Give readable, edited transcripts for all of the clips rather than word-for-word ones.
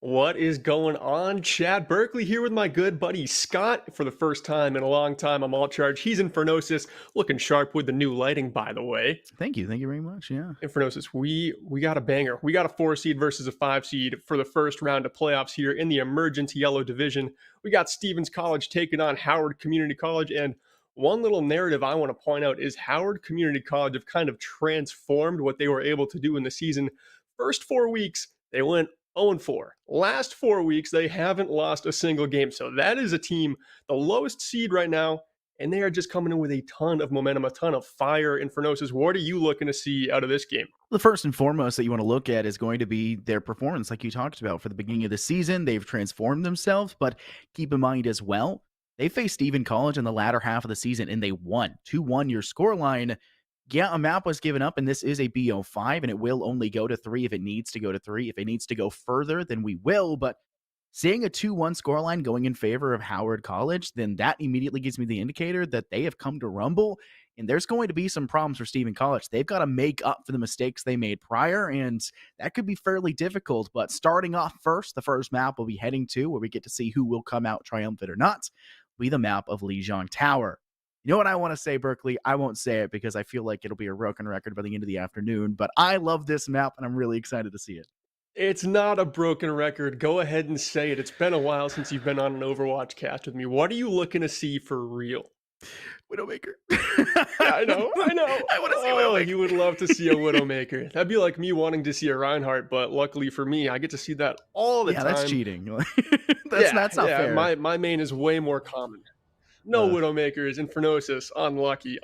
What is going on? Chad Berkeley here with my good buddy Scott. For the first time in a long time, I'm all charged. He's Infernosis, looking sharp with the new lighting, by the way. Thank you very much. Yeah, Infernosis, we got a banger. We got a 4 seed versus a 5 seed for the first round of playoffs here in the Emergent Yellow Division. We got Stevens College taking on Howard Community College, and one little narrative I want to point out is Howard Community College have kind of transformed what they were able to do in the season. First 4 weeks, they went 0-4. Last 4 weeks, they haven't lost a single game. So that is a team, the lowest seed right now, and they are just coming in with a ton of momentum, a ton of fire. Infernosis, what are you looking to see out of this game? the first and foremost that you want to look at is going to be their performance, like you talked about for the beginning of the season. They've transformed themselves, but keep in mind as well, they faced Stephen College in the latter half of the season, and they won 2-1 your scoreline. Yeah, a map was given up, and this is a BO5, and it will only go to 3 if it needs to go to 3. If it needs to go further, then we will. But seeing a 2-1 scoreline going in favor of Howard College, then that immediately gives me the indicator that they have come to rumble, and there's going to be some problems for Stephen College. They've got to make up for the mistakes they made prior, and that could be fairly difficult. But starting off first, the first map we'll be heading to, where we get to see who will come out triumphant or not, will be the map of Lijiang Tower. You know what I want to say, Berkeley? I won't say it because I feel like it'll be a broken record by the end of the afternoon, but I love this map, and I'm really excited to see it. It's not a broken record. Go ahead and say it. It's been a while since you've been on an Overwatch cast with me. What are you looking to see for real? Widowmaker. Yeah, I know. I want to see Widowmaker. You would love to see a Widowmaker. That'd be like me wanting to see a Reinhardt, but luckily for me, I get to see that all the time. Yeah, that's cheating. That's not fair. My main is way more common. No Widowmakers, Infernosis, unlucky.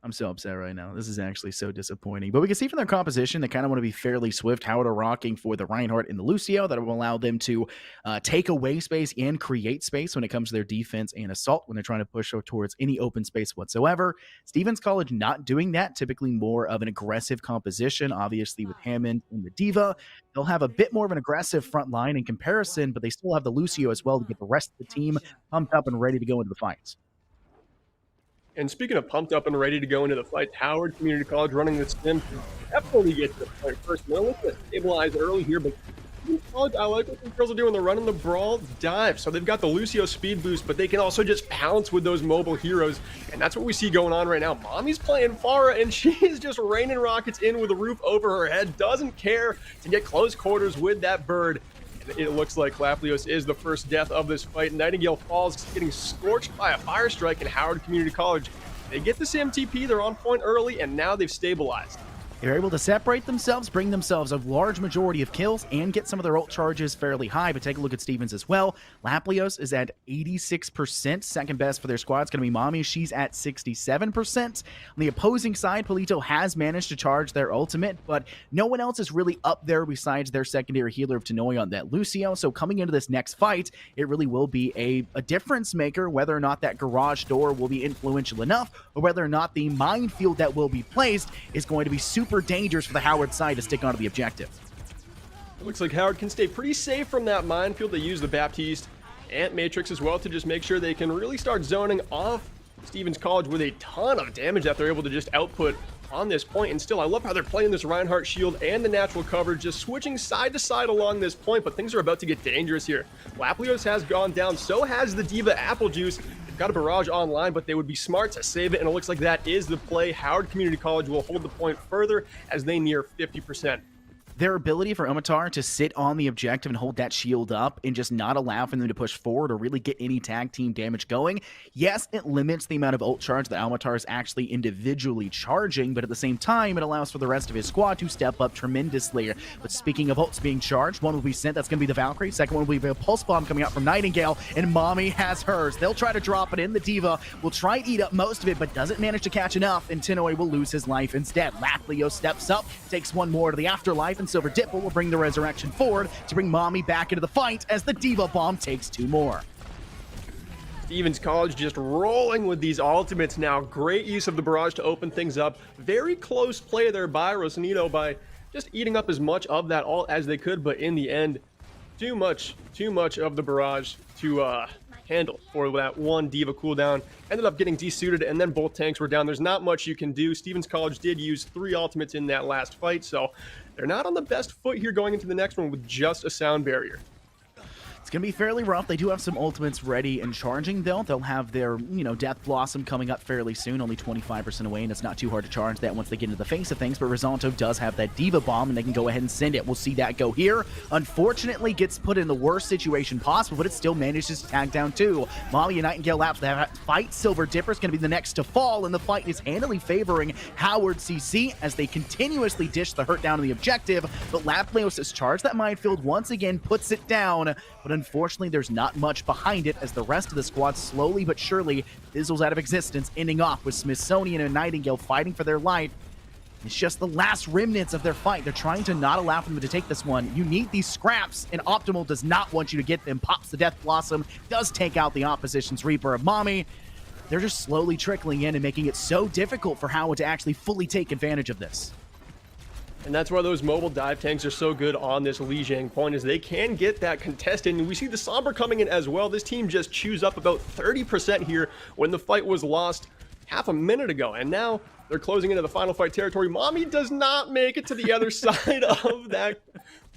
I'm so upset right now. This is actually so disappointing. But we can see from their composition, they kind of want to be fairly swift. Howard are rocking for the Reinhardt and the Lucio. That will allow them to take away space and create space when it comes to their defense and assault when they're trying to push towards any open space whatsoever. Stevens College not doing that, typically more of an aggressive composition. Obviously, with Hammond and the Diva, they'll have a bit more of an aggressive front line in comparison, but they still have the Lucio as well to get the rest of the team pumped up and ready to go into the fights. And speaking of pumped up and ready to go into the fight, Howard Community College running the sim definitely get to the point first. Now look at stabilize early here, but College, I like what the girls are doing. They're running the brawl dive. So they've got the Lucio speed boost, but they can also just pounce with those mobile heroes. And that's what we see going on right now. Mommy's playing Pharah, and she is just raining rockets in with a roof over her head. Doesn't care to get close quarters with that bird. It looks like Laplios is the first death of this fight. Nightingale falls, getting scorched by a fire strike in Howard Community College. They get the CMTP, they're on point early, and now they've stabilized. They're able to separate themselves, bring themselves a large majority of kills, and get some of their ult charges fairly high. But take a look at Stevens as well. Laplios is at 86%. Second best for their squad is going to be Mommy. She's at 67%. On the opposing side, Polito has managed to charge their ultimate, but no one else is really up there besides their secondary healer of Tanoy on that Lucio. So coming into this next fight, it really will be a difference maker whether or not that garage door will be influential enough, or whether or not the minefield that will be placed is going to be super dangerous for the Howard side to stick onto the objective. It looks like Howard can stay pretty safe from that minefield. They use the Baptiste and Matrix as well to just make sure they can really start zoning off Stevens College with a ton of damage that they're able to just output on this point. And still, I love how they're playing this Reinhardt shield and the natural cover, just switching side to side along this point, but things are about to get dangerous here. Laplios has gone down, so has the Diva Apple Juice. They've got a barrage online, but they would be smart to save it, and it looks like that is the play. Howard Community College will hold the point further as they near 50%. their ability for Omitar to sit on the objective and hold that shield up and just not allow for them to push forward or really get any tag team damage going. Yes, it limits the amount of ult charge that Omitar is actually individually charging, but at the same time, it allows for the rest of his squad to step up tremendously. But speaking of ults being charged, one will be sent, that's going to be the Valkyrie. Second one will be a Pulse Bomb coming out from Nightingale, and Mommy has hers. They'll try to drop it in. The D.Va will try to eat up most of it, but doesn't manage to catch enough, and Tinoy will lose his life instead. Lachleo steps up, takes one more to the afterlife, and Silver Dipple will bring the resurrection forward to bring Mommy back into the fight as the D.Va Bomb takes two more. Stevens College just rolling with these ultimates now. Great use of the barrage to open things up. Very close play there by Rosanito by just eating up as much of that ult as they could, but in the end, too much of the barrage to handle for that one D.Va cooldown. Ended up getting desuited, and then both tanks were down. There's not much you can do. Stevens College did use 3 ultimates in that last fight, so they're not on the best foot here going into the next one with just a sound barrier. It's going to be fairly rough. They do have some ultimates ready and charging, though. They'll have their, Death Blossom coming up fairly soon, only 25% away, and it's not too hard to charge that once they get into the face of things. But Rizonto does have that D.Va Bomb, and they can go ahead and send it. We'll see that go here. Unfortunately, gets put in the worst situation possible, but it still manages to tag down two. Molly and Nightingale laps that fight. Silver Dipper's going to be the next to fall, and the fight is handily favoring Howard CC as they continuously dish the hurt down to the objective. But Lapleos has charged that minefield once again, puts it down. But unfortunately, there's not much behind it as the rest of the squad slowly but surely fizzles out of existence, ending off with Smithsonian and Nightingale fighting for their life. It's just the last remnants of their fight. They're trying to not allow them to take this one. You need these scraps, and Optimal does not want you to get them. Pops the Death Blossom, does take out the opposition's Reaper of Mommy. They're just slowly trickling in and making it so difficult for Howard to actually fully take advantage of this. And that's why those mobile dive tanks are so good on this Lijiang point, is they can get that contested. And we see the Sombra coming in as well. This team just chews up about 30% here when the fight was lost half a minute ago. And now they're closing into the final fight territory. Mommy does not make it to the other side of that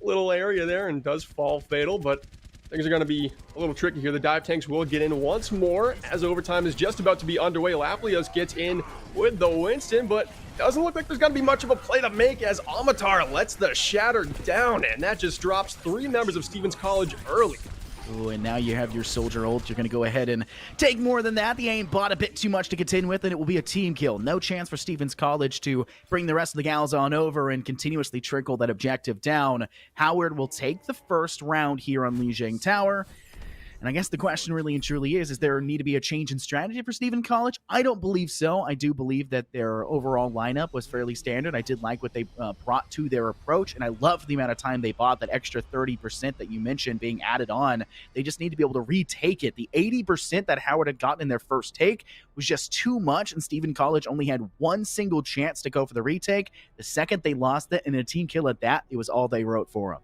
little area there and does fall fatal, but things are going to be a little tricky here. The dive tanks will get in once more as overtime is just about to be underway. Lapleos gets in with the Winston, but doesn't look like there's going to be much of a play to make as Omitar lets the Shatter down, and that just drops 3 members of Stevens College early. Ooh, and now you have your soldier ult. You're going to go ahead and take more than that. The aim bought a bit too much to contend with, and it will be a team kill. No chance for Stevens College to bring the rest of the gals on over and continuously trickle that objective down. Howard will take the first round here on Lijiang Tower. And I guess the question really and truly is there need to be a change in strategy for Stevens College? I don't believe so. I do believe that their overall lineup was fairly standard. I did like what they brought to their approach, and I love the amount of time they bought, that extra 30% that you mentioned being added on. They just need to be able to retake it. The 80% that Howard had gotten in their first take was just too much, and Stevens College only had one single chance to go for the retake. The second they lost it, and a team kill at that, it was all they wrote for them.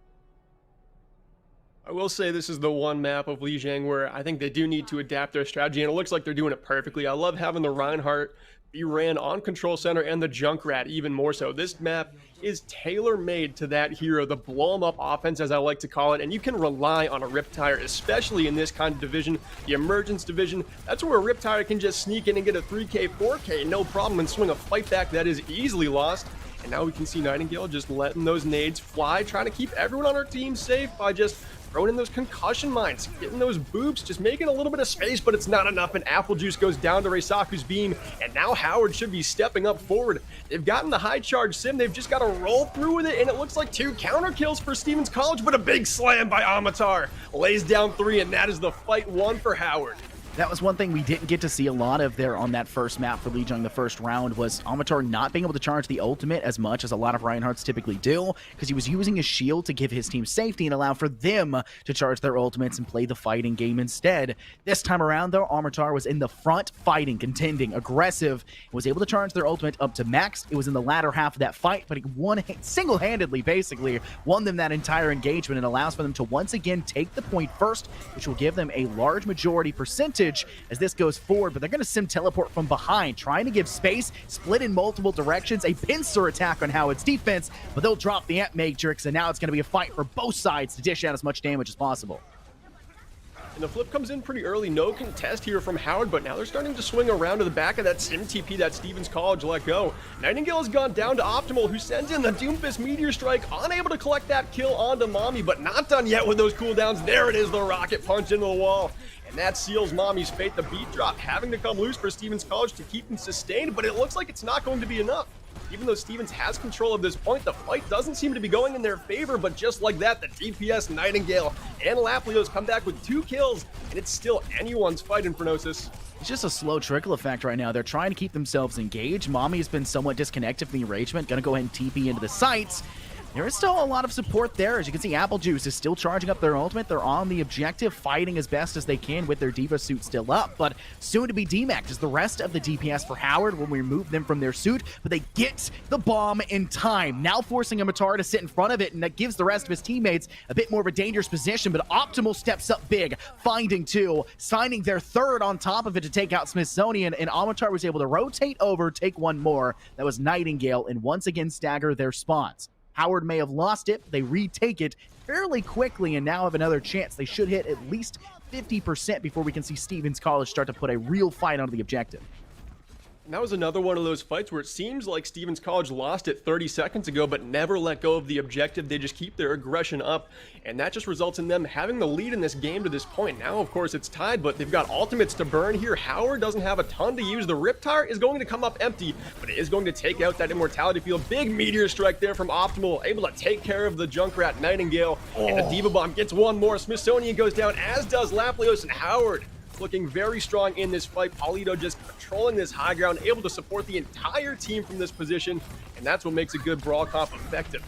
I will say this is the one map of Lijiang where I think they do need to adapt their strategy, and it looks like they're doing it perfectly. I love having the Reinhardt be ran on Control Center and the Junkrat even more so. This map is tailor-made to that hero, the blow-em-up offense, as I like to call it, and you can rely on a Riptire, especially in this kind of division, the Emergence division. That's where a Riptire can just sneak in and get a 3K, 4K, no problem, and swing a fight back that is easily lost. And now we can see Nightingale just letting those nades fly, trying to keep everyone on our team safe by just throwing in those concussion mines, getting those boops, just making a little bit of space, but it's not enough, and Apple Juice goes down to Reisaku's beam, and now Howard should be stepping up forward. They've gotten the high charge sim, they've just got to roll through with it, and it looks like 2 counter kills for Stevens College, but a big slam by Omitar. Lays down 3, and that is the fight 1 for Howard. That was one thing we didn't get to see a lot of there on that first map for Lijiang the first round, was Omitar not being able to charge the ultimate as much as a lot of Reinhardts typically do, because he was using his shield to give his team safety and allow for them to charge their ultimates and play the fighting game instead. This time around, though, Omitar was in the front fighting, contending, aggressive, and was able to charge their ultimate up to max. It was in the latter half of that fight, but he single-handedly, basically, won them that entire engagement and allows for them to once again take the point first, which will give them a large majority percentage as this goes forward, but they're going to sim teleport from behind, trying to give space, split in multiple directions, a pincer attack on Howard's defense, but they'll drop the Ant Matrix, and now it's going to be a fight for both sides to dish out as much damage as possible. And the flip comes in pretty early. No contest here from Howard, but now they're starting to swing around to the back of that Sim TP that Stevens College let go. Nightingale has gone down to Optimal, who sends in the Doomfist Meteor Strike, unable to collect that kill onto Mommy, but not done yet with those cooldowns. There it is, the rocket punch into the wall. And that seals Mommy's fate. The beat drop having to come loose for Stevens College to keep him sustained, but it looks like it's not going to be enough. Even though Stevens has control of this point, the fight doesn't seem to be going in their favor, but just like that, the DPS, Nightingale, and Laplios come back with 2 kills, and it's still anyone's fight in Phronosis. It's just a slow trickle effect right now. They're trying to keep themselves engaged. Mommy's been somewhat disconnected from the arrangement. Gonna go ahead and TP into the sites. There is still a lot of support there. As you can see, Apple Juice is still charging up their ultimate. They're on the objective, fighting as best as they can with their Diva suit still up, but soon to be demacked as the rest of the DPS for Howard when we remove them from their suit, but they get the bomb in time, now forcing Amatar to sit in front of it, and that gives the rest of his teammates a bit more of a dangerous position, but Optimal steps up big, finding 2, signing their 3rd on top of it to take out Smithsonian, and Amatar was able to rotate over, take 1 more. That was Nightingale, and once again stagger their spawns. Howard may have lost it, but they retake it fairly quickly and now have another chance. They should hit at least 50% before we can see Stevens College start to put a real fight onto the objective. And that was another one of those fights where it seems like Stevens College lost it 30 seconds ago, but never let go of the objective. They just keep their aggression up, and that just results in them having the lead in this game to this point. Now, of course, it's tied, but they've got ultimates to burn here. Howard doesn't have a ton to use. The Riptire is going to come up empty, but it is going to take out that Immortality Field. Big Meteor Strike there from Optimal, able to take care of the Junkrat Nightingale, and the Diva Bomb gets 1 more. Smithsonian goes down, as does Laplios, and Howard looking very strong in this fight. Paulito just controlling this high ground, able to support the entire team from this position, and that's what makes a good brawl comp effective.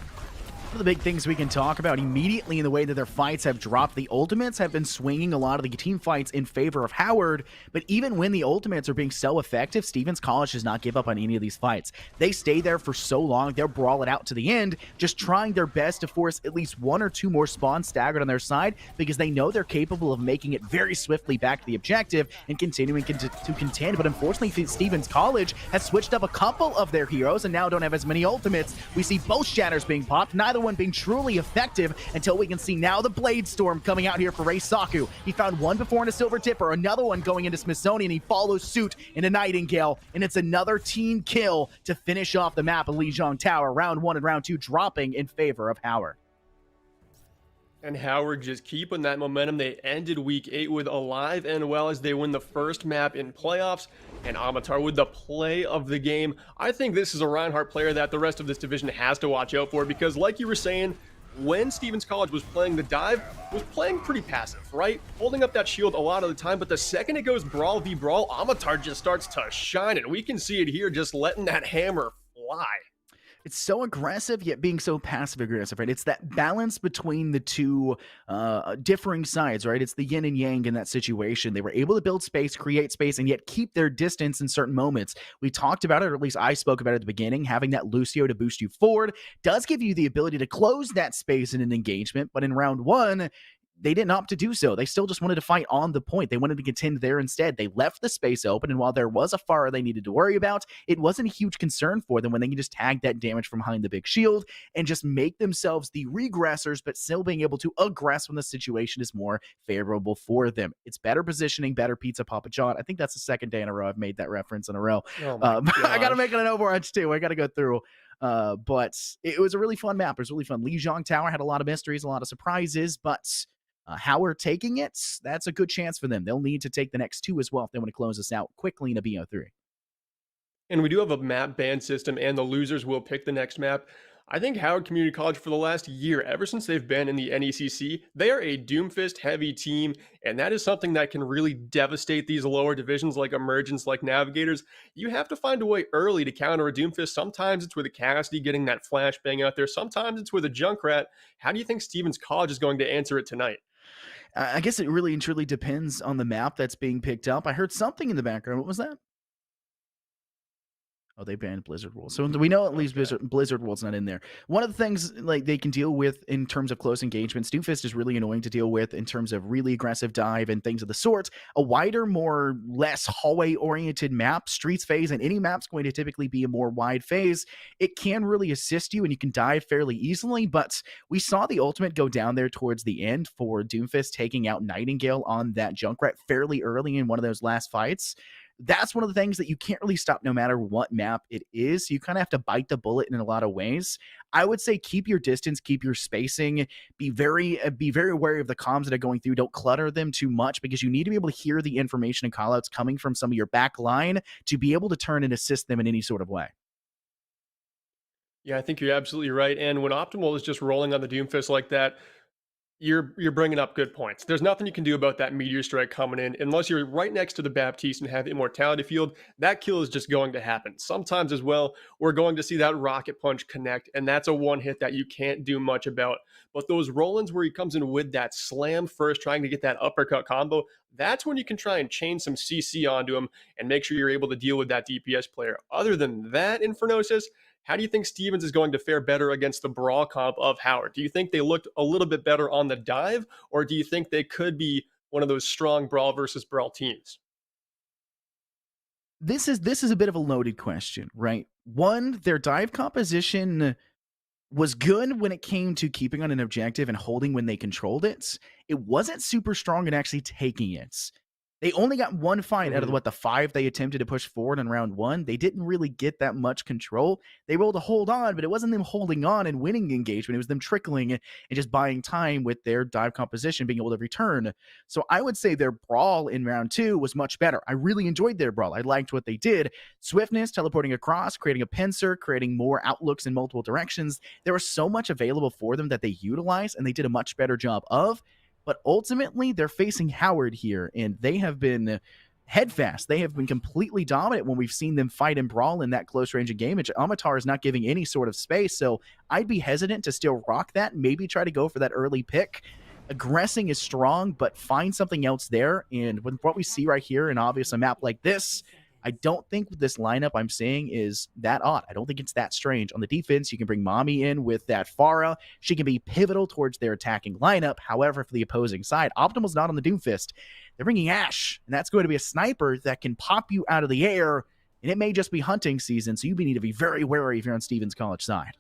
One of the big things we can talk about immediately in the way that their fights have dropped, the ultimates have been swinging a lot of the team fights in favor of Howard, but even when the ultimates are being so effective, Stevens College does not give up on any of these fights. They stay there for so long, they'll brawl it out to the end, just trying their best to force at least 1 or 2 more spawns staggered on their side, because they know they're capable of making it very swiftly back to the objective and continuing to contend. But unfortunately, Stevens College has switched up a couple of their heroes and now don't have as many ultimates. We see both shatters being popped, neither one being truly effective, until we can see now the Blade Storm coming out here for Ray Saku. He found one before in a Silver Tipper, another one going into Smithsonian. He follows suit into Nightingale, and it's another team kill to finish off the map of Lijiang Tower. Round 1 and round 2 dropping in favor of Howard. And Howard just keeping that momentum. They ended week 8 with alive and well as they win the first map in playoffs. And Amatar with the play of the game. I think this is a Reinhardt player that the rest of this division has to watch out for, because like you were saying, when Stevens College was playing the dive, was playing pretty passive, right? Holding up that shield a lot of the time, but the second it goes brawl v brawl, Amatar just starts to shine, and we can see it here, just letting that hammer fly. It's so aggressive, yet being so passive-aggressive, right? It's that balance between the two differing sides, right? It's the yin and yang in that situation. They were able to build space, create space, and yet keep their distance in certain moments. We talked about it, or at least I spoke about it at the beginning. Having that Lucio to boost you forward does give you the ability to close that space in an engagement, but in round 1, they didn't opt to do so. They still just wanted to fight on the point. They wanted to contend there instead. They left the space open, and while there was a fire they needed to worry about, it wasn't a huge concern for them when they can just tag that damage from behind the big shield and just make themselves the regressors, but still being able to aggress when the situation is more favorable for them. It's better positioning, better pizza, Papa John. I think that's the second day in a row I've made that reference in a row. Oh my I got to gosh. make it an Overwatch too. I got to go through. But it was a really fun map. It was really fun. Lijiang Tower had a lot of mysteries, a lot of surprises, but Howard taking it, that's a good chance for them. They'll need to take the next 2 as well if they want to close this out quickly in a BO3. And we do have a map ban system, and the losers will pick the next map. I think Howard Community College, for the last year, ever since they've been in the NECC, they are a Doomfist heavy team, and that is something that can really devastate these lower divisions like Emergence, like Navigators. You have to find a way early to counter a Doomfist. Sometimes it's with a Cassidy getting that flashbang out there. Sometimes it's with a Junkrat. How do you think Stevens College is going to answer it tonight? I guess it really and truly depends on the map that's being picked up. I heard something in the background. What was that? Oh, they banned Blizzard World. So we know at least Okay. Blizzard World's not in there. One of the things like they can deal with in terms of close engagements, Doomfist is really annoying to deal with in terms of really aggressive dive and things of the sort. A wider, more less hallway-oriented map, Streets phase, and any map's going to typically be a more wide phase. It can really assist you and you can dive fairly easily, but we saw the ultimate go down there towards the end for Doomfist taking out Nightingale on that Junkrat fairly early in one of those last fights. That's one of the things that you can't really stop no matter what map it is. You kind of have to bite the bullet in a lot of ways. I would say keep your distance, keep your spacing, be very wary of the comms that are going through. Don't clutter them too much because you need to be able to hear the information and callouts coming from some of your back line to be able to turn and assist them in any sort of way. Yeah, I think you're absolutely right. And when Optimal is just rolling on the Doomfist like that, you're bringing up good points. There's nothing you can do about that meteor strike coming in unless you're right next to the Baptiste and have immortality field. That kill is just going to happen. Sometimes as well, we're going to see that rocket punch connect, and that's a one hit that you can't do much about. But those roll-ins where he comes in with that slam first, trying to get that uppercut combo, that's when you can try and chain some CC onto him and make sure you're able to deal with that DPS player. Other than that, Infernosis, how do you think Stevens is going to fare better against the brawl comp of Howard? Do you think they looked a little bit better on the dive, or do you think they could be one of those strong brawl versus brawl teams? This is a bit of a loaded question, right? One, their dive composition was good when it came to keeping on an objective and holding when they controlled it. It wasn't super strong in actually taking it. They only got one fight out of Mhm. what the five they attempted to push forward in round one. They didn't really get that much control. They were able to hold on, but it wasn't them holding on and winning engagement. It was them trickling and just buying time with their dive composition, being able to return. So I would say their brawl in round two was much better. I really enjoyed their brawl. I liked what they did. Swiftness, teleporting across, creating a pincer, creating more outlooks in multiple directions. There was so much available for them that they utilized and they did a much better job of. But ultimately, they're facing Howard here, and they have been headfast. They have been completely dominant when we've seen them fight and brawl in that close range of game. And Amatar is not giving any sort of space, so I'd be hesitant to still rock that. Maybe try to go for that early pick. Aggressing is strong, but find something else there. And with what we see right here, and obvious a map like this, I don't think this lineup I'm seeing is that odd. I don't think it's that strange. On the defense, you can bring Mommy in with that Pharah. She can be pivotal towards their attacking lineup. However, for the opposing side, Optimal's not on the Doomfist. They're bringing Ashe, and that's going to be a sniper that can pop you out of the air, and it may just be hunting season, so you need to be very wary if you're on Stevens College side.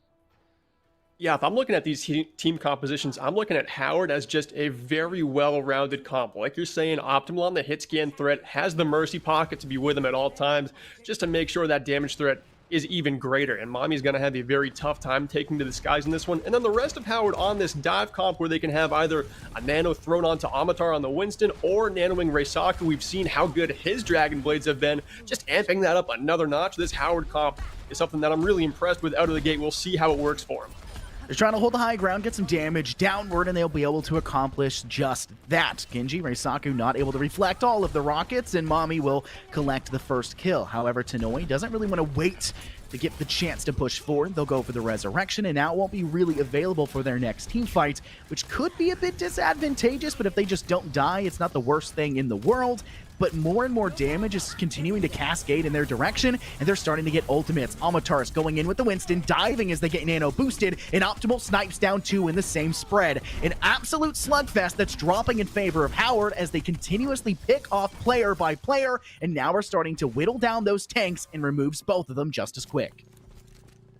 Yeah, if I'm looking at these team compositions, I'm looking at Howard as just a very well-rounded comp. Like you're saying, Optimal on the hit scan threat has the mercy pocket to be with him at all times, just to make sure that damage threat is even greater. And Mommy's going to have a very tough time taking to the skies in this one. And then the rest of Howard on this dive comp where they can have either a nano thrown onto Amatar on the Winston or nanoing Reisaku. We've seen how good his Dragon Blades have been. Just amping that up another notch. This Howard comp is something that I'm really impressed with out of the gate. We'll see how it works for him. They're trying to hold the high ground, get some damage downward, and they'll be able to accomplish just that. Genji, Reisaku not able to reflect all of the rockets, and Mommy will collect the first kill. However, Tanoi doesn't really want to wait to get the chance to push forward. They'll go for the resurrection, and now it won't be really available for their next team fight, which could be a bit disadvantageous, but if they just don't die, it's not the worst thing in the world. But more and more damage is continuing to cascade in their direction, and they're starting to get ultimates. Amatar's going in with the Winston, diving as they get nano boosted, and Optimal snipes down two in the same spread. An absolute slugfest that's dropping in favor of Howard as they continuously pick off player by player, and now are starting to whittle down those tanks and removes both of them just as quick.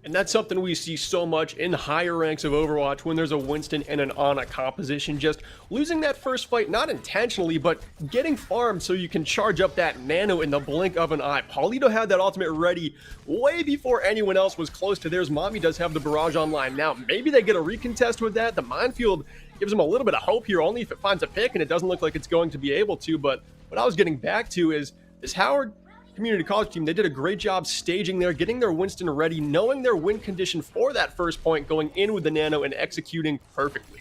And that's something we see so much in higher ranks of Overwatch when there's a Winston and an Ana composition. Just losing that first fight, not intentionally, but getting farmed so you can charge up that nano in the blink of an eye. Paulito had that ultimate ready way before anyone else was close to theirs. Mommy does have the barrage online now. Maybe they get a recontest with that. The minefield gives them a little bit of hope here, only if it finds a pick, and it doesn't look like it's going to be able to. But what I was getting back to is this Howard community college team, they did a great job staging there, getting their Winston ready, knowing their win condition for that first point, going in with the nano and executing perfectly.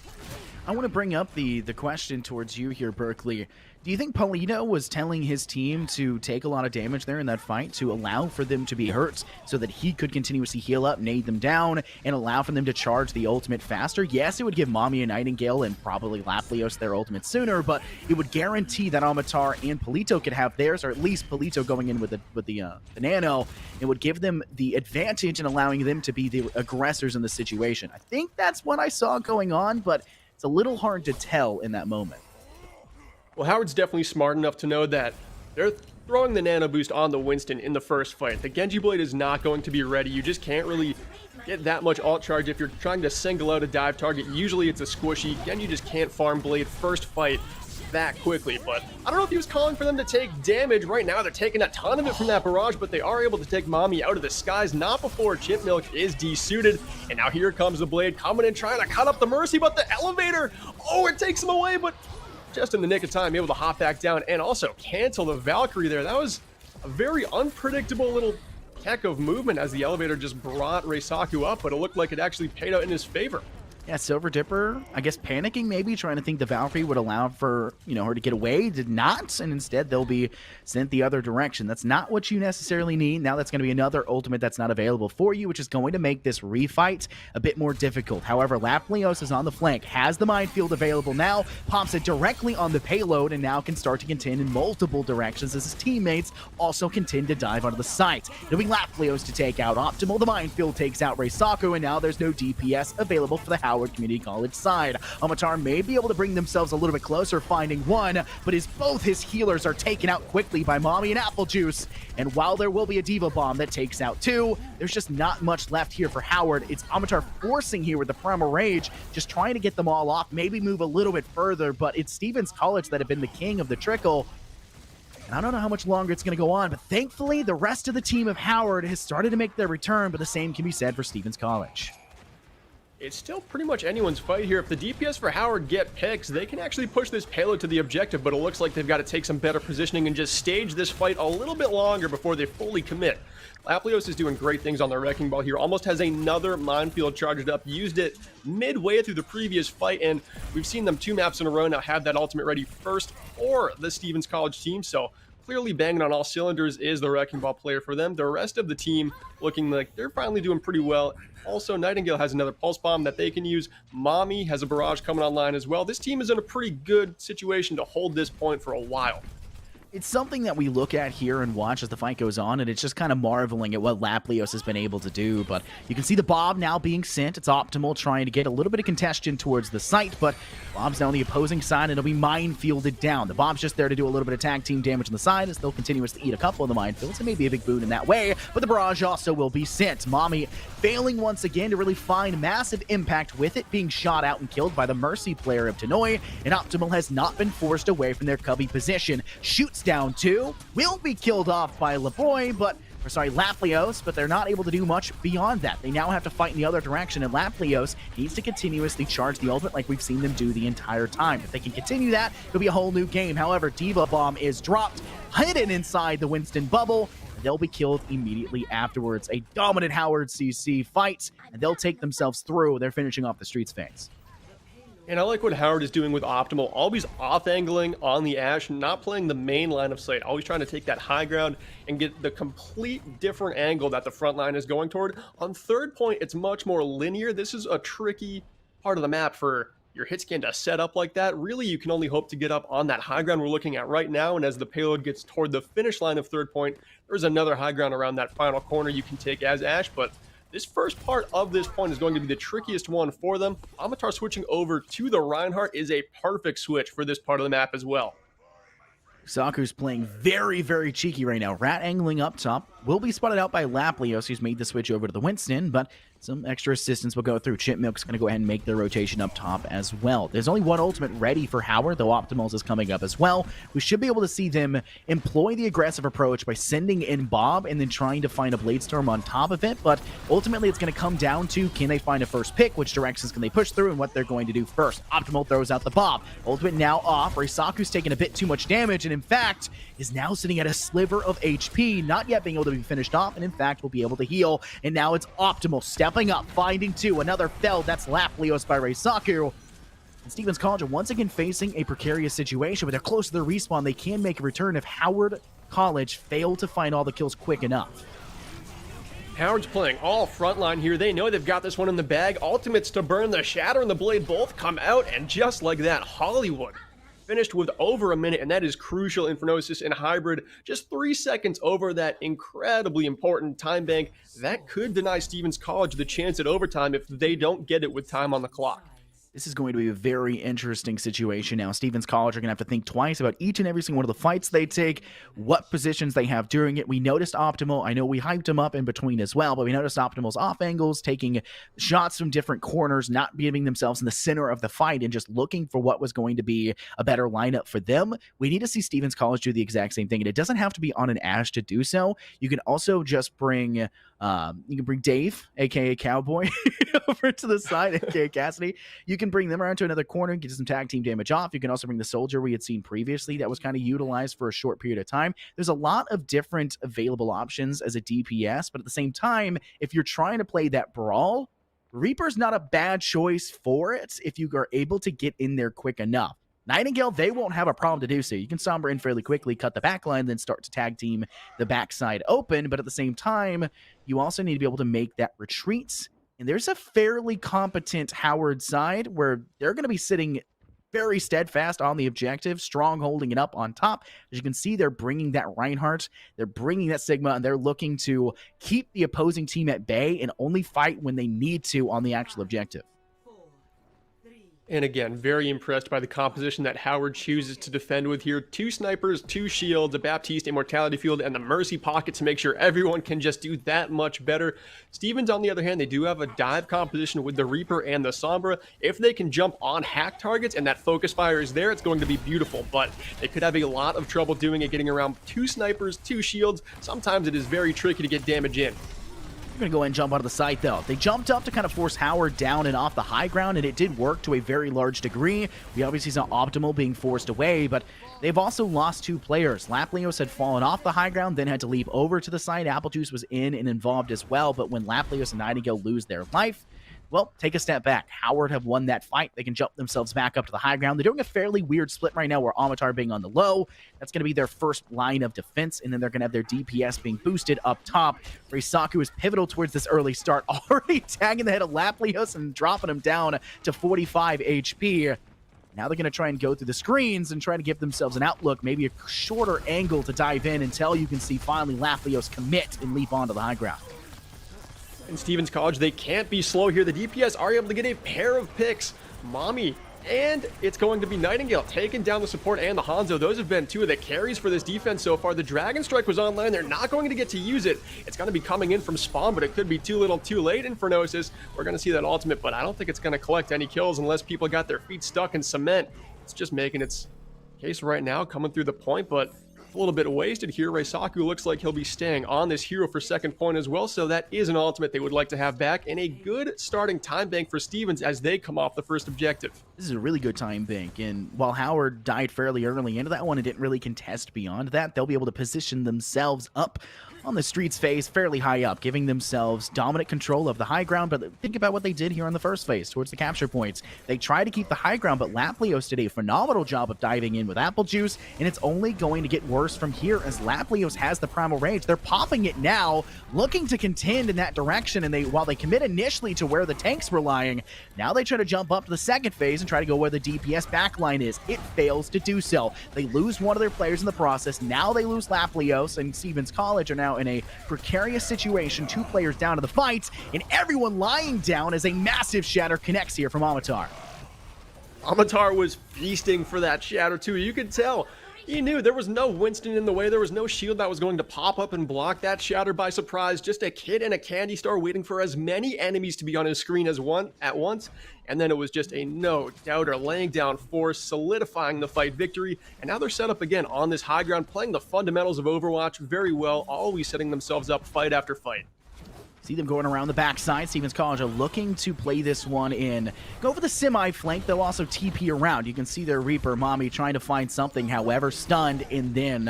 I want to bring up the question towards you here, Berkeley. Do you think Polito was telling his team to take a lot of damage there in that fight to allow for them to be hurt so that he could continuously heal up, nade them down, and allow for them to charge the ultimate faster? Yes, it would give Mommy and Nightingale and probably Laplios their ultimate sooner, but it would guarantee that Amatar and Polito could have theirs, or at least Polito going in with the Nano. It would give them the advantage in allowing them to be the aggressors in the situation. I think that's what I saw going on, but it's a little hard to tell in that moment. Well, Howard's definitely smart enough to know that they're throwing the Nano Boost on the Winston in the first fight. The Genji Blade is not going to be ready. You just can't really get that much ult charge if you're trying to single out a dive target. Usually it's a squishy. Genji just can't farm Blade first fight that quickly. But I don't know if he was calling for them to take damage. Right now they're taking a ton of it from that barrage, but they are able to take Mommy out of the skies, not before Chip Milk is desuited. And now here comes the Blade coming in, trying to cut up the Mercy, but the elevator, oh, it takes him away, but just in the nick of time, able to hop back down and also cancel the Valkyrie there. That was a very unpredictable little tech of movement as the elevator just brought Reisaku up, but it looked like it actually paid out in his favor. Yeah, Silver Dipper, I guess panicking maybe, trying to think the Valkyrie would allow for, her to get away, did not, and instead they'll be sent the other direction. That's not what you necessarily need. Now that's going to be another ultimate that's not available for you, which is going to make this refight a bit more difficult. However, Laplios is on the flank, has the minefield available now, pops it directly on the payload, and now can start to contend in multiple directions as his teammates also contend to dive onto the site. It'll be Laplios to take out Optimal, the minefield takes out Reisaku, and now there's no DPS available for the Howard Community College side. Amatar may be able to bring themselves a little bit closer, finding one, but both his healers are taken out quickly by Mommy and Apple Juice. And while there will be a Diva Bomb that takes out two, there's just not much left here for Howard. It's Amatar forcing here with the Primal Rage, just trying to get them all off, maybe move a little bit further, but it's Stevens College that have been the king of the trickle. And I don't know how much longer it's going to go on, but thankfully the rest of the team of Howard has started to make their return, but the same can be said for Stevens College. It's still pretty much anyone's fight here. If the DPS for Howard get picks, they can actually push this payload to the objective, but it looks like they've got to take some better positioning and just stage this fight a little bit longer before they fully commit. Laplios is doing great things on the Wrecking Ball here, almost has another minefield charged up, used it midway through the previous fight, and we've seen them 2 maps in a row now have that ultimate ready first for the Stevens College team, so clearly banging on all cylinders is the Wrecking Ball player for them. The rest of the team looking like they're finally doing pretty well. Also, Nightingale has another Pulse Bomb that they can use. Mommy has a Barrage coming online as well. This team is in a pretty good situation to hold this point for a while. It's something that we look at here and watch as the fight goes on, and it's just kind of marveling at what Laplios has been able to do. But you can see the Bob now being sent. It's Optimal trying to get a little bit of congestion towards the site, but Bob's now on the opposing side, and it'll be minefielded down. The Bob's just there to do a little bit of tag team damage on the side as they'll continuously eat a couple of the minefields. It may be a big boon in that way, but the Barrage also will be sent. Mommy failing once again to really find massive impact with it, being shot out and killed by the Mercy player of Tenoy, and Optimal has not been forced away from their cubby position. Shoots down two, will be killed off by Laplios, but they're not able to do much beyond that. They now have to fight in the other direction, and Laplios needs to continuously charge the ultimate like we've seen them do the entire time. If they can continue that, it'll be a whole new game. However, Diva Bomb is dropped, hidden inside the Winston bubble, and they'll be killed immediately afterwards. A dominant Howard CC fight, and they'll take themselves through. They're finishing off the Streets fans. And I like what Howard is doing with Optimal, always off-angling on the Ashe, not playing the main line of sight, always trying to take that high ground and get the complete different angle that the front line is going toward. On third point, it's much more linear. This is a tricky part of the map for your hit scan to set up like that. Really, you can only hope to get up on that high ground we're looking at right now, and as the payload gets toward the finish line of third point, there's another high ground around that final corner you can take as Ashe, but this first part of this point is going to be the trickiest one for them. Amatar switching over to the Reinhardt is a perfect switch for this part of the map as well. Saku's playing very, very cheeky right now. Rat angling up top. Will be spotted out by Laplios, who's made the switch over to the Winston, but some extra assistance will go through. Chip Milk's going to go ahead and make their rotation up top as well. There's only one ultimate ready for Howard, though Optimals is coming up as well. We should be able to see them employ the aggressive approach by sending in Bob and then trying to find a Blade Storm on top of it, but ultimately it's going to come down to can they find a first pick, which directions can they push through, and what they're going to do first. Optimal throws out the Bob. Ultimate now off. Reisaku's taking a bit too much damage, and in fact is now sitting at a sliver of HP, not yet being able to be finished off, and in fact will be able to heal. And now it's Optimal stepping up, finding two. Another fell. That's Laplios by Reisaku. And Stevens College are once again facing a precarious situation, but they're close to their respawn. They can make a return if Howard College fail to find all the kills quick enough. Howard's playing all frontline here. They know they've got this one in the bag. Ultimates to burn. The Shatter and the Blade both come out, and just like that, Hollywood finished with over a minute, and that is crucial in Infernosis and Hybrid. Just 3 seconds over that incredibly important time bank. That could deny Stevens College the chance at overtime if they don't get it with time on the clock. This is going to be a very interesting situation now. Stevens College are going to have to think twice about each and every single one of the fights they take, what positions they have during it. We noticed Optimal. I know we hyped him up in between as well, but we noticed Optimal's off angles, taking shots from different corners, not giving themselves in the center of the fight, and just looking for what was going to be a better lineup for them. We need to see Stevens College do the exact same thing, and it doesn't have to be on an Ash to do so. You can also just bring... you can bring Dave, aka Cowboy, over to the side, aka Cassidy. You can bring them around to another corner and get some tag team damage off. You can also bring the Soldier we had seen previously that was kind of utilized for a short period of time. There's a lot of different available options as a DPS, but at the same time, if you're trying to play that brawl, Reaper's not a bad choice for it if you are able to get in there quick enough. Nightingale, they won't have a problem to do so. You can Sombra in fairly quickly, cut the back line, then start to tag team the backside open. But at the same time, you also need to be able to make that retreat. And there's a fairly competent Howard side where they're going to be sitting very steadfast on the objective, strong holding it up on top. As you can see, they're bringing that Reinhardt, they're bringing that Sigma, and they're looking to keep the opposing team at bay and only fight when they need to on the actual objective. And again, very impressed by the composition that Howard chooses to defend with here. 2 snipers, 2 shields, a Baptiste Immortality Field, and the Mercy Pocket to make sure everyone can just do that much better. Stevens, on the other hand, they do have a dive composition with the Reaper and the Sombra. If they can jump on hack targets and that focus fire is there, it's going to be beautiful. But they could have a lot of trouble doing it, getting around 2 snipers, 2 shields. Sometimes it is very tricky to get damage in. We're going to go ahead and jump onto the site, though. They jumped up to kind of force Howard down and off the high ground, and it did work to a very large degree. We obviously saw Optimal being forced away, but they've also lost 2 players. Laplios had fallen off the high ground, then had to leap over to the site. Applejuice was in and involved as well, but when Laplios and Nightingale lose their life, well, take a step back. Howard have won that fight. They can jump themselves back up to the high ground. They're doing a fairly weird split right now where Amatar being on the low. That's going to be their first line of defense, and then they're going to have their DPS being boosted up top. Reisaku is pivotal towards this early start, already tagging the head of Laplios and dropping him down to 45 HP. Now they're going to try and go through the screens and try to give themselves an outlook, maybe a shorter angle to dive in until you can see finally Laplios commit and leap onto the high ground. In Stevens College, they can't be slow here. The DPS are able to get a pair of picks. Mommy, and it's going to be Nightingale taking down the support and the Hanzo. Those have been 2 of the carries for this defense so far. The Dragon Strike was online. They're not going to get to use it. It's going to be coming in from spawn, but it could be too little too late in Infernosis. We're going to see that ultimate, but I don't think it's going to collect any kills unless people got their feet stuck in cement. It's just making its case right now, coming through the point, but a little bit wasted here. Reisaku looks like he'll be staying on this hero for second point as well, so that is an ultimate they would like to have back, and a good starting time bank for Stevens as they come off the first objective. This is a really good time bank, and while Howard died fairly early into that one and didn't really contest beyond that, they'll be able to position themselves up on the street's phase fairly high up, giving themselves dominant control of the high ground. But think about what they did here on the first phase towards the capture points. They tried to keep the high ground, but Laplios did a phenomenal job of diving in with Applejuice, and it's only going to get worse from here as Laplios has the Primal Rage. They're popping it now, looking to contend in that direction, and while they commit initially to where the tanks were lying, now they try to jump up to the second phase and try to go where the DPS backline is. It fails to do so. They lose one of their players in the process. Now they lose Laplios, and Stevens College are now in a precarious situation. 2 players down to the fight, and everyone lying down as a massive shatter connects here from Amatar. Amatar was feasting for that shatter too. You could tell. He knew there was no Winston in the way. There was no shield that was going to pop up and block that shatter by surprise. Just a kid in a candy store waiting for as many enemies to be on his screen as at once. And then it was just a no-doubter laying down force, solidifying the fight victory. And now they're set up again on this high ground, playing the fundamentals of Overwatch very well, always setting themselves up fight after fight. See them going around the backside. Stevens College are looking to play this one in. Go for the semi-flank. They'll also TP around. You can see their Reaper, Mommy, trying to find something, however, stunned, and then,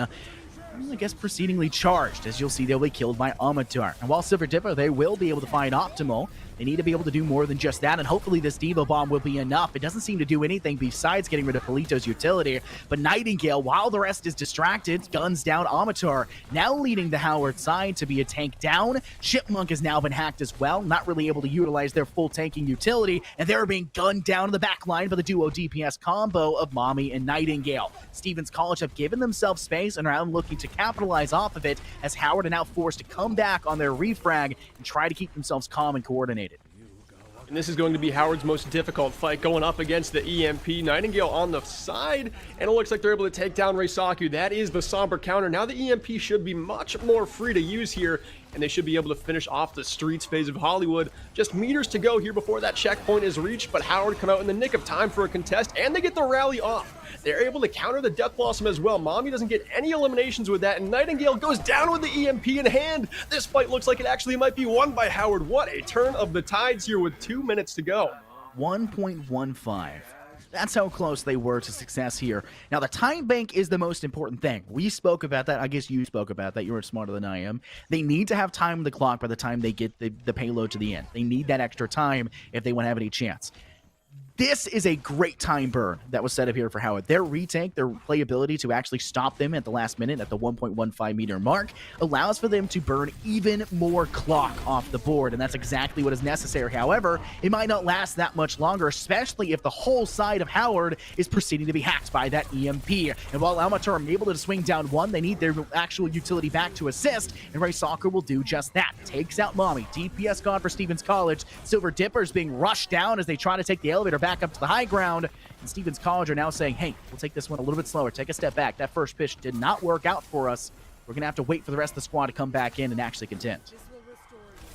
I guess, proceedingly charged. As you'll see, they'll be killed by Amatar. And while Silver Dipper, they will be able to find Optimal. They need to be able to do more than just that, and hopefully this Diva Bomb will be enough. It doesn't seem to do anything besides getting rid of Polito's utility, but Nightingale, while the rest is distracted, guns down Amateur, now leading the Howard side to be a tank down. Chipmunk has now been hacked as well, not really able to utilize their full tanking utility, and they're being gunned down in the back line by the duo DPS combo of Mommy and Nightingale. Stevens College have given themselves space and are now looking to capitalize off of it, as Howard are now forced to come back on their refrag and try to keep themselves calm and coordinated. And this is going to be Howard's most difficult fight, going up against the EMP. Nightingale on the side, and it looks like they're able to take down Reisaku. That is the somber counter. Now the EMP should be much more free to use here, and they should be able to finish off the streets phase of Hollywood. Just meters to go here before that checkpoint is reached, but Howard come out in the nick of time for a contest, and they get the rally off. They're able to counter the Death Blossom as well. Mommy doesn't get any eliminations with that, and Nightingale goes down with the EMP in hand. This fight looks like it actually might be won by Howard. What a turn of the tides here with 2 minutes to go. 1.15. That's how close they were to success here. Now, the time bank is the most important thing. We spoke about that. I guess you spoke about that. You were smarter than I am. They need to have time on the clock by the time they get the payload to the end. They need that extra time if they want to have any chance. This is a great time burn that was set up here for Howard. Their retake, their playability to actually stop them at the last minute at the 1.15 meter mark allows for them to burn even more clock off the board, and that's exactly what is necessary. However, it might not last that much longer, especially if the whole side of Howard is proceeding to be hacked by that EMP. And while Amateur are able to swing down one, they need their actual utility back to assist, and Reisaku will do just that. Takes out Mommy. DPS gone for Stevens College. Silver Dippers being rushed down as they try to take the elevator back up to the high ground, and Stevens College are now saying, hey, we'll take this one a little bit slower, take a step back. That first pitch did not work out for us. We're gonna have to wait for the rest of the squad to come back in and actually contend.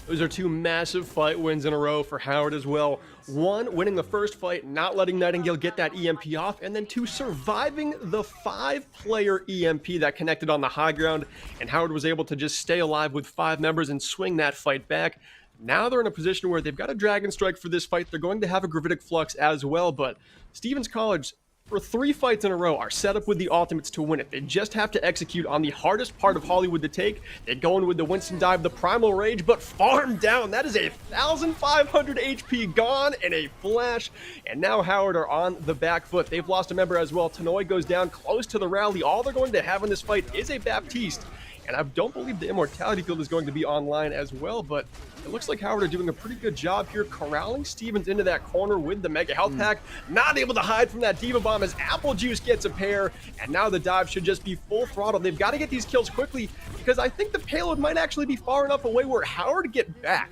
Those are 2 massive fight wins in a row for Howard as well. 1, winning the first fight, not letting Nightingale get that EMP off, and then 2, surviving the 5-player EMP that connected on the high ground, and Howard was able to just stay alive with 5 members and swing that fight back. Now they're in a position where they've got a Dragon Strike for this fight. They're going to have a Gravitic Flux as well, but Stevens College, for 3 fights in a row, are set up with the ultimates to win it. They just have to execute on the hardest part of Hollywood to take. They go in with the Winston Dive, the Primal Rage, but farm down. That is 1,500 HP gone in a flash, and now Howard are on the back foot. They've lost a member as well. Tanoi goes down close to the rally. All they're going to have in this fight is a Baptiste. And I don't believe the Immortality Field is going to be online as well, but it looks like Howard are doing a pretty good job here, corralling Stevens into that corner with the Mega Health Pack. Not able to hide from that Diva Bomb as Apple Juice gets a pair, and now the dive should just be full throttle. They've got to get these kills quickly, because I think the payload might actually be far enough away where Howard get back.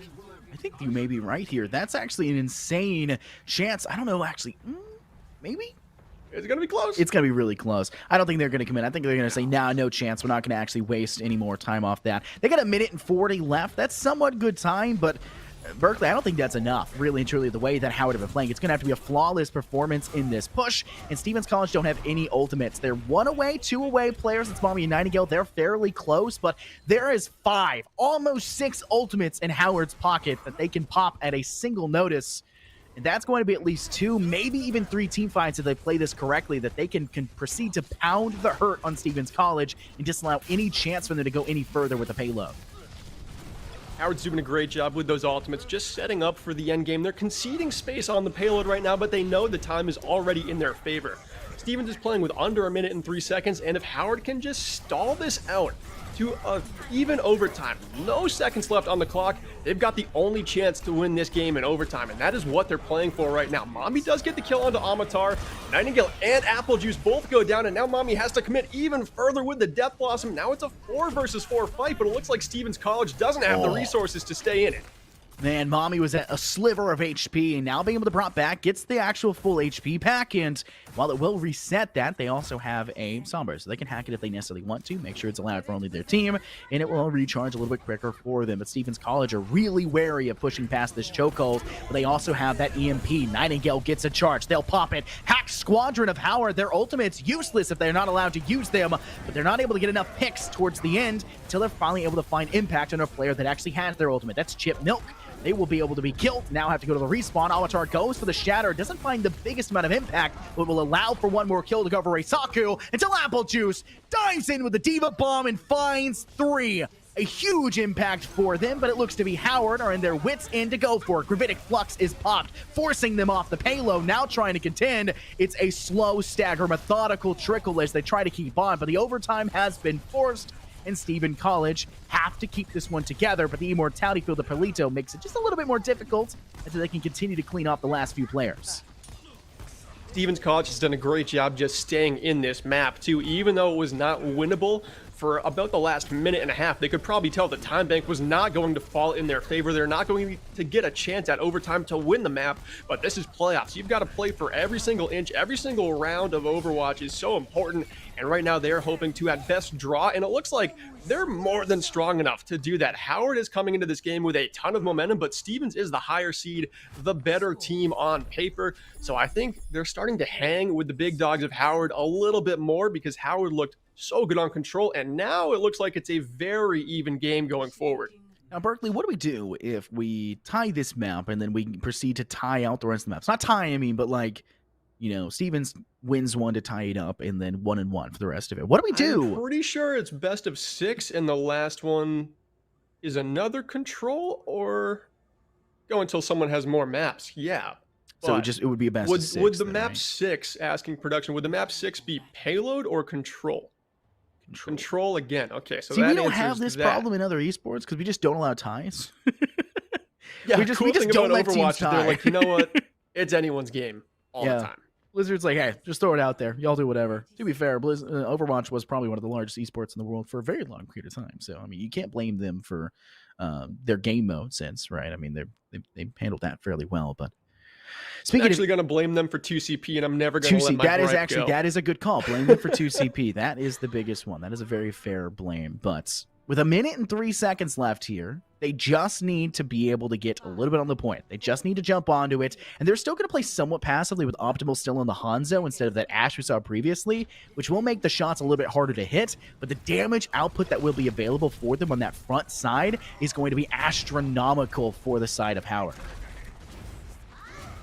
I think you may be right here. That's actually an insane chance. I don't know, actually. Maybe? It's going to be close. It's going to be really close. I don't think they're going to come in. I think they're going to say, nah, no chance. We're not going to actually waste any more time off that. They got 1:40 left. That's somewhat good time, but Berkeley, I don't think that's enough, really and truly, the way that Howard have been playing. It's going to have to be a flawless performance in this push, and Stevens College don't have any ultimates. They're 1 away, 2 away players. It's Mommy and Nightingale. They're fairly close, but there is 5, almost 6 ultimates in Howard's pocket that they can pop at a single notice. And that's going to be at least 2, maybe even 3 team fights if they play this correctly, that they can proceed to pound the hurt on Stevens College and disallow any chance for them to go any further with the payload. Howard's doing a great job with those ultimates, just setting up for the end game. They're conceding space on the payload right now, but they know the time is already in their favor. Stevens is playing with under 1:03 seconds, and if Howard can just stall this out to even overtime, no seconds left on the clock, they've got the only chance to win this game in overtime, and that is what they're playing for right now. Mommy does get the kill onto Amatar. Nightingale and Apple Juice both go down, and now Mommy has to commit even further with the Death Blossom. Now it's a 4 versus 4 fight, but it looks like Stevens College doesn't have the resources to stay in it. Man, Mommy was at a sliver of HP, and now being able to brought back, gets the actual full HP pack, and while it will reset that, they also have a Somber, so they can hack it if they necessarily want to, make sure it's allowed for only their team, and it will recharge a little bit quicker for them. But Stevens College are really wary of pushing past this chokehold, but they also have that EMP. Nightingale gets a charge. They'll pop it. Hack Squadron of Howard. Their ultimate's useless if they're not allowed to use them, but they're not able to get enough picks towards the end until they're finally able to find impact on a player that actually has their ultimate. That's Chip Milk. They will be able to be killed. Now have to go to the respawn. Avatar goes for the shatter. Doesn't find the biggest amount of impact, but will allow for one more kill to go for Reisaku until Apple Juice dives in with the Diva Bomb and finds 3. a huge impact for them, but it looks to be Howard are in their wits end to go for it. Gravitic Flux is popped, forcing them off the payload, now trying to contend. It's a slow stagger, methodical trickle as they try to keep on, but the overtime has been forced, and Stephen College have to keep this one together, but the Immortality Field of Palito makes it just a little bit more difficult until they can continue to clean off the last few players. Stevens College has done a great job just staying in this map, too, even though it was not winnable. For about the last minute and a half, they could probably tell the time bank was not going to fall in their favor. They're not going to get a chance at overtime to win the map, but this is playoffs. You've got to play for every single inch. Every single round of Overwatch is so important, and right now they're hoping to at best draw, and it looks like they're more than strong enough to do that. Howard is coming into this game with a ton of momentum, but Stevens is the higher seed, the better team on paper, so I think they're starting to hang with the big dogs of Howard a little bit more because Howard looked so good on control, and now it looks like it's a very even game going forward. Now, Berkeley, what do we do if we tie this map and then we proceed to tie out the rest of the maps? Not tie, I mean, but like, you know, Stevens wins one to tie it up and then 1-1 for the rest of it. What do we do? I'm pretty sure it's best of 6, and the last one is another control, or go until someone has more maps. Yeah. So it would be a best of 6. Would the then, map right? 6, asking production, would the map 6 be payload or control? Control again. Okay, so see, that we don't have answers this that. problem in other esports because we just don't allow ties. Yeah, we just thing don't about let teams Overwatch is tie. they're like, you know what? It's anyone's game all the time. Blizzard's like, hey, just throw it out there. Y'all do whatever. To be fair, Overwatch was probably one of the largest esports in the world for a very long period of time. So, I mean, you can't blame them for their game mode sense, right? I mean, they handled that fairly well. But I'm actually going to blame them for 2CP, and I'm never going to let my gripe go. That is a good call. Blame them for 2CP. That is the biggest one. That is a very fair blame. But with 1 minute and 3 seconds left here, they just need to be able to get a little bit on the point. They just need to jump onto it. And they're still going to play somewhat passively with Optimal still in the Hanzo instead of that Ashe we saw previously, which will make the shots a little bit harder to hit. But the damage output that will be available for them on that front side is going to be astronomical for the side of Howard.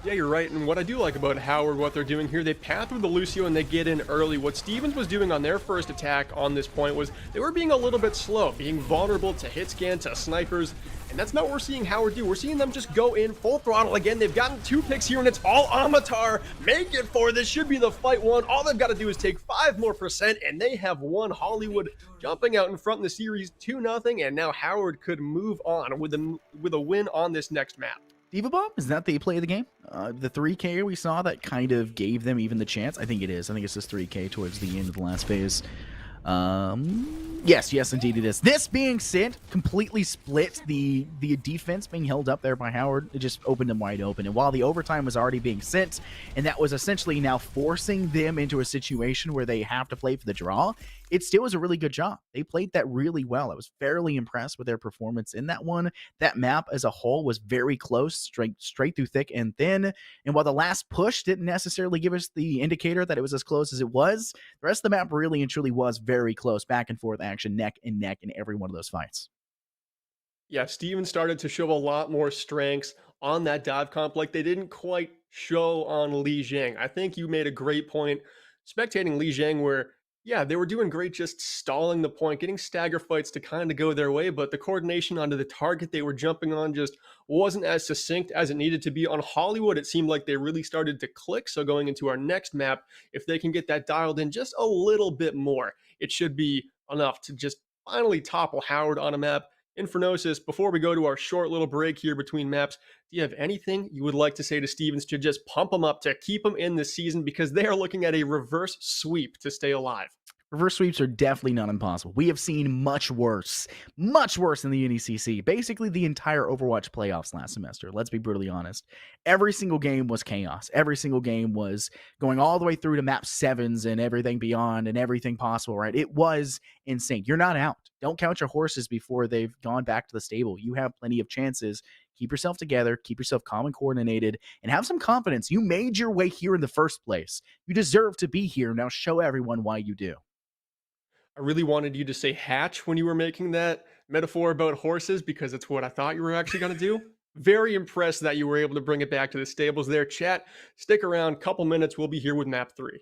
Yeah, you're right. And what I do like about Howard, what they're doing here, they path with the Lucio and they get in early. What Stevens was doing on their first attack on this point was they were being a little bit slow, being vulnerable to hit scan, to snipers. And that's not what we're seeing Howard do. We're seeing them just go in full throttle. Again, they've gotten 2 picks here, and it's all Amatar. Make it 4. This should be the fight 1. All they've got to do is take 5 more %, and they have won. Hollywood jumping out in front in the series 2-0, and now Howard could move on with a win on this next map. Diva Bomb? Is that the play of the game? The 3K we saw that kind of gave them even the chance? I think it is. I think it's this 3K towards the end of the last phase. Yes, indeed it is. This being said, completely split the defense being held up there by Howard. It just opened them wide open. And while the overtime was already being sent, and that was essentially now forcing them into a situation where they have to play for the draw, it still was a really good job. They played that really well. I was fairly impressed with their performance in that one. That map as a whole was very close, straight through thick and thin. And while the last push didn't necessarily give us the indicator that it was as close as it was, the rest of the map really and truly was very close, back and forth action, neck and neck in every one of those fights. Yeah, Steven started to show a lot more strengths on that dive comp like they didn't quite show on Li Jiang. I think you made a great point spectating Li Jiang where, yeah, they were doing great just stalling the point, getting stagger fights to kind of go their way, but the coordination onto the target they were jumping on just wasn't as succinct as it needed to be. On Hollywood, it seemed like they really started to click, so going into our next map, if they can get that dialed in just a little bit more, it should be enough to just finally topple Howard on a map. Infernosis, before we go to our short little break here between maps, do you have anything you would like to say to Stevens to just pump them up, to keep them in this season, because they are looking at a reverse sweep to stay alive? Reverse sweeps are definitely not impossible. We have seen much worse in the NECC. Basically, the entire Overwatch playoffs last semester. Let's be brutally honest. Every single game was chaos. Every single game was going all the way through to map 7s and everything beyond and everything possible, right? It was insane. You're not out. Don't count your horses before they've gone back to the stable. You have plenty of chances. Keep yourself together, keep yourself calm and coordinated, and have some confidence. You made your way here in the first place. You deserve to be here. Now show everyone why you do. I really wanted you to say hatch when you were making that metaphor about horses, because it's what I thought you were actually going to do. Very impressed that you were able to bring it back to the stables there. Chat, stick around. Couple minutes. We'll be here with map 3.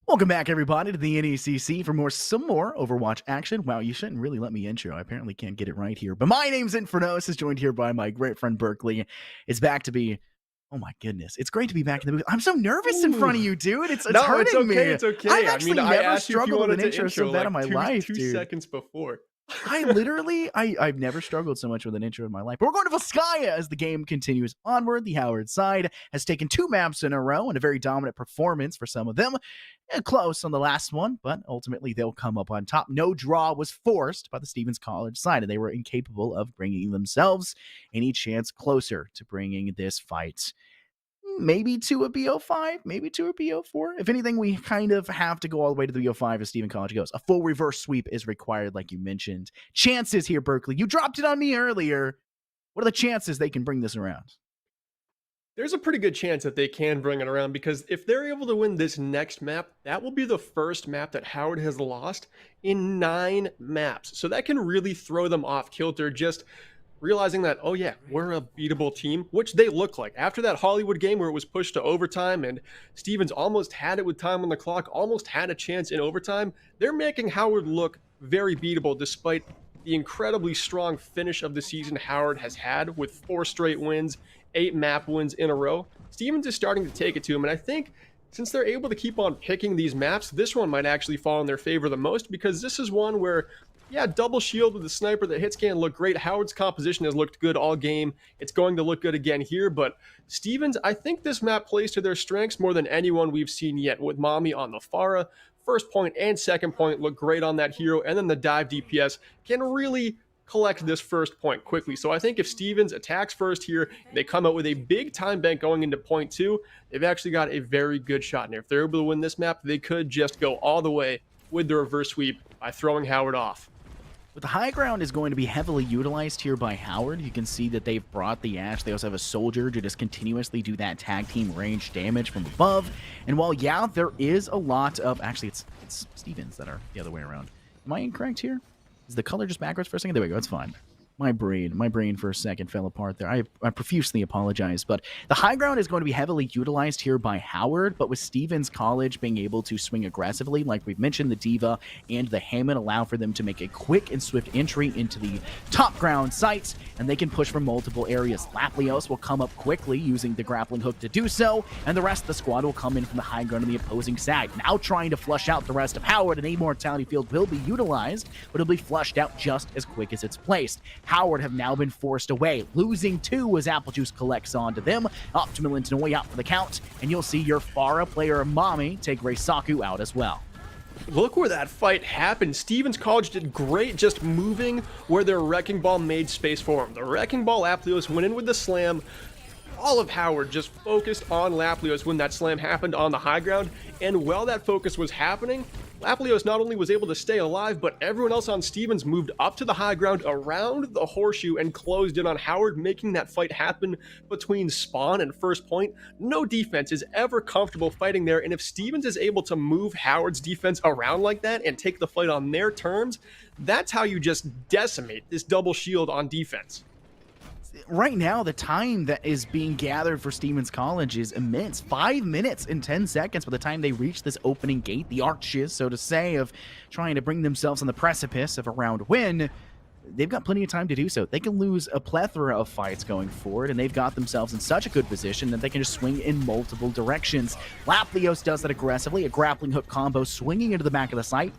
Welcome back, everybody, to the NECC for some more Overwatch action. Wow, you shouldn't really let me intro. I apparently can't get it right here. But my name's Infernos, is joined here by my great friend Berkeley. It's back to be, oh my goodness, it's great to be back in the booth. I'm so nervous in front of you, dude. It's No, hurting it's okay. me. It's okay. I've actually I never asked you if you struggled with wanted an to intro so bad in my life, two dude. seconds before. I've never struggled so much with an intro in my life. But we're going to Volskaya as the game continues onward. The Howard side has taken 2 maps in a row and a very dominant performance for some of them. Close on the last one, but ultimately they'll come up on top. No draw was forced by the Stevens College side, and they were incapable of bringing themselves any chance closer to bringing this fight maybe to a BO5, maybe to a BO4. If anything, we kind of have to go all the way to the BO5 as Stephen College goes. A full reverse sweep is required, like you mentioned. Chances here, Berkeley. You dropped it on me earlier. What are the chances they can bring this around? There's a pretty good chance that they can bring it around, because if they're able to win this next map, that will be the first map that Howard has lost in 9 maps. So that can really throw them off kilter, just realizing that, oh yeah, we're a beatable team, which they look like. After that Hollywood game where it was pushed to overtime and Stevens almost had it with time on the clock, almost had a chance in overtime, they're making Howard look very beatable despite the incredibly strong finish of the season Howard has had with 4 straight wins, 8 map wins in a row. Stevens is starting to take it to him, and I think since they're able to keep on picking these maps, this one might actually fall in their favor the most, because this is one where, yeah, double shield with the sniper, the hit scan look great. Howard's composition has looked good all game. It's going to look good again here, but Stevens, I think this map plays to their strengths more than anyone we've seen yet, with Mommy on the Pharah. First point and second point look great on that hero, and then the dive DPS can really collect this first point quickly. So I think if Stevens attacks first here, they come out with a big time bank going into point 2, they've actually got a very good shot. And if they're able to win this map, they could just go all the way with the reverse sweep by throwing Howard off. But the high ground is going to be heavily utilized here by Howard. You can see that they've brought the Ashe. They also have a soldier to just continuously do that tag team range damage from above. And while, yeah, there is a lot of... Actually, it's Stevens that are the other way around. Am I incorrect here? Is the color just backwards for a second? There we go. It's fine. My brain for a second fell apart there. I profusely apologize, but the high ground is going to be heavily utilized here by Howard, but with Stevens College being able to swing aggressively, like we've mentioned, the Diva and the Hammond allow for them to make a quick and swift entry into the top ground sites, and they can push from multiple areas. Laplios will come up quickly using the grappling hook to do so, and the rest of the squad will come in from the high ground on the opposing side. Now trying to flush out the rest of Howard, an Immortality Field will be utilized, but it'll be flushed out just as quick as it's placed. Howard have now been forced away, losing 2 as Apple Juice collects onto them. Optimal and Tanoi out for the count, and you'll see your Pharah player Mommy take Reisaku out as well. Look where that fight happened. Stevens College did great just moving where their Wrecking Ball made space for him. The Wrecking Ball Laplios went in with the slam. All of Howard just focused on Laplios when that slam happened on the high ground, and while that focus was happening, Laplios not only was able to stay alive, but everyone else on Stevens moved up to the high ground around the horseshoe and closed in on Howard, making that fight happen between spawn and first point. No defense is ever comfortable fighting there, and if Stevens is able to move Howard's defense around like that and take the fight on their terms, that's how you just decimate this double shield on defense. Right now, the time that is being gathered for Stevens College is immense. 5 minutes and 10 seconds by the time they reach this opening gate, the arches, so to say, of trying to bring themselves on the precipice of a round win. They've got plenty of time to do so. They can lose a plethora of fights going forward, and they've got themselves in such a good position that they can just swing in multiple directions. Laplios does that aggressively, a grappling hook combo swinging into the back of the site,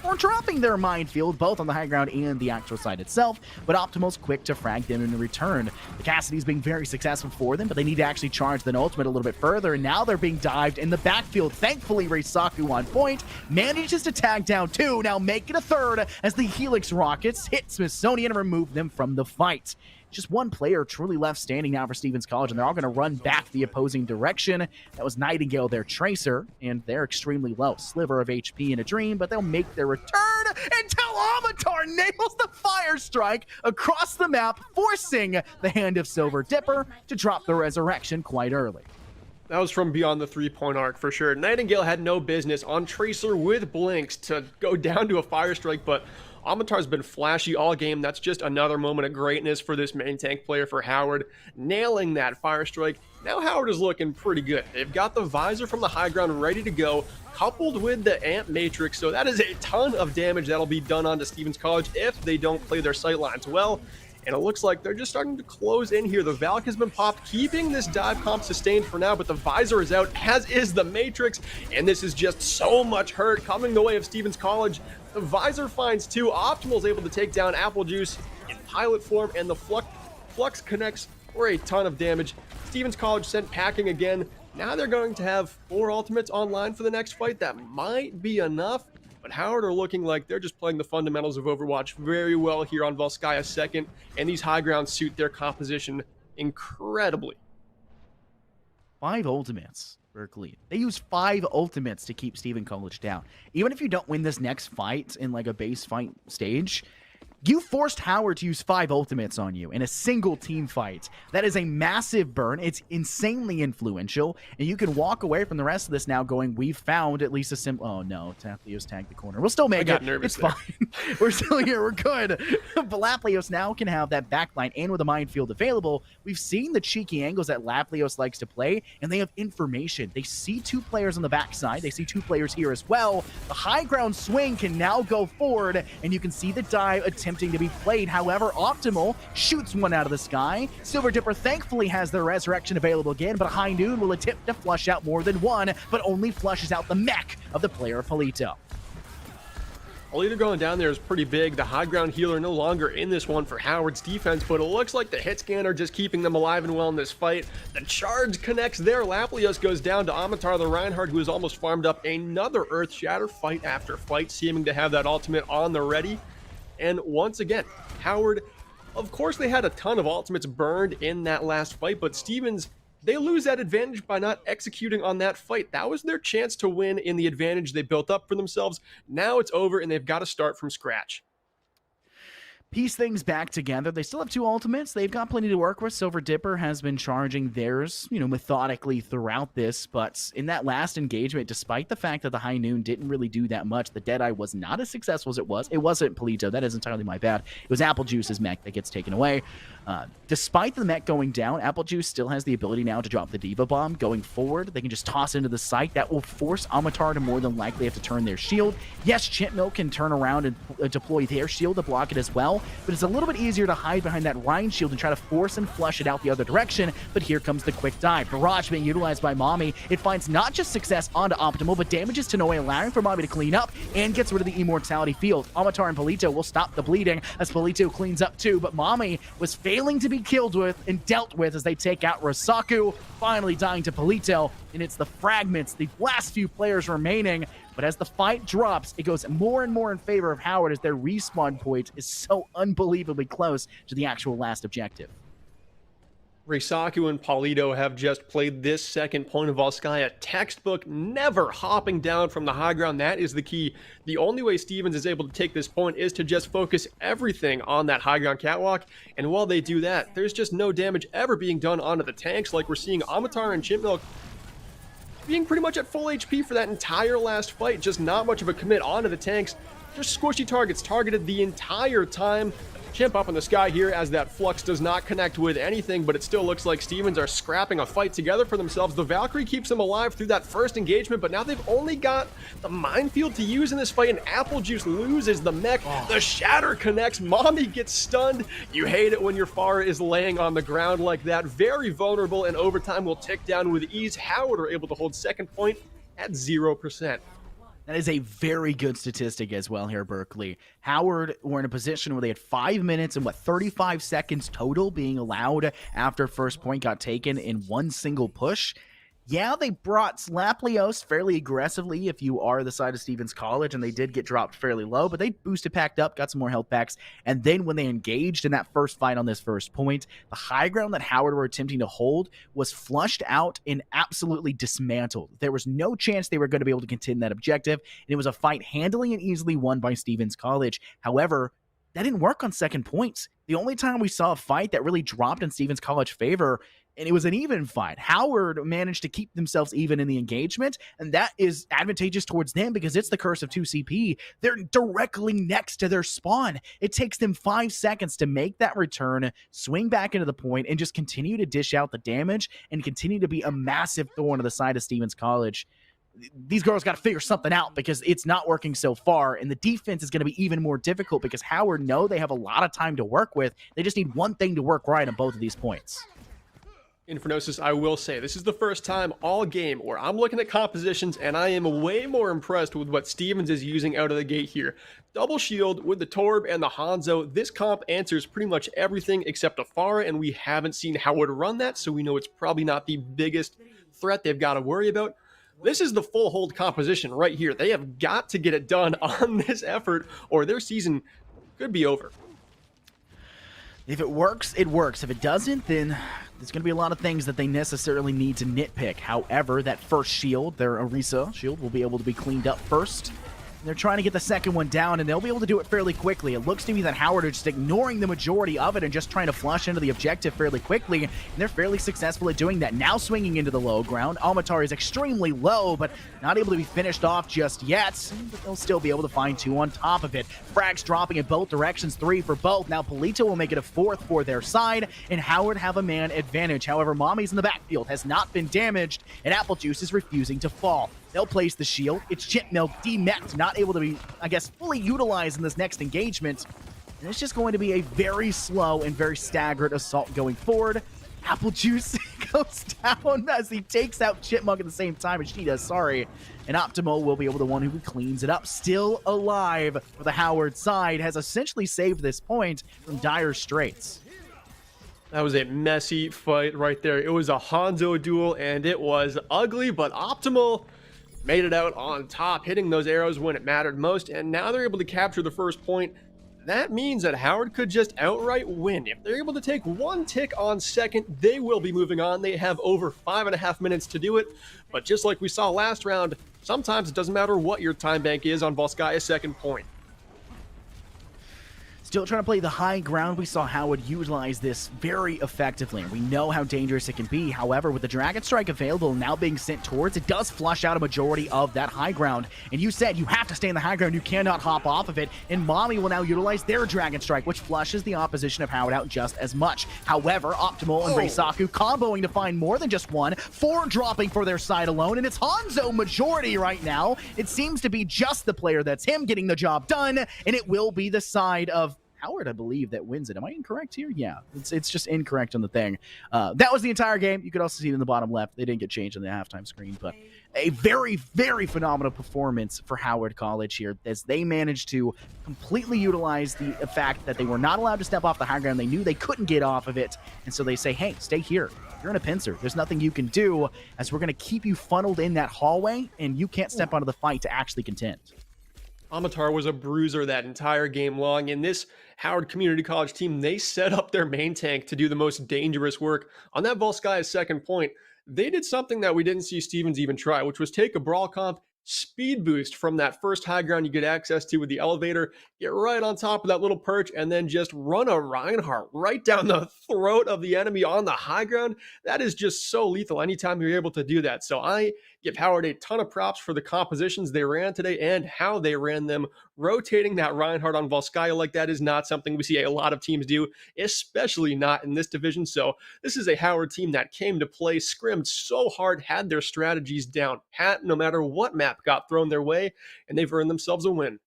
or dropping their minefield, both on the high ground and the actual site itself, but Optimal's quick to frag them in return. The Cassidy's being very successful for them, but they need to actually charge the ultimate a little bit further, and now they're being dived in the backfield. Thankfully, Reisaku on point, manages to tag down 2, now make it a 3rd, as the Helix Rockets hit Smithsonian and remove them from the fight. Just one player truly left standing now for Stevens College, and they're all going to run back the opposing direction. That was Nightingale, their tracer, and they're extremely low. Sliver of HP in a dream, but they'll make their return until Amatar nails the fire strike across the map, forcing the hand of Silver Dipper to drop the resurrection quite early. That was from beyond the three-point arc for sure. Nightingale had no business on Tracer with Blinks to go down to a fire strike, but Amatar's been flashy all game. That's just another moment of greatness for this main tank player for Howard, nailing that fire strike. Now Howard is looking pretty good. They've got the visor from the high ground ready to go, coupled with the Amp Matrix, so that is a ton of damage that'll be done onto Stevens College if they don't play their sight lines well. And it looks like they're just starting to close in here. The Valk has been popped, keeping this dive comp sustained for now, but the visor is out, as is the Matrix, and this is just so much hurt coming the way of Stevens College. The visor finds two. Optimal's able to take down Apple Juice in pilot form, and the Flux connects for a ton of damage. Stevens College sent packing again. Now they're going to have 4 ultimates online for the next fight. That might be enough. But Howard are looking like they're just playing the fundamentals of Overwatch very well here on Volskaya second, and these high grounds suit their composition incredibly. 5 ultimates, Berkeley. They use 5 ultimates to keep Stephen College down. Even if you don't win this next fight in like a base fight stage, you forced Howard to use 5 ultimates on you in a single team fight. That is a massive burn. It's insanely influential, and you can walk away from the rest of this now going, we've found at least a simple... Oh, no. Laplios tagged the corner. We'll still make it. It's fine. We're still here. We're good. But Laplios now can have that backline, and with a minefield available, we've seen the cheeky angles that Laplios likes to play, and they have information. They see 2 players on the backside. They see 2 players here as well. The high ground swing can now go forward, and you can see the dive attempting to be played. However, Optimal shoots one out of the sky. Silver Dipper thankfully has the resurrection available again, but High Noon will attempt to flush out more than one, but only flushes out the mech of the player Polito. Polito going down there is pretty big. The high ground healer no longer in this one for Howard's defense, but it looks like the hit scanner just keeping them alive and well in this fight. The charge connects there. Laplios goes down to Amatar the Reinhardt, who has almost farmed up another Earth Shatter fight after fight, seeming to have that ultimate on the ready. And once again, Howard, of course they had a ton of ultimates burned in that last fight, but Stevens, they lose that advantage by not executing on that fight. That was their chance to win in the advantage they built up for themselves. Now it's over, and they've got to start from scratch. Piece things back together. They still have 2 ultimates. They've got plenty to work with. Silver Dipper has been charging theirs, methodically throughout this, but in that last engagement, despite the fact that the High Noon didn't really do that much, the Deadeye was not as successful as it was. It wasn't Polito. That is entirely my bad. It was Apple Juice's mech that gets taken away. Despite the mech going down, Apple Juice still has the ability now to drop the Diva Bomb going forward. They can just toss into the site. That will force Amatar to more than likely have to turn their shield. Yes, Chip Milk can turn around and deploy their shield to block it as well, but it's a little bit easier to hide behind that Rhine shield and try to force and flush it out the other direction. But here comes the quick dive. Barrage being utilized by Mommy. It finds not just success onto Optimal, but damages Tanoe, allowing for Mommy to clean up and gets rid of the Immortality field. Amatar and Polito will stop the bleeding as Polito cleans up too, but Mommy was failing to be killed with and dealt with as they take out Rosaku, finally dying to Polito, and it's the fragments, the last few players remaining. But as the fight drops, it goes more and more in favor of Howard as their respawn point is so unbelievably close to the actual last objective. Risaku and Polito have just played this second point of Volskaya textbook, never hopping down from the high ground. That is the key. The only way Stevens is able to take this point is to just focus everything on that high ground catwalk, and while they do that, there's just no damage ever being done onto the tanks, like we're seeing Amatar and Chipmilk being pretty much at full HP for that entire last fight. Just not much of a commit onto the tanks. Just squishy targets targeted the entire time. Chimp up in the sky here as that Flux does not connect with anything, but it still looks like Stevens are scrapping a fight together for themselves. The Valkyrie keeps them alive through that first engagement, but now they've only got the minefield to use in this fight, and Apple Juice loses the mech. The Shatter connects. Mommy gets stunned. You hate it when your Pharah is laying on the ground like that. Very vulnerable, and overtime will tick down with ease. Howard are able to hold second point at 0%. That is a very good statistic as well here, Berkeley. Howard were in a position where they had 5 minutes and 35 seconds total being allowed after first point got taken in one single push. Yeah, they brought Laplios fairly aggressively if you are the side of Stevens College, and they did get dropped fairly low, but they boosted packed up, got some more health packs, and then when they engaged in that first fight on this first point, the high ground that Howard were attempting to hold was flushed out and absolutely dismantled. There was no chance they were going to be able to contend that objective, and it was a fight handily and easily won by Stevens College. However, that didn't work on second points. The only time we saw a fight that really dropped in Stevens College favor, and it was an even fight. Howard managed to keep themselves even in the engagement, and that is advantageous towards them because it's the curse of 2CP. They're directly next to their spawn. It takes them 5 seconds to make that return, swing back into the point, and just continue to dish out the damage and continue to be a massive thorn to the side of Stevens College. These girls got to figure something out because it's not working so far, and the defense is going to be even more difficult because Howard know they have a lot of time to work with. They just need one thing to work right on both of these points. Infernosis, I will say, this is the first time all game where I'm looking at compositions and I am way more impressed with what Stevens is using out of the gate here. Double shield with the Torb and the Hanzo. This comp answers pretty much everything except a Pharah, and we haven't seen Howard run that, so we know it's probably not the biggest threat they've got to worry about. This is the full hold composition right here. They have got to get it done on this effort or their season could be over. If it works, it works. If it doesn't, then there's going to be a lot of things that they necessarily need to nitpick. However, that first shield, their Orisa shield, will be able to be cleaned up first. They're trying to get the second one down, and they'll be able to do it fairly quickly. It looks to me that Howard are just ignoring the majority of it and just trying to flush into the objective fairly quickly, and they're fairly successful at doing that. Now swinging into the low ground. Almatar is extremely low, but not able to be finished off just yet, but they'll still be able to find two on top of it. Frags dropping in both directions, 3 for both. Now Polito will make it a 4th for their side, and Howard have a man advantage. However, Mommy's in the backfield has not been damaged, and Apple Juice is refusing to fall. They'll place the shield. It's Chip Milk, demeched, not able to be, I guess, fully utilized in this next engagement. And it's just going to be a very slow and very staggered assault going forward. Apple Juice goes down as he takes out Chipmunk at the same time as she does, sorry. And Optimal will be able to one who cleans it up. Still alive for the Howard side, has essentially saved this point from dire straits. That was a messy fight right there. It was a Hanzo duel, and it was ugly, but Optimal made it out on top, hitting those arrows when it mattered most, and now they're able to capture the first point. That means that Howard could just outright win. If they're able to take one tick on second, they will be moving on. They have over 5.5 minutes to do it, but just like we saw last round, sometimes it doesn't matter what your time bank is on Volskaya's second point. Still trying to play the high ground. We saw Howard utilize this very effectively. We know how dangerous it can be. However, with the Dragon Strike available and now being sent towards, it does flush out a majority of that high ground. And you said you have to stay in the high ground. You cannot hop off of it. And Mommy will now utilize their Dragon Strike, which flushes the opposition of Howard out just as much. However, Optimal and Reisaku comboing to find more than just one. 4 dropping for their side alone. And it's Hanzo majority right now. It seems to be just the player that's him getting the job done. And it will be the side of Howard, I believe, that wins it. Am I incorrect here? Yeah, it's just incorrect on the thing. That was the entire game. You could also see it in the bottom left. They didn't get changed on the halftime screen, but a very, very phenomenal performance for Howard College here as they managed to completely utilize the fact that they were not allowed to step off the high ground. They knew they couldn't get off of it, and so they say, hey, stay here. You're in a pincer. There's nothing you can do as we're going to keep you funneled in that hallway, and you can't step onto the fight to actually contend. Amatar was a bruiser that entire game long, and this Howard Community College team, they set up their main tank to do the most dangerous work. On that Volskaya's second point, they did something that we didn't see Stevens even try, which was take a brawl comp, speed boost from that first high ground you get access to with the elevator, get right on top of that little perch, and then just run a Reinhardt right down the throat of the enemy on the high ground. That is just so lethal anytime you're able to do that. So I give Howard a ton of props for the compositions they ran today and how they ran them. Rotating that Reinhardt on Volskaya like that is not something we see a lot of teams do, especially not in this division. So this is a Howard team that came to play, scrimmed so hard, had their strategies down pat no matter what map got thrown their way, and they've earned themselves a win.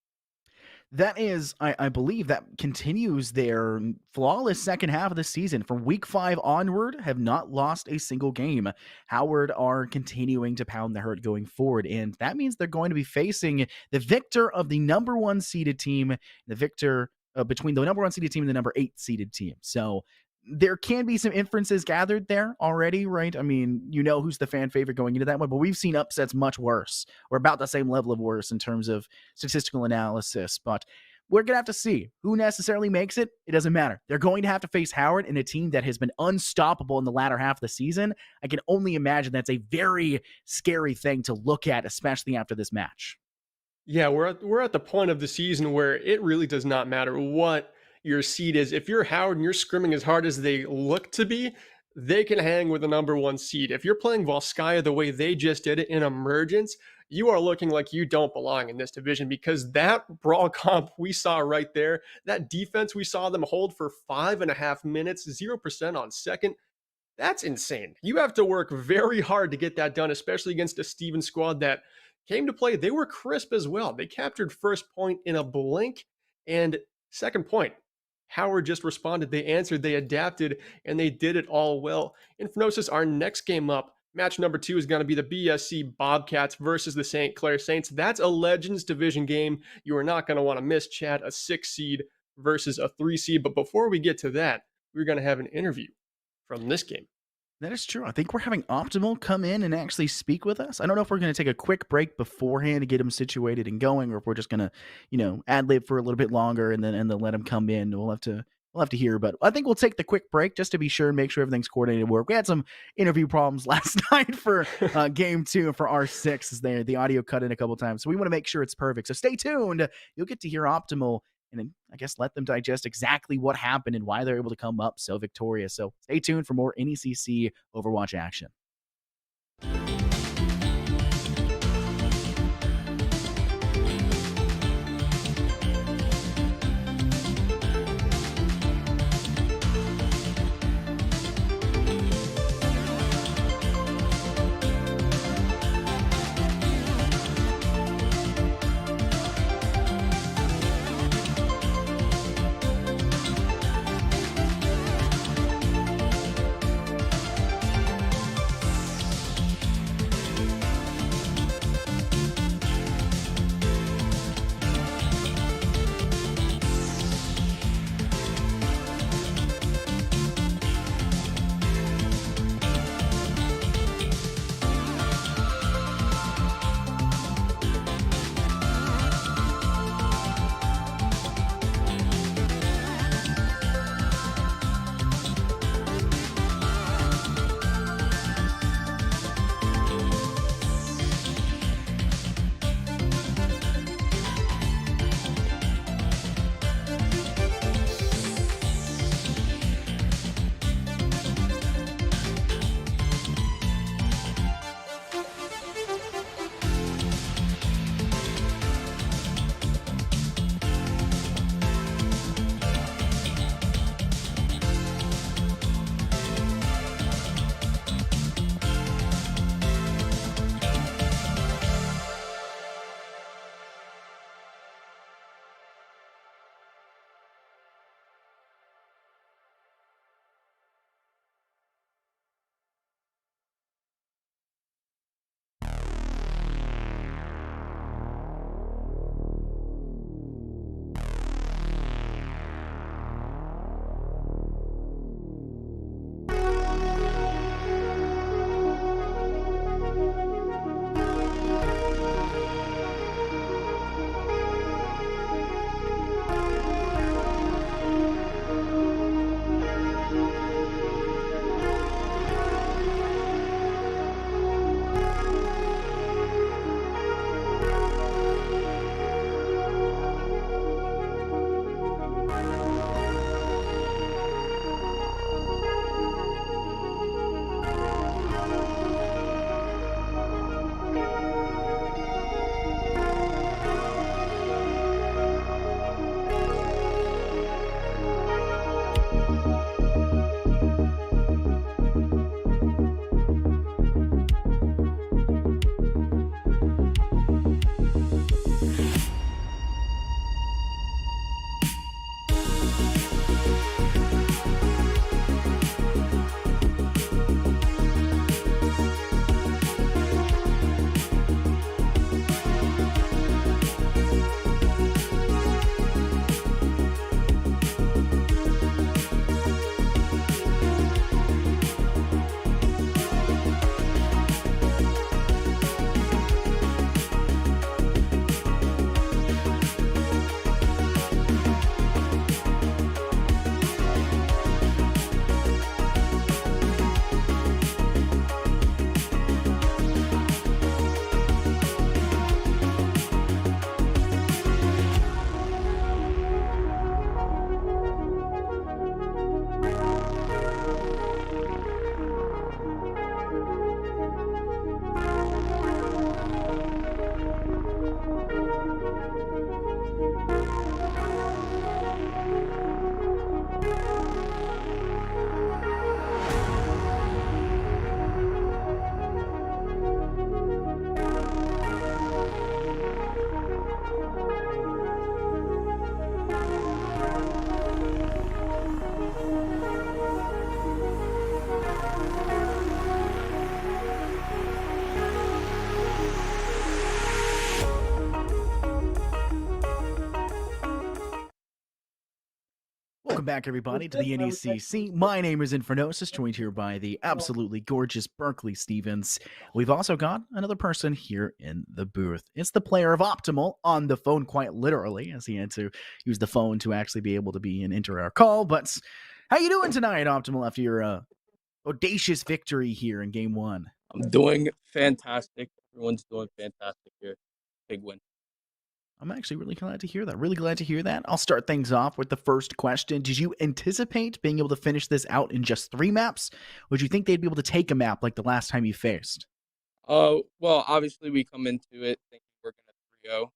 That is, I believe, that continues their flawless second half of the season. From week 5 onward, have not lost a single game. Howard are continuing to pound the hurt going forward, and that means they're going to be facing the victor of the number 1 seeded team, the victor between the number 1 seeded team and the number 8 seeded team. So there can be some inferences gathered there already, right? I mean, you know who's the fan favorite going into that one, but we've seen upsets much worse or about the same level of worse in terms of statistical analysis. But we're going to have to see who necessarily makes it. It doesn't matter. They're going to have to face Howard in a team that has been unstoppable in the latter half of the season. I can only imagine that's a very scary thing to look at, especially after this match. Yeah, we're at the point of the season where it really does not matter what your seed is. If you're Howard and you're scrimming as hard as they look to be, they can hang with the number one seed. If you're playing Volskaya the way they just did it in Emergence, you are looking like you don't belong in this division because that brawl comp we saw right there, that defense we saw them hold for 5.5 minutes, 0% on second, that's insane. You have to work very hard to get that done, especially against a Steven squad that came to play. They were crisp as well. They captured first point in a blink and second point. Howard just responded. They answered, they adapted, and they did it all well. Infinosis, our next game up, match number 2 is going to be the BSC Bobcats versus the St. Clair Saints. That's a Legends Division game. You are not going to want to miss, Chad, a 6 seed versus a 3 seed. But before we get to that, we're going to have an interview from this game. That is true. I think we're having Optimal come in and actually speak with us. I don't know if we're going to take a quick break beforehand to get him situated and going, or if we're just going to, ad lib for a little bit longer and then let him come in. We'll have to hear, but I think we'll take the quick break just to be sure and make sure everything's coordinated work. We had some interview problems last night for game 2 and for R6 as the audio cut in a couple times. So we want to make sure it's perfect. So stay tuned. You'll get to hear Optimal and then I guess let them digest exactly what happened and why they're able to come up so victorious. So stay tuned for more NECC Overwatch action. back, everybody, to the NECC. My name is Infernosis, joined here by the absolutely gorgeous Berkeley Stevens. We've also got another person here in the booth. It's the player of Optimal on the phone, quite literally, as he had to use the phone to actually be able to be and enter our call. But how you doing tonight, Optimal, after your audacious victory here in Game 1? I'm doing fantastic. Everyone's doing fantastic here. Big win. I'm actually really glad to hear that. Really glad to hear that. I'll start things off with the first question. Did you anticipate being able to finish this out in just 3 maps? Would you think they'd be able to take a map like the last time you faced? Well, obviously we come into it thinking we're gonna 3-0,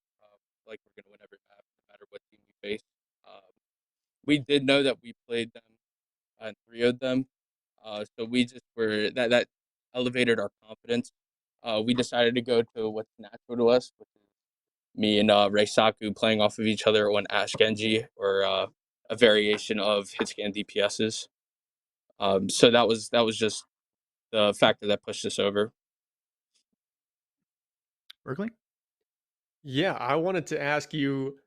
like we're gonna win every map, no matter what team we face. Um, we did know that we played them and 3-0'd them, so we just were that elevated our confidence. We decided to go to what's natural to us, which is me and Reisaku playing off of each other on Ash Genji or a variation of hitscan DPSs. So that was just the factor that pushed us over. Berkeley? Yeah, I wanted to ask you,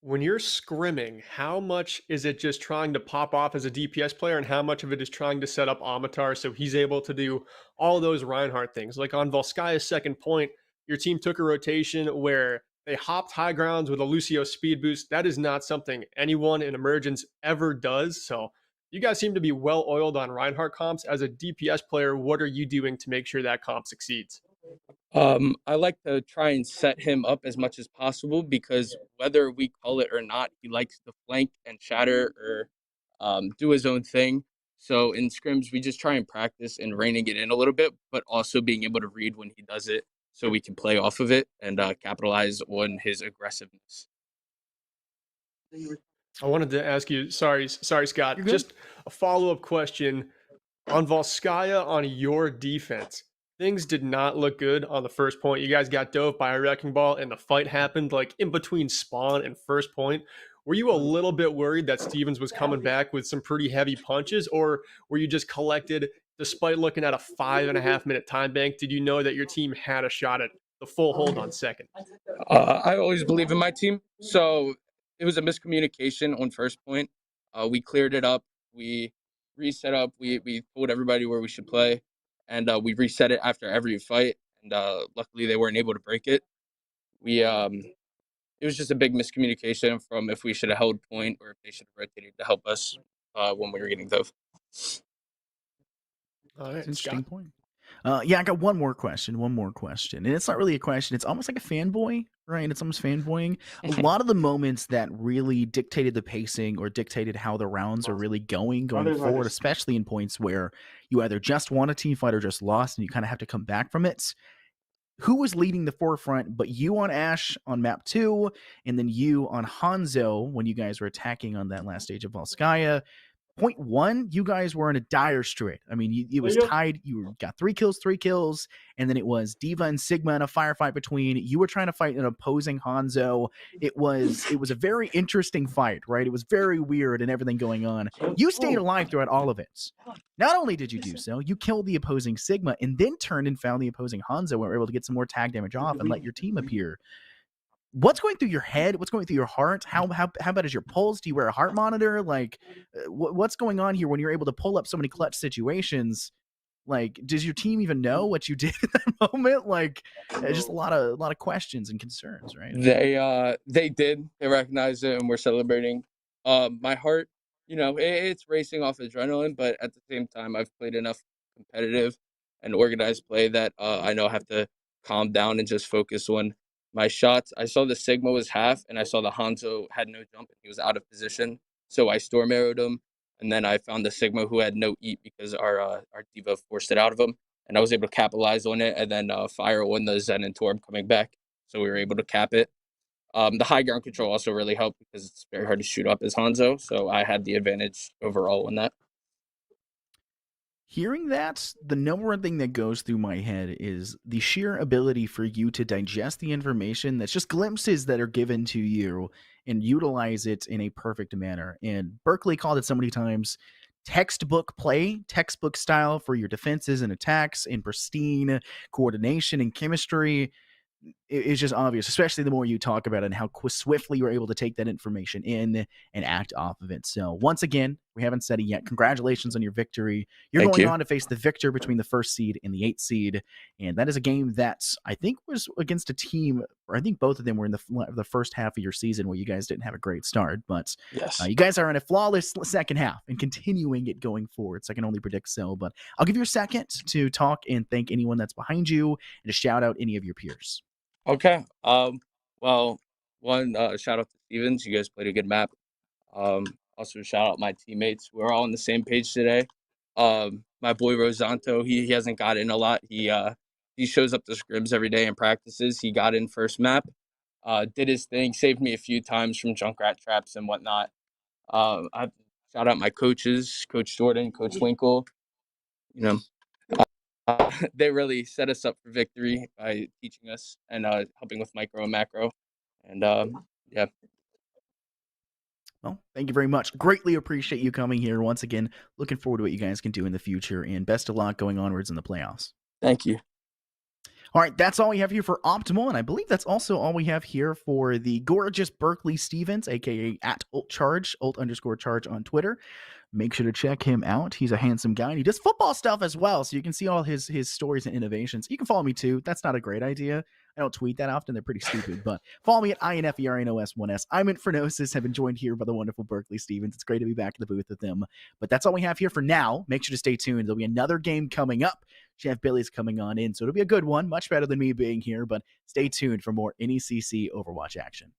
when you're scrimming, how much is it just trying to pop off as a DPS player, and how much of it is trying to set up Amatar so he's able to do all those Reinhardt things? Like on Volskaya's second point, your team took a rotation where they hopped high grounds with a Lucio speed boost. That is not something anyone in Emergence ever does. So you guys seem to be well oiled on Reinhardt comps. As a DPS player, what are you doing to make sure that comp succeeds? I like to try and set him up as much as possible because whether we call it or not, he likes to flank and shatter or do his own thing. So in scrims, we just try and practice and reining it in a little bit, but also being able to read when he does it so we can play off of it and capitalize on his aggressiveness. I wanted to ask you, sorry, Scott, You're good? just a follow-up question on Volskaya on your defense. Things did not look good on the first point. You guys got dove by a wrecking ball, and the fight happened like in between spawn and first point. Were you a little bit worried that Stevens was coming back with some pretty heavy punches, or were you just collected despite looking at a 5.5 minute time bank? Did you know that your team had a shot at the full hold on second? I always believe in my team. So it was a miscommunication on first point. We cleared it up. We reset up. We told everybody where we should play, and we reset it after every fight. And luckily, they weren't able to break it. We It was just a big miscommunication from if we should have held point or if they should have rotated to help us when we were getting dove. All It's right, an interesting Scott. point. Yeah, I got one more question. And it's not really a question. It's almost like a fanboy, right? It's almost fanboying. A lot of the moments that really dictated the pacing or dictated how the rounds are really going forward, especially in points where you either just won a team fight or just lost and you kind of have to come back from it. Who was leading the forefront but you on Ash on map 2 and then you on Hanzo when you guys were attacking on that last stage of Volskaya? Point 1, you guys were in a dire strait. I mean, it was tied. You got 3 kills, and then it was D.Va and Sigma in a firefight between. You were trying to fight an opposing Hanzo. It was a very interesting fight, right? It was very weird and everything going on. You stayed alive throughout all of it. Not only did you do so, you killed the opposing Sigma and then turned and found the opposing Hanzo and were able to get some more tag damage off and let your team appear. What's going through your head? What's going through your heart? How bad is your pulse? Do you wear a heart monitor? Like, what's going on here when you're able to pull up so many clutch situations? Like, does your team even know what you did in that moment? Like, just a lot of questions and concerns, right? They did. They recognized it and we're celebrating. My heart, it's racing off adrenaline, but at the same time, I've played enough competitive and organized play that I know I have to calm down and just focus on my shots. I saw the Sigma was half, and I saw the Hanzo had no jump and he was out of position, so I storm arrowed him, and then I found the Sigma who had no eat because our diva forced it out of him, and I was able to capitalize on it and then fire on the Zen and Torb coming back, so we were able to cap it. The high ground control also really helped because it's very hard to shoot up as Hanzo, so I had the advantage overall in that. Hearing that, the number one thing that goes through my head is the sheer ability for you to digest the information that's just glimpses that are given to you and utilize it in a perfect manner. And Berkeley called it so many times textbook play, textbook style for your defenses and attacks, and pristine coordination and chemistry. it's just obvious, especially the more you talk about it and how swiftly you're able to take that information in and act off of it. So once again, we haven't said it yet. Congratulations on your victory. You're Thank going you. on to face the victor between the 1st seed and the 8th seed, and that is a game that I think was against a team, or I think both of them were in the first half of your season where you guys didn't have a great start, but Yes. you guys are in a flawless second half and continuing it going forward. So I can only predict so, but I'll give you a second to talk and thank anyone that's behind you and to shout out any of your peers. Okay. Well, one shout out to Stevens. You guys played a good map. Also shout out my teammates. We're all on the same page today. My boy Rosanto, he hasn't got in a lot. He shows up to scrims every day and practices. He got in first map. Did his thing, saved me a few times from junkrat traps and whatnot. I shout out my coaches, Coach Jordan, Coach Winkle. You know, they really set us up for victory by teaching us and helping with micro and macro. And yeah. Well, thank you very much. Greatly appreciate you coming here once again. Looking forward to what you guys can do in the future, and best of luck going onwards in the playoffs. Thank you. All right, that's all we have here for Optimal, and I believe that's also all we have here for the gorgeous Berkeley Stevens, aka at @ultcharge, ult_charge on Twitter. Make sure to check him out. He's a handsome guy, and he does football stuff as well, so you can see all his stories and innovations. You can follow me too. That's not a great idea. I don't tweet that often. They're pretty stupid, but follow me at INFERNOS1S. I'm Infernosis, have been joined here by the wonderful Berkeley Stevens. It's great to be back in the booth with them, but that's all we have here for now. Make sure to stay tuned. There'll be another game coming up. Chef Billy's coming on in, so it'll be a good one. Much better than me being here, but stay tuned for more NECC Overwatch action.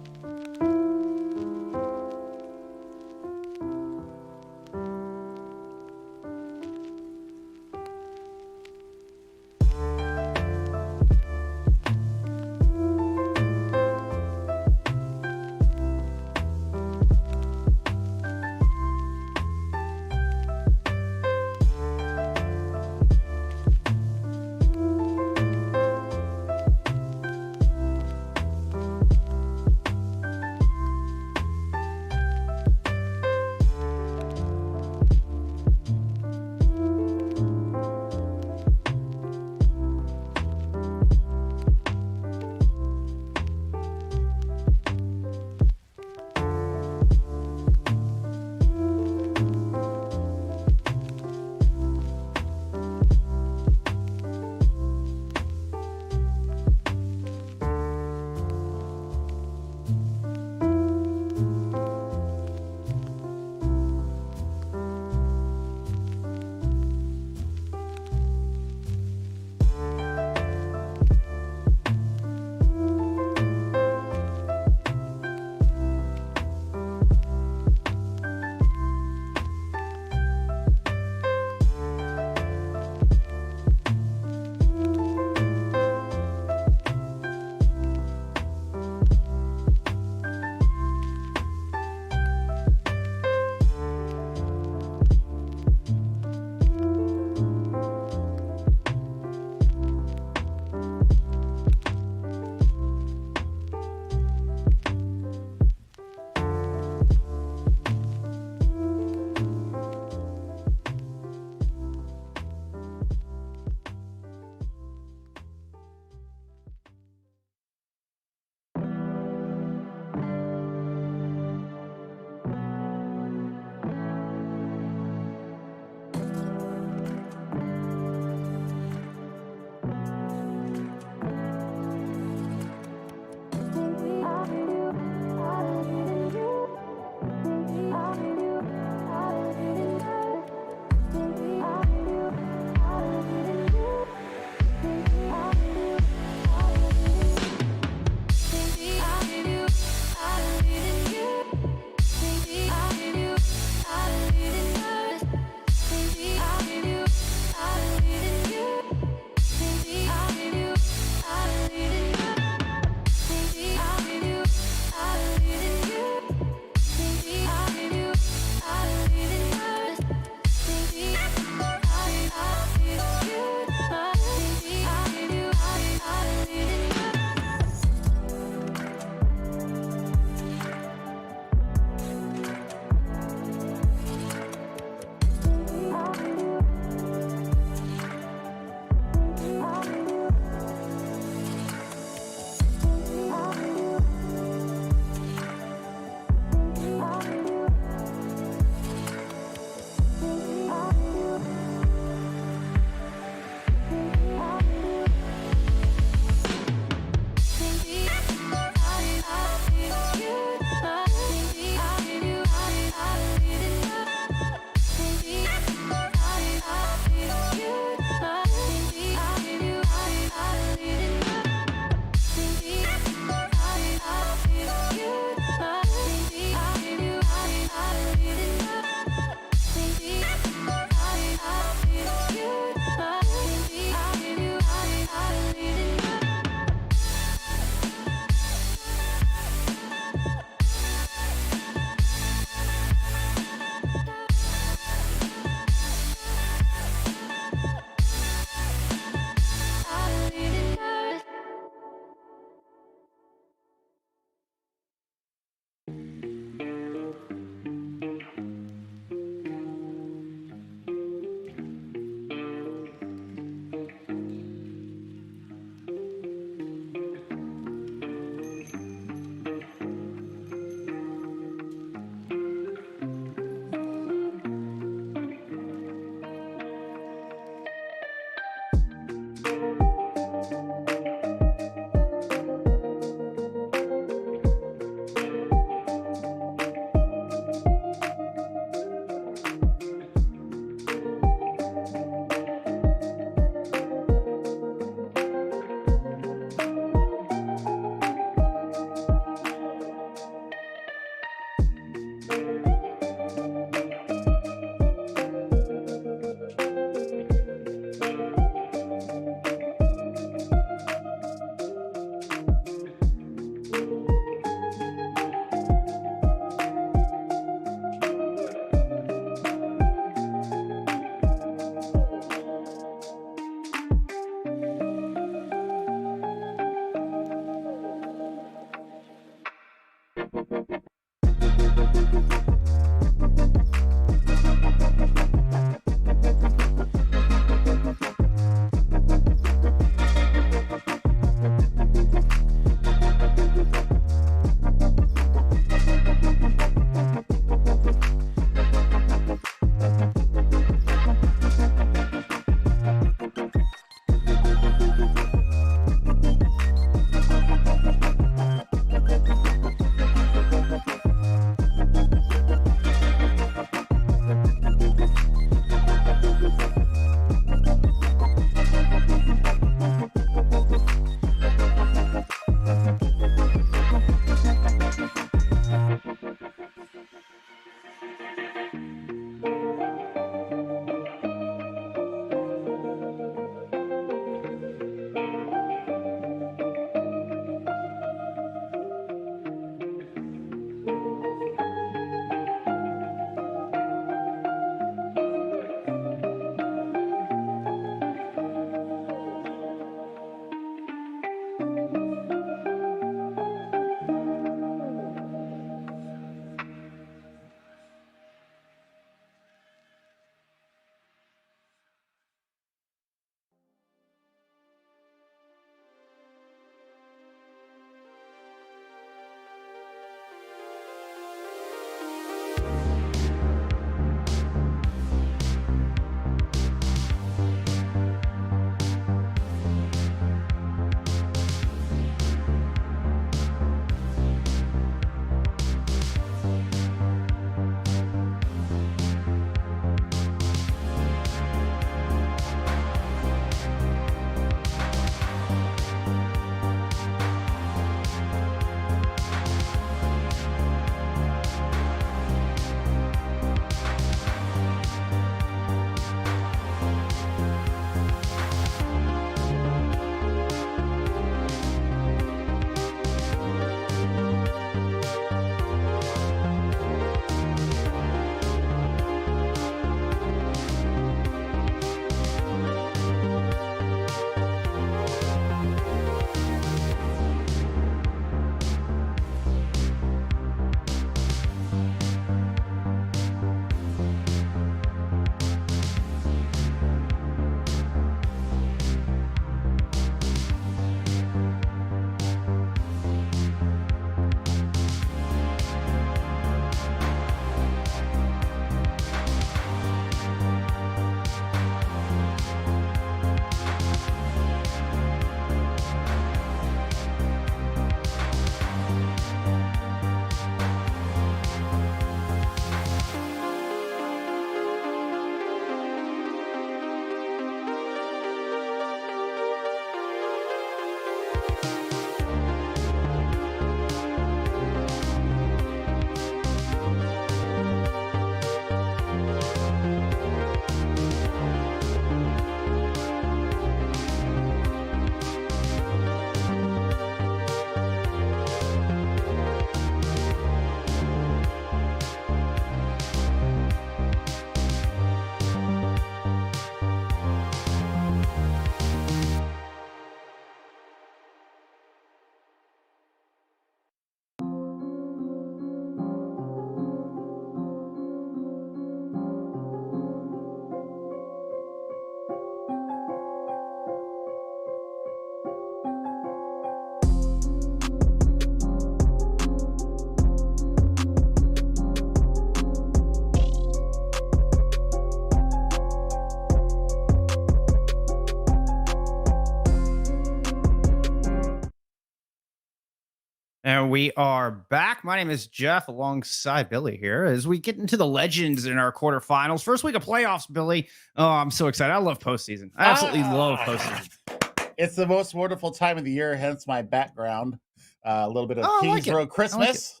And we are back. My name is Jeff alongside Billy here as we get into the legends in our quarterfinals. First week of playoffs, Billy. Oh, I'm so excited. I love postseason. I absolutely love postseason. It's the most wonderful time of the year, hence my background. A little bit of Oh, I like Kings it. Row I like it. Christmas.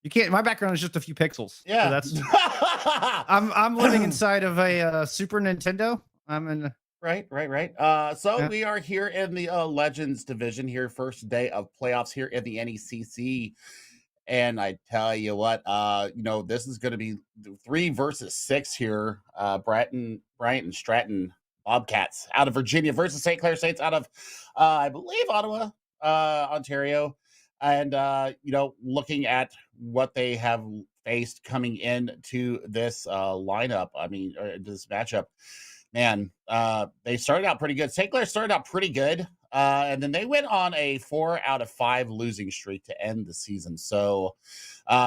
You can't. My background is just a few pixels. Yeah. So that's. I'm living inside of a Super Nintendo. I'm in. Right. So Yeah. we are here in the Legends division here, first day of playoffs here in the NECC. And I tell you what, this is going to be 3 versus 6 here. Bryant and Stratton Bobcats out of Virginia versus St. Clair Saints out of, I believe, Ottawa, Ontario. And, looking at what they have faced coming into this lineup, this matchup, man, they started out pretty good. St. Clair started out pretty good. And then they went on a 4 out of 5 losing streak to end the season. So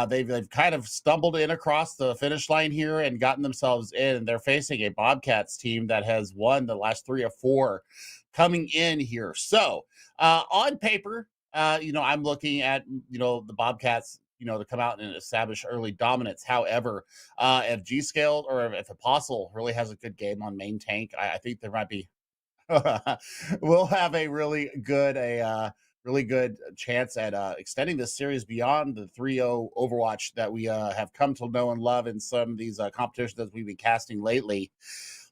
they've kind of stumbled in across the finish line here and gotten themselves in. They're facing a Bobcats team that has won the last 3 or 4 coming in here. So on paper, I'm looking at, the Bobcats, to come out and establish early dominance. However, if G-Scale or if Apostle really has a good game on main tank, I think there might be we'll have a really good chance at extending this series beyond the 3-0 Overwatch that we have come to know and love in some of these competitions that we've been casting lately.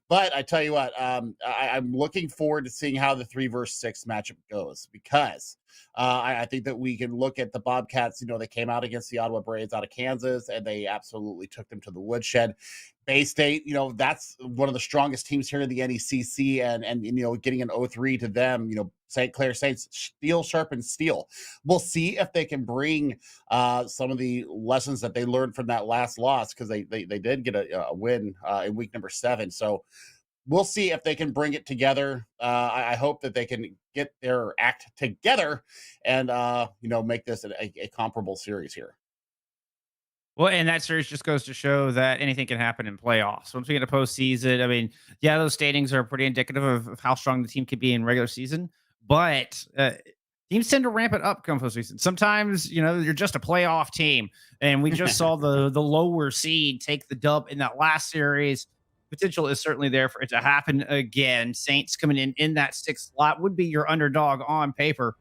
But I tell you what, I'm looking forward to seeing how the 3 versus 6 matchup goes, because I think that we can look at the Bobcats. They came out against the Ottawa Braves out of Kansas, and they absolutely took them to the woodshed. Bay State, that's one of the strongest teams here in the NECC, and getting an 0-3 to them, St. Clair Saints, steel sharpens steel. We'll see if they can bring some of the lessons that they learned from that last loss, because they did get a win in week number 7. So we'll see if they can bring it together. I hope that they can get their act together and make this a comparable series here. Well, and that series just goes to show that anything can happen in playoffs. Once we get to postseason, yeah, those standings are pretty indicative of how strong the team could be in regular season. But teams tend to ramp it up come postseason. Sometimes, you're just a playoff team, and we just saw the lower seed take the dub in that last series. Potential is certainly there for it to happen again. Saints coming in that 6th slot would be your underdog on paper.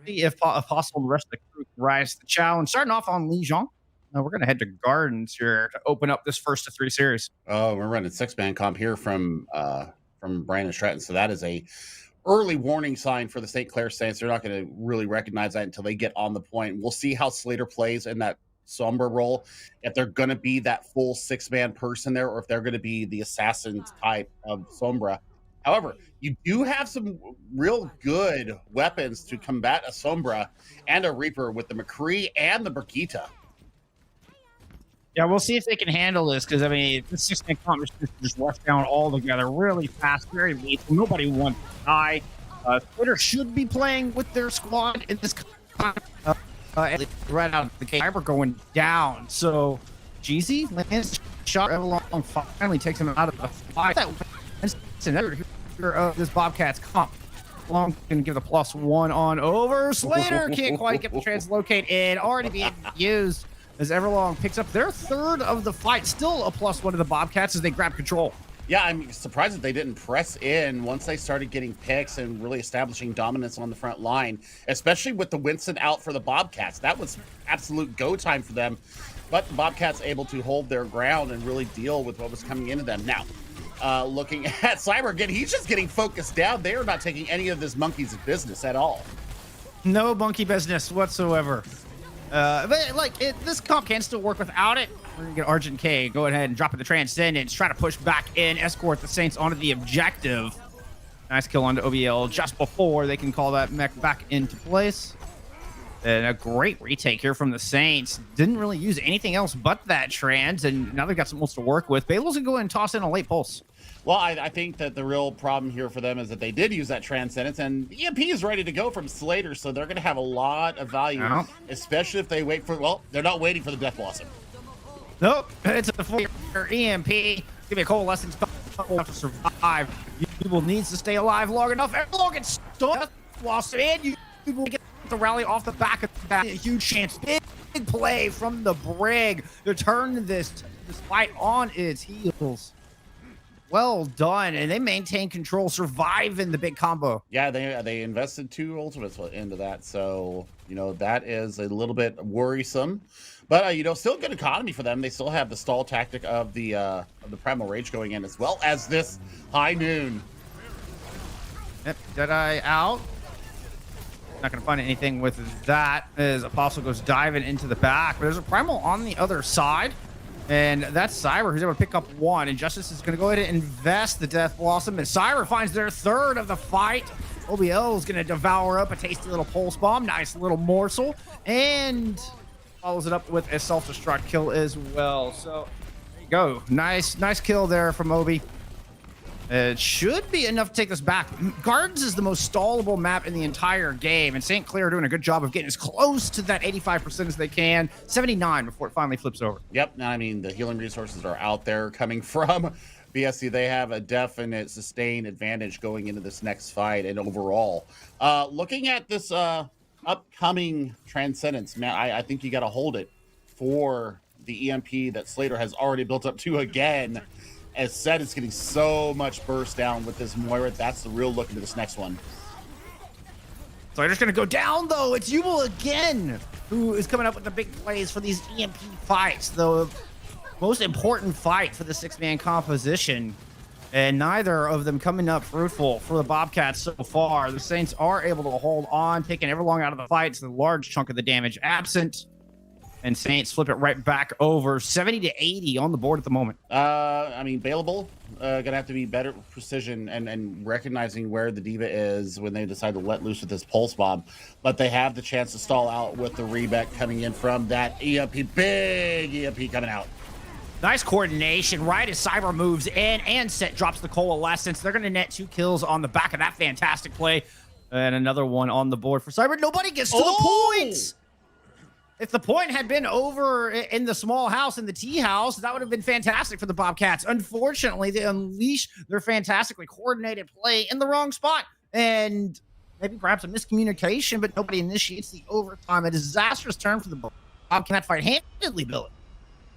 See if possible, the rest of the crew can rise to the challenge. Starting off on Legion. Now we're going to head to Gardens here to open up this first of 3 series. Oh, we're running 6-man comp here from Brandon Stratton. So that is a early warning sign for the St. Clair Saints. They're not going to really recognize that until they get on the point. We'll see how Slater plays in that Sombra role, if they're going to be that full 6-man person there, or if they're going to be the assassins type of Sombra. However, you do have some real good weapons to combat a Sombra and a Reaper with the McCree and the Brigitte. Yeah, we'll see if they can handle this, because this 6-man competition just rush down all together really fast, very lethal. Nobody wants to die. Twitter should be playing with their squad in this right out of the gate. Cyber going down. So Jeezy lands shot. Everlong finally takes him out of the fight. That's another here of this Bobcats comp. Long can give the +1 on over. Slater can't quite get the translocate in. Already being used as Everlong picks up their 3rd of the fight. Still a +1 to the Bobcats as they grab control. Yeah, I'm surprised that they didn't press in once they started getting picks and really establishing dominance on the front line, especially with the Winston out for the Bobcats. That was absolute go time for them. But the Bobcats able to hold their ground and really deal with what was coming into them. Now, looking at Cyber again, he's just getting focused down. They are not taking any of this monkey's business at all. No monkey business whatsoever. But this comp can still work without it. We're gonna get Argent K go ahead and drop in the Transcendence, try to push back in, escort the Saints onto the objective. Nice kill onto OBL just before they can call that mech back into place. And a great retake here from the Saints. Didn't really use anything else but that trans, and now they've got some else to work with. Balos can go ahead and toss in a late pulse. Well, I think that the real problem here for them is that they did use that Transcendence, and EMP is ready to go from Slater, so they're going to have a lot of value, especially if they wait for, they're not waiting for the Death Blossom. Nope, it's a 4 EMP. Give me a coalescence to survive. People needs to stay alive long enough. Everyone gets stuck. Lost it. You will get the rally off the back of that. A huge chance. Big play from the Brig to turn this fight on its heels. Well done, and they maintain control, survive in the big combo. Yeah, they invested 2 ultimates into that, so that is a little bit worrisome. But still good economy for them. They still have the stall tactic of the Primal Rage going in, as well as this High Noon. Yep, Deadeye out. Not going to find anything with that as Apostle goes diving into the back. But there's a Primal on the other side. And that's Cyber who's able to pick up one. And Justice is going to go ahead and invest the Death Blossom. And Cyber finds their third of the fight. OBL is going to devour up a tasty little pulse bomb. Nice little morsel. And follows it up with a self-destruct kill as well. So there you go. Nice kill there from Obi. It should be enough to take this back. Gardens is the most stallable map in the entire game, and St. Clair are doing a good job of getting as close to that 85% as they can. 79 before it finally flips over. Yep, I mean, the healing resources are out there coming from BSC. They have a definite sustained advantage going into this next fight and overall. Looking at this upcoming Transcendence, man, I think you got to hold it for the EMP that Slater has already built up to again. As said, it's getting so much burst down with this Moira. That's the real look into this next one. Slater's going to go down, though. It's Yubel again, who is coming up with the big plays for these EMP fights. The most important fight for the six-man composition. And neither of them coming up fruitful for the Bobcats so far. The Saints are able to hold on, taking Everlong out of the fight. It's a large chunk of the damage absent. And Saints flip it right back over 70 to 80 on the board at the moment. I mean, bailable. Gonna have to be better precision and recognizing where the Diva is when they decide to let loose with this pulse bomb. But they have the chance to stall out with the Rebek coming in from that EMP, big EMP coming out. Nice coordination right as Cyber moves in and Set drops the Coalescence. They're going to net 2 kills on the back of that fantastic play. And another one on the board for Cyber. Nobody gets to the points. If the point had been over in the small house, in the tea house, that would have been fantastic for the Bobcats. Unfortunately, they unleash their fantastically coordinated play in the wrong spot. And maybe perhaps a miscommunication, but nobody initiates the overtime. A disastrous turn for the Bobcat fight handedly, Billy.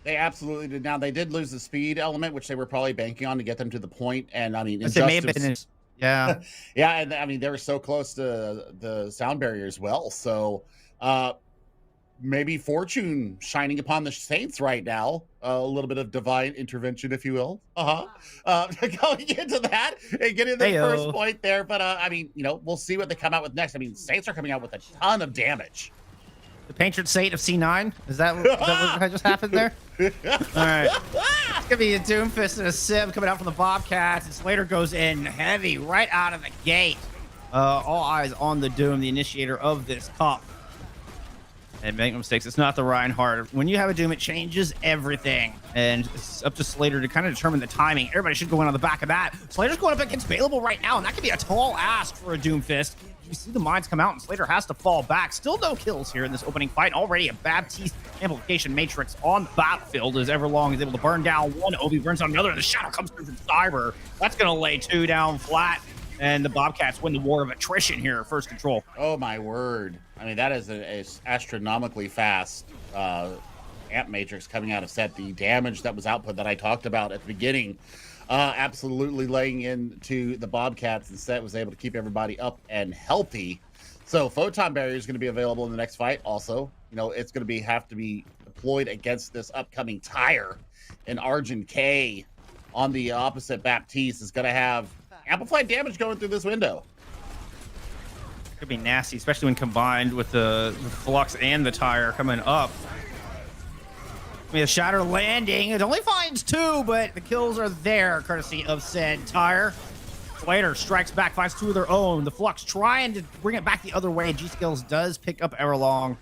They absolutely did. Now, they did lose the speed element, which they were probably banking on to get them to the point. And, I mean, it may have been, yeah. Yeah, and, I mean, they were so close to the sound barrier as well. So, maybe fortune shining upon the Saints right now. A little bit of divine intervention, if you will. Going into that and getting the first point there. But, I mean, we'll see what they come out with next. I mean, Saints are coming out with a ton of damage. The patron saint of C9? Is that what just happened there? All right. It's going to be a Doomfist and a Civ coming out from the Bobcats. And Slater goes in heavy right out of the gate. All eyes on the Doom, the initiator of this cup. And make no mistakes, it's not the Reinhardt. When you have a Doom, it changes everything. And it's up to Slater to kind of determine the timing. Everybody should go in on the back of that. Slater's going up against Bailable right now, and that could be a tall ask for a Doomfist. You see the mines come out, and Slater has to fall back. Still no kills here in this opening fight. Already a Baptiste amplification matrix on the battlefield as Everlong is able to burn down one. Obi burns down another, and the shadow comes through from Cyber. That's going to lay 2 down flat. And the Bobcats win the war of attrition here, first control. Oh, my word. I mean, that is a astronomically fast amp matrix coming out of Set. The damage that was output that I talked about at the beginning, absolutely laying into the Bobcats, and Set was able to keep everybody up and healthy. So Photon Barrier is going to be available in the next fight. Also, it's going to have to be deployed against this upcoming Tire. And Argent K on the opposite Baptiste is going to have amplified damage going through this window. Could be nasty, especially when combined with the Flux and the Tire coming up. I mean, a Shatter landing. It only finds 2, but the kills are there, courtesy of said Tire. Slater strikes back, finds 2 of their own. The Flux trying to bring it back the other way. G-Skills does pick up Everlong.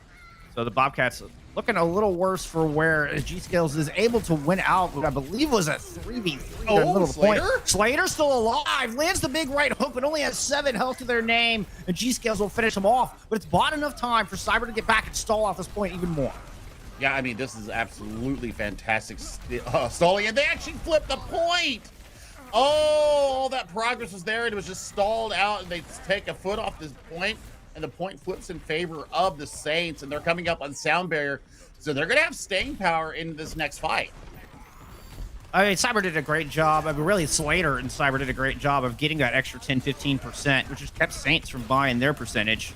So the Bobcats looking a little worse for where G-Skills is able to win out what I believe was a 3v3 in the middle of the point. Slater's still alive, lands the big right hook, but only has 7 health to their name, and G-Skills will finish him off. But it's bought enough time for Cyber to get back and stall off this point even more. Yeah, I mean, this is absolutely fantastic stalling, and they actually flipped the point! Oh, all that progress was there, and it was just stalled out, and they take a foot off this point, and the point flips in favor of the Saints, and they're coming up on sound barrier, so they're going to have staying power in this next fight. I mean, Cyber did a great job. I mean, really, Slater and Cyber did a great job of getting that extra 10-15%, which has kept Saints from buying their percentage.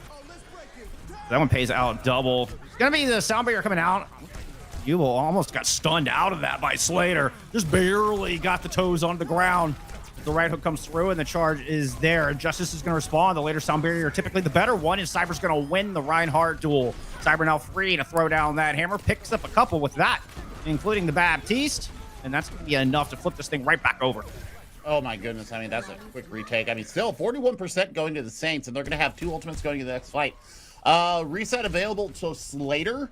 That one pays out double. It's going to be the sound barrier coming out. Yule almost got stunned out of that by Slater. Just barely got the toes on the ground. The right hook comes through, and the charge is there. Justice is going to respond. The later sound barrier, typically the better one, and Cyber's going to win the Reinhardt duel. Cyber now free to throw down that hammer. Picks up a couple with that, including the Baptiste, and that's going to be enough to flip this thing right back over. Oh my goodness. I mean, that's a quick retake. I mean, still 41% going to the Saints, and they're going to have 2 ultimates going to the next fight. Reset available to Slater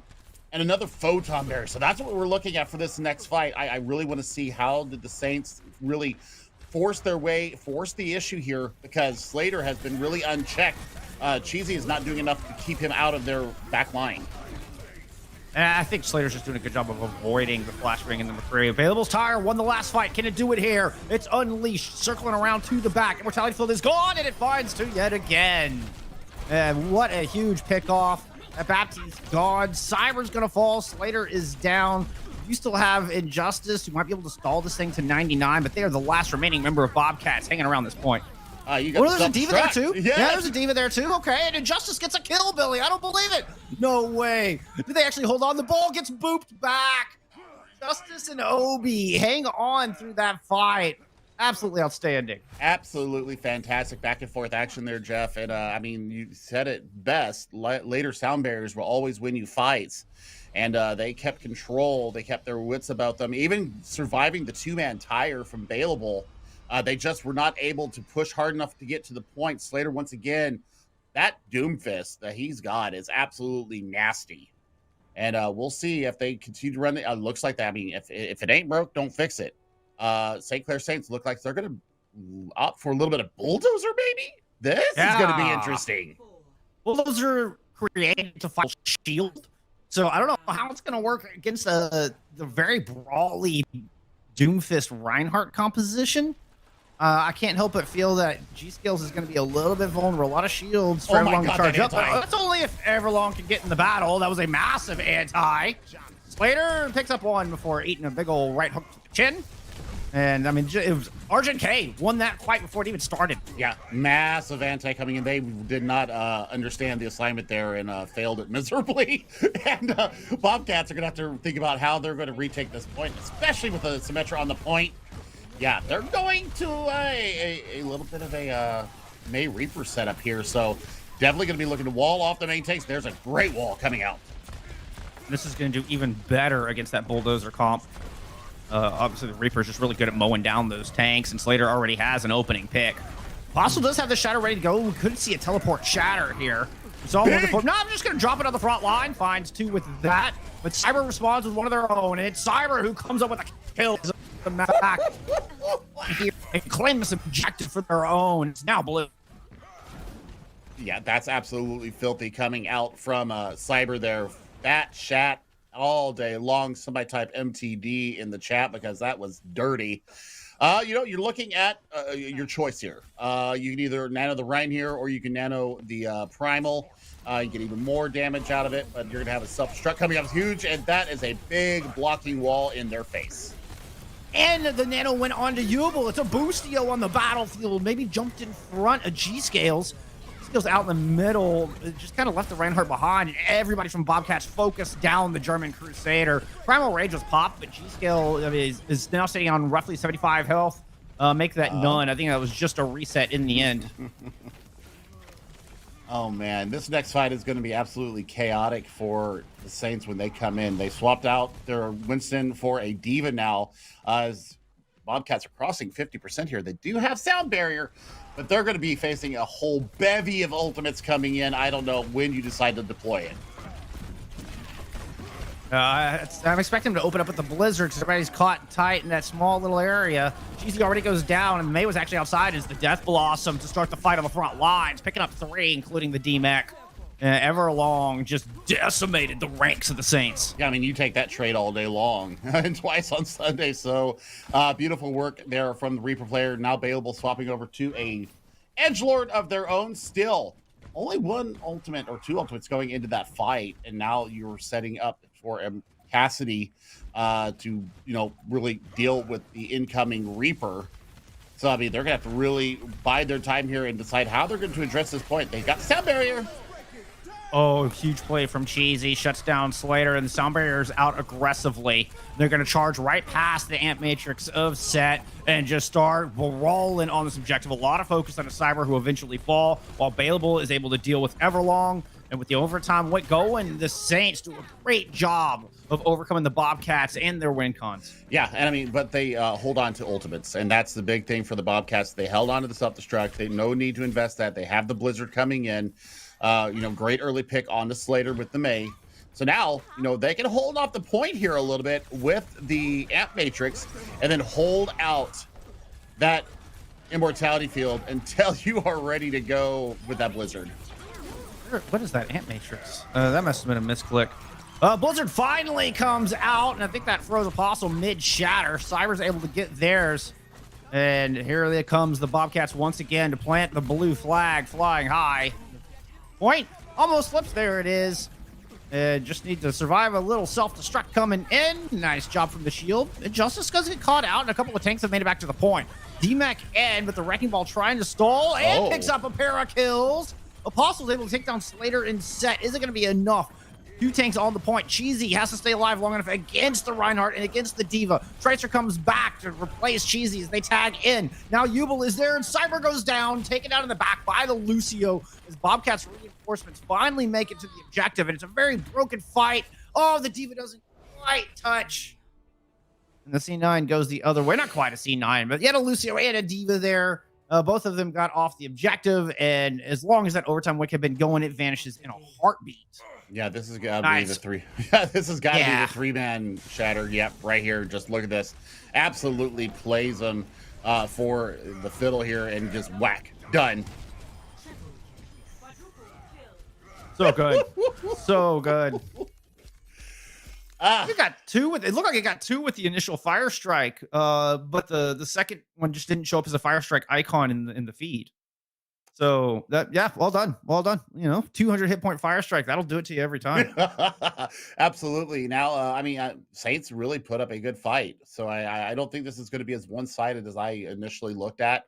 and another Photon Bear. So that's what we're looking at for this next fight. I really want to see how did the Saints really force the issue here, because Slater has been really unchecked. Cheesy is not doing enough to keep him out of their back line. And I think Slater's just doing a good job of avoiding the flashbang in number 3. Availables Tire won the last fight. Can it do it here? It's unleashed, circling around to the back. Immortality Field is gone, and it finds 2 yet again. And what a huge pickoff. Baptiste's gone. Cyber's going to fall. Slater is down. You still have Injustice, who might be able to stall this thing to 99, but they are the last remaining member of Bobcats hanging around this point. You got there's a Diva there too? Yeah, there's a Diva there too. Okay, and Injustice gets a kill, Billy. I don't believe it. No way. Did they actually hold on? The ball gets booped back. Justice and Obi hang on through that fight. Absolutely outstanding. Absolutely fantastic back and forth action there, Jeff. And I mean, you said it best. Later sound barriers will always win you fights. And they kept control. They kept their wits about them. Even surviving the 2-man tire from Bailable, they just were not able to push hard enough to get to the point. Slater, once again, that Doomfist that he's got is absolutely nasty. And we'll see if they continue to run it. Looks like that. I mean, if it ain't broke, don't fix it. St. Clair Saints look like they're going to opt for a little bit of Bulldozer, baby. This is going to be interesting. Bulldozer created to fight Shield. So I don't know how it's going to work against the very brawly Doomfist Reinhardt composition. I can't help but feel that G-Skills is going to be a little bit vulnerable. A lot of shields for Everlong to charge up. That's only if Everlong can get in the battle. That was a massive anti. Slater picks up one before eating a big old right hook to the chin. And, I mean, it was Argent K won that fight before it even started. Yeah, massive anti coming in. They did not understand the assignment there and failed it miserably. And Bobcats are going to have to think about how they're going to retake this point, especially with the Symmetra on the point. Yeah, they're going to a little bit of a May Reaper setup here. So definitely going to be looking to wall off the main tanks. There's a great wall coming out. This is going to do even better against that Bulldozer comp. Obviously, the Reaper's just really good at mowing down those tanks, and Slater already has an opening pick. Fossil does have the Shatter ready to go. We couldn't see a teleport Shatter here. It's all looking for. No, I'm just going to drop it on the front line. Finds 2 with that. But Cyber responds with one of their own, and it's Cyber who comes up with a kill. The back here and claim this objective for their own. It's now blue. Yeah, that's absolutely filthy coming out from Cyber there. Fat chat all day long. Somebody type MTD in the chat because that was dirty. You're looking at your choice here. You can either nano the Rhine here, or you can nano the Primal. You get even more damage out of it, but you're going to have a self-destruct coming up huge, and that is a big blocking wall in their face. And the nano went on to Yubel. It's a Boostio on the battlefield. Maybe jumped in front of G-Scales. G-Scales out in the middle. It just kind of left the Reinhardt behind. And everybody from Bobcats focused down the German Crusader. Primal Rage was popped, but G-Scale is now sitting on roughly 75 health. Make that none. I think that was just a reset in the end. Oh, man. This next fight is going to be absolutely chaotic for the Saints when they come in. They swapped out their Winston for a Diva now. As Bobcats are crossing 50% here. They do have sound barrier, but they're going to be facing a whole bevy of ultimates coming in. I don't know when you decide to deploy it. I'm expecting them to open up with the Blizzard because everybody's caught tight in that small little area. GZ already goes down, and May was actually outside as the Death Blossom to start the fight on the front lines, picking up 3, including the D-Mech. Everlong just decimated the ranks of the Saints. Yeah, I mean, you take that trade all day long and twice on Sunday. So beautiful work there from the Reaper player. Now available, swapping over to a edgelord of their own. Still only 1 ultimate or 2 ultimates going into that fight. And now you're setting up for Cassidy to, really deal with the incoming Reaper. So, I mean, they're going to have to really bide their time here and decide how they're going to address this point. They got the sound barrier. Oh, huge play from Cheesy. Shuts down Slater, and the sound barrier's out aggressively. They're going to charge right past the Amp Matrix of Set and just start rolling on this objective. A lot of focus on a Cyber who eventually fall, while Bailable is able to deal with Everlong. And with the overtime going, the Saints do a great job of overcoming the Bobcats and their win cons. Yeah, and I mean, but they hold on to ultimates, and that's the big thing for the Bobcats. They held on to the self-destruct. They no need to invest that. They have the Blizzard coming in. Great early pick on the Slater with the May. So now, they can hold off the point here a little bit with the Amp Matrix and then hold out that Immortality Field until you are ready to go with that Blizzard. What is that Amp Matrix? That must have been a misclick. Blizzard finally comes out, and I think that throws Apostle mid-shatter. Cyber's able to get theirs. And here it comes, the Bobcats once again to plant the blue flag flying high. Point almost flips. There it is. Just need to survive a little self-destruct coming in. Nice job from the shield. Justice does get caught out, and a couple of tanks have made it back to the point. DMAC in with the Wrecking Ball trying to stall and picks up a pair of kills. Apostle's able to take down Slater and Set. Is it going to be enough? 2 tanks on the point. Cheesy has to stay alive long enough against the Reinhardt and against the Diva. Tracer comes back to replace Cheesy as they tag in. Now Jubal is there, and Cyber goes down, taken out in the back by the Lucio as Bobcats reinforcements finally make it to the objective, and it's a very broken fight. Oh, the Diva doesn't quite touch. And the C9 goes the other way. Not quite a C9, but yet a Lucio and a Diva there. Both of them got off the objective, and as long as that overtime wick had been going, it vanishes in a heartbeat. Yeah, this has got to be the three. Yeah, this has got to be the 3-man shatter. Yep, right here. Just look at this. Absolutely plays them for the fiddle here, and just whack. Done. So good. So good. It got 2 with it. Looked like it got 2 with the initial fire strike, but the second one just didn't show up as a fire strike icon in the feed. So well done. 200 hit point fire strike. That'll do it to you every time. Absolutely. Now, Saints really put up a good fight. So I don't think this is going to be as one-sided as I initially looked at.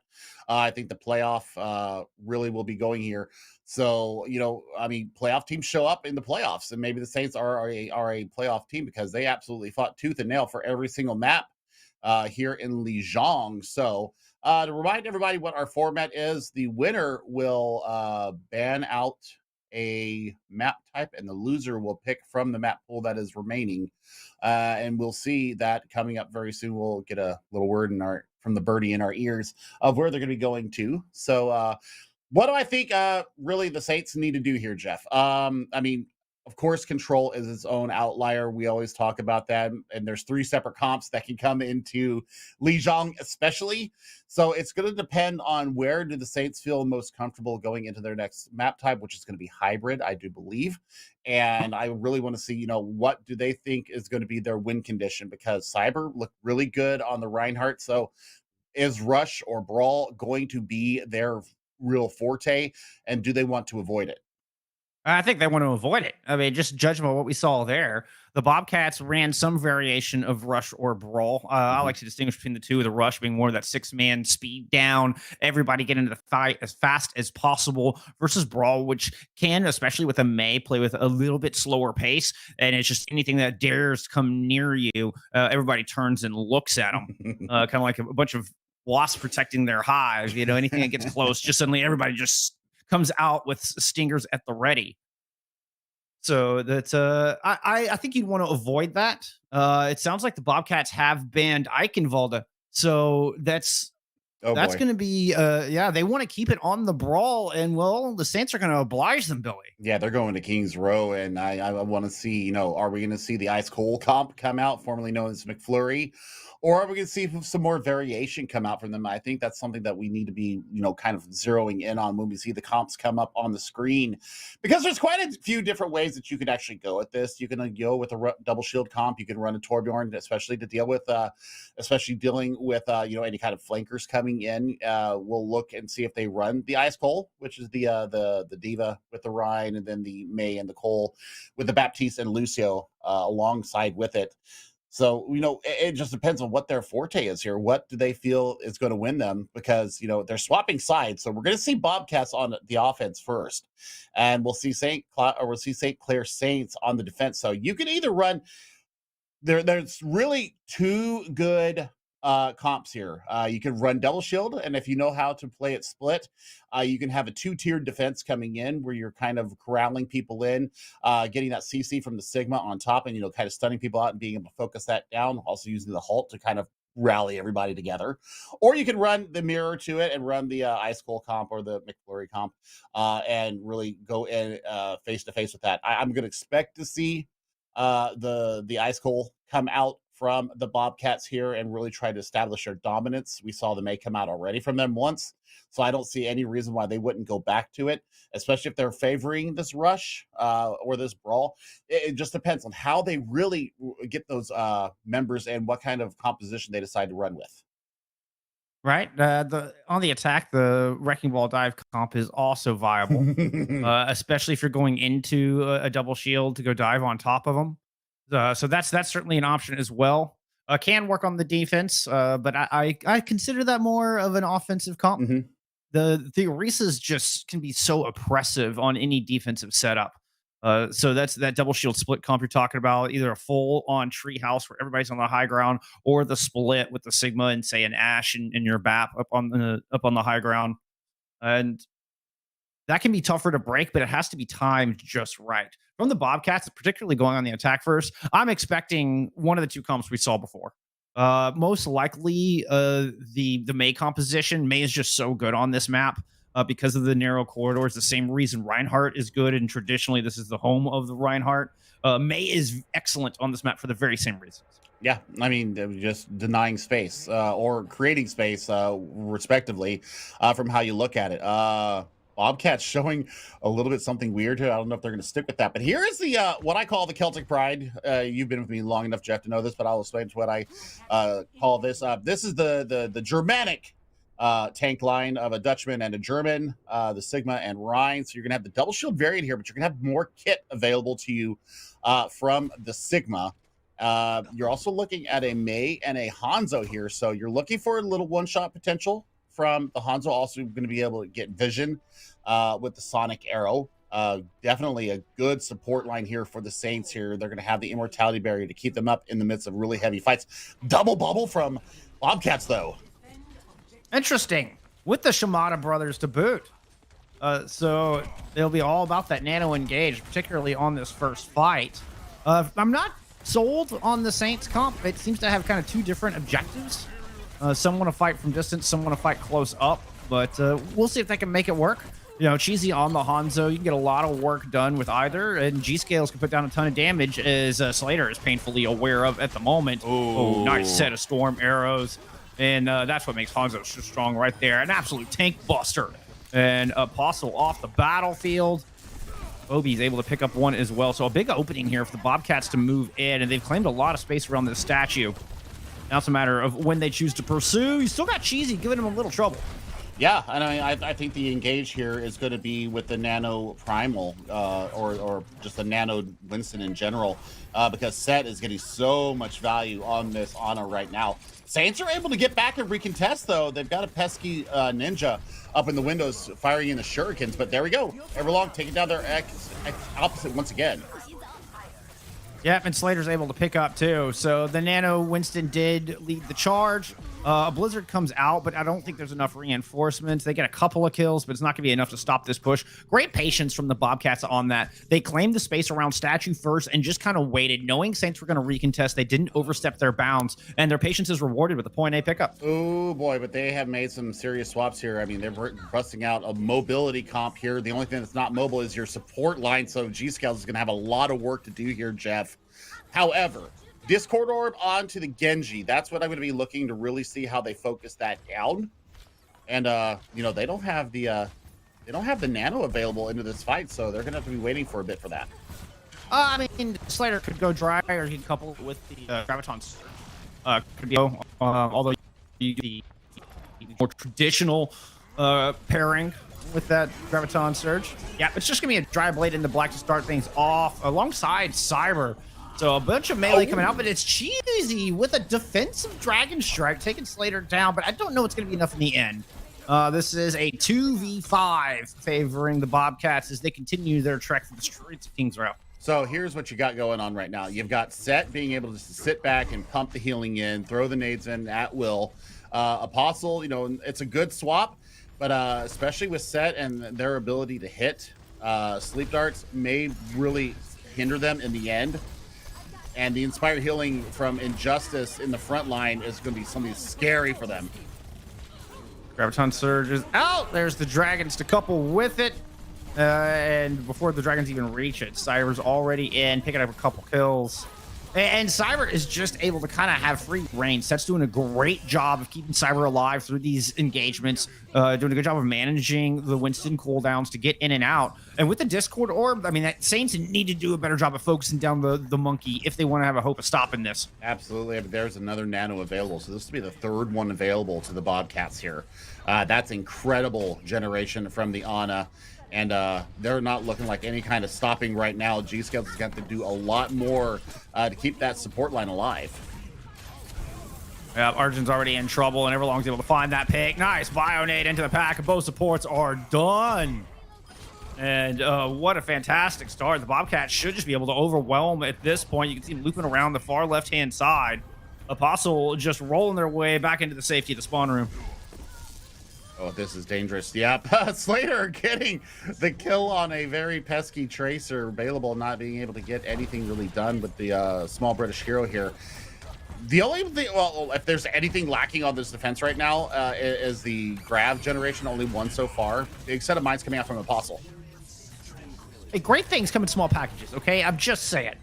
I think the playoff really will be going here. So, playoff teams show up in the playoffs, and maybe the Saints are a playoff team because they absolutely fought tooth and nail for every single map here in Lijiang. So, to remind everybody what our format is, the winner will ban out a map type, and the loser will pick from the map pool that is remaining. And we'll see that coming up very soon. We'll get a little word from the birdie in our ears of where they're going to be going to. So, what do I think really the Saints need to do here, Jeff? Of course, Control is its own outlier. We always talk about that. And there's 3 separate comps that can come into Lijiang especially. So it's going to depend on where do the Saints feel most comfortable going into their next map type, which is going to be hybrid, I do believe. And I really want to see, what do they think is going to be their win condition? Because Cyber looked really good on the Reinhardt. So is Rush or Brawl going to be their real forte? And do they want to avoid it? I think they want to avoid it. Just judging by what we saw there, the Bobcats ran some variation of Rush or Brawl. I like to distinguish between the two, the Rush being more of that 6-man speed down, everybody get into the fight as fast as possible, versus Brawl, which can, especially with a May, play with a little bit slower pace. And it's just anything that dares come near you, everybody turns and looks at them. Kind of like a bunch of wasps protecting their hive. Anything that gets close, just suddenly everybody just comes out with stingers at the ready. So that's I think you'd want to avoid that. It sounds like the Bobcats have banned Eichenwalde. So that's going to be they want to keep it on the Brawl, and the Saints are going to oblige them, Billy. Yeah, they're going to Kings Row, and I want to see, are we going to see the Ice Cold comp come out, formerly known as McFlurry? Or are we going to see some more variation come out from them? I think that's something that we need to be, kind of zeroing in on when we see the comps come up on the screen, because there's quite a few different ways that you could actually go at this. You can go with a double shield comp. You can run a Torbjorn, especially to deal with, dealing with, any kind of flankers coming in. We'll look and see if they run the Ice Cold, which is the Diva with the Rhine, and then the May and the Cole with the Baptiste and Lucio alongside with it. So, it just depends on what their forte is here. What do they feel is going to win them? Because, they're swapping sides. So we're going to see Bobcats on the offense first, and we'll see St. Clair Saints on the defense. So you can either run there's really two good comps here. You can run double shield, and if you know how to play it split, you can have a two-tiered defense coming in where you're kind of corralling people in, getting that CC from the Sigma on top, and kind of stunning people out and being able to focus that down. Also using the Halt to kind of rally everybody together. Or you can run the mirror to it and run the Ice Cold comp or the McFlurry comp, and really go in face to face with that. I'm going to expect to see the Ice Cold come out from the Bobcats here and really try to establish their dominance. We saw the May come out already from them once, so I don't see any reason why they wouldn't go back to it, especially if they're favoring this rush or this brawl. It just depends on how they really get those members and what kind of composition they decide to run with. Right. On the attack, the wrecking ball dive comp is also viable, especially if you're going into a double shield to go dive on top of them. So that's certainly an option as well. Can work on the defense, but I consider that more of an offensive comp. Mhm. The Orisas just can be so oppressive on any defensive setup. So that's that double shield split comp you're talking about, either a full on treehouse where everybody's on the high ground, or the split with the Sigma and say an Ash and your BAP up on the high ground. And that can be tougher to break, but it has to be timed just right. From the Bobcats, particularly going on the attack first, I'm expecting one of the two comps we saw before. Most likely, the May composition. May is just so good on this map because of the narrow corridors. The same reason Reinhardt is good, and traditionally this is the home of the Reinhardt. May is excellent on this map for the very same reasons. Yeah, I mean, just denying space or creating space, respectively, from how you look at it. Bobcats showing a little bit something weird here. I don't know if they're going to stick with that. But here is the what I call the Celtic Pride. You've been with me long enough, Jeff, to know this, but I'll explain what I call this. This is the Germanic tank line of a Dutchman and a German, the Sigma and Rhine. So you're going to have the double shield variant here, but you're going to have more kit available to you from the Sigma. You're also looking at a May and a Hanzo here. So you're looking for a little one-shot potential from the Hanzo. Also going to be able to get vision with the Sonic Arrow. Definitely a good support line here for the Saints here. They're going to have the immortality barrier to keep them up in the midst of really heavy fights. Double bubble from Bobcats, though. Interesting. With the Shimada brothers to boot. So they'll be all about that nano engage, particularly on this first fight. I'm not sold on the Saints comp. It seems to have kind of two different objectives. Some want to fight from distance, some want to fight close up, but we'll see if they can make it work. Cheesy on the Hanzo, you can get a lot of work done with either, and G-Scales can put down a ton of damage, as Slater is painfully aware of at the moment. Oh, nice set of Storm Arrows, and that's what makes Hanzo so strong right there. An absolute tank buster, and Apostle off the battlefield. Obi's able to pick up one as well, so a big opening here for the Bobcats to move in, and they've claimed a lot of space around this statue. Now it's a matter of when they choose to pursue. You still got Cheesy giving him a little trouble. Yeah, and I think the engage here is going to be with the Nano Primal or just the Nano Winston in general, because Set is getting so much value on this Ana right now. Saints are able to get back and recontest, though. They've got a pesky ninja up in the windows firing in the shurikens, but there we go. Everlong taking down their opposite once again. Yep, and Slater's able to pick up too. So the Nano Winston did lead the charge. A Blizzard comes out, but I don't think there's enough reinforcements. They get a couple of kills, but it's not going to be enough to stop this push. Great patience from the Bobcats on that. They claimed the space around statue first and just kind of waited, knowing Saints were going to recontest. They didn't overstep their bounds, and their patience is rewarded with a point A pickup. Oh boy, but they have made some serious swaps here. I mean, they're busting out a mobility comp here. The only thing that's not mobile is your support line, so G-Scales is going to have a lot of work to do here, Jeff. However, Discord Orb onto the Genji. That's what I'm going to be looking to really see how they focus that down. And they don't have the Nano available into this fight, so they're going to have to be waiting for a bit for that. I mean, Slater could go dry, or he could couple it with the Graviton. Could go, although the more traditional pairing with that Graviton Surge. Yeah, it's just going to be a dry blade in the black to start things off alongside Cyber. So a bunch of melee coming out, but it's Cheesy with a defensive Dragon Strike taking Slater down, but I don't know it's going to be enough in the end. This is a 2v5 favoring the Bobcats as they continue their trek through the streets of Kings Row. So here's what you got going on right now. You've got Set being able to sit back and pump the healing in, throw the nades in at will. Apostle, you know, it's a good swap, but especially with Set and their ability to hit, sleep darts may really hinder them in the end. And the inspired healing from Injustice in the front line is going to be something scary for them. Graviton Surge is out. There's the Dragons to couple with it. And before the Dragons even reach it, Cyber's already in, picking up a couple kills. And Cyber is just able to kind of have free reign. Set's doing a great job of keeping Cyber alive through these engagements, doing a good job of managing the Winston cooldowns to get in and out. And with the Discord Orb, I mean, that Saints need to do a better job of focusing down the monkey if they want to have a hope of stopping this. Absolutely. But there's another nano available. So this will be the third one available to the Bobcats here. That's incredible generation from the Ana. And they're not looking like any kind of stopping right now. G-Scales has got to do a lot more to keep that support line alive. Yeah, Arjun's already in trouble, and Everlong's able to find that pick. Nice Bionade into the pack. Both supports are done. And what a fantastic start. The Bobcats should just be able to overwhelm at this point. You can see them looping around the far left-hand side. Apostle just rolling their way back into the safety of the spawn room. Oh, this is dangerous. Yep. Slater getting the kill on a very pesky Tracer. Available, not being able to get anything really done with the small British hero here. The only thing, well, if there's anything lacking on this defense right now, is the grab generation. Only one so far. Big set of mines coming out from Apostle. Hey, great things come in small packages, okay? I'm just saying.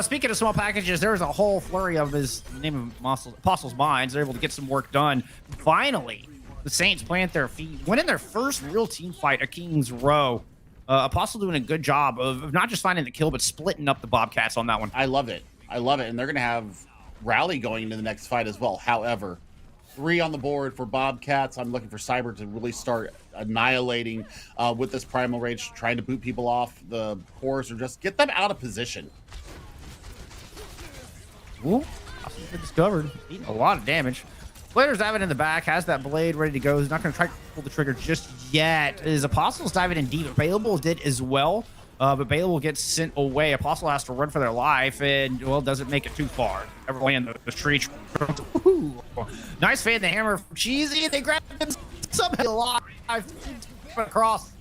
Speaking of small packages, there's a whole flurry of his name of Apostle's Mines. They're able to get some work done. Finally, the Saints plant their feet, winning their first real team fight at Kings Row. Apostle doing a good job of not just finding the kill, but splitting up the Bobcats on that one. I love it. And they're going to have Rally going into the next fight as well. However, 3 on the board for Bobcats. I'm looking for Cyber to really start annihilating with this Primal Rage, trying to boot people off the cores or just get them out of position. Ooh, discovered. Eating a lot of damage. Slater's diving in the back, has that blade ready to go. He's not going to try to pull the trigger just yet. His Apostle's diving in deep. Baleable did as well, but Baleable gets sent away. Apostle has to run for their life, and, well, doesn't make it too far. Everyone in the tree. Nice fan the hammer from Cheesy. They grab him somehow alive. Across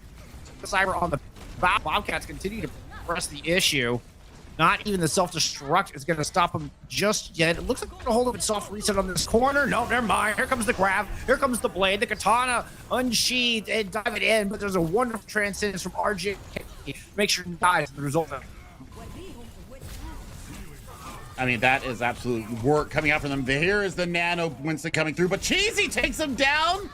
the Cyber on the back. Bobcats continue to press the issue. Not even the self-destruct is going to stop him just yet. It looks like we're going to hold up and soft reset on this corner. No, never mind. Here comes the grab. Here comes the blade. The katana unsheathed and dive it in. But there's a wonderful transcendence from RJ. Make sure he dies as the result of it. I mean, that is absolute work coming out from them. Here is the nano Winston coming through, but Cheesy takes him down.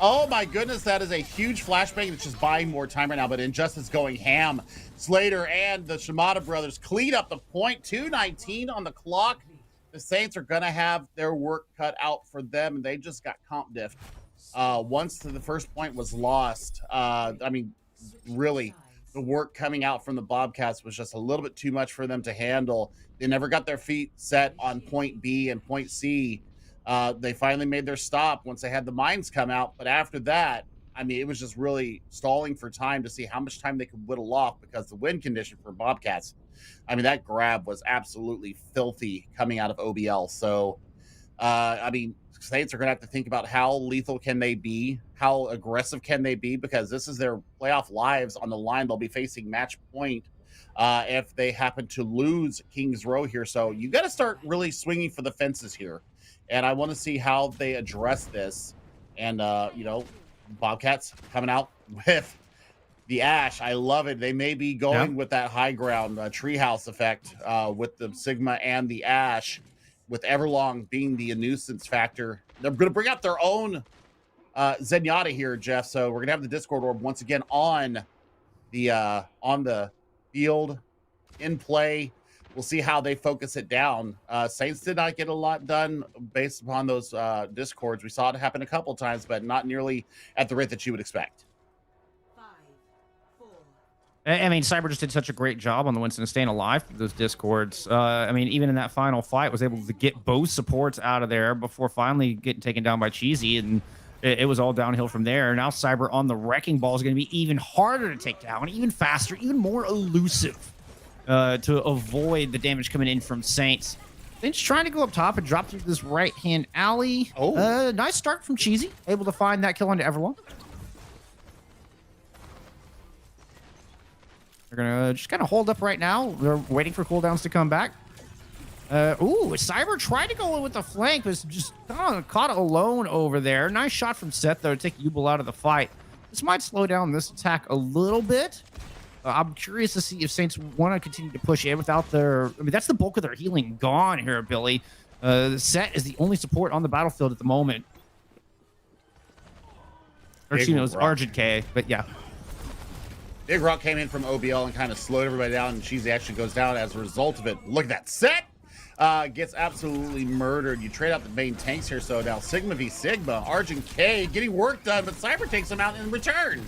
Oh my goodness, that is a huge flashbang. It's just buying more time right now, but Injustice going ham. Slater and the Shimada brothers clean up the point. 2:19 on the clock. The Saints are going to have their work cut out for them, and they just got comp diffed. Once the first point was lost, I mean, really, the work coming out from the Bobcats was just a little bit too much for them to handle. They never got their feet set on point B and point C. They finally made their stop once they had the mines come out. But after that, I mean, it was just really stalling for time to see how much time they could whittle off because the win condition for Bobcats, I mean, that grab was absolutely filthy coming out of OBL. So, I mean, Saints are going to have to think about how lethal can they be? How aggressive can they be? Because this is their playoff lives on the line. They'll be facing match point if they happen to lose Kings Row here. So you got to start really swinging for the fences here. And I want to see how they address this. And, you know, Bobcats coming out with the Ash. I love it. They may be going with that high ground treehouse effect with the Sigma and the Ash, with Everlong being the nuisance factor. They're going to bring out their own Zenyatta here, Jeff. So we're going to have the Discord Orb once again on the field in play. We'll see how they focus it down. Saints did not get a lot done based upon those discords. We saw it happen a couple times, but not nearly at the rate that you would expect. I mean, Cyber just did such a great job on the Winston staying alive through those discords. I mean, even in that final fight, was able to get both supports out of there before finally getting taken down by Cheesy, and it was all downhill from there. Now Cyber on the wrecking ball is going to be even harder to take down, even faster, even more elusive to avoid the damage coming in from Saints. Saints trying to go up top and drop through this right-hand alley. Oh. Nice start from Cheesy, able to find that kill onto Everlong. They're gonna just kind of hold up right now. They're waiting for cooldowns to come back. Cyber tried to go in with the flank, but just caught alone over there. Nice shot from Seth, though, to take Ubel out of the fight. This might slow down this attack a little bit. I'm curious to see if Saints want to continue to push in without their... I mean, that's the bulk of their healing gone here, Billy. Set is the only support on the battlefield at the moment. Or, Big you know, it's rock. Argent K, but yeah. Big Rock came in from OBL and kind of slowed everybody down, and Cheesy actually goes down as a result of it. Look at that. Set gets absolutely murdered. You trade out the main tanks here, so now Sigma v Sigma. Argent K getting work done, but Cyber takes him out in return.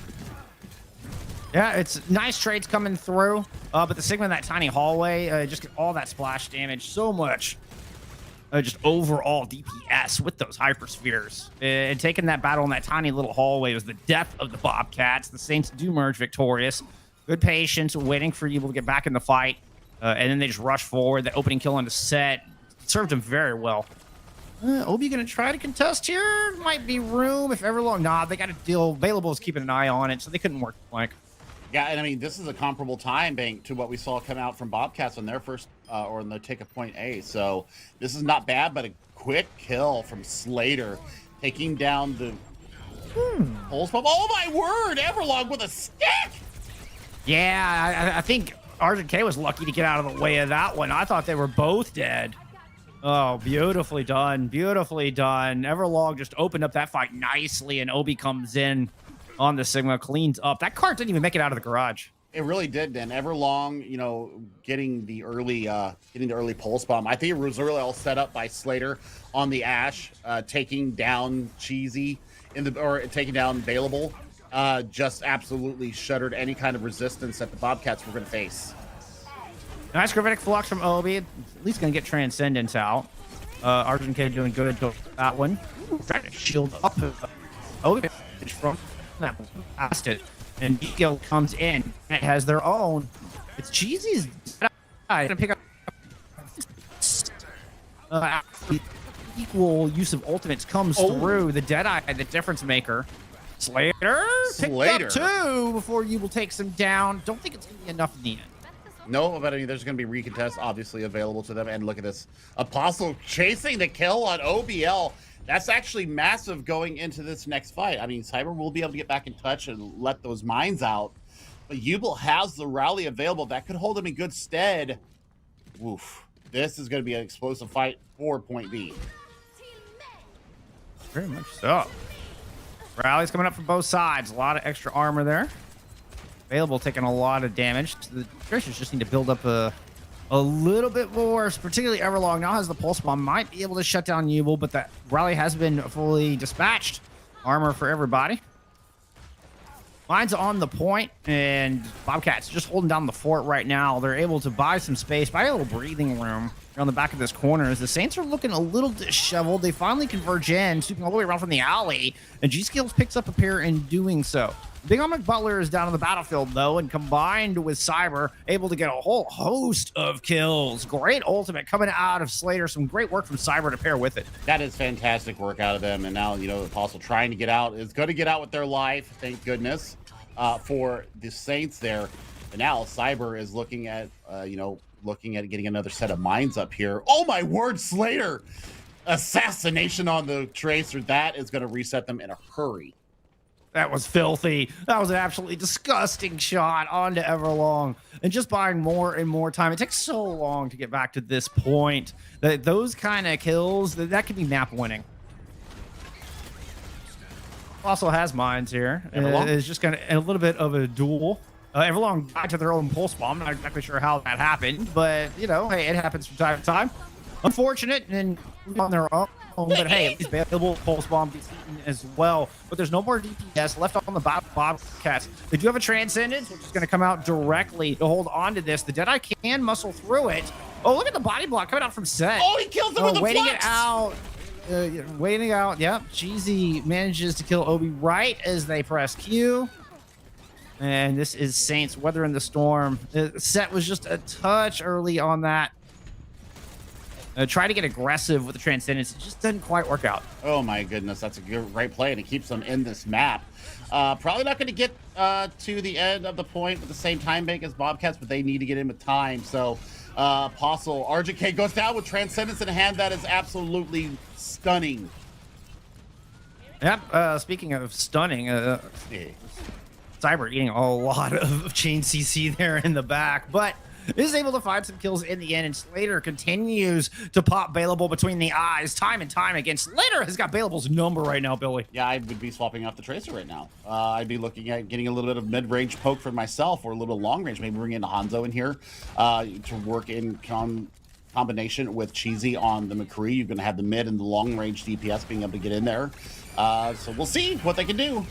Yeah, it's nice trades coming through, but the Sigma in that tiny hallway, just get all that splash damage, so much. Just overall DPS with those hyperspheres. And taking that battle in that tiny little hallway was the death of the Bobcats. The Saints do merge victorious. Good patience, waiting for Evil to get back in the fight. And then they just rush forward. The opening kill on the set served them very well. Obi gonna try to contest here. Might be room if Everlong. Nah, they got to deal. Available is keeping an eye on it, so they couldn't work the flank. Yeah, and I mean, this is a comparable time bank to what we saw come out from Bobcats on their first, or in the take of point A. So this is not bad, but a quick kill from Slater, taking down the pulse bomb. Oh my word, Everlong with a stick! Yeah, I think Argent K was lucky to get out of the way of that one. I thought they were both dead. Oh, beautifully done. Beautifully done. Everlong just opened up that fight nicely, and Obi comes in on the Sigma, cleans up. That cart didn't even make it out of the garage. It really did, Dan. Everlong, you know, getting the early pulse bomb. I think it was really all set up by Slater on the Ash, taking down Cheesy taking down Available. Just absolutely shuttered any kind of resistance that the Bobcats were going to face. Nice gravitic flux from Obi. At least going to get Transcendence out. Argent K doing good to that one. Trying to shield up Obi from that past it. And Ego comes in. It has their own. It's Cheesy's. Gonna pick up equal use of ultimates comes through. The Deadeye, the difference maker. Slater picked up two before you will take some down. Don't think it's gonna be enough in the end. No, but I mean, there's going to be recontest obviously available to them. And look at this. Apostle chasing the kill on OBL. That's actually massive going into this next fight. I mean, Cyber will be able to get back in touch and let those mines out. But Ubel has the rally available. That could hold him in good stead. Oof. This is going to be an explosive fight for point B. Very much so. Rally's coming up from both sides. A lot of extra armor there. Available taking a lot of damage. The Tracers just need to build up a little bit more, particularly Everlong now has the pulse bomb, might be able to shut down Ubel, but that rally has been fully dispatched. Armor for everybody. Mine's on the point, and Bobcats just holding down the fort right now. They're able to buy some space, buy a little breathing room on the back of this corner as the Saints are looking a little disheveled. They finally converge in, sweeping all the way around from the alley, and G-Skills picks up a pair in doing so. Big Omnic Butler is down on the battlefield, though, and combined with Cyber, able to get a whole host of kills. Great ultimate coming out of Slater. Some great work from Cyber to pair with it. That is fantastic work out of them. And now, you know, Apostle trying to get out is going to get out with their life, thank goodness, for the Saints there. And now Cyber is looking at, looking at getting another set of mines up here. Oh, my word, Slater! Assassination on the Tracer. That is going to reset them in a hurry. That was filthy. That was an absolutely disgusting shot onto Everlong. And just buying more and more time. It takes so long to get back to this point. That those kind of kills, that could be map winning. Also has mines here. It's just kind of a little bit of a duel. Everlong died to their own pulse bomb. Not exactly sure how that happened, but, you know, hey, it happens from time to time. Unfortunate and on their own, but hey, at least available pulse bomb gets eaten as well. But there's no more DPS left on the Bobcats. They do have a Transcendence, which is going to come out directly to hold on to this. The Deadeye can muscle through it. Oh, look at the body block coming out from Set. Oh, he kills him with the waiting flex. it out. Waiting out. Yep. Cheesy manages to kill Obi right as they press Q. And this is Saints weathering the storm. Set was just a touch early on that. Try to get aggressive with the Transcendence. It just doesn't quite work out. Oh my goodness, that's a great play, and it keeps them in this map. Probably not going to get to the end of the point with the same time bank as Bobcats, but they need to get in with time. So Apostle RJK goes down with Transcendence in hand. That is absolutely stunning. Yep. Speaking of stunning, Cyber eating a lot of chain CC there in the back, but is able to find some kills in the end, and Slater continues to pop Bailable between the eyes time and time again. Slater has got Bailable's number right now, Billy. Yeah, I would be swapping out the Tracer right now. I'd be looking at getting a little bit of mid-range poke for myself, or a little long range. Maybe bring in Hanzo in here to work in combination with Cheesy on the McCree. You're going to have the mid and the long range DPS being able to get in there. So we'll see what they can do.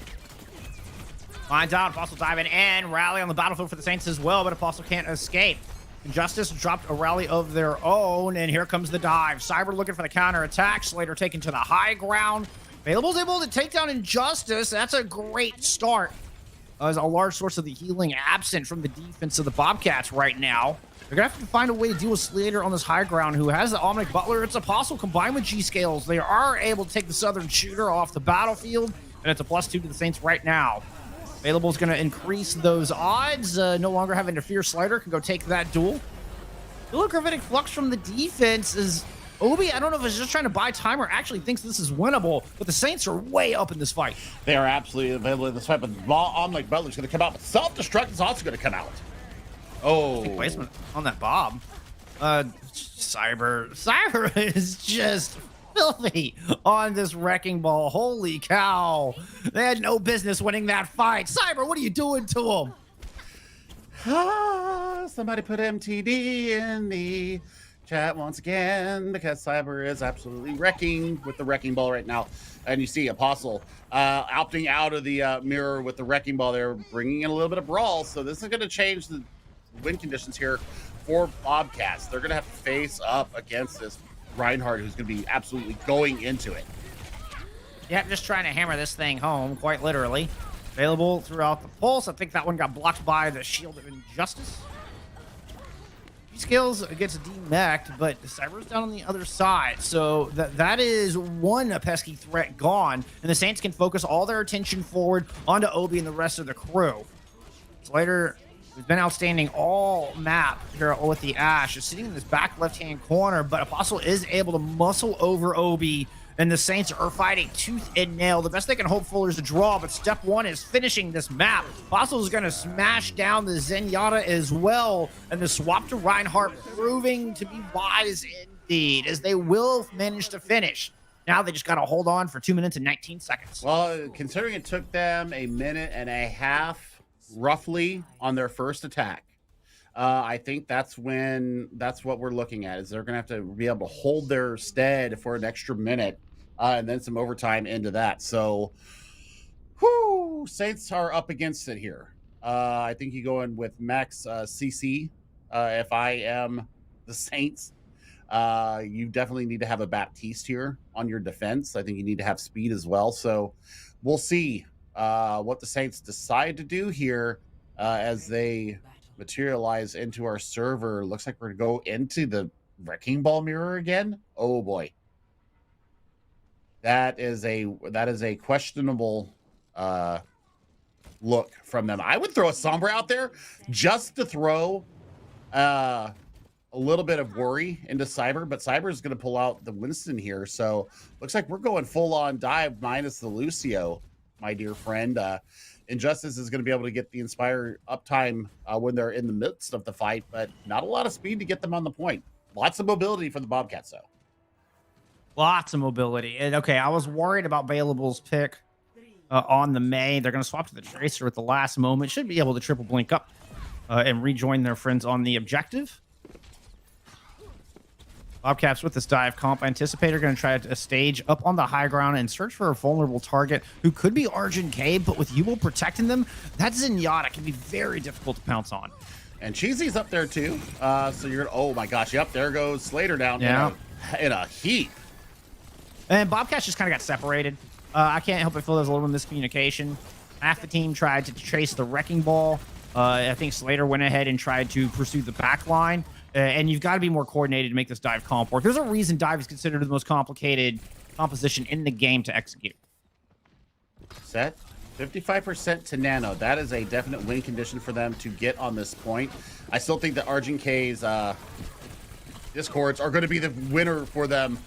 Finds out Apostle diving in, rally on the battlefield for the Saints as well, but Apostle can't escape. Injustice dropped a rally of their own, and here comes the dive. Cyber looking for the counter attack. Slater taken to the high ground. Available's able to take down Injustice. That's a great start. As a large source of the healing absent from the defense of the Bobcats right now. They're going to have to find a way to deal with Slater on this high ground, who has the Omnic Butler. It's Apostle combined with G-Scales. They are able to take the Southern Shooter off the battlefield, and it's a +2 to the Saints right now. Available is going to increase those odds. No longer having to fear Slider, can go take that duel. Dual Gravitic Flux from the defense is Obi. I don't know if it's just trying to buy time or actually thinks this is winnable, but the Saints are way up in this fight. They are absolutely available in this fight, but Omnic Butler's going to come out, but Self-Destruct is also going to come out. Oh. Good placement on that Bob. Cyber is just filthy on this wrecking ball. Holy cow. They had no business winning that fight. Cyber, what are you doing to him? Somebody put MTD in the chat once again, because Cyber is absolutely wrecking with the wrecking ball right now. And you see Apostle opting out of the mirror with the wrecking ball there, bringing in a little bit of brawl. So this is going to change the win conditions here for Bobcats. They're going to have to face up against this Reinhardt, who's going to be absolutely going into it. Yep, just trying to hammer this thing home, quite literally. Available throughout the pulse. I think that one got blocked by the Shield of Injustice. Skills gets demeched, but Cyber's down on the other side. So that is one pesky threat gone, and the Saints can focus all their attention forward onto Obi and the rest of the crew. Slater, who's been outstanding all map here with the Ash, is sitting in this back left-hand corner, but Apostle is able to muscle over Obi, and the Saints are fighting tooth and nail. The best they can hope for is a draw, but step one is finishing this map. Apostle is going to smash down the Zenyatta as well, and the swap to Reinhardt proving to be wise indeed, as they will manage to finish. Now they just got to hold on for 2 minutes and 19 seconds. Well, considering it took them a minute and a half, roughly, on their first attack, I think that's what we're looking at, is they're going to have to be able to hold their stead for an extra minute, and then some overtime into that. So, Saints are up against it here. I think you go in with Max CC. If I am the Saints, you definitely need to have a Baptiste here on your defense. I think you need to have speed as well. So we'll see what the Saints decide to do here as they materialize into our server. Looks like we're going to go into the wrecking ball mirror again. Oh boy. That is a questionable look from them. I would throw a Sombra out there just to throw a little bit of worry into Cyber, but Cyber is going to pull out the Winston here. So looks like we're going full on dive minus the Lucio, my dear friend. Injustice is going to be able to get the Inspire uptime when they're in the midst of the fight, but not a lot of speed to get them on the point. Lots of mobility for the Bobcats, though. Lots of mobility. And okay, I was worried about Bailable's pick on the May. They're going to swap to the Tracer at the last moment. Should be able to triple blink up and rejoin their friends on the objective. Bobcats with this dive comp. I anticipate are going to try to stage up on the high ground and search for a vulnerable target who could be Argent K, but with Yubel protecting them, that Zenyatta can be very difficult to pounce on. And Cheesy's up there too. So you're gonna, oh my gosh, yep, there goes Slater down in a heat. And Bobcats just kind of got separated. I can't help but feel there's a little miscommunication. Half the team tried to chase the wrecking ball. I think Slater went ahead and tried to pursue the back line. And you've got to be more coordinated to make this dive comp work. There's a reason dive is considered the most complicated composition in the game to execute. Set 55% to Nano. That is a definite win condition for them to get on this point. I still think that Argent K's Discords are going to be the winner for them.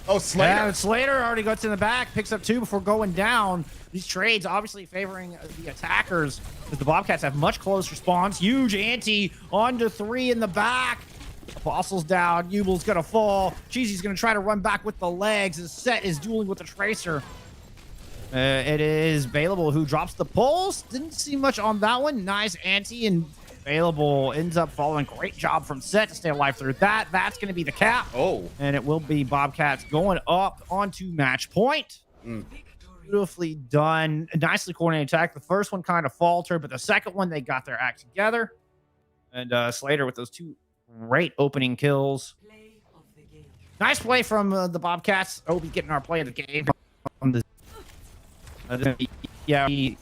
Oh, Slater. Yeah, Slater already gets in the back, picks up 2 before going down. These trades obviously favoring the attackers, because the Bobcats have much closer spawns. Huge ante onto 3 in the back. Apostle's down. Yubel's going to fall. Cheesy's going to try to run back with the legs. His set is dueling with the Tracer. It is Bailable who drops the pulse. Didn't see much on that one. Nice ante, and Bailable ends up falling. Great job from Set to stay alive through that. That's going to be the cap. Oh. And it will be Bobcats going up onto match point. Beautifully done. A nicely coordinated attack. The first one kind of faltered, but the second one, they got their act together. And Slater with those 2 great opening kills. Nice play from the Bobcats. Obi getting our play of the game. On the he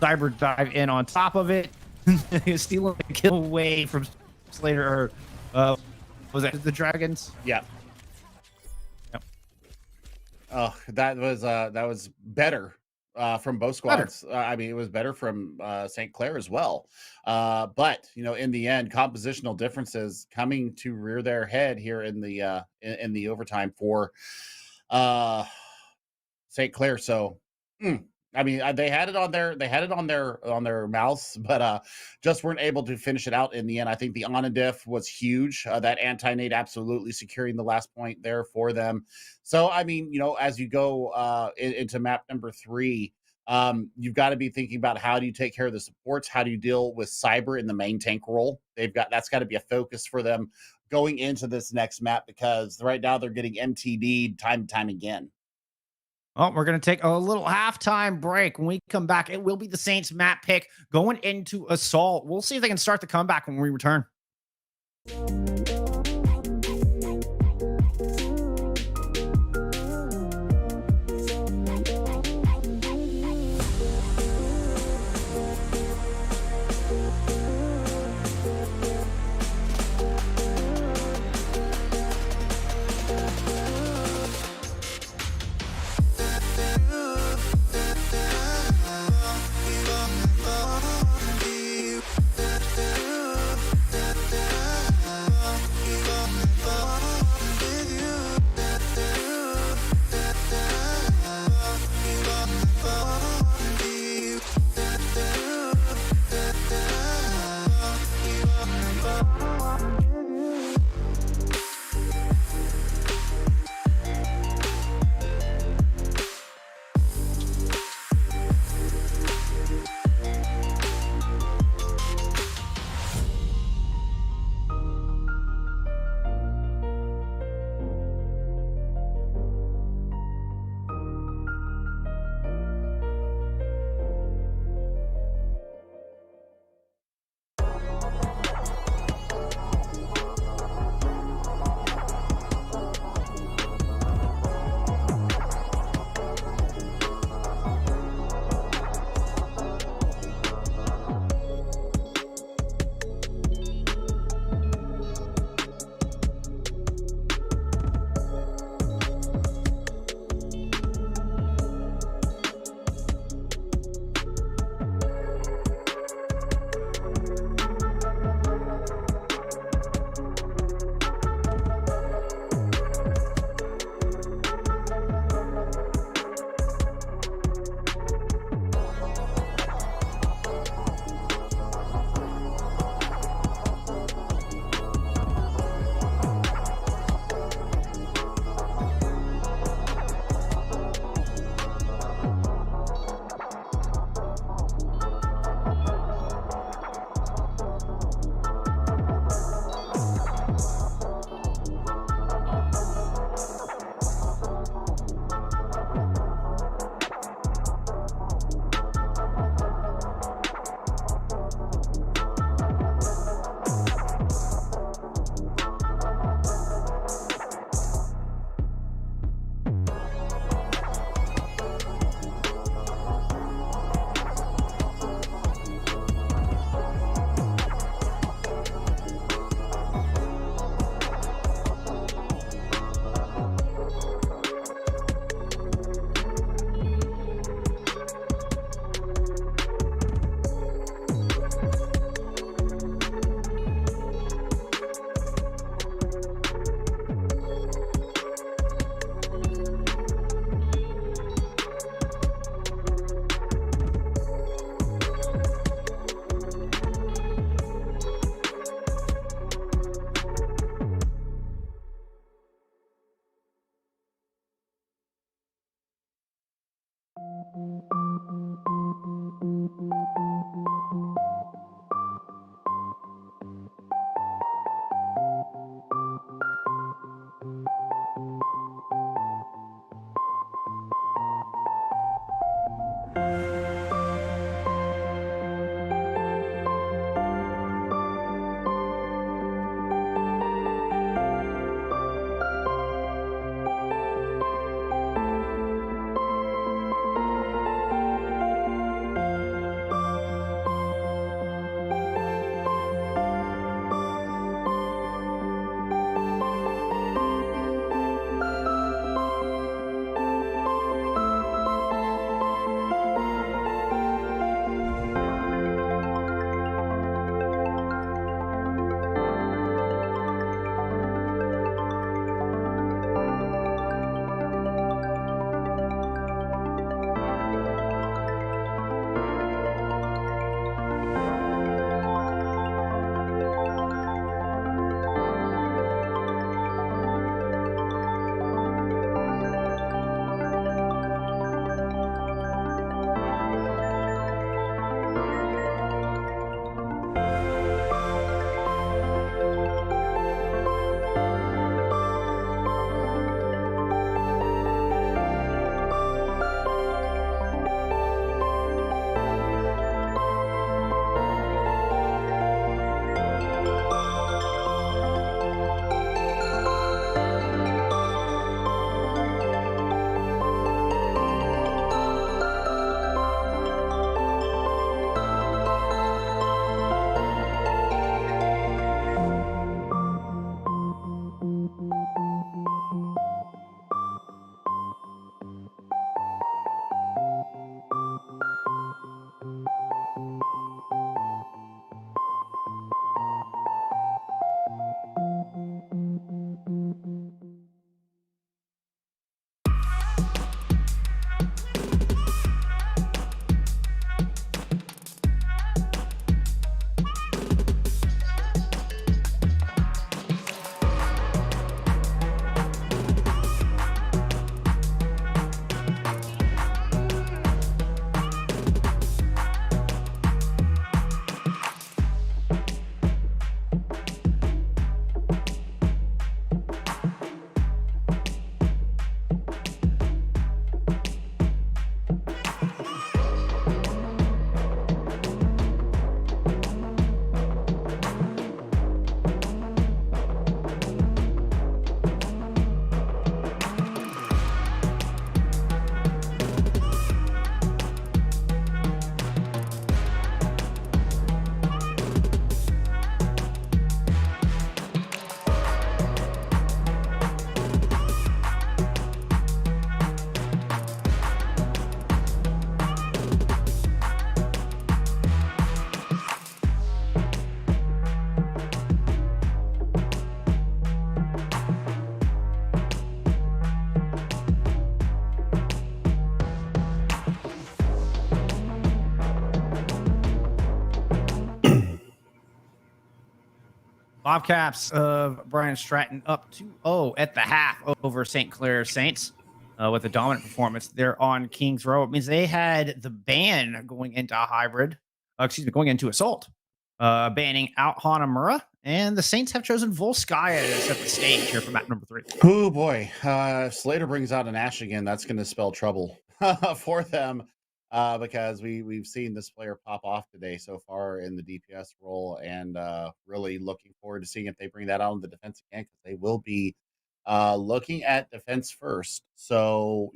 cyber dive in on top of it. Stealing the kill away from Slater. Was that the Dragons? Yeah. Yep. Oh, that was better from both squads. I mean, it was better from St. Clair as well. But in the end, compositional differences coming to rear their head here in the overtime for St. Clair. So, I mean, they had it on their mouths, but just weren't able to finish it out in the end. I think the Onadiff was huge. That anti-nade absolutely securing the last point there for them. So, I mean, as you go into map number 3, you've got to be thinking about how do you take care of the supports? How do you deal with Cyber in the main tank role? That's got to be a focus for them going into this next map, because right now they're getting MTD'd time and time again. Well, we're going to take a little halftime break. When we come back, it will be the Saints map pick going into Assault. We'll see if they can start the comeback when we return. Bobcats of Brian Stratton up 2-0 at the half over St. Clair Saints with a dominant performance. They're on Kings Row. It means they had the ban going into hybrid, going into assault, banning out Hanamura. And the Saints have chosen Volskaya to set the stage here for map number 3. Oh boy, if Slater brings out an Ash again, that's going to spell trouble for them because we've seen this player pop off today so far in the DPS role, and really looking forward to seeing if they bring that out on the defense again, because they will be looking at defense first. So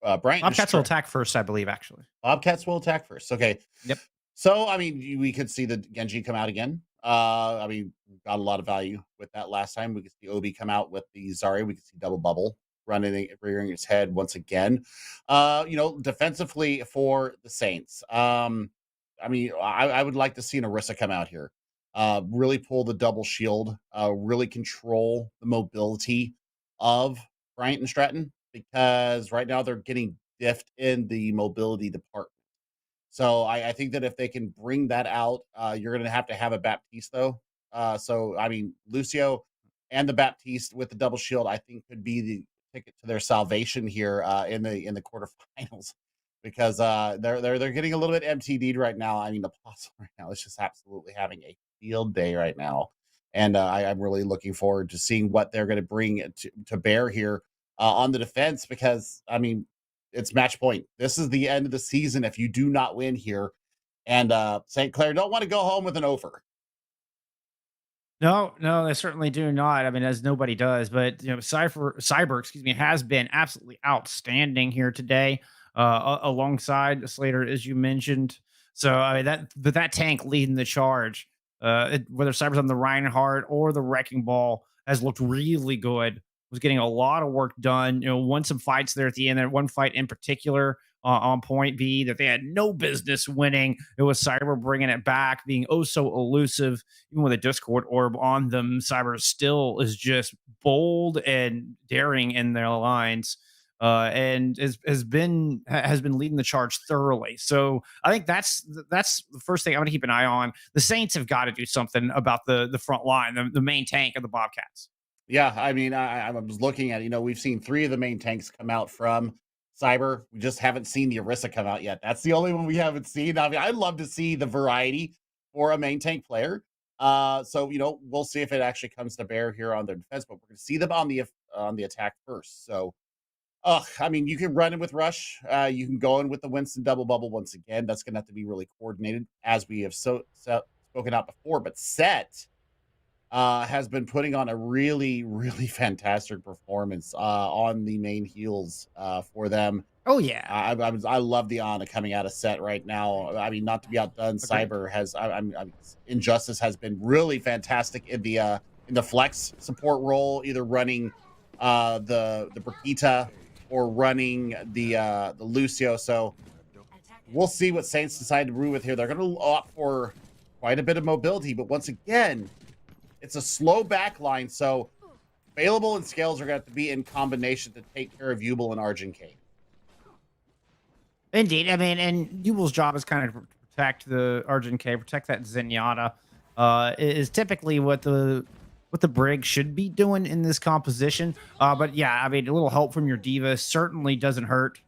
Bryant Bobcats will attack first, I believe. Actually, Bobcats will attack first. Okay. Yep. So, I mean, we could see the Genji come out again. I mean, got a lot of value with that last time. We could see Obi come out with the Zari. We could see Double Bubble rearing its head once again. Defensively for the Saints. I mean, I would like to see an Orisa come out here. Really pull the double shield, really control the mobility of Bryant and Stratton, because right now they're getting diffed in the mobility department. So I think that if they can bring that out, you're going to have a Baptiste though. So I mean, Lucio and the Baptiste with the double shield, I think could be the ticket to their salvation here in the quarterfinals. because they're getting a little bit MTD'd right now. I mean, the Apostle right now is just absolutely having a field day right now, and I'm really looking forward to seeing what they're going to bring to bear here on the defense. Because I mean, it's match point. This is the end of the season if you do not win here, and St. Clair don't want to go home with an over. No, no, they certainly do not. I mean, as nobody does, but Cyber, excuse me, has been absolutely outstanding here today, alongside Slater, as you mentioned. So I mean that tank leading the charge, whether Cyber's on the Reinhardt or the Wrecking Ball, has looked really good. Was getting a lot of work done. Won some fights there at the end. There one fight in particular on point B that they had no business winning. It was Cyber bringing it back, being oh so elusive. Even with a Discord orb on them, Cyber still is just bold and daring in their lines, and has been leading the charge thoroughly. So I think that's the first thing I'm going to keep an eye on. The Saints have got to do something about the front line, the main tank of the Bobcats. Yeah, I mean, I was looking at, we've seen 3 of the main tanks come out from Cyber. We just haven't seen the Orisa come out yet. That's the only one we haven't seen. I mean, I'd love to see the variety for a main tank player. So we'll see if it actually comes to bear here on their defense, but we're going to see them on the attack first. So, I mean, you can run in with Rush. You can go in with the Winston double bubble once again. That's going to have to be really coordinated, as we have spoken out before. But Set has been putting on a really, really fantastic performance on the main heels for them. Oh yeah, I love the Ana coming out of Set right now. I mean, not to be outdone, Cyber has. Injustice has been really fantastic in the flex support role, either running the Brigitte or running the Lucio. So we'll see what Saints decide to brew with here. They're going to opt for quite a bit of mobility, but once again, it's a slow back line, so Available and Scales are going to have to be in combination to take care of Ubel and Argent K. Indeed. I mean, and Ubel's job is kind of to protect the Argent K, protect that Zenyatta, is typically what the Brig should be doing in this composition. But yeah, I mean, a little help from your Diva certainly doesn't hurt.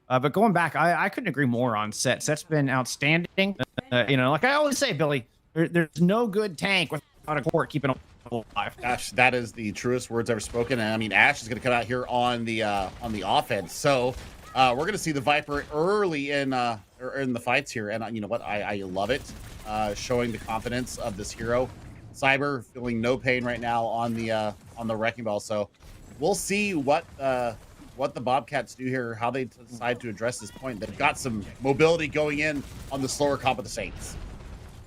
But going back, I couldn't agree more on Set. Set's been outstanding. Like I always say, Billy, there's no good tank without a core keeping alive. Ash, that is the truest words ever spoken. And I mean, Ash is going to come out here on the offense. So we're going to see the Viper early in the fights here. And you know what? I love it. Showing the confidence of this hero. Cyber feeling no pain right now on the Wrecking Ball. So we'll see what the Bobcats do here, how they decide to address this point. They've got some mobility going in on the slower comp of the Saints.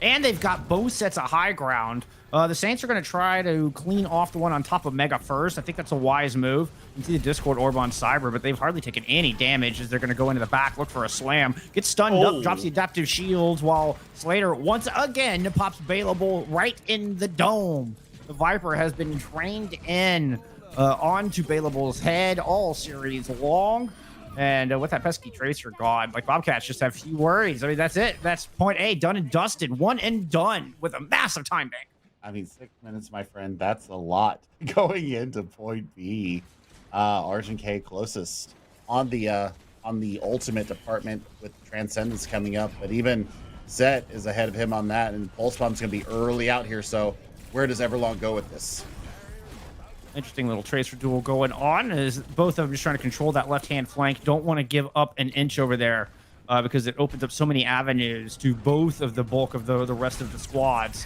And they've got both sets of high ground. The Saints are going to try to clean off the one on top of Mega first. I think that's a wise move. You can see the Discord orb on Cyber, but they've hardly taken any damage as they're going to go into the back, look for a slam. Gets stunned up, drops the adaptive shields, while Slater once again pops Available right in the dome. The Viper has been trained in onto Available's head all series long. And with that pesky Tracer gone, like Bobcats just have few worries. I mean, that's it. That's point A, done and dusted. One and done with a massive time bank. I mean, 6 minutes, my friend. That's a lot going into point B. Argent K closest on the ultimate department with Transcendence coming up, but even Zet is ahead of him on that, and Pulse Bomb's going to be early out here. So where does Everlong go with this? Interesting little Tracer duel going on, as both of them just trying to control that left-hand flank. Don't want to give up an inch over there because it opens up so many avenues to both of the bulk of the rest of the squads.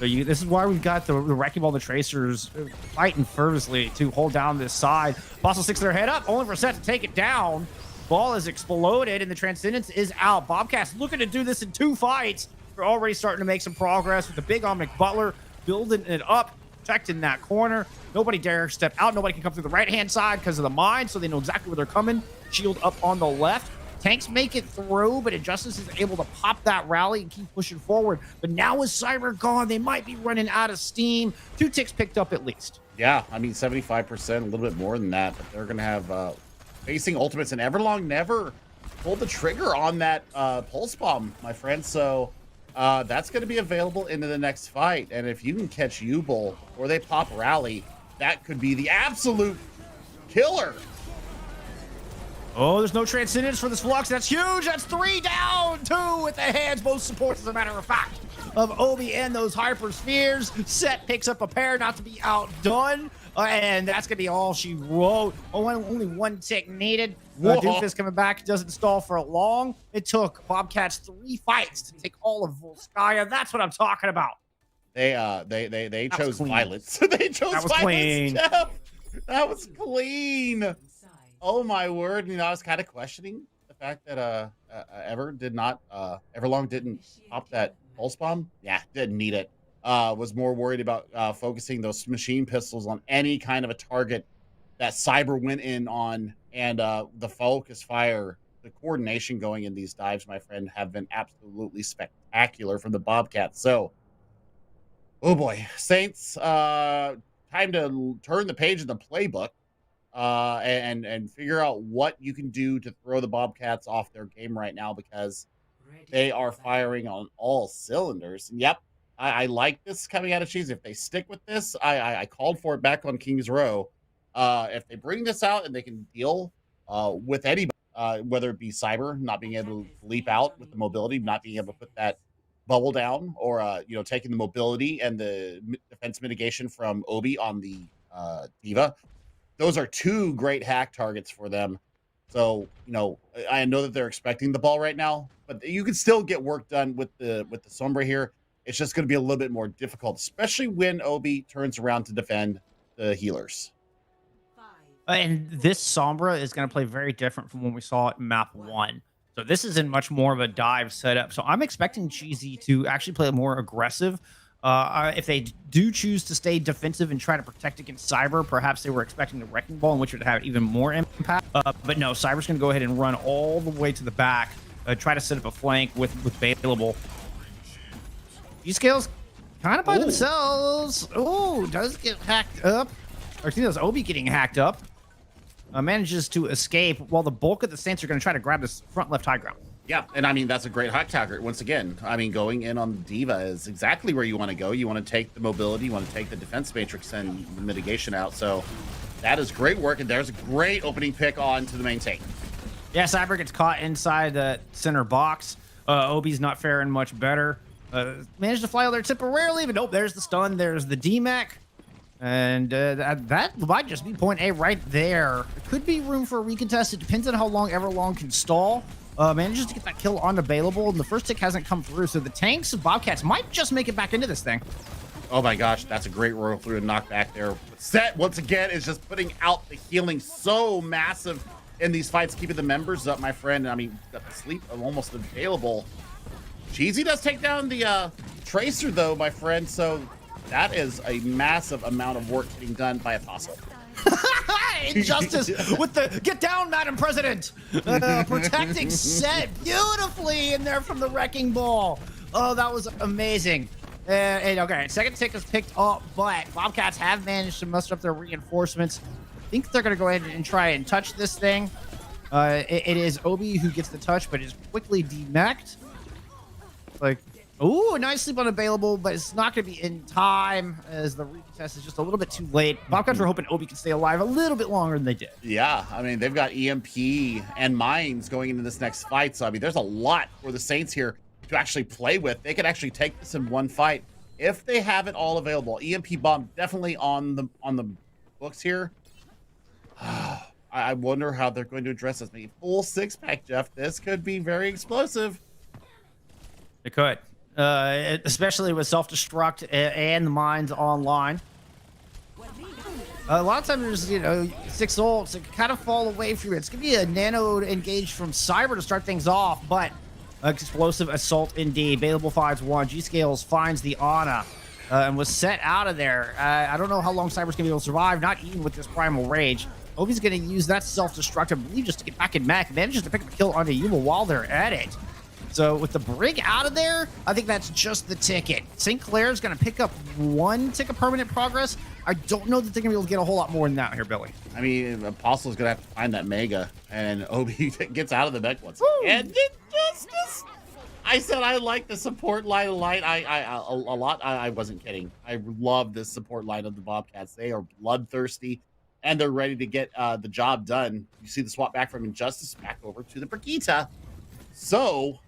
So this is why we've got the Wrecking Ball, the Tracers fighting fervently to hold down this side. Apostle sticks their head up, only for Set to take it down. Ball is exploded, and the Transcendence is out. Bobcats looking to do this in 2 fights. They're already starting to make some progress with the big Omnic Butler building it up, protecting that corner. Nobody dare step out. Nobody can come through the right-hand side because of the mine, so they know exactly where they're coming. Shield up on the left. Tanks make it through, but Injustice is able to pop that rally and keep pushing forward. But now with Cyber gone, they might be running out of steam. 2 ticks picked up at least. Yeah, I mean, 75%, a little bit more than that. But they're going to have facing ultimates, and Everlong never pulled the trigger on that Pulse Bomb, my friend. So that's going to be available into the next fight. And if you can catch Ubel or they pop Rally, that could be the absolute killer. Oh, there's no transcendence for this Flux. That's huge. That's 3 down. 2 with the hands. Both supports, as a matter of fact, of Obi and those hyper spheres. Set picks up a pair, not to be outdone. And that's going to be all she wrote. Oh, only 1 tick needed. Doomfist coming back. Doesn't stall for long. It took Bobcats 3 fights to take all of Volskaya. That's what I'm talking about. They chose clean. violence. They chose That was violence. clean. Jeff. That was clean. Oh my word! I was kind of questioning the fact that Everlong didn't pop that pulse bomb. Yeah, didn't need it. Was more worried about focusing those machine pistols on any kind of a target that Cyber went in on, and the focus fire, the coordination going in these dives, my friend, have been absolutely spectacular from the Bobcats. So, oh boy, Saints, time to turn the page in the playbook. And figure out what you can do to throw the Bobcats off their game right now, because they are firing on all cylinders. And yep, I like this coming out of Cheese. If they stick with this, I called for it back on Kings Row. If they bring this out and they can deal with anybody, whether it be Cyber not being able to leap out with the mobility, not being able to put that bubble down, or taking the mobility and the defense mitigation from Obi on the Diva. Those are 2 great hack targets for them. So, I know that they're expecting the ball right now, but you can still get work done with the Sombra here. It's just going to be a little bit more difficult, especially when Obi turns around to defend the healers. And this Sombra is going to play very different from when we saw it in map 1. So this is in much more of a dive setup. So I'm expecting Cheesy to actually play more aggressive. If they do choose to stay defensive and try to protect against Cyber, perhaps they were expecting the Wrecking Ball, in which it would have even more impact. But no, Cyber's going to go ahead and run all the way to the back, try to set up a flank with Bailable. G-Scales kind of by themselves. Oh, does get hacked up. Or I think that was Obi getting hacked up. Manages to escape while the bulk of the Saints are going to try to grab this front left high ground. Yeah, and that's a great hack target. Once again, going in on the Diva is exactly where you want to go. You want to take the mobility, you want to take the defense matrix and the mitigation out. So that is great work, and there's a great opening pick on to the main tank. Yeah, Cyber gets caught inside the center box. Obi's not faring much better. Managed to fly out there temporarily, but nope, there's the stun, there's the DMAC. And that might just be point A right there. There could be room for a recontest. It depends on how long Everlong can stall. Manages to get that kill unavailable, and the first tick hasn't come through, so the tanks of Bobcats might just make it back into this thing. Oh my gosh, that's a great roll through and knockback there. Set, once again, is just putting out the healing so massive in these fights, keeping the members up, my friend. Got the sleep almost available. Cheesy does take down the Tracer, though, my friend, so that is a massive amount of work getting done by Apostle. Injustice with the get down, Madam President. Protecting Set beautifully in there from the Wrecking Ball. Oh, that was amazing. And okay, second tick is picked up, but Bobcats have managed to muster up their reinforcements. I think they're going to go ahead and try and touch this thing. It is Obi who gets the touch, but is quickly demacked. Ooh, nice sleep unavailable, but it's not going to be in time as the recontest is just a little bit too late. Bobcats were hoping Obi could stay alive a little bit longer than they did. Yeah, they've got EMP and mines going into this next fight, so there's a lot for the Saints here to actually play with. They could actually take this in one fight if they have it all available. EMP bomb definitely on the books here. I wonder how they're going to address this. Full 6-pack, Jeff. This could be very explosive. It could. Especially with self-destruct and the mines online. A lot of times there's, 6 ults that kind of fall away from it. It's going to be a nano engage from Cyber to start things off, but explosive assault indeed. Bailable finds 1. G-Scales finds the Ana and was set out of there. I don't know how long Cyber's going to be able to survive, not even with this Primal Rage. Obi's going to use that self-destruct, I believe, just to get back in mech. Manages to pick up a kill onto Yuma while they're at it. So with the Brig out of there, I think that's just the ticket. St. Clair's going to pick up 1 tick of permanent progress. I don't know that they're going to be able to get a whole lot more than that here, Billy. Apostle's going to have to find that Mega, and Obi gets out of the mech once. And Injustice! I said I like the support line a lot. I wasn't kidding. I love this support line of the Bobcats. They are bloodthirsty, and they're ready to get the job done. You see the swap back from Injustice back over to the Brigitte. So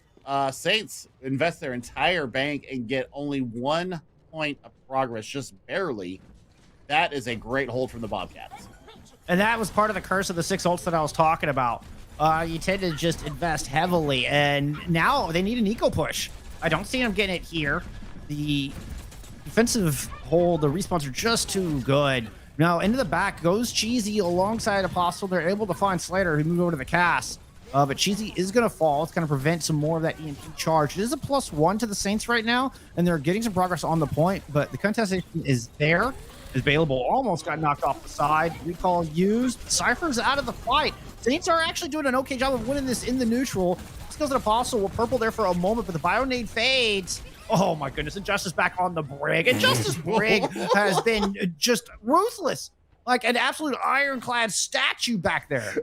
Saints invest their entire bank and get only 1 point of progress, just barely. That is a great hold from the Bobcats. And that was part of the curse of the 6 ults that I was talking about. You tend to just invest heavily, and now they need an eco push. I don't see them getting it here. The defensive hold, the respawns are just too good. Now, into the back goes Cheesy alongside Apostle. They're able to find Slater, who moved over to the cast. But Cheesy is going to fall. It's going to prevent some more of that EMP charge. It is a +1 to the Saints right now, and they're getting some progress on the point, but the contestation is there. Is available, almost got knocked off the side. Recall used. Cypher's out of the fight. Saints are actually doing an okay job of winning this in the neutral. Skills and Apostle will purple there for a moment, but the Bionade fades. Oh my goodness, Injustice back on the Brig. Injustice Brig has been just ruthless. Like an absolute ironclad statue back there.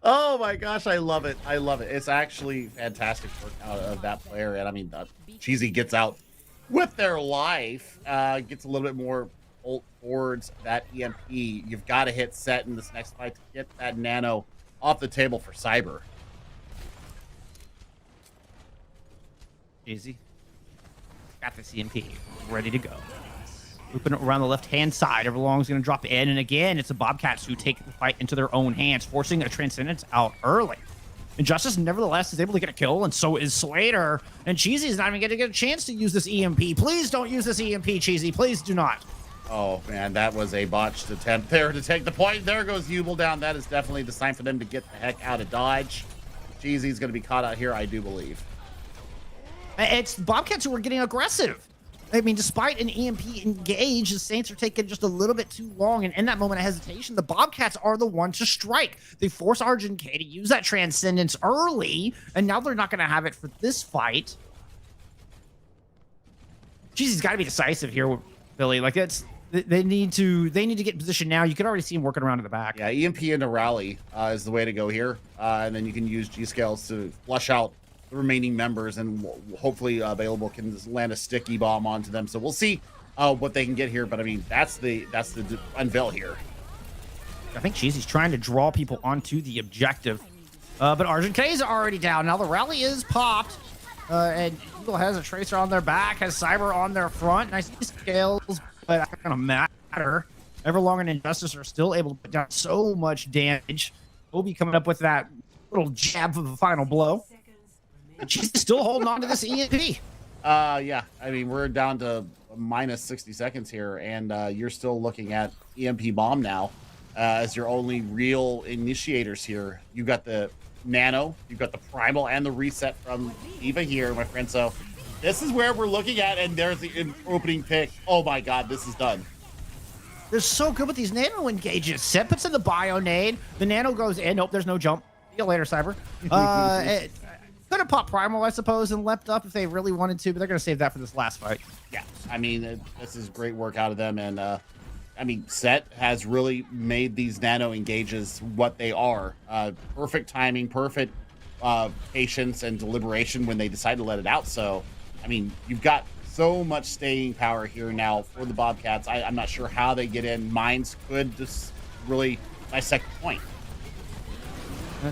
Oh my gosh, I love it. I love it. It's actually fantastic work out of that player. And I mean, Cheesy gets out with their life, gets a little bit more ult towards that EMP. You've got to hit set in this next fight to get that nano off the table for Cyber. Easy. Got the CMP ready to go. Looping it around the left-hand side. Everlong's going to drop in, and again, it's the Bobcats who take the fight into their own hands, forcing a Transcendence out early. Injustice, nevertheless, is able to get a kill, and so is Slater. And Cheesy's not even going to get a chance to use this EMP. Please don't use this EMP, Cheesy. Please do not. Oh, man, that was a botched attempt there to take the point. There goes Yubel down. That is definitely the sign for them to get the heck out of Dodge. Cheesy's going to be caught out here, I do believe. It's Bobcats who are getting aggressive. I mean, despite an EMP engage, the Saints are taking just a little bit too long. And in that moment of hesitation, the Bobcats are the ones to strike. They force Argent K to use that Transcendence early, and now they're not going to have it for this fight. Cheesy's got to be decisive here, Billy. Like, they need to get in position now. You can already see him working around in the back. Yeah, EMP into rally is the way to go here. And then you can use G-Scales to flush out the remaining members, and hopefully available can land a sticky bomb onto them. So we'll see what they can get here. But I mean, that's the unveil here. I think Cheesy's trying to draw people onto the objective. But Argent K is already down. Now the rally is popped. And Eagle has a Tracer on their back, has Cyber on their front. Nice scales, but that's not going to matter. Everlong and Injustice are still able to put down so much damage. Obi coming up with that little jab for the final blow. And she's still holding on to this EMP. Yeah, I mean, we're down to minus 60 seconds here, and you're still looking at EMP bomb now as your only real initiators here. You got the Nano, you've got the Primal, and the reset from Eva here, my friend. So this is where we're looking at, and there's the opening pick. Oh my God, this is done. They're so good with these Nano engages. Set puts in the Bionade. The Nano goes in. Nope, there's no jump. See you later, Cyber. Could have popped Primal, I suppose, and leapt up if they really wanted to, but they're going to save that for this last fight. Yeah, I mean, this is great work out of them. And, I mean, Set has really made these Nano engages what they are. Perfect timing, perfect patience and deliberation when they decide to let it out. So, I mean, you've got so much staying power here now for the Bobcats. I'm not sure how they get in. Mines could just really dissect the point.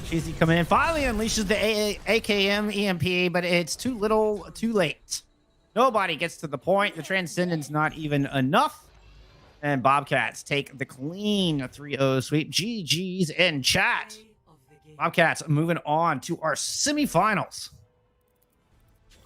Cheesy coming in, finally unleashes the AKM EMP, but it's too little, too late. Nobody gets to the point. The Transcendence not even enough. And Bobcats take the clean 3-0 sweep. GG's in chat. Bobcats moving on to our semifinals.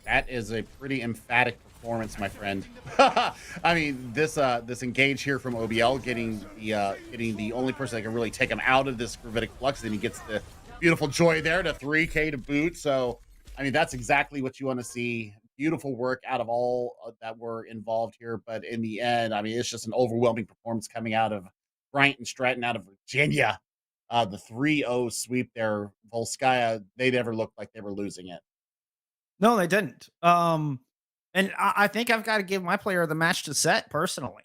That is a pretty emphatic performance, my friend. I mean, this engage here from OBL getting the only person that can really take him out of this gravitic flux, and he gets the beautiful joy there to 3K to boot. So, I mean, that's exactly what you want to see. Beautiful work out of all that were involved here. But in the end, I mean, it's just an overwhelming performance coming out of Bryant and Stratton out of Virginia. The 3-0 sweep there, Volskaya, they never looked like they were losing it. No, they didn't. And I think I've got to give my player of the match to Set personally.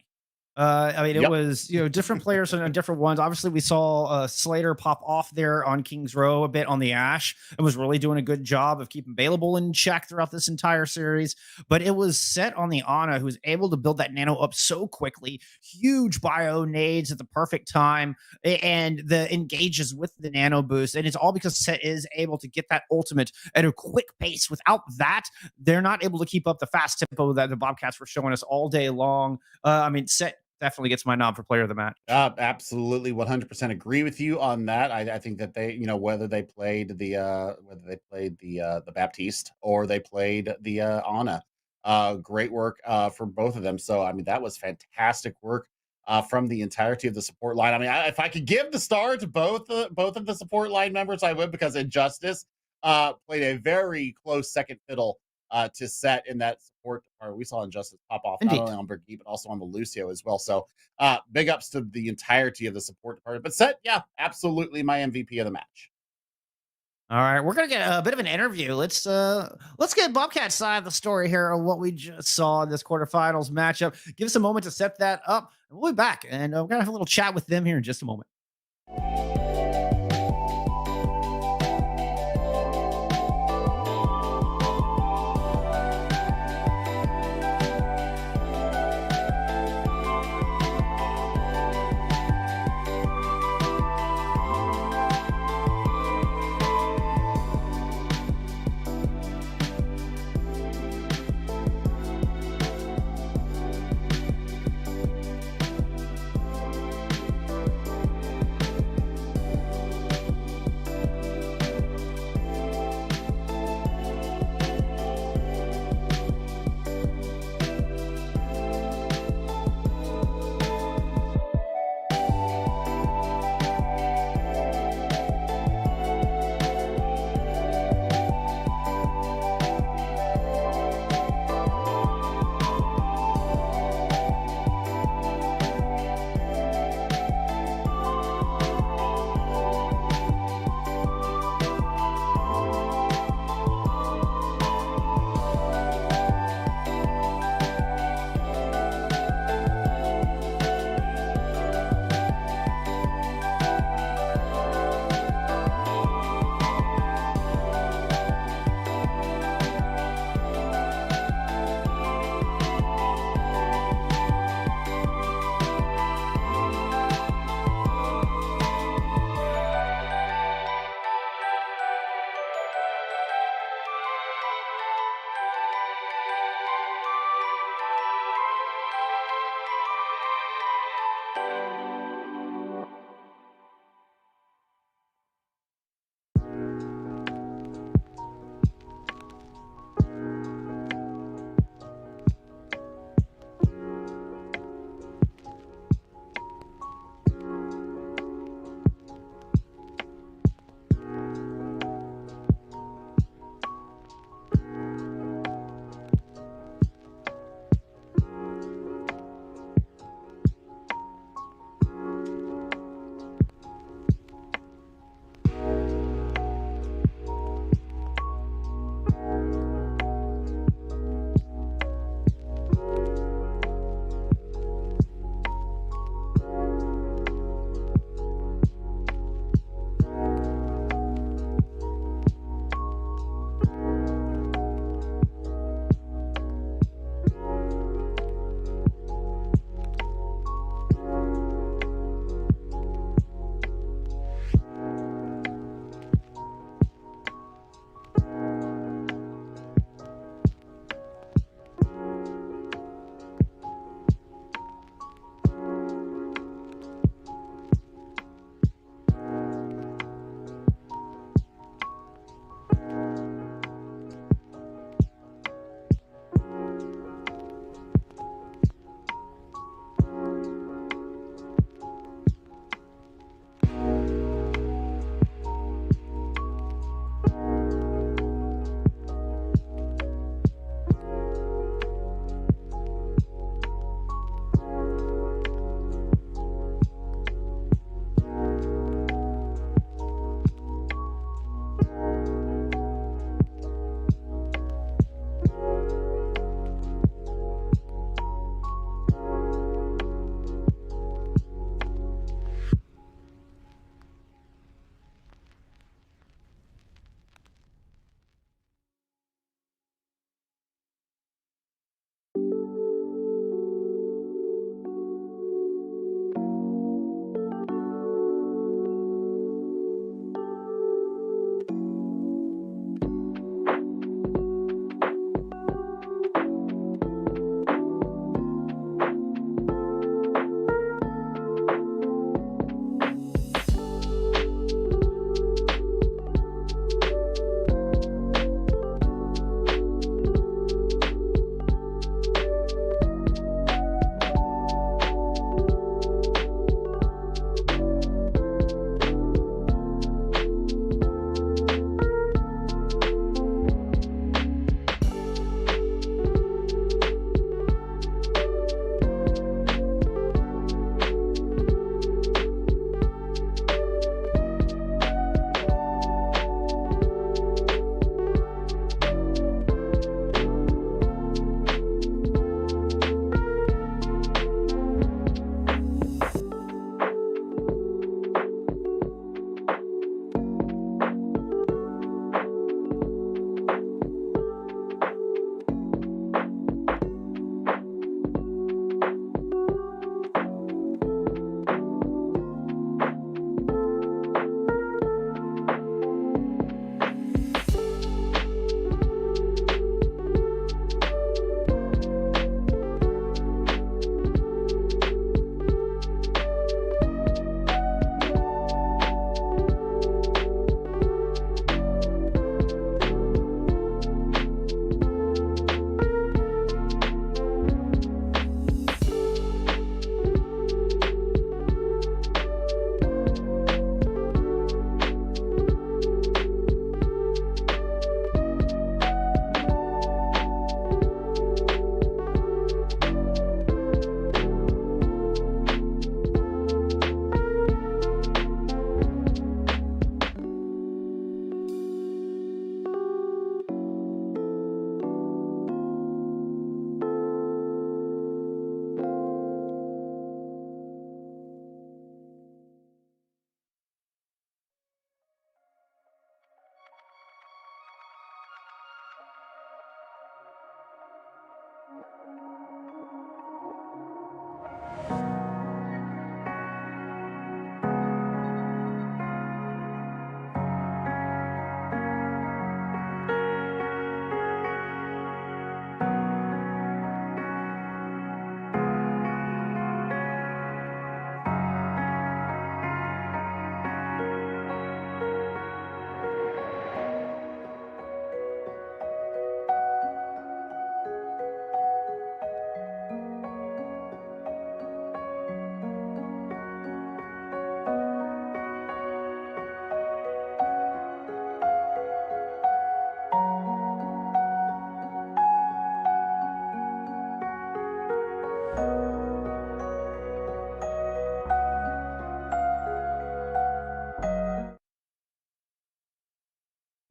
I mean, it Yep. was, different players on different ones. Obviously, we saw Slater pop off there on Kings Row a bit on the Ash and was really doing a good job of keeping Baleable in check throughout this entire series. But it was set on the Ana, who was able to build that nano up so quickly, huge bio nades at the perfect time, and the engages with the nano boost. And it's all because Set is able to get that ultimate at a quick pace. Without that, they're not able to keep up the fast tempo that the Bobcats were showing us all day long. I mean, Set definitely gets my nod for player of the match. Absolutely, 100% agree with you on that. I think that they, whether they played the Baptiste or they played the Ana, great work for both of them. So I mean, that was fantastic work from the entirety of the support line. I mean, if I could give the star to both of the support line members, I would, because Injustice played a very close second fiddle to Set in that support department. We saw Injustice pop off Indeed. not only on Brigitte but also on the Lucio as well. So big ups to the entirety of the support department. But Set, yeah, absolutely my MVP of the match. All right, we're gonna get a bit of an interview. Let's get Bobcat side of the story here on what we just saw in this quarterfinals matchup. Give us a moment to set that up, and we'll be back, and we're gonna have a little chat with them here in just a moment.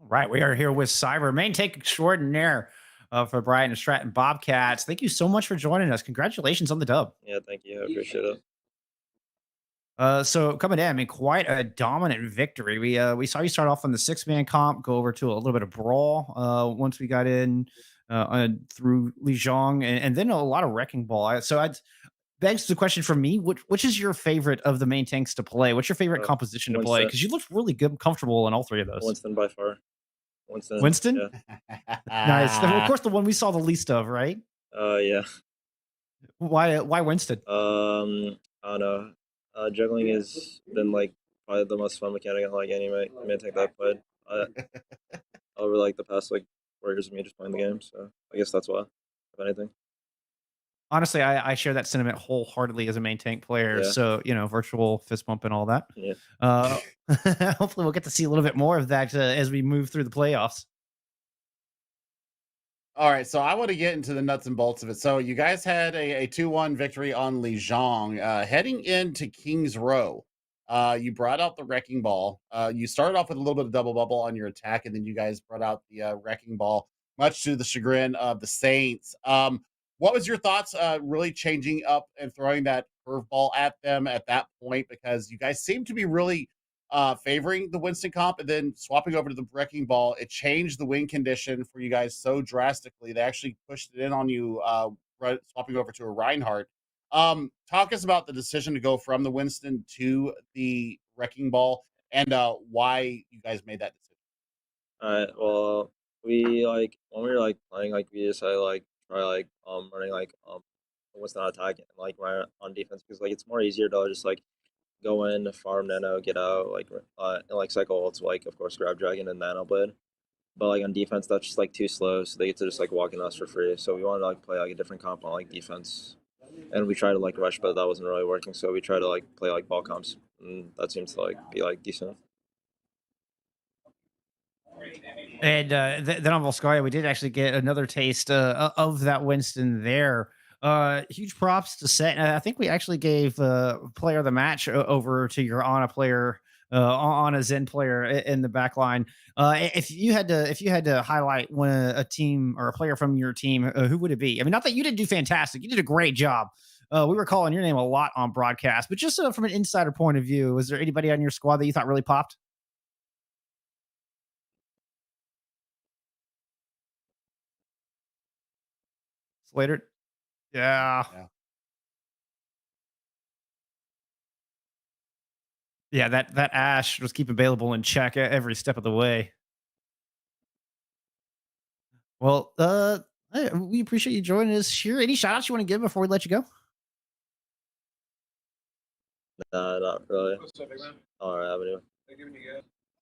Right, we are here with Cyber, main take extraordinaire for Brian and Stratton Bobcats. Thank you so much for joining us. Congratulations on the dub. Yeah, thank you. I appreciate it. So coming in, I mean, quite a dominant victory. We saw you start off on the 6-man comp, go over to a little bit of brawl. Once we got in through Li Zhong, and then a lot of wrecking ball. So I begs the question for me: which is your favorite of the main tanks to play? What's your favorite composition to play? Winston. Because you looked really good, comfortable in all three of those. Winston by far. Winston. Winston? Yeah. Nice. Of course, the one we saw the least of, right? Yeah. Why Winston? I don't know. Juggling has been like probably the most fun mechanic in like any main tank that I've played. Over like the past like 4 years of me just playing the game. So I guess that's why, if anything. Honestly, I share that sentiment wholeheartedly as a main tank player. Yeah. So, virtual fist bump and all that. Yeah. Hopefully we'll get to see a little bit more of that as we move through the playoffs. All right, so I want to get into the nuts and bolts of it. So you guys had a 2-1 victory on Li Zhong. Heading into King's Row, you brought out the Wrecking Ball. You started off with a little bit of double bubble on your attack, and then you guys brought out the Wrecking Ball, much to the chagrin of the Saints. What was your thoughts really changing up and throwing that curveball at them at that point? Because you guys seem to be really favoring the Winston comp, and then swapping over to the Wrecking Ball. It changed the win condition for you guys so drastically. They actually pushed it in on you, swapping over to a Reinhardt. Talk us about the decision to go from the Winston to the Wrecking Ball, and why you guys made that decision. All right. Well, we like when we were like playing, like we decided like try like running like Winston on attack and like run on defense, because like it's more easier to just like go in, farm nano, get out, like and like cycle ults, like of course grab dragon and nano blade. But like on defense, that's just like too slow, so they get to just like walk in us for free. So we wanted to like play like a different comp on like defense, and we tried to like rush, but that wasn't really working. So we tried to like play like ball comps, and that seems to like be like decent. And then on Volskaya, we did actually get another taste of that Winston there. Huge props to Set. I think we actually gave player of the match over to your Ana player, Ana Zen player in the back line. If you had to highlight a team or a player from your team, who would it be? I mean, not that you didn't do fantastic, you did a great job. We were calling your name a lot on broadcast, but just from an insider point of view, was there anybody on your squad that you thought really popped? Slater? Yeah. Yeah, that Ash was keep available in check every step of the way. Well, we appreciate you joining us here. Any shout outs you want to give before we let you go? Nah, not really. All right, Avenue.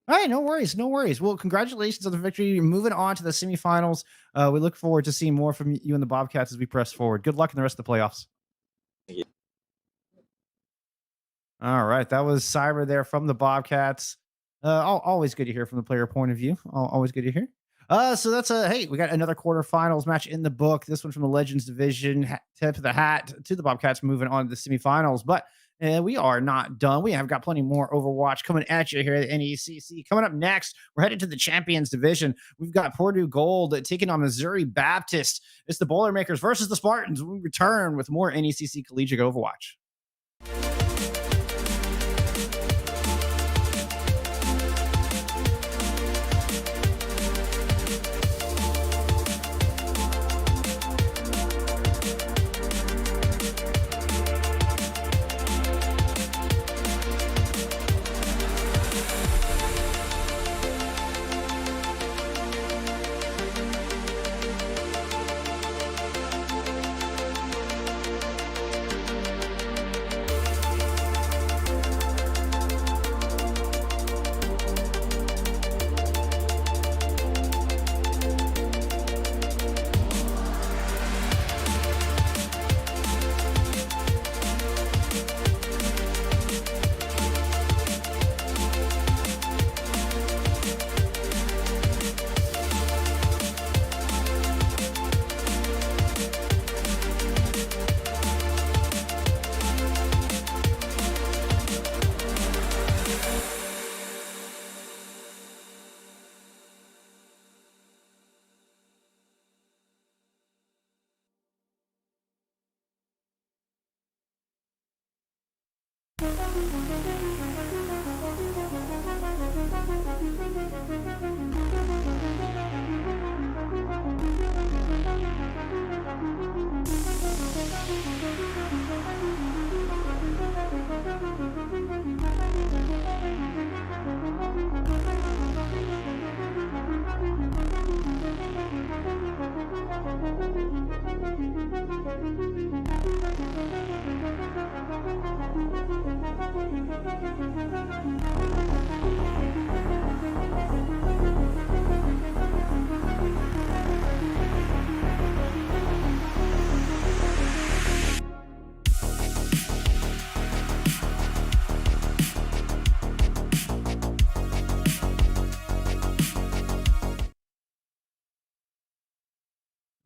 All right, no worries, no worries. Well, congratulations on the victory. You're moving on to the semifinals. We look forward to seeing more from you and the Bobcats as we press forward. Good luck in the rest of the playoffs. Thank you. All right, that was Cyber there from the Bobcats. Always good to hear from the player point of view. Always good to hear. So that's hey, we got another quarterfinals match in the book. This one from the Legends division. Tip of the hat to the Bobcats moving on to the semifinals. But we are not done. We have got plenty more Overwatch coming at you here at NECC. Coming up next, we're headed to the Champions division. We've got Purdue Gold taking on Missouri Baptist. It's the Boilermakers versus the Spartans. We return with more NECC Collegiate Overwatch.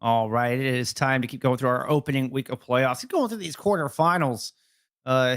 All right, it is time to keep going through our opening week of playoffs. Keep going through these quarterfinals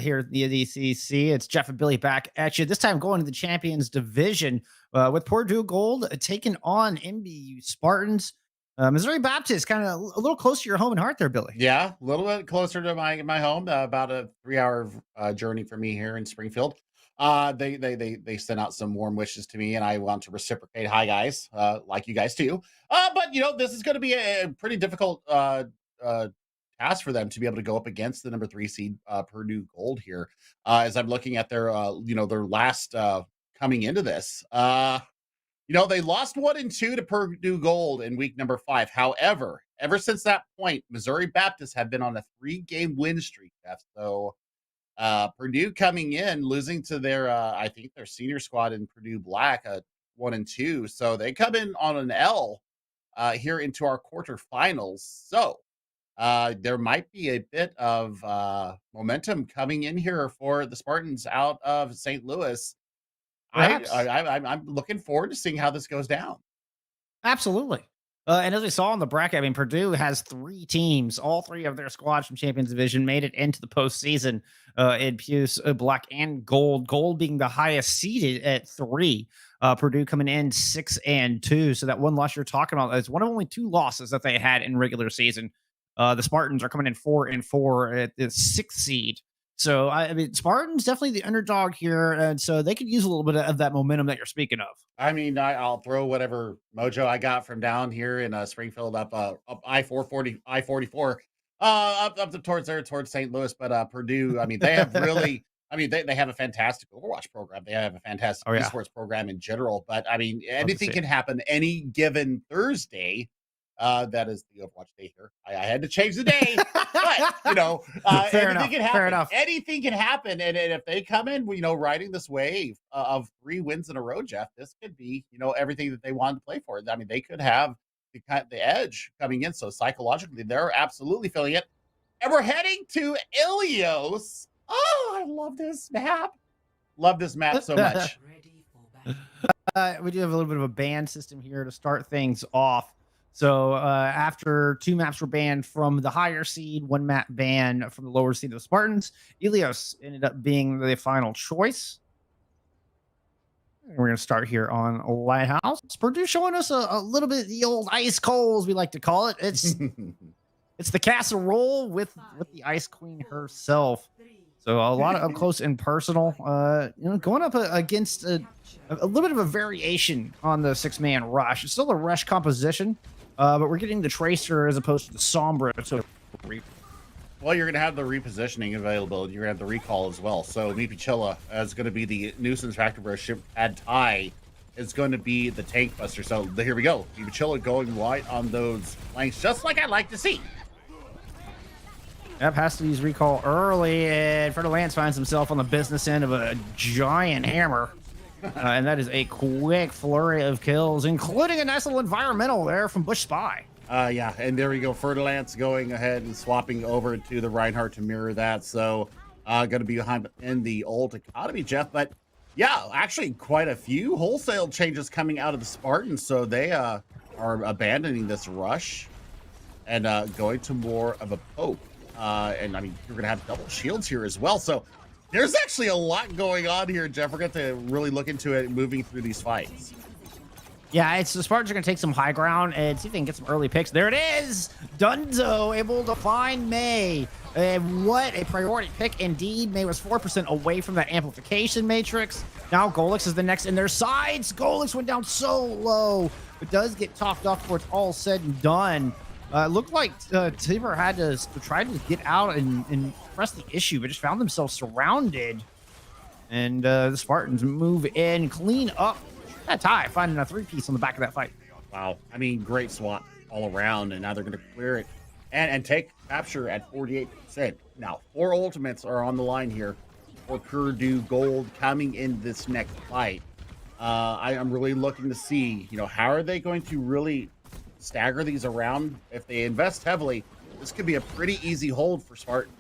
here at the NECC. It's Jeff and Billy back at you. This time going to the Champions Division with Purdue Gold taking on MBU Spartans. Missouri Baptist, kind of a little close to your home and heart there, Billy. Yeah, a little bit closer to my home, about a 3-hour journey for me here in Springfield. They sent out some warm wishes to me, and I want to reciprocate. Hi, guys, like you guys too. But this is going to be a pretty difficult task for them to be able to go up against the number 3 seed Purdue Gold here. As I'm looking at their their last coming into this. They lost 1 and 2 to Purdue Gold in week number 5. However, ever since that point, Missouri Baptist have been on a 3-game win streak, Jeff. So Purdue coming in, losing to their, I think their senior squad in Purdue Black, 1 and 2. So they come in on an L here into our quarterfinals. So there might be a bit of momentum coming in here for the Spartans out of St. Louis. I'm looking forward to seeing how this goes down. Absolutely. And as we saw in the bracket, I mean, Purdue has 3 teams. All 3 of their squads from Champions Division made it into the postseason in Puce, Black, and Gold. Gold being the highest seeded at 3. Purdue coming in 6 and 2. So that one loss you're talking about is one of only 2 losses that they had in regular season. The Spartans are coming in 4 and 4 at the 6th seed. So, I mean, Spartans definitely the underdog here, and so they could use a little bit of that momentum that you're speaking of. I mean, I'll throw whatever mojo I got from down here in Springfield up I-444, up towards St. Louis. But Purdue, I mean, they have really, I mean, they have a fantastic Overwatch program. They have a fantastic esports program in general. But I mean, anything can happen any given Thursday. That is the Overwatch day here. I had to change the day, but anything can happen. Fair enough. Anything can happen, and if they come in, riding this wave of 3 wins in a row, Jeff, this could be everything that they wanted to play for. I mean, they could have the edge coming in. So psychologically, they're absolutely feeling it. And we're heading to Ilios. Oh, I love this map. Love this map so much. We do have a little bit of a ban system here to start things off. So after 2 maps were banned from the higher seed, 1 map ban from the lower seed of the Spartans, Ilios ended up being the final choice. And we're going to start here on Lighthouse. Purdue showing us a little bit of the old ice coals, we like to call it. It's the casserole with the Ice Queen herself. So a lot of up close and personal. Going up against a little bit of a variation on the 6-man rush. It's still a rush composition. But we're getting the Tracer as opposed to the Sombra. So, well, you're going to have the repositioning availability. You're going to have the recall as well. So, Mipichilla is going to be the nuisance factor where ship ad tie is going to be the tank buster. So, here we go. Mipichilla going wide on those flanks, just like I'd like to see. Yep, has to use recall early, and Fredo Lance finds himself on the business end of a giant hammer. And that is a quick flurry of kills, including a nice little environmental there from Bush Spy. Yeah, and there we go. Fertilance going ahead and swapping over to the Reinhardt to mirror that. So, going to be behind in the old economy, Jeff. But yeah, actually quite a few wholesale changes coming out of the Spartans. So they are abandoning this rush and going to more of a poke. And I mean, you're going to have double shields here as well. So there's actually a lot going on here, Jeff. We're going to really look into it moving through these fights. Yeah, it's the Spartans are going to take some high ground and see if they can get some early picks. There it is! Dunzo able to find May. And what a priority pick indeed. May was 4% away from that amplification matrix. Now Golix is the next in their sides. Golix went down so low, but does get topped off before it's all said and done. Looked like Tiber had to try to get out and press the issue, but just found themselves surrounded. And the Spartans move in, clean up that tie, finding a 3-piece on the back of that fight. Wow. I mean, great swap all around, and now they're going to clear it and take capture at 48%. Now, 4 ultimates are on the line here for Purdue Gold coming in this next fight. I am really looking to see, how are they going to really stagger these around? If they invest heavily, this could be a pretty easy hold for Spartans.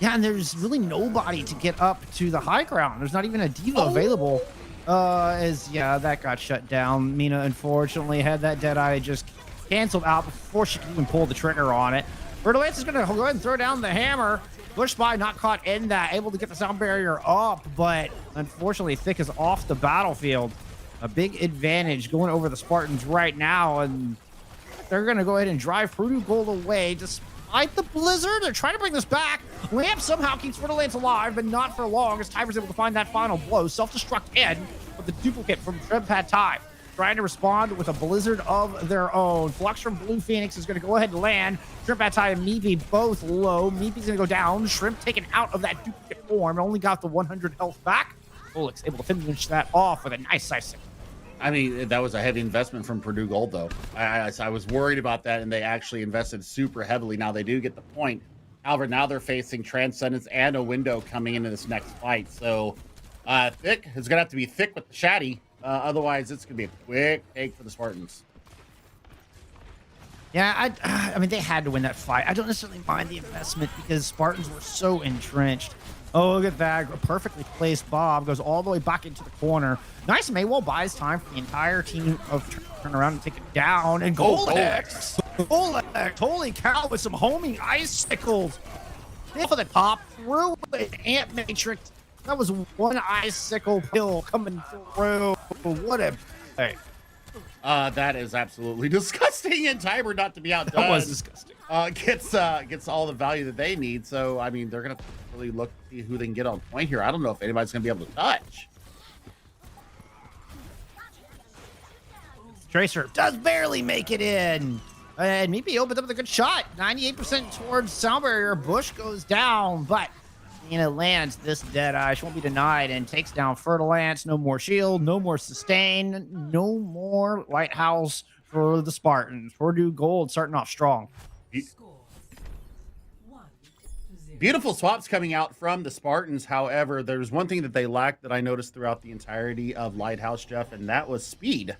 Yeah, and there's really nobody to get up to the high ground. There's not even a diva available. That got shut down. Mina, unfortunately, had that Deadeye just canceled out before she could even pull the trigger on it. Bertolance is going to go ahead and throw down the hammer. Bush Spy not caught in that, able to get the sound barrier up, but unfortunately, Thick is off the battlefield. A big advantage going over the Spartans right now, and they're going to go ahead and drive Purdue Gold away despite the blizzard. They're trying to bring this back. Lamp somehow keeps Bertolance alive, but not for long, as Tiber's able to find that final blow. Self-destruct in with the duplicate from Shrimpad Ty. Trying to respond with a blizzard of their own. Flux from Blue Phoenix is going to go ahead and land. Shrimp Atai and Meepy both low. Meepy's going to go down. Shrimp taken out of that duplicate form. Only got the 100 health back. Olix able to finish that off with a nice size 6. I mean, that was a heavy investment from Purdue Gold, though. I was worried about that, and they actually invested super heavily. Now they do get the point. However, now they're facing Transcendence and a window coming into this next fight. So Thick is going to have to be thick with the Shaddy. Otherwise, it's going to be a quick take for the Spartans. Yeah, I mean, they had to win that fight. I don't necessarily mind the investment because Spartans were so entrenched. Oh, look at that. A perfectly placed Bob goes all the way back into the corner. Nice Maywell buys time for the entire team of turn around and take it down. And Golix! Golix! Holy cow, with some homing icicles. For the top, through an Ant Matrix. That was one icicle pill coming through. What a... Hey. That is absolutely disgusting, and Tiber, not to be outdone, That was disgusting. Gets all the value that they need. So, I mean, they're going to really look to see who they can get on point here. I don't know if anybody's going to be able to touch. Tracer does barely make it in. And Meepy opens up with a good shot. 98% towards sound barrier. Bush goes down, but Nina lands this Deadeye. She won't be denied and takes down Fertilance. No more shield, no more sustain, no more Lighthouse for the Spartans. Purdue Gold starting off strong. Beautiful swaps coming out from the Spartans. However, there's one thing that they lacked that I noticed throughout the entirety of Lighthouse, Jeff, and that was speed.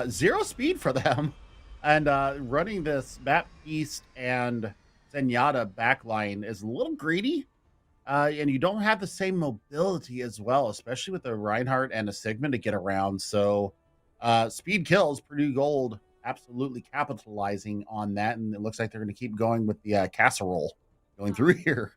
0 speed for them. And running this Baptiste and Zenyatta backline is a little greedy. And you don't have the same mobility as well, especially with a Reinhardt and a Sigma to get around. So speed kills. Purdue Gold absolutely capitalizing on that. And it looks like they're going to keep going with the casserole going through here.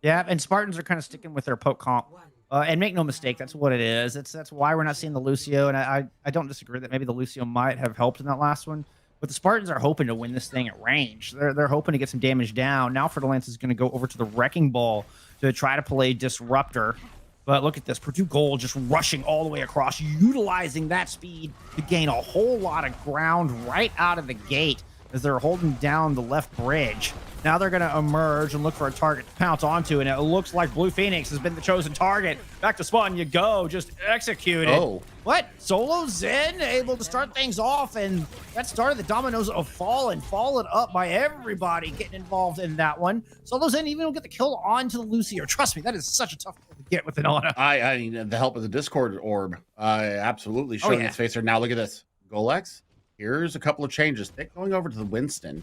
Yeah, and Spartans are kind of sticking with their poke comp. And make no mistake, that's what it is. That's why we're not seeing the Lucio. And I don't disagree that maybe the Lucio might have helped in that last one. But the Spartans are hoping to win this thing at range. They're hoping to get some damage down. Now Fertilance is going to go over to the Wrecking Ball to try to play Disruptor. But look at this. Purdue Gold just rushing all the way across, utilizing that speed to gain a whole lot of ground right out of the gate as they're holding down the left bridge. Now they're going to emerge and look for a target to pounce onto, and it looks like Blue Phoenix has been the chosen target. Back to spawn you go, just executed. Oh. What? Solo Zen able to start things off, and that started the dominoes of fallen, followed up by everybody getting involved in that one. Solo Zen even will get the kill onto the Lucio. Trust me, that is such a tough kill to get with an Ana. I mean, the help of the Discord orb absolutely showing its face here. Now look at this. Golex, here's a couple of changes. Thick going over to the Winston.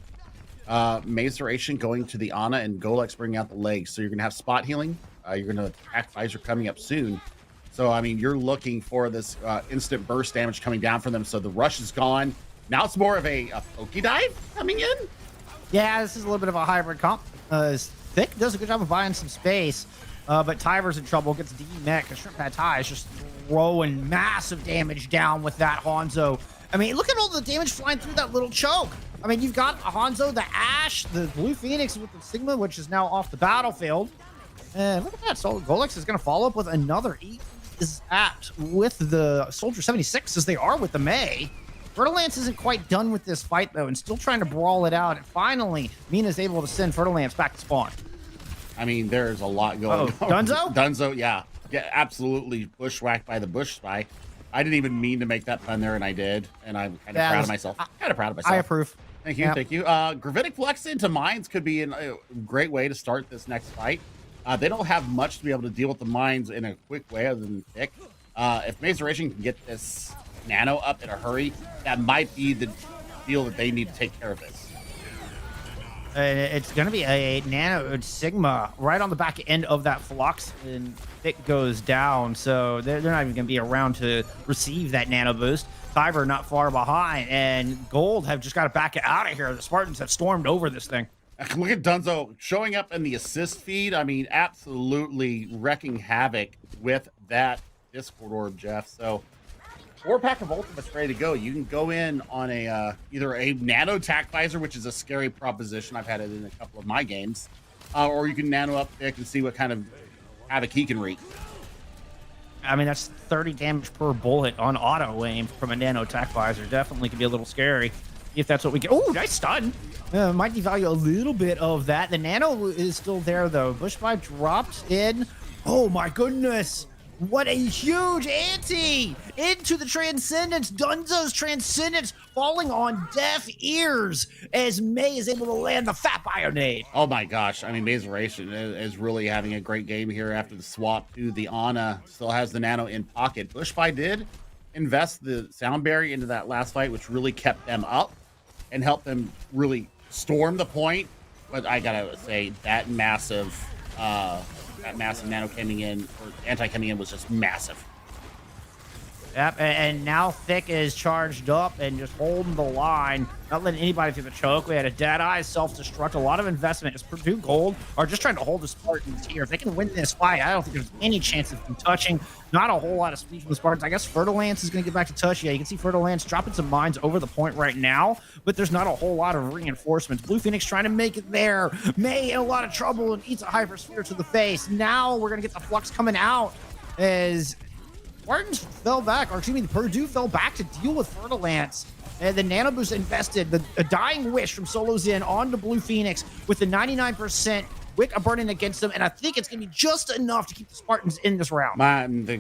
Maceration going to the Ana, and Golex bringing out the legs. So you're going to have spot healing. You're going to attack Pfizer coming up soon. So, I mean, you're looking for this instant burst damage coming down from them. So the rush is gone. Now it's more of a pokey dive coming in. Yeah, this is a little bit of a hybrid comp. Thick does a good job of buying some space, but Tiber's in trouble. Gets D-Mech. Shrimp Pad Ty is just throwing massive damage down with that Hanzo. I mean, look at all the damage flying through that little choke. I mean, you've got Hanzo, the Ash, the Blue Phoenix with the Sigma, which is now off the battlefield. And look at that. So Golex is going to follow up with another E is apt with the Soldier 76 as they are with the May. Fertilance isn't quite done with this fight, though, and still trying to brawl it out. And finally, Mina's able to send Fertilance back to spawn. I mean, there's a lot going on. Dunzo? Dunzo, yeah. Yeah, absolutely bushwhacked by the bush spy. I didn't even mean to make that pun there, and I did. And I'm kind of proud of myself. I approve. Thank you, thank you. Gravitic Flex into mines could be a great way to start this next fight. They don't have much to be able to deal with the mines in a quick way other than thick. If Mazeration can get this nano up in a hurry, that might be the deal that they need to take care of this. It's going to be a Nano Sigma right on the back end of that Flux, and Thick goes down, so they're not even going to be around to receive that Nano boost. Kyber not far behind, and Gold have just got to back it out of here. The Spartans have stormed over this thing. Look at Dunzo showing up in the assist feed. I mean, absolutely wrecking havoc with that Discord orb, Jeff. So 4-pack of ultimates ready to go. You can go in on a either a nano tac visor, which is a scary proposition. I've had it in a couple of my games, or you can nano up thick and see what kind of havoc he can wreak. I mean, that's 30 damage per bullet on auto aim from a nano tac visor. Definitely could be a little scary if that's what we get. Oh, nice stun. Might devalue a little bit of that. The nano is still there, though. Bushfire dropped in. Oh, my goodness. What a huge ante into the Transcendence. Dunzo's Transcendence falling on deaf ears as May is able to land the fat Bionade. Oh my gosh. I mean, Mazeration is really having a great game here after the swap to the Ana. Still has the nano in pocket. Bushfire did invest the sound barrier into that last fight, which really kept them up and helped them really storm the point. But I gotta say, that massive nano coming in, or anti coming in, was just massive. Yep, and now Thick is charged up and just holding the line, not letting anybody through the choke. We had a Deadeye, self-destruct, a lot of investment. Just Purdue Gold are just trying to hold the Spartans here. If they can win this fight, I don't think there's any chance of them touching. Not a whole lot of speed from the Spartans. I guess Fertilance is going to get back to touch. Yeah, you can see Fertilance dropping some mines over the point right now, but there's not a whole lot of reinforcements. Blue Phoenix trying to make it there. May in a lot of trouble and eats a Hypersphere to the face. Now we're going to get the Flux coming out as Spartans fell back, or excuse me, Purdue fell back to deal with Fertilance. And the Nano Boost invested, a Dying Wish from Solo Zen onto Blue Phoenix with the 99% Wick burning against them, and I think it's going to be just enough to keep the Spartans in this round. Man, the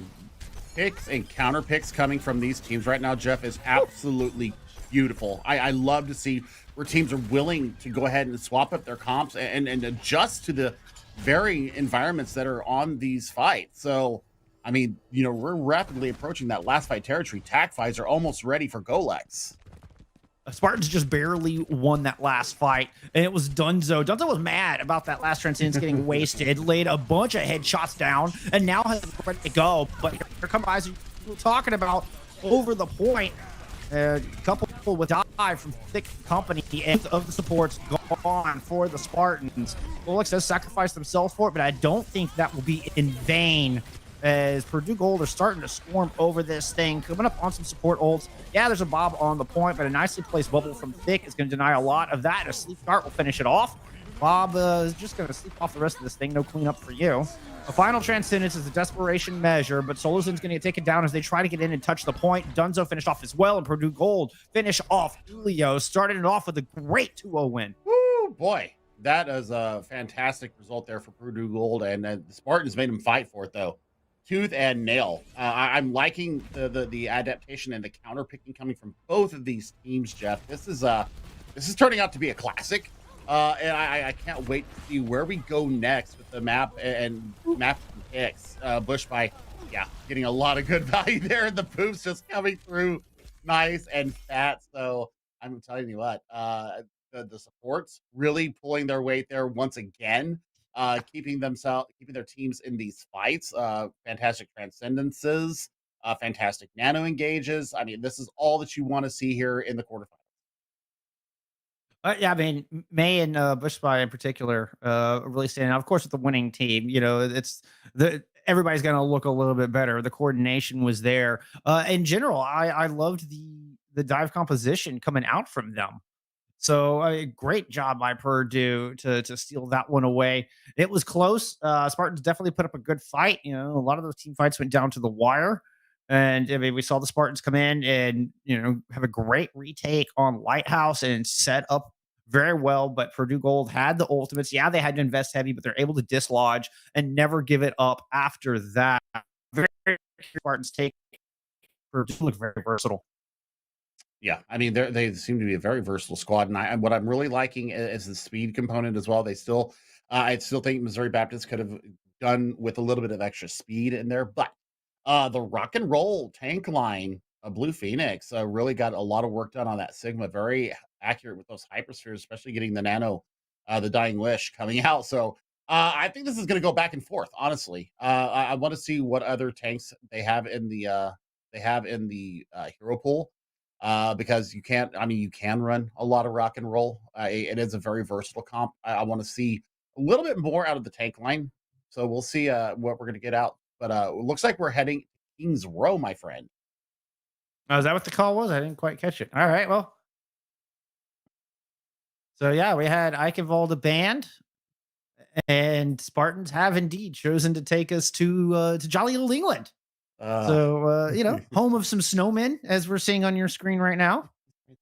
picks and counter picks coming from these teams right now, Jeff, is absolutely beautiful. I love to see where teams are willing to go ahead and swap up their comps and adjust to the varying environments that are on these fights. So, I mean, you know, we're rapidly approaching that last fight territory. Tac fights are almost ready for Golex. Spartans just barely won that last fight, and it was Dunzo. Dunzo was mad about that last Transcendence getting wasted, laid a bunch of headshots down, and now has ready to go. But here come guys you were talking about over the point. Couple with dive from Thick Company and of the supports gone for the Spartans. Golex does sacrifice themselves for it, but I don't think that will be in vain, as Purdue Gold are starting to swarm over this thing, coming up on some support ults. Yeah, there's a Bob on the point, but a nicely placed bubble from Thick is going to deny a lot of that. A sleep dart will finish it off. Bob is just going to sleep off the rest of this thing. No cleanup for you. The final Transcendence is a desperation measure, but Solozin's going to get taken down as they try to get in and touch the point. Dunzo finished off as well, and Purdue Gold finish off Julio, started it off with a great 2-0 win. Woo, boy. That is a fantastic result there for Purdue Gold, and the Spartans made them fight for it, though. Tooth and nail. I'm liking the adaptation and the counter picking coming from both of these teams, Jeff. This is turning out to be a classic, and I can't wait to see where we go next with the map and picks. Bushby, yeah, getting a lot of good value there, and the poofs just coming through nice and fat. So I'm telling you what, the supports really pulling their weight there once again. Keeping their teams in these fights. Fantastic transcendences, fantastic nano engages. I mean, this is all that you want to see here in the quarterfinals. Yeah, I mean, May and Bushby in particular really standing out. Of course, with the winning team, you know, everybody's going to look a little bit better. The coordination was there. In general, I loved the dive composition coming out from them. So great job by Purdue to steal that one away. It was close. Spartans definitely put up a good fight. You know, a lot of those team fights went down to the wire. And I mean, we saw the Spartans come in and, you know, have a great retake on Lighthouse and set up very well. But Purdue Gold had the ultimates. Yeah, they had to invest heavy, but they're able to dislodge and never give it up after that. Very Spartans take Purdue look very versatile. Yeah, I mean, they seem to be a very versatile squad, and what I'm really liking is the speed component as well. They still, I still think Missouri Baptist could have done with a little bit of extra speed in there, but the rock and roll tank line of Blue Phoenix really got a lot of work done on that Sigma. Very accurate with those hyperspheres, especially getting the nano, the Dying Wish coming out. So I think this is going to go back and forth. Honestly, I want to see what other tanks they have in the hero pool, because you can't. I mean, you can run a lot of rock and roll. It is a very versatile comp. I want to see a little bit more out of the tank line. So we'll see what we're going to get out. But it looks like we're heading to Kings Row, my friend. Oh, is that what the call was? I didn't quite catch it. All right, well. So yeah, we had Eichenwalde band, and Spartans have indeed chosen to take us to jolly old England. So you know, home of some snowmen, as we're seeing on your screen right now.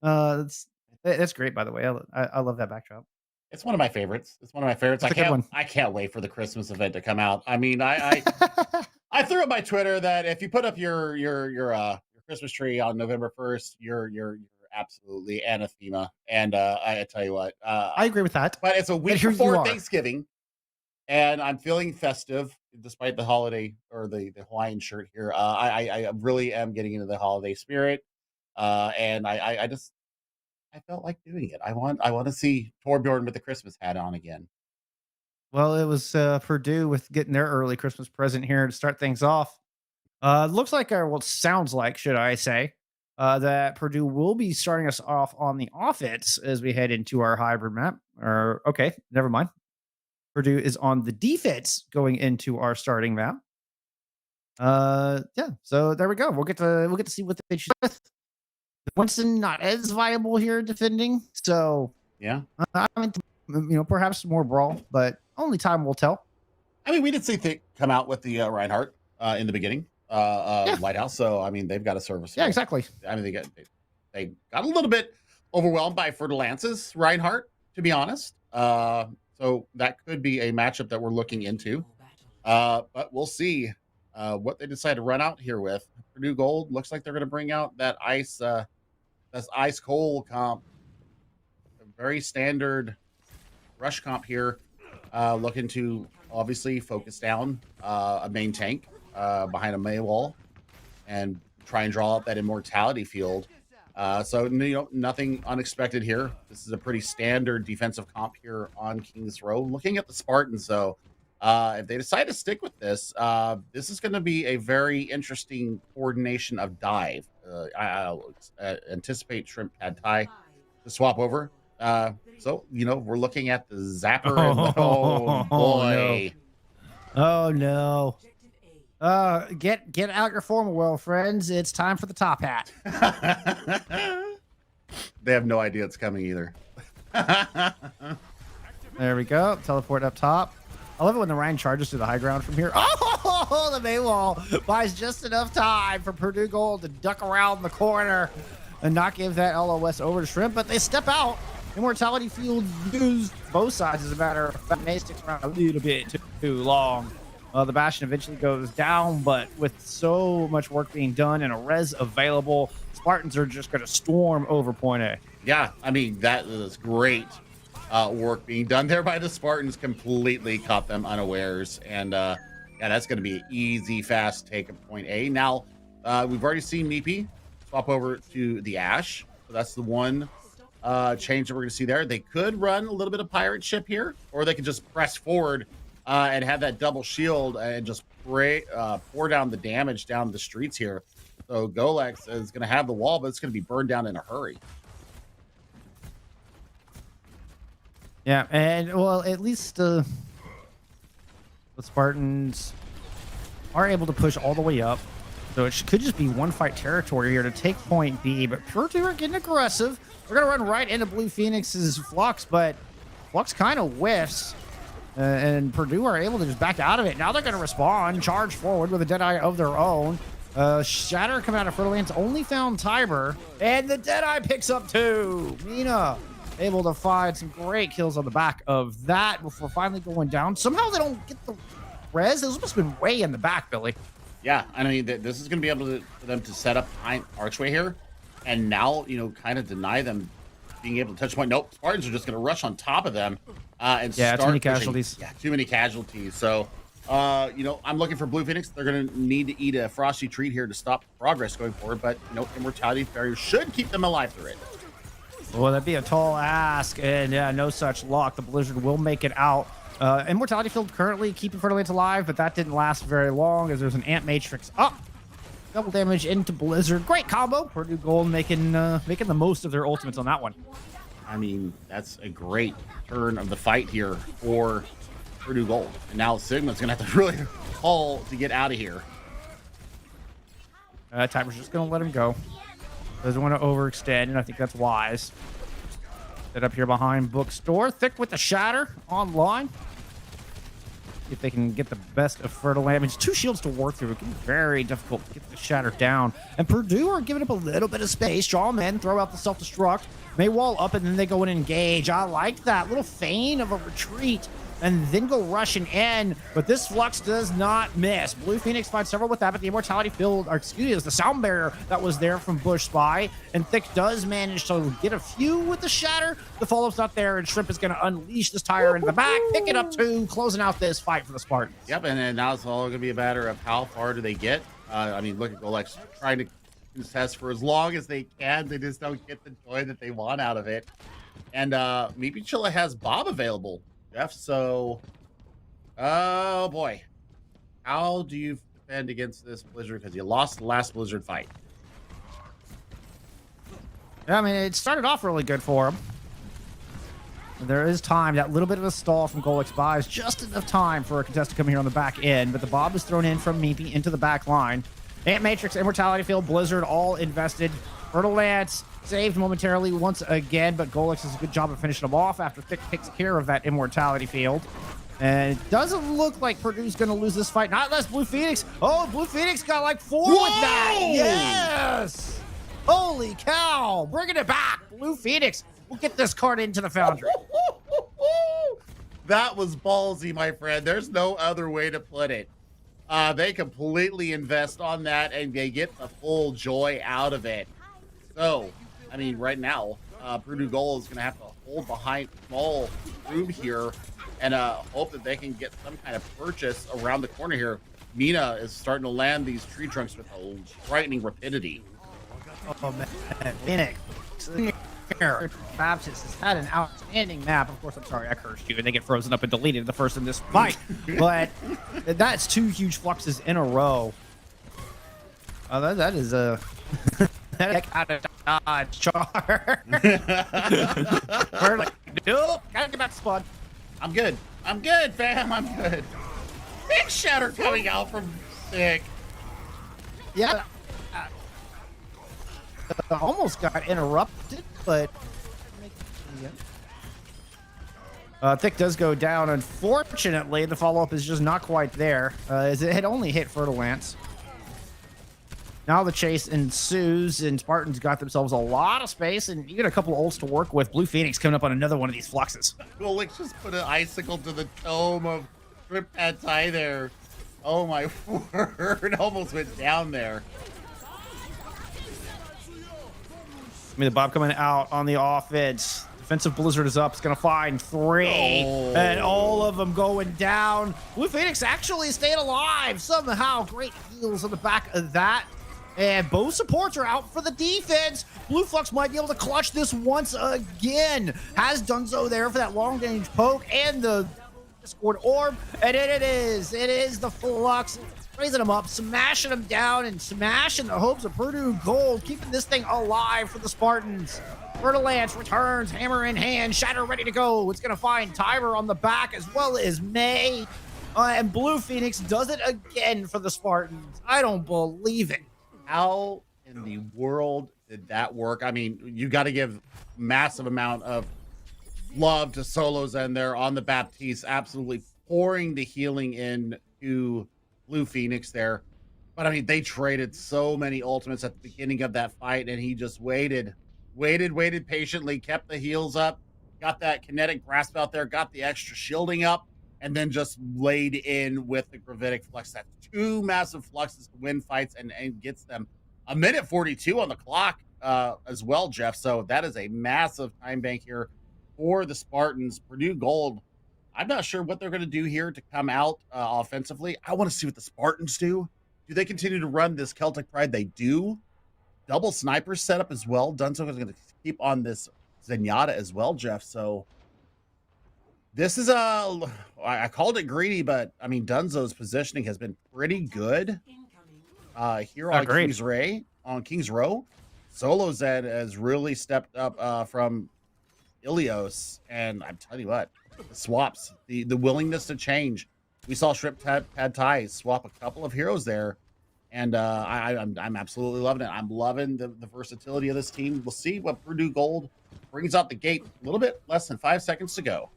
That's great, by the way. I love that backdrop. It's one of my favorites. It's one of my favorites. It's a good one. I can't wait for the Christmas event to come out. I mean, I threw up my Twitter that if you put up your Christmas tree on November 1st, you're absolutely anathema. And I tell you what, I agree with that. but it's a week here you before are. Thanksgiving, and I'm feeling festive despite the holiday or the Hawaiian shirt here. I really am getting into the holiday spirit, and I just I felt like doing it. I want to see Torbjorn with the Christmas hat on again. Well, it was Purdue with getting their early Christmas present here to start things off. Looks like, well, it sounds like, should I say, that Purdue will be starting us off on the offense as we head into our hybrid map. Or okay, never mind. Purdue is on the defense going into our starting map. Yeah. So there we go. We'll get to see what they choose with. Winston not as viable here defending. So Yeah. I mean, you know, perhaps more brawl, but only time will tell. I mean, we did see Thick come out with the Reinhardt in the beginning, Lighthouse. So I mean, they've got a service. Yeah, exactly. I mean, they got a little bit overwhelmed by Fertilance's Reinhardt, to be honest. So that could be a matchup that we're looking into. But we'll see what they decide to run out here with. Purdue Gold looks like they're going to bring out that that's ice cold comp, a very standard rush comp here. Looking to obviously focus down a main tank behind a May wall and try and draw out that immortality field. So you know, nothing unexpected here. This is a pretty standard defensive comp here on Kings Row. Looking at the Spartans, though, if they decide to stick with this, this is going to be a very interesting coordination of dive. I'll anticipate Shrimp Pad Thai to swap over. So you know, we're looking at the Zapper. Oh boy! Oh no! Get out your formal well, friends. It's time for the top hat. They have no idea it's coming either. There we go. Teleport up top. I love it when the Ryan charges to the high ground from here. Oh, the Maywall buys just enough time for Purdue Gold to duck around the corner and not give that LOS over to Shrimp, but they step out. Immortality field used both sides, as a matter of fact. May sticks around a little bit too long. The Bastion eventually goes down, but with so much work being done and a res available, Spartans are just going to storm over point A. Yeah, I mean, that is great work being done there by the Spartans. Completely caught them unawares. And yeah, that's going to be an easy, fast take of point A. Now, we've already seen Meepy swap over to the Ash. So that's the one change that we're going to see there. They could run a little bit of pirate ship here, or they could just press forward and have that double shield and just pour down the damage down the streets here. So Golex is going to have the wall, but it's going to be burned down in a hurry. Yeah, and well, at least the Spartans are able to push all the way up. So it could just be one fight territory here to take point B, but Purdue are getting aggressive. We're going to run right into Blue Phoenix's Flux, but Flux kind of whiffs. And Purdue are able to just back out of it. Now they're going to respond, charge forward with a Deadeye of their own. Shatter coming out of Fertile Lands only found Tiber, and the Deadeye picks up 2. Mina able to find some great kills on the back of that before finally going down. Somehow they don't get the res. Those must have been way in the back, Billy. Yeah, I mean, this is going to be able for them to set up behind Archway here, and now, kind of deny them being able to touch point. Nope, Spartans are just going to rush on top of them and start too many pushing. casualties. Yeah, too many casualties. So, I'm looking for Blue Phoenix. They're going to need to eat a frosty treat here to stop progress going forward, but, Immortality Barrier should keep them alive through it. Well, that'd be a tall ask, and yeah, no such luck. The Blizzard will make it out. Immortality Field currently keeping Fertile Lands alive, but that didn't last very long as there's an Ant Matrix up. Double damage into Blizzard. Great combo. Purdue Gold making the most of their ultimates on that one. I mean, that's a great turn of the fight here for Purdue Gold. And now Sigma's going to have to really haul to get out of here. Timer's just going to let him go. Doesn't want to overextend, and I think that's wise. Set up here behind Bookstore. Thick with the Shatter online. See if they can get the best of Fertile Land. I mean, it's 2 shields to work through. It can be very difficult to get the Shatter down. And Purdue are giving up a little bit of space. Draw men, throw out the self-destruct. They wall up, and then they go in and engage. I like that little feign of a retreat and then go rushing in, but this Flux does not miss. Blue Phoenix finds several with that, but the Immortality Field, or excuse me, is the Sound Barrier that was there from Bush Spy, and Thick does manage to get a few with the Shatter. The follow-up's not there, and Shrimp is going to unleash this tire into the back, pick it up 2, closing out this fight for the Spartans. Yep, and then now it's all going to be a matter of how far do they get. I mean, look at Golex trying to contest for as long as they can. They just don't get the joy that they want out of it. And maybe Chilla has Bob available, Jeff. So, oh boy, how do you defend against this Blizzard? Because you lost the last Blizzard fight. Yeah, I mean, it started off really good for him. There is time. That little bit of a stall from Golex buys just enough time for a contestant to come here on the back end, but the Bob is thrown in from Meepy into the back line. Ant Matrix, Immortality Field, Blizzard all invested. Fertile Lance saved momentarily once again, but Golex does a good job of finishing them off after Thick takes care of that Immortality Field. And it doesn't look like Purdue's going to lose this fight. Not unless Blue Phoenix. Oh, Blue Phoenix got like 4 with that. Yes. Holy cow. Bringing it back. Blue Phoenix will get this card into the Foundry. That was ballsy, my friend. There's no other way to put it. They completely invest on that, and they get the full joy out of it. So, I mean, right now, Purdue Gold is going to have to hold behind small room here and hope that they can get some kind of purchase around the corner here. Mina is starting to land these tree trunks with a frightening rapidity. Oh, man. Phoenix. Baptist has had an outstanding map. Of course, I'm sorry, I cursed you, and they get frozen up and deleted the first in this fight. But that's 2 huge fluxes in a row. That is a that out of dodge char. We're like, nope, gotta get back to spawn. I'm good, fam. I'm good. Big shatter coming out from Thick. Yeah. Almost got interrupted, but Thick does go down. Unfortunately, the follow-up is just not quite there, as it had only hit Fertile Lance. Now the chase ensues, and Spartans got themselves a lot of space, and you get a couple of ults to work with. Blue Phoenix coming up on another one of these fluxes. Well, let's just put an icicle to the dome of Rip Pad Thai there. Oh my word, almost went down there. I mean, the Bob coming out on the offense. Defensive Blizzard is up. It's going to find 3. And all of them going down. Blue Phoenix actually stayed alive somehow. Great heals on the back of that. And both supports are out for the defense. Blue Flux might be able to clutch this once again. Has Dunzo there for that long-range poke and the Discord Orb. And it is. It is the Flux. Raising them up, smashing them down, and smashing the hopes of Purdue Gold, keeping this thing alive for the Spartans. Fertile Lance returns, hammer in hand, Shatter ready to go. It's going to find Tiber on the back as well as May. And Blue Phoenix does it again for the Spartans. I don't believe it. How in the world did that work? I mean, you got to give massive amount of love to Solos in there on the Baptiste, absolutely pouring the healing in to Blue Phoenix there. But I mean, they traded so many ultimates at the beginning of that fight, and he just waited patiently, kept the heals up, got that kinetic grasp out there, got the extra shielding up, and then just laid in with the gravitic flux. That's two massive fluxes to win fights and gets them a minute 42 on the clock as well, Jeff. So that is a massive time bank here for the Spartans. Purdue Gold, I'm not sure what they're going to do here to come out offensively. I want to see what the Spartans do. Do they continue to run this Celtic Pride? They do. Double sniper setup as well. Dunzo is going to keep on this Zenyatta as well, Jeff. So this is I called it greedy, but I mean, Dunzo's positioning has been pretty good here on Agreed. King's Row. Solo Zed has really stepped up from Ilios, and I'm telling you what, the swaps, the willingness to change. We saw Shrimp Pad Thai swap a couple of heroes there, and I'm absolutely loving it. I'm loving the versatility of this team. We'll see what Purdue Gold brings out the gate. A little bit less than 5 seconds to go.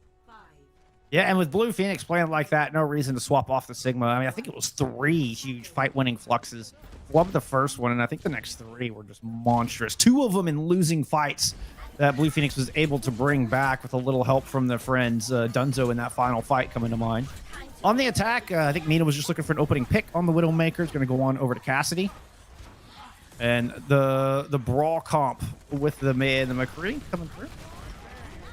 Yeah, and with Blue Phoenix playing like that, no reason to swap off the Sigma. I mean, I think it was 3 huge fight-winning fluxes. Flubbed the first one, and I think the next 3 were just monstrous. 2 of them in losing fights that Blue Phoenix was able to bring back with a little help from their friends. Dunzo in that final fight coming to mind. On the attack, I think Mina was just looking for an opening pick on the Widowmaker. It's going to go on over to Cassidy. And the Brawl comp with the McCree coming through.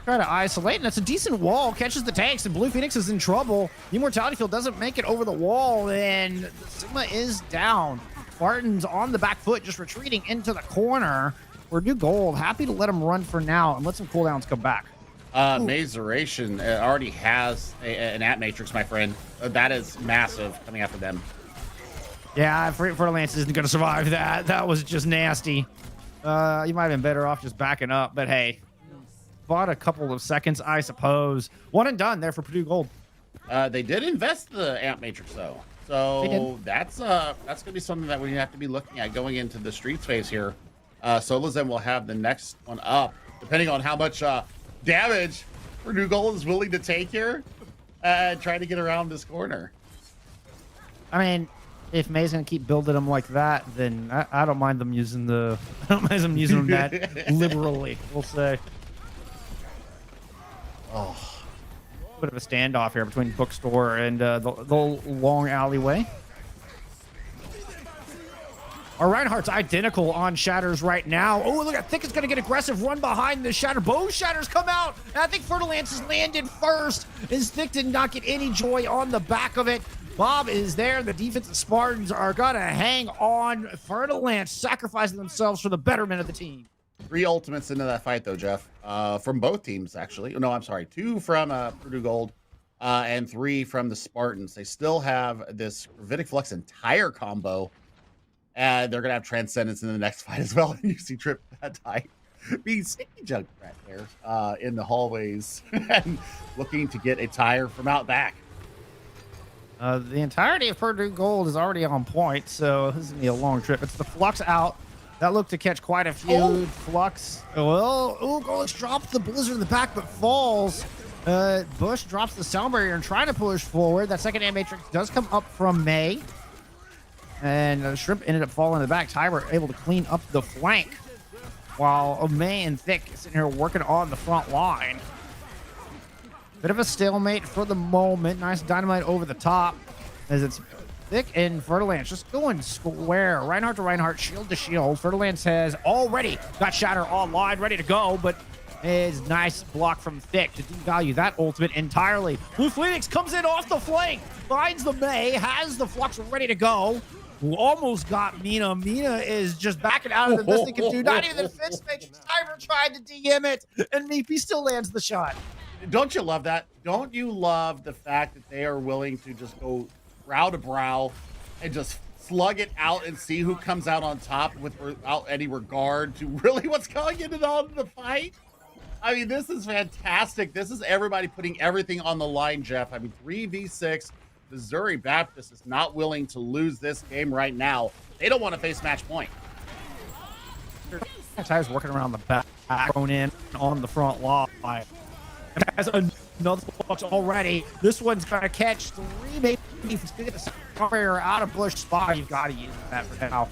Try to isolate, and that's a decent wall. Catches the tanks, and Blue Phoenix is in trouble. The Immortality Field doesn't make it over the wall, and the Sigma is down. Spartans on the back foot, just retreating into the corner. Purdue Gold, happy to let them run for now and let some cooldowns come back. Mazeration already has an at matrix, my friend. That is massive coming after them. Yeah, Fertilance isn't going to survive that. That was just nasty. You might have been better off just backing up, but hey, bought a couple of seconds, I suppose. One and done there for Purdue Gold. They did invest the amp matrix though, so that's gonna be something that we have to be looking at going into the street phase here. Solozen will have the next one up, depending on how much damage Purdue Gold is willing to take here, trying to get around this corner. I mean, if May's gonna keep building them like that, then I don't mind them using the I don't mind them using them that liberally. We'll say. Oh, Bit of a standoff here between bookstore and the long alleyway. Our Reinhardt's identical on Shatters right now. Oh, look, I think it's going to get aggressive. Run behind the Shatter. Both Shatters come out. And I think Fertilance has landed first. And Stick did not get any joy on the back of it. Bob is there. The defensive Spartans are going to hang on. Fertilance sacrificing themselves for the betterment of the team. 3 ultimates into that fight though, Jeff, from both teams actually. No, I'm sorry, 2 from Purdue Gold and 3 from the Spartans. They still have this Gravitic Flux entire combo, and they're gonna have Transcendence in the next fight as well. You see Trip that tight being sneaky Junkrat there in the hallways and looking to get a tire from out back. The entirety of Purdue Gold is already on point, so this is gonna be a long trip. It's the Flux out. That looked to catch quite a few. Flux. Well, Golix drops the Blizzard in the back, but falls. Bush drops the sound barrier and trying to push forward. That second air matrix does come up from May. And Shrimp ended up falling in the back. Tiber able to clean up the flank. While May and Thick sitting here working on the front line. Bit of a stalemate for the moment. Nice dynamite over the top. As it's Thick and Fertilance just going square. Reinhardt to Reinhardt, shield to shield. Fertilance has already got Shatter online, ready to go, but is nice block from Thick to devalue that ultimate entirely. Blue Phoenix comes in off the flank, finds the May, has the Flux ready to go. Who almost got Mina. Mina is just backing out of the best they can do. Not even the defense matrix. Tiber tried to DM it, and Meepy still lands the shot. Don't you love that? Don't you love the fact that they are willing to just go brow to brow and just slug it out and see who comes out on top without any regard to really what's going into the fight? I mean, this is fantastic. This is everybody putting everything on the line, Jeff. I mean, 3v6, Missouri Baptist is not willing to lose this game right now. They don't want to face match point. Ty's working around the back, thrown in on the front line. Has another box already. This one's gonna catch 3, maybe to get the barrier out of Bush spot. You've got to use that for now.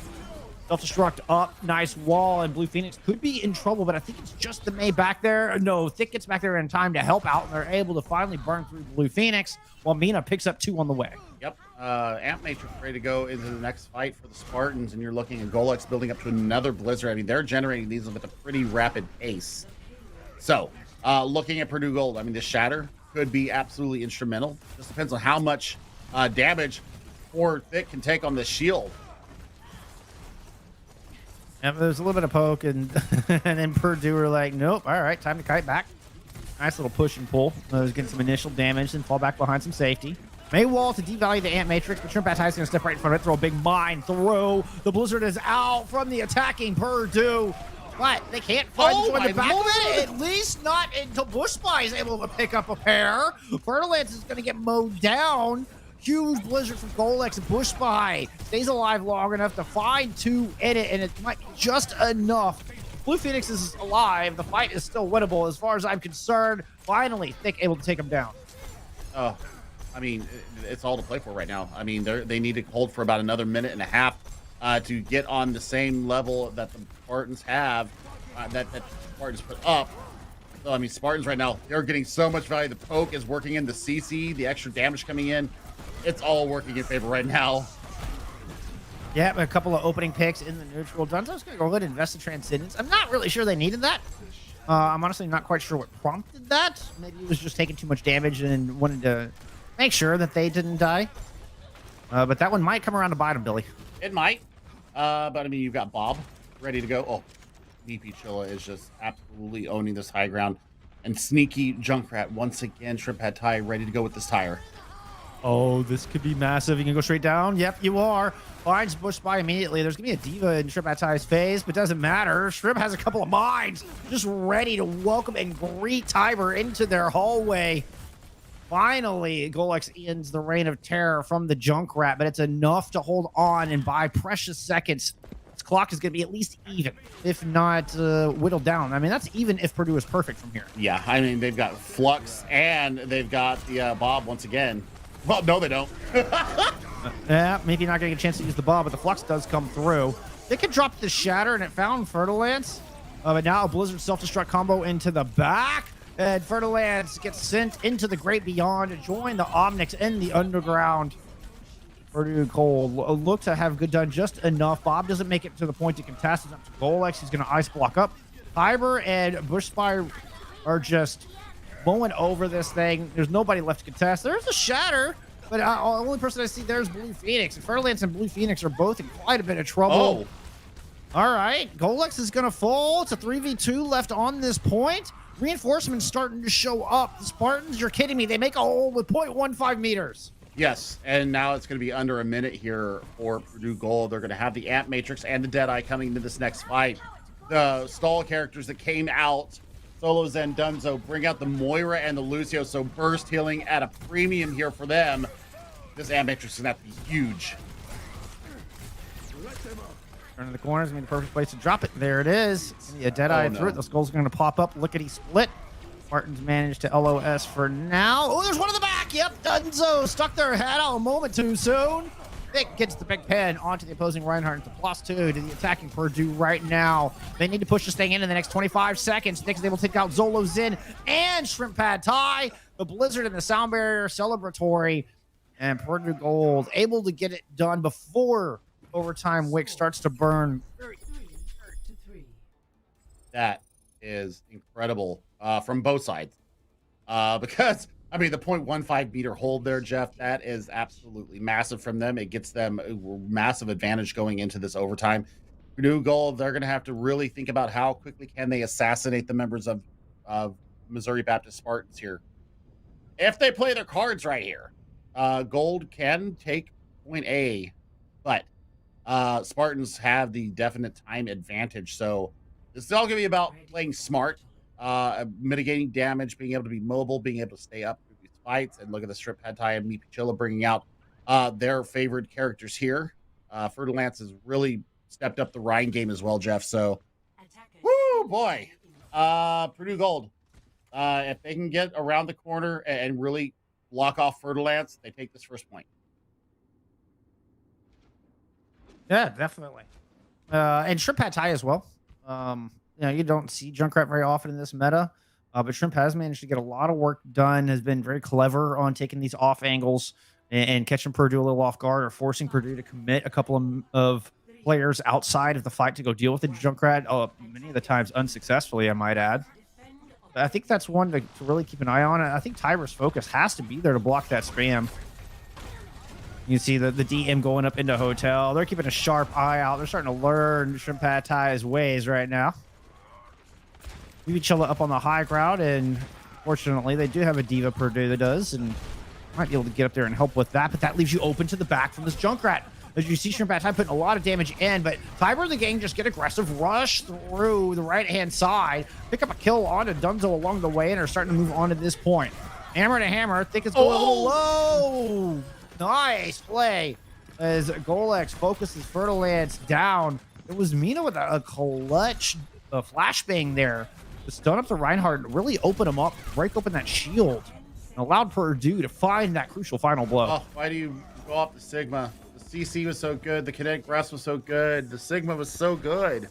Self-destruct up, nice wall, and Blue Phoenix could be in trouble, but I think it's just the May back there. No, Thick gets back there in time to help out, and they're able to finally burn through Blue Phoenix, while Mina picks up 2 on the way. Yep, Amp Matrix ready to go into the next fight for the Spartans, and you're looking at Golex building up to another Blizzard. I mean, they're generating these with a pretty rapid pace. So, looking at Purdue Gold, I mean, this Shatter could be absolutely instrumental. Just depends on how much damage poor Thick can take on the shield. Yeah, there's a little bit of poke, and and then Purdue are like, nope, all right, time to kite back. Nice little push and pull. Was getting some initial damage, and fall back behind some safety. May wall to devalue the Ant Matrix, but Shrimp Bat is going to step right in front of it, throw a big mine throw. The Blizzard is out from the attacking Purdue, but they can't find the back of it, at least not until Bush Spy is able to pick up a pair. Fertilance is going to get mowed down. Huge Blizzard from Golex, and Bush Spy stays alive long enough to find 2 in it, and it might be just enough. Blue Phoenix is alive. The fight is still winnable as far as I'm concerned. Finally, Thick able to take him down. Oh, I mean, it's all to play for right now. I mean, they need to hold for about another minute and a half to get on the same level that the Spartans have, that the Spartans put up. So, I mean, Spartans right now, they're getting so much value. The poke is working in, the CC, the extra damage coming in. It's all working in favor right now. Yeah, a couple of opening picks in the neutral. Dunzo's going to go ahead and invest in Transcendence. I'm not really sure they needed that. I'm honestly not quite sure what prompted that. Maybe it was just taking too much damage and wanted to make sure that they didn't die. But that one might come around to bite him, Billy. It might. But, I mean, you've got Bob ready to go. Oh, VP Chilla is just absolutely owning this high ground. And sneaky Junkrat, once again, Shrimp Pad Thai ready to go with this tire. Oh, this could be massive. You can go straight down. Yep, you are. Finds Bush Spy immediately. There's going to be a Diva in Shrimp Attai's face, but doesn't matter. Shrimp has a couple of mines just ready to welcome and greet Tiber into their hallway. Finally, Golex ends the reign of terror from the Junkrat, but it's enough to hold on and buy precious seconds. This clock is going to be at least even, if not whittled down. I mean, that's even if Purdue is perfect from here. Yeah, I mean, they've got Flux and they've got the Bob once again. Well, no, they don't. Yeah, maybe not getting a chance to use the bomb, but the Flux does come through. They could drop the Shatter, and it found Fertilance. But now a Blizzard self-destruct combo into the back. And Fertilance gets sent into the Great Beyond to join the Omnix in the Underground. Purdue Gold look to have good done just enough. Bob doesn't make it to the point to contest. It's up to Golex. He's going to ice block up. Tiber and Bush Spy are just mowing over this thing. There's nobody left to contest. There's a Shatter, but the only person I see there is Blue Phoenix. And Fertilance and Blue Phoenix are both in quite a bit of trouble. Oh. All right. Golex is going to fall. It's a 3v2 left on this point. Reinforcements starting to show up. The Spartans, you're kidding me. They make a hole with 0.15 meters. Yes, and now it's going to be under a minute here for Purdue Gold. They're going to have the Amp Matrix and the Deadeye coming into this next fight. The stall characters that came out, Solo Zen Dunzo, bring out the Moira and the Lucio, so burst healing at a premium here for them. This Amp Matrix is going to have to be huge. Turning the corners, the perfect place to drop it. There it is. A Deadeye through it. The skull's going to pop up. Lickety split. Spartans managed to LOS for now. Oh, there's one in the back. Yep, Dunzo stuck their head out a moment too soon. Vic gets the big pen onto the opposing Reinhardt. It's a +2 to the attacking Purdue right now. They need to push this thing in the next 25 seconds. Nick is able to take out Zolo Zin and Shrimp Pad Thai. The Blizzard and the Sound Barrier celebratory. And Purdue Gold able to get it done before overtime wick starts to burn. That is incredible from both sides. Because, I mean, the 0.15 meter hold there, Jeff, that is absolutely massive from them. It gets them a massive advantage going into this overtime. Purdue Gold, they're going to have to really think about how quickly can they assassinate the members of Missouri Baptist Spartans here. If they play their cards right here, Gold can take point A, but Spartans have the definite time advantage. So this is all going to be about playing smart, mitigating damage, being able to be mobile, being able to stay up through these fights. And look at the Strip Head Tie and Meat Pichilla bringing out their favorite characters here. Fer-de-Lance has really stepped up the Rhine game as well, Jeff. So, whoo, boy. Purdue Gold. If they can get around the corner and really block off Fer-de-Lance, they take this first point. Yeah, definitely. And Shrimp Pad Thai as well. You don't see Junkrat very often in this meta, but Shrimp has managed to get a lot of work done, has been very clever on taking these off angles and catching Purdue a little off guard, or forcing Purdue to commit a couple of players outside of the fight to go deal with the Junkrat, many of the times unsuccessfully, I might add. But I think that's one to really keep an eye on. I think Tiber's focus has to be there to block that spam. You can see the DM going up into hotel. They're keeping a sharp eye out. They're starting to learn Shrimp Pad Thai's ways right now. Chilla up on the high ground, and fortunately, they do have a Diva Purdue that does, and might be able to get up there and help with that, but that leaves you open to the back from this Junkrat. As you see, Shrimp Pad Thai putting a lot of damage in, but Tiber and the gang just get aggressive, rush through the right-hand side, pick up a kill onto Dunzo along the way, and are starting to move on to this point. Hammer to hammer, think it's going a little low. Nice play as Golex focuses Fer-de-Lance down. It was Mina with a clutch flashbang there to stun up the Reinhardt, really open him up, break open that shield, and allowed Purdue to find that crucial final blow. Oh, why do you go off the Sigma? The CC was so good, the kinetic grasp was so good, the Sigma was so good.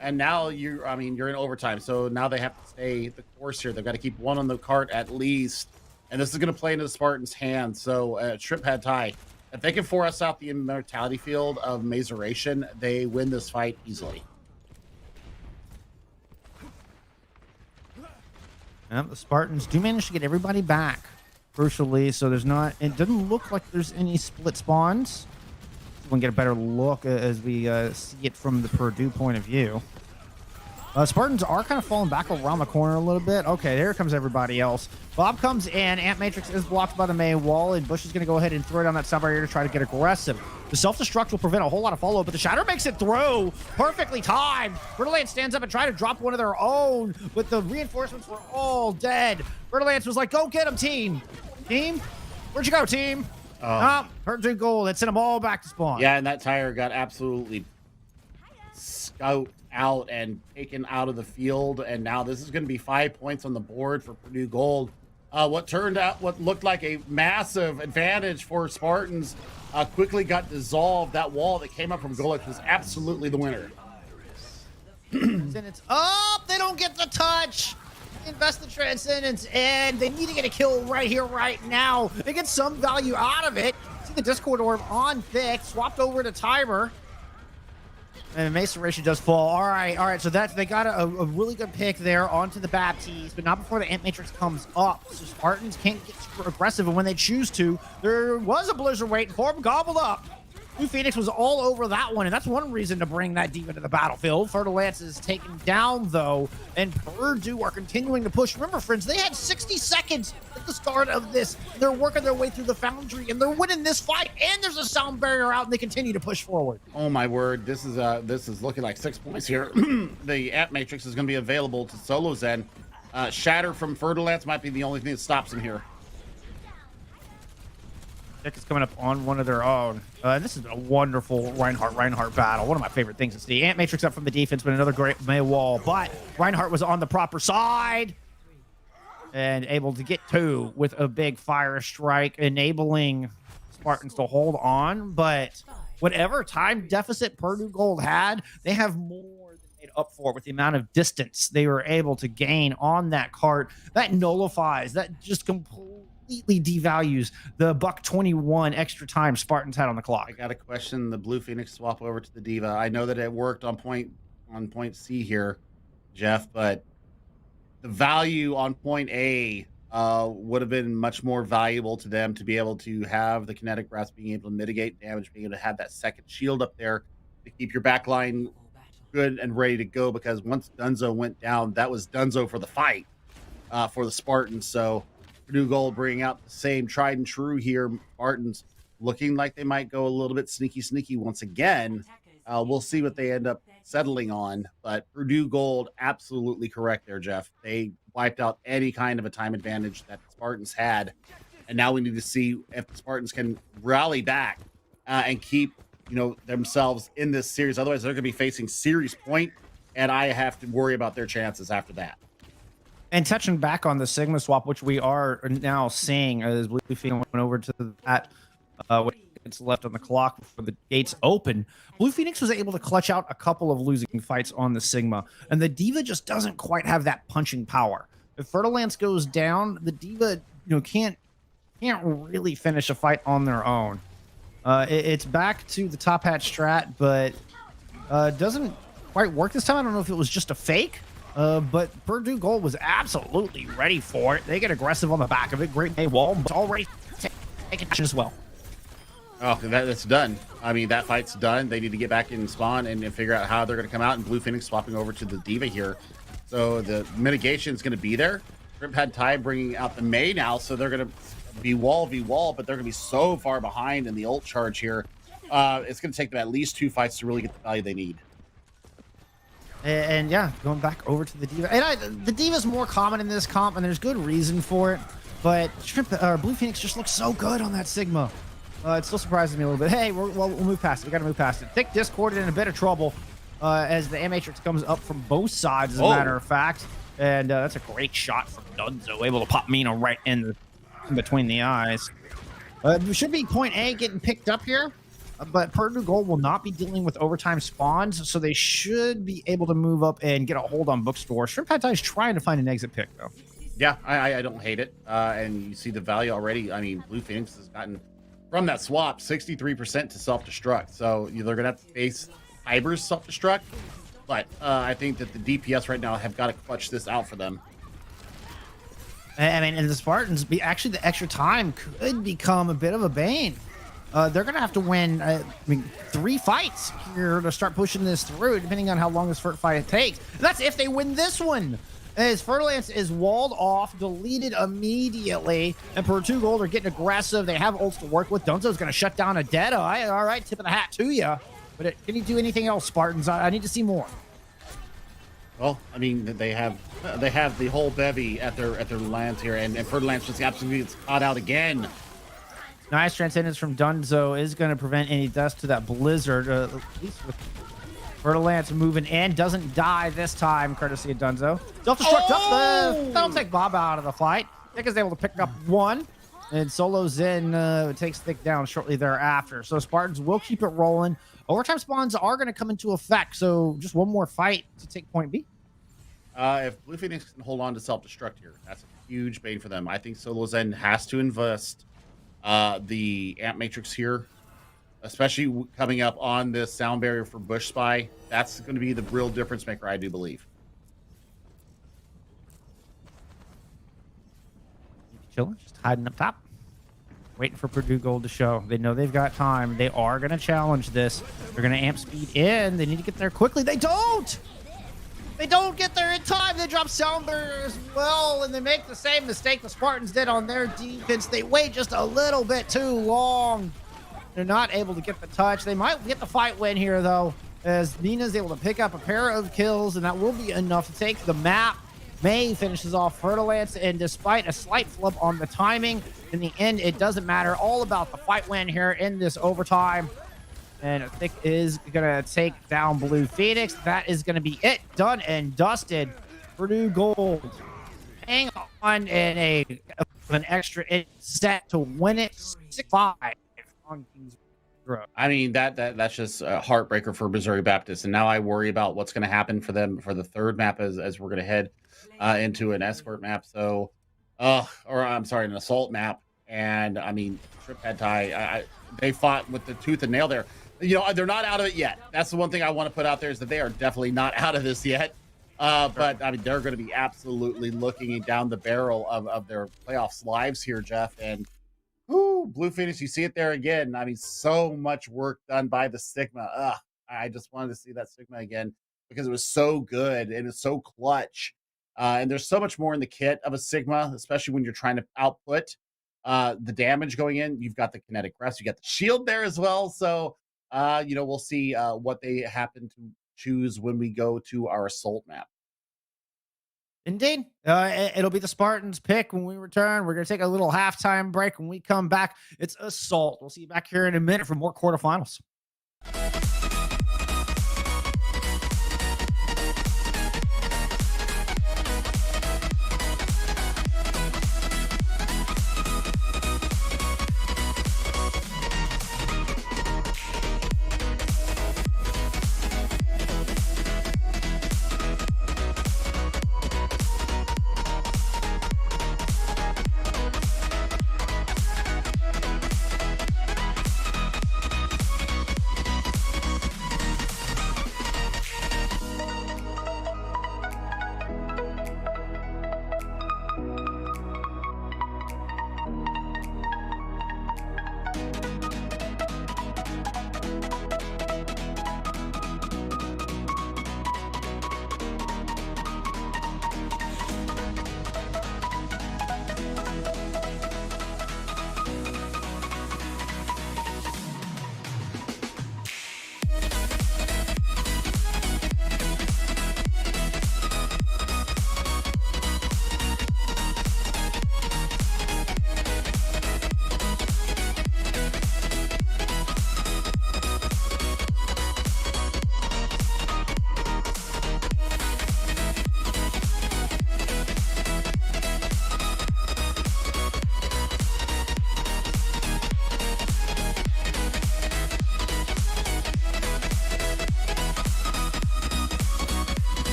And now you're in overtime, so now they have to stay the course here. They've got to keep one on the cart at least. And this is going to play into the Spartans' hands. So, Shrimp Pad Thai, if they can force out the immortality field of Mazeration, they win this fight easily. The Spartans do manage to get everybody back, crucially. So it doesn't look like there's any split spawns. We can get a better look as we see it from the Purdue point of view. Spartans are kind of falling back around the corner a little bit. Okay, there comes everybody else. Bob comes in. Ant Matrix is blocked by the main wall, and Bush is going to go ahead and throw down that sound barrier to try to get aggressive. The self-destruct will prevent a whole lot of follow, but the Shatter makes it through. Perfectly timed. Fer-de-Lance stands up and try to drop one of their own, but the reinforcements were all dead. Fer-de-Lance was like, go get him, team. Team? Where'd you go, team? Purdue Gold. That sent them all back to spawn. Yeah, and that tire got absolutely scouted out and taken out of the field, and now this is going to be 5 points on the board for Purdue Gold. What looked like a massive advantage for Spartans quickly got dissolved. That wall that came up from Golex was absolutely the winner. And it's up. They don't get the touch. Invest the Transcendence, and they need to get a kill right here, right now. They get some value out of it. See the Discord Orb on thick, swapped over to Tiber. And Maceration does fall. All right. So they got a really good pick there onto the Baptiste, but not before the Ant Matrix comes up. So Spartans can't get super aggressive, and when they choose to, there was a Blizzard waiting for them, gobbled up. Blue Phoenix was all over that one, and that's one reason to bring that Diva to the battlefield. Fer-de-Lance is taken down, though, and Purdue are continuing to push. Remember, friends, they had 60 seconds at the start of this. They're working their way through the Foundry, and they're winning this fight, and there's a sound barrier out, and they continue to push forward. Oh, my word. This is looking like 6 points here. The Ant Matrix is going to be available to Solo Zen. Shatter from Fer-de-Lance might be the only thing that stops him here. Deck is coming up on one of their own. This is a wonderful Reinhardt battle. One of my favorite things to see. Ant Matrix up from the defense, but another great May wall. But Reinhardt was on the proper side and able to get two with a big fire strike, enabling Spartans to hold on. But whatever time deficit Purdue Gold had, they have more than made up for with the amount of distance they were able to gain on that cart. That nullifies, that just completely devalues the $1.21 extra time Spartans had on the clock. I got to question the Blue Phoenix swap over to the Diva. I know that it worked on point C here, Jeff, but the value on point A would have been much more valuable to them to be able to have the kinetic grasp, being able to mitigate damage, being able to have that second shield up there to keep your backline good and ready to go, because once Dunzo went down, that was Dunzo for the fight for the Spartans. So Purdue Gold bringing out the same tried and true here. Spartans looking like they might go a little bit sneaky once again. We'll see what they end up settling on. But Purdue Gold, absolutely correct there, Jeff. They wiped out any kind of a time advantage that the Spartans had. And now we need to see if the Spartans can rally back and keep, themselves in this series. Otherwise, they're going to be facing series point, and I have to worry about their chances after that. And touching back on the Sigma swap, which we are now seeing as Blue Phoenix went over to that, what it's left on the clock before the gates open. Blue Phoenix was able to clutch out a couple of losing fights on the Sigma, and the D.Va just doesn't quite have that punching power. If Fertile Lance goes down, the D.Va, can't really finish a fight on their own. It's back to the top hat strat, but doesn't quite work this time. I don't know if it was just a fake. But Purdue Gold was absolutely ready for it. They get aggressive on the back of it. Great May wall, but already taking action as well. Oh, that's done. I mean, that fight's done. They need to get back in spawn and figure out how they're going to come out. And Blue Phoenix swapping over to the D.Va here. So the mitigation is going to be there. Shrimp had Ty bringing out the May now, so they're going to be wall v wall, but they're going to be so far behind in the ult charge here. It's going to take them at least 2 fights to really get the value they need. And yeah, going back over to the D.Va. And the D.Va's more common in this comp, and there's good reason for it. But Blue Phoenix just looks so good on that Sigma. It still surprises me a little bit. Hey, we'll move past it. We got to move past it. Thick Discord in a bit of trouble as the A-Matrix comes up from both sides, as a matter of fact. And that's a great shot from Dunzo, able to pop Mina right in between the eyes. Should be point A getting picked up here. But Purdue Gold will not be dealing with overtime spawns, so they should be able to move up and get a hold on Bookstore. Shrimp Pad Thai is trying to find an exit pick, though. Yeah, I don't hate it. And you see the value already. I mean, Blue Phoenix has gotten, from that swap, 63% to self-destruct. So they're going to have to face Hyber's self-destruct. But I think that the DPS right now have got to clutch this out for them. I mean, and the Spartans, actually the extra time could become a bit of a bane. They're going to have to win, 3 fights here to start pushing this through, depending on how long this fight takes. That's if they win this one. As Fertile Lance is walled off, deleted immediately, and Purdue Gold are getting aggressive. They have ults to work with. Dunzo's going to shut down a Dead Eye. All right, tip of the hat to you. But can you do anything else, Spartans? I need to see more. Well, I mean, they have the whole bevy at their lands here, and Fertile Lance just absolutely gets caught out again. Nice Transcendence from Dunzo is going to prevent any dust to that Blizzard, at least with Fertile Lance moving in. Doesn't die this time, courtesy of Dunzo. Self-destruct up. That'll take Bob out of the fight. Thick is able to pick up 1, and Solo Zen takes Thick down shortly thereafter. So Spartans will keep it rolling. Overtime spawns are going to come into effect, so just one more fight to take point B. If Blue Phoenix can hold on to self-destruct here, that's a huge bane for them. I think Solo Zen has to invest the Amp Matrix here, especially coming up on this sound barrier for Bush Spy. That's going to be the real difference maker, I do believe. Chilling, just hiding up top, waiting for Purdue Gold to show. They know they've got time. They are going to challenge this. They're going to amp speed in. They need to get there quickly. They don't! They don't get there in time. They drop sound barrier as well, and they make the same mistake the Spartans did on their defense. They wait just a little bit too long. They're not able to get the touch. They might get the fight win here, though, as Nina's able to pick up a pair of kills, and that will be enough to take the map. May finishes off Fertile Lance, and despite a slight flub on the timing, in the end, it doesn't matter. All about the fight win here in this overtime. And Thick is going to take down Blue Phoenix. That is going to be it. Done and dusted. Purdue Gold hang on in an extra set to win it 6-5 on Kings Road. I mean, that's just a heartbreaker for Missouri Baptist. And now I worry about what's going to happen for them for the third map as we're going to head into an escort map. So, an assault map. And I mean, Trip Head Tie, they fought with the tooth and nail there. They're not out of it yet. That's the one thing I want to put out there is that they are definitely not out of this yet. But I mean, they're going to be absolutely looking down the barrel of their playoffs lives here, Jeff. And Blue Phoenix, you see it there again. I mean, so much work done by the Sigma. I just wanted to see that Sigma again because it was so good and it's so clutch. And there's so much more in the kit of a Sigma, especially when you're trying to output the damage going in. You've got the kinetic rest, you got the shield there as well. So, we'll see what they happen to choose when we go to our assault map. Indeed. It'll be the Spartans pick when we return. We're going to take a little halftime break. When we come back, it's Assault. We'll see you back here in a minute for more quarterfinals.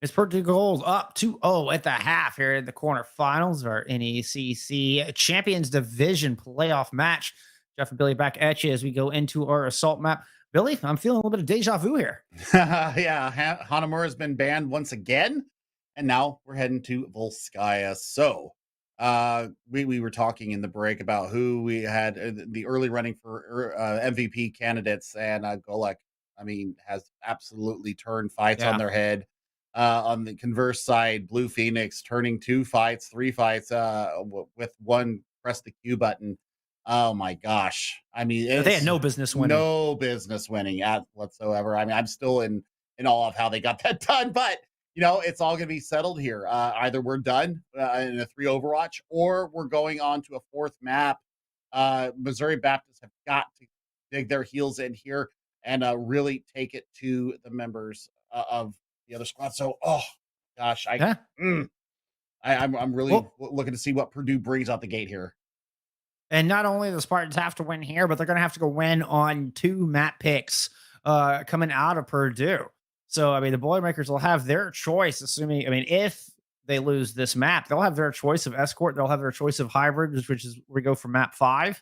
It's Purdue Gold up 2-0 at the half here in the quarterfinals of our NECC Champions Division playoff match. Jeff and Billy back at you as we go into our assault map. Billy, I'm feeling a little bit of deja vu here. Yeah, Hanamura has been banned once again, and now we're heading to Volskaya. So, we were talking in the break about who we had the early running for MVP candidates, and Golek, I mean, has absolutely turned fights on their head. On the converse side, Blue Phoenix turning 2 fights, 3 fights with one press the Q button. Oh my gosh. I mean, They had no business winning. No business winning at whatsoever. I mean, I'm still in awe of how they got that done, but it's all going to be settled here. Either we're done in a 3 Overwatch, or we're going on to a 4th map. Missouri Baptists have got to dig their heels in here and really take it to the members of the other squad. So, oh gosh, I'm really looking to see what Purdue brings out the gate here. And not only the Spartans have to win here, but they're going to have to go win on 2 map picks coming out of Purdue. So, I mean, the Boilermakers will have their choice, if they lose this map, they'll have their choice of Escort. They'll have their choice of Hybrid, which is we go for map 5.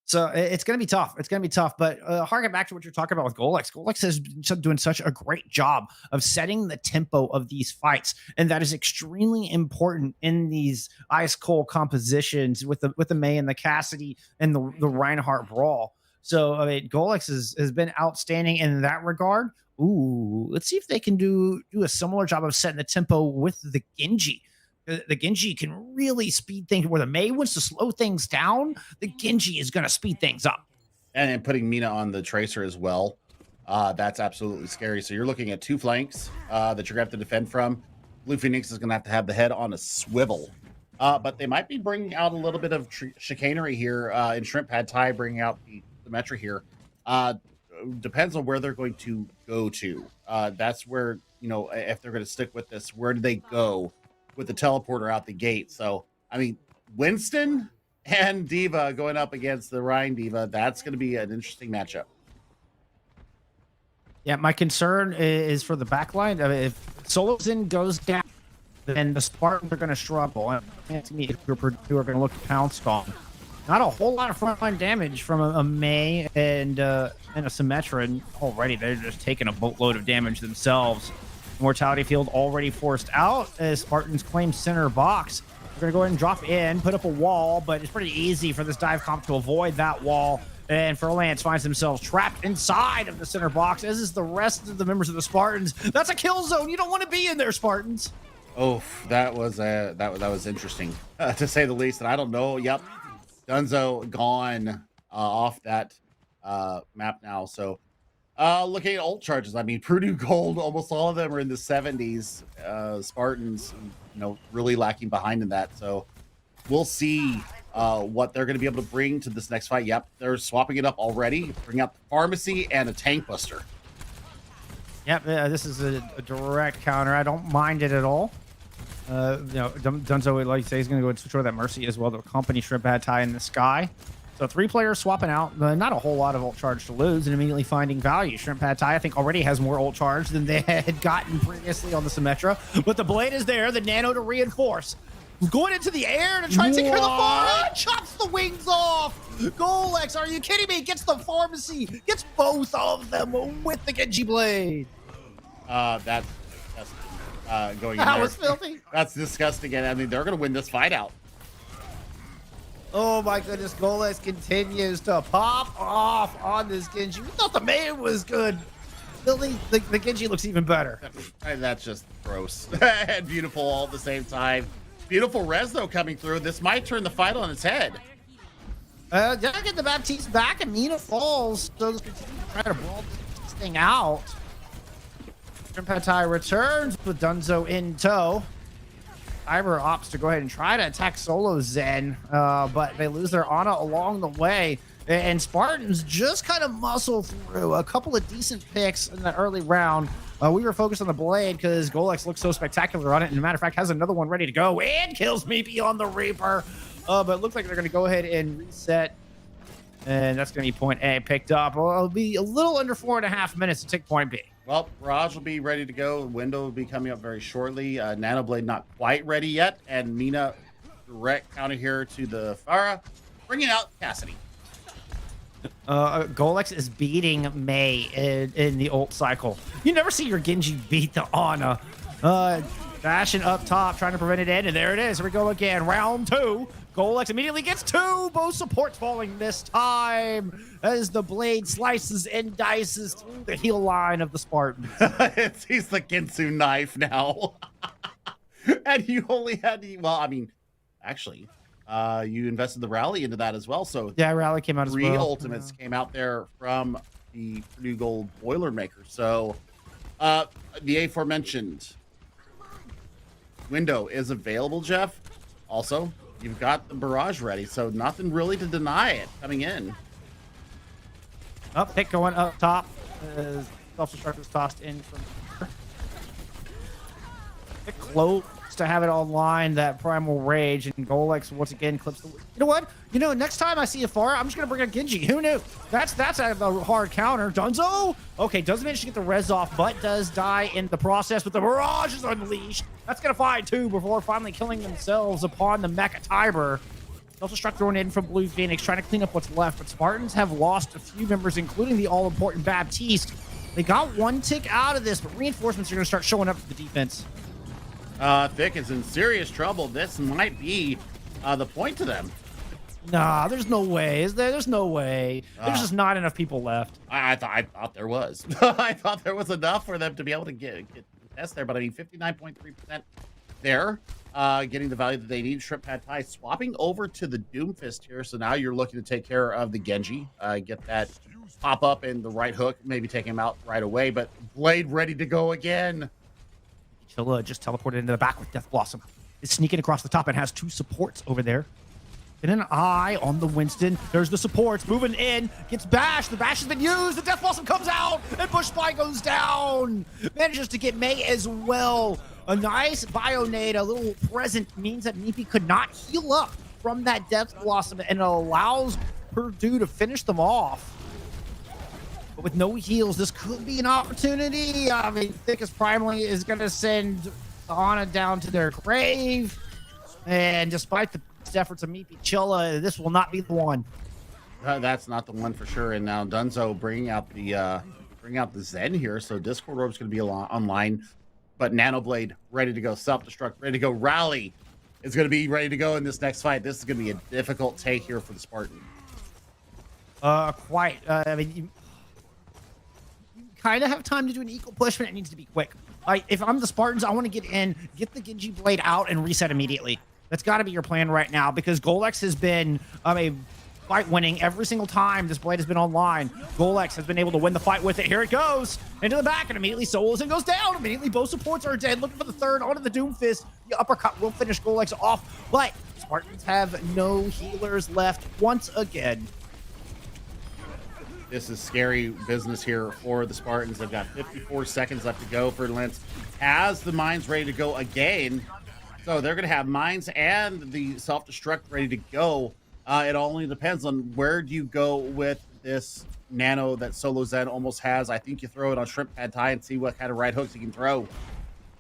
So it's going to be tough. It's going to be tough. But harken back to what you're talking about with Golex. Golex has been doing such a great job of setting the tempo of these fights, and that is extremely important in these ice cold compositions with the May and the Cassidy and the Reinhardt brawl. So I mean, Golex has been outstanding in that regard. Ooh, let's see if they can do a similar job of setting the tempo with the Genji. The Genji can really speed things where the May wants to slow things down. The Genji is going to speed things up. And putting Mina on the Tracer as well. That's absolutely scary. So you're looking at 2 flanks that you're going to have to defend from. Blue Phoenix is going to have the head on a swivel. But they might be bringing out a little bit of chicanery here in Shrimp Pad Thai, bringing out the Metra here. Depends on where they're going to go to. That's where, if they're going to stick with this, where do they go with the teleporter out the gate? So, I mean, Winston and Diva going up against the Rhine Diva, that's going to be an interesting matchup. Yeah, my concern is for the backline. I mean, if Solozin goes down, then the Spartans are going to struggle. And to me, who are going to look to pounce on. Not a whole lot of frontline damage from a May and a Symmetra, and already they're just taking a boatload of damage themselves. Mortality field already forced out as Spartans claim center box. We're going to go ahead and drop in, put up a wall, but it's pretty easy for this dive comp to avoid that wall. And Furlance finds themselves trapped inside of the center box, as is the rest of the members of the Spartans. That's a kill zone. You don't want to be in there, Spartans. Oh, that was interesting, to say the least. And I don't know. Yep, Dunzo gone off that map now. So looking at ult charges, I mean, Purdue Gold, almost all of them are in the 70s. Spartans, really lacking behind in that. So we'll see what they're going to be able to bring to this next fight. Yep, they're swapping it up already. Bring out the Pharmacy and a Tank Buster. Yep, this is a direct counter. I don't mind it at all. Dunzo, like you say, he's going to go and switch over that Mercy as well to accompany Shrimp Pad Thai in the sky. So 3 players swapping out, not a whole lot of ult charge to lose, and immediately finding value. Shrimp Pad Thai, I think, already has more ult charge than they had gotten previously on the Symmetra. But the blade is there, the nano to reinforce. Going into the air to try and take care of the farm. Chops the wings off. Golex, are you kidding me? Gets the Pharmacy. Gets both of them with the Genji blade. That's going in That there. was filthy. That's disgusting. And I mean, they're going to win this fight out. Oh my goodness, Golex continues to pop off on this Genji. We thought the man was good. Billy, the Genji looks even better. That's just gross and beautiful all at the same time. Beautiful res, though, coming through. This might turn the fight on its head. Get the Baptiste back, and Mina falls. So let's continue to try to brawl this thing out. Shrimp Pad Thai returns with Dunzo in tow. Iber opts to go ahead and try to attack Solo Zen, but they lose their Ana along the way. And Spartans just kind of muscle through a couple of decent picks in the early round. We were focused on the blade because Golex looks so spectacular on it. And as a matter of fact, has another one ready to go and kills me beyond the Reaper. But it looks like they're going to go ahead and reset. And that's going to be point A picked up. Well, it'll be a little under 4.5 minutes to take point B. Well, Barrage will be ready to go. Window will be coming up very shortly. Nanoblade not quite ready yet. And Mina direct counter here to the Farah, bringing out Cassidy. Golex is beating May in the ult cycle. You never see your Genji beat the Ana. Dashing up top, trying to prevent it in, and there it is. Here we go again. Round 2. Golex immediately gets 2. Both supports falling this time as the blade slices and dices through the heel line of the Spartans. He's the Ginsu knife now. And you only had the, well, I mean, actually, you invested the rally into that as well. So Yeah, Rally came out as 3 well. ultimates came out there from the Purdue Gold Boilermaker. So the aforementioned window is available, Jeff. Also, you've got the barrage ready, so nothing really to deny it coming in. Up pick going up top. Self-destruct was tossed in from here. Pick close to have it online, that Primal Rage, and Golex once again clips the... You know what? Next time I see a Pharah, I'm just going to bring a Genji. Who knew? That's a hard counter. Dunzo? Okay, doesn't manage to get the res off, but does die in the process, but the Barrage is unleashed. That's going to find 2 before finally killing themselves upon the Mecha Tiber. Self-destruct thrown in from Blue Phoenix, trying to clean up what's left, but Spartans have lost a few members, including the all-important Baptiste. They got 1 tick out of this, but reinforcements are going to start showing up for the defense. Thick is in serious trouble. This might be the point to them. Nah, there's no way. Is there? There's no way. There's just not enough people left. I thought there was. I thought there was enough for them to be able to get test there, but I mean 59.3% there, getting the value that they need. Shrimp Pad Thai swapping over to the Doomfist here, so now you're looking to take care of the Genji, get that pop up and the right hook, maybe take him out right away, but Blade ready to go again. Chilla just teleported into the back with Death Blossom. Is sneaking across the top and has 2 supports over there. And an eye on the Winston. There's the supports moving in. Gets bashed. The bash has been used. The Death Blossom comes out. And Bush Spy goes down. Manages to get May as well. A nice Bionade, a little present, means that Neepy could not heal up from that Death Blossom. And it allows Purdue to finish them off. But with no heals, this could be an opportunity. I mean, Thickest Primally is going to send Ana down to their grave. And despite the efforts of Meepy Chilla, this will not be the one. That's not the one for sure. And now Dunzo bringing out the Zen here. So Discord Orb's going to be online. But Nanoblade ready to go. Self-destruct ready to go. Rally is going to be ready to go in this next fight. This is going to be a difficult take here for the Spartan. Quite. I mean, you kind of have time to do an equal push, but it needs to be quick. If I'm the Spartans, I want to get in, get the Genji Blade out, and reset immediately. That's got to be your plan right now, because Golex has been a fight winning every single time this Blade has been online. Golex has been able to win the fight with it. Here it goes into the back, and immediately solos and goes down. Immediately both supports are dead. Looking for the third onto the Doomfist. The uppercut will finish Golex off, but Spartans have no healers left once again. This is scary business here for the Spartans. They've got 54 seconds left to go. Ferdinand has the mines ready to go again. So they're going to have mines and the self-destruct ready to go. It only depends on where do you go with this nano that Solo Zen almost has. I think you throw it on Shrimp Pad Thai and see what kind of right hooks you can throw.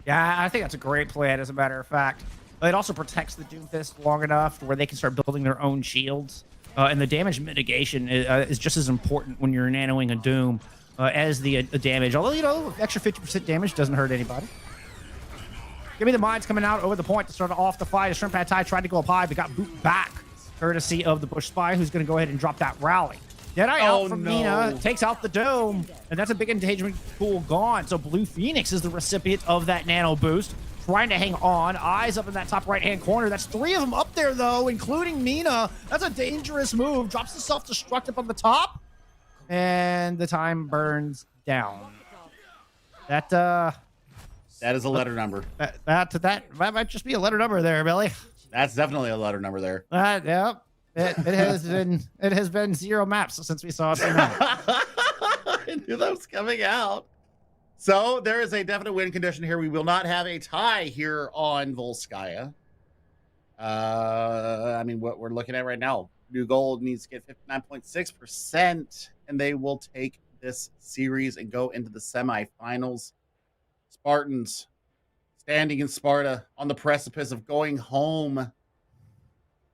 Yeah, I think that's a great plan, as a matter of fact. It also protects the Doomfist long enough to where they can start building their own shields. And the damage mitigation is just as important when you're nanoing a Doom as the damage. Although, extra 50% damage doesn't hurt anybody. Give me the mines coming out over the point to start off the fight. Shrimp Pad Thai tried to go up high, but got boot back, courtesy of the Bush Spy, who's going to go ahead and drop that rally. Deadeye out from Mina, takes out the Dome, and that's a big engagement pool gone. So Blue Phoenix is the recipient of that nano boost, trying to hang on. Eyes up in that top right-hand corner. That's 3 of them up there, though, including Mina. That's a dangerous move. Drops the self-destruct up on the top, and the time burns down. That is a letter number. That might just be a letter number there, Billy. That's definitely a letter number there. Yep. It has been 0 maps since we saw it tonight. I knew that was coming out. So there is a definite win condition here. We will not have a tie here on Volskaya. I mean, what we're looking at right now, New Gold needs to get 59.6%, and they will take this series and go into the semifinals. Spartans standing in Sparta on the precipice of going home.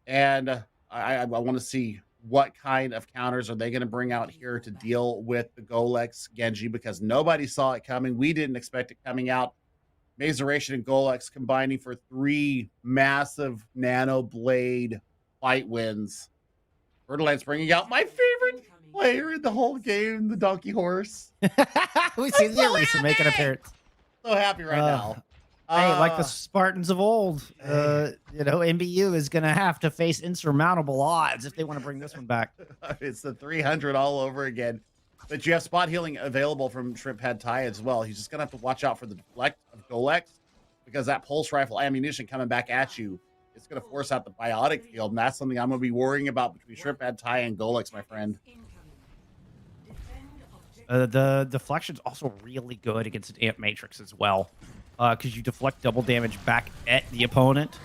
And I want to see what kind of counters are they going to bring out here to deal with the Golex Genji, because nobody saw it coming. We didn't expect it coming out. Mazeration and Golex combining for 3 massive Nano Blade fight wins. Fertilance bringing out my favorite player in the whole game, the Donkey Horse. We see the Eraser make an appearance. So happy right now. Hey, like the Spartans of old, MBU is going to have to face insurmountable odds if they want to bring this one back. It's the 300 all over again. But you have spot healing available from Shrimp Pad Thai as well. He's just going to have to watch out for the deflect of Golex, because that pulse rifle ammunition coming back at you, it's going to force out the biotic field. And that's something I'm going to be worrying about between Shrimp Pad Thai and Golex, my friend. The deflection's also really good against an Amp Matrix as well, because you deflect double damage back at the opponent.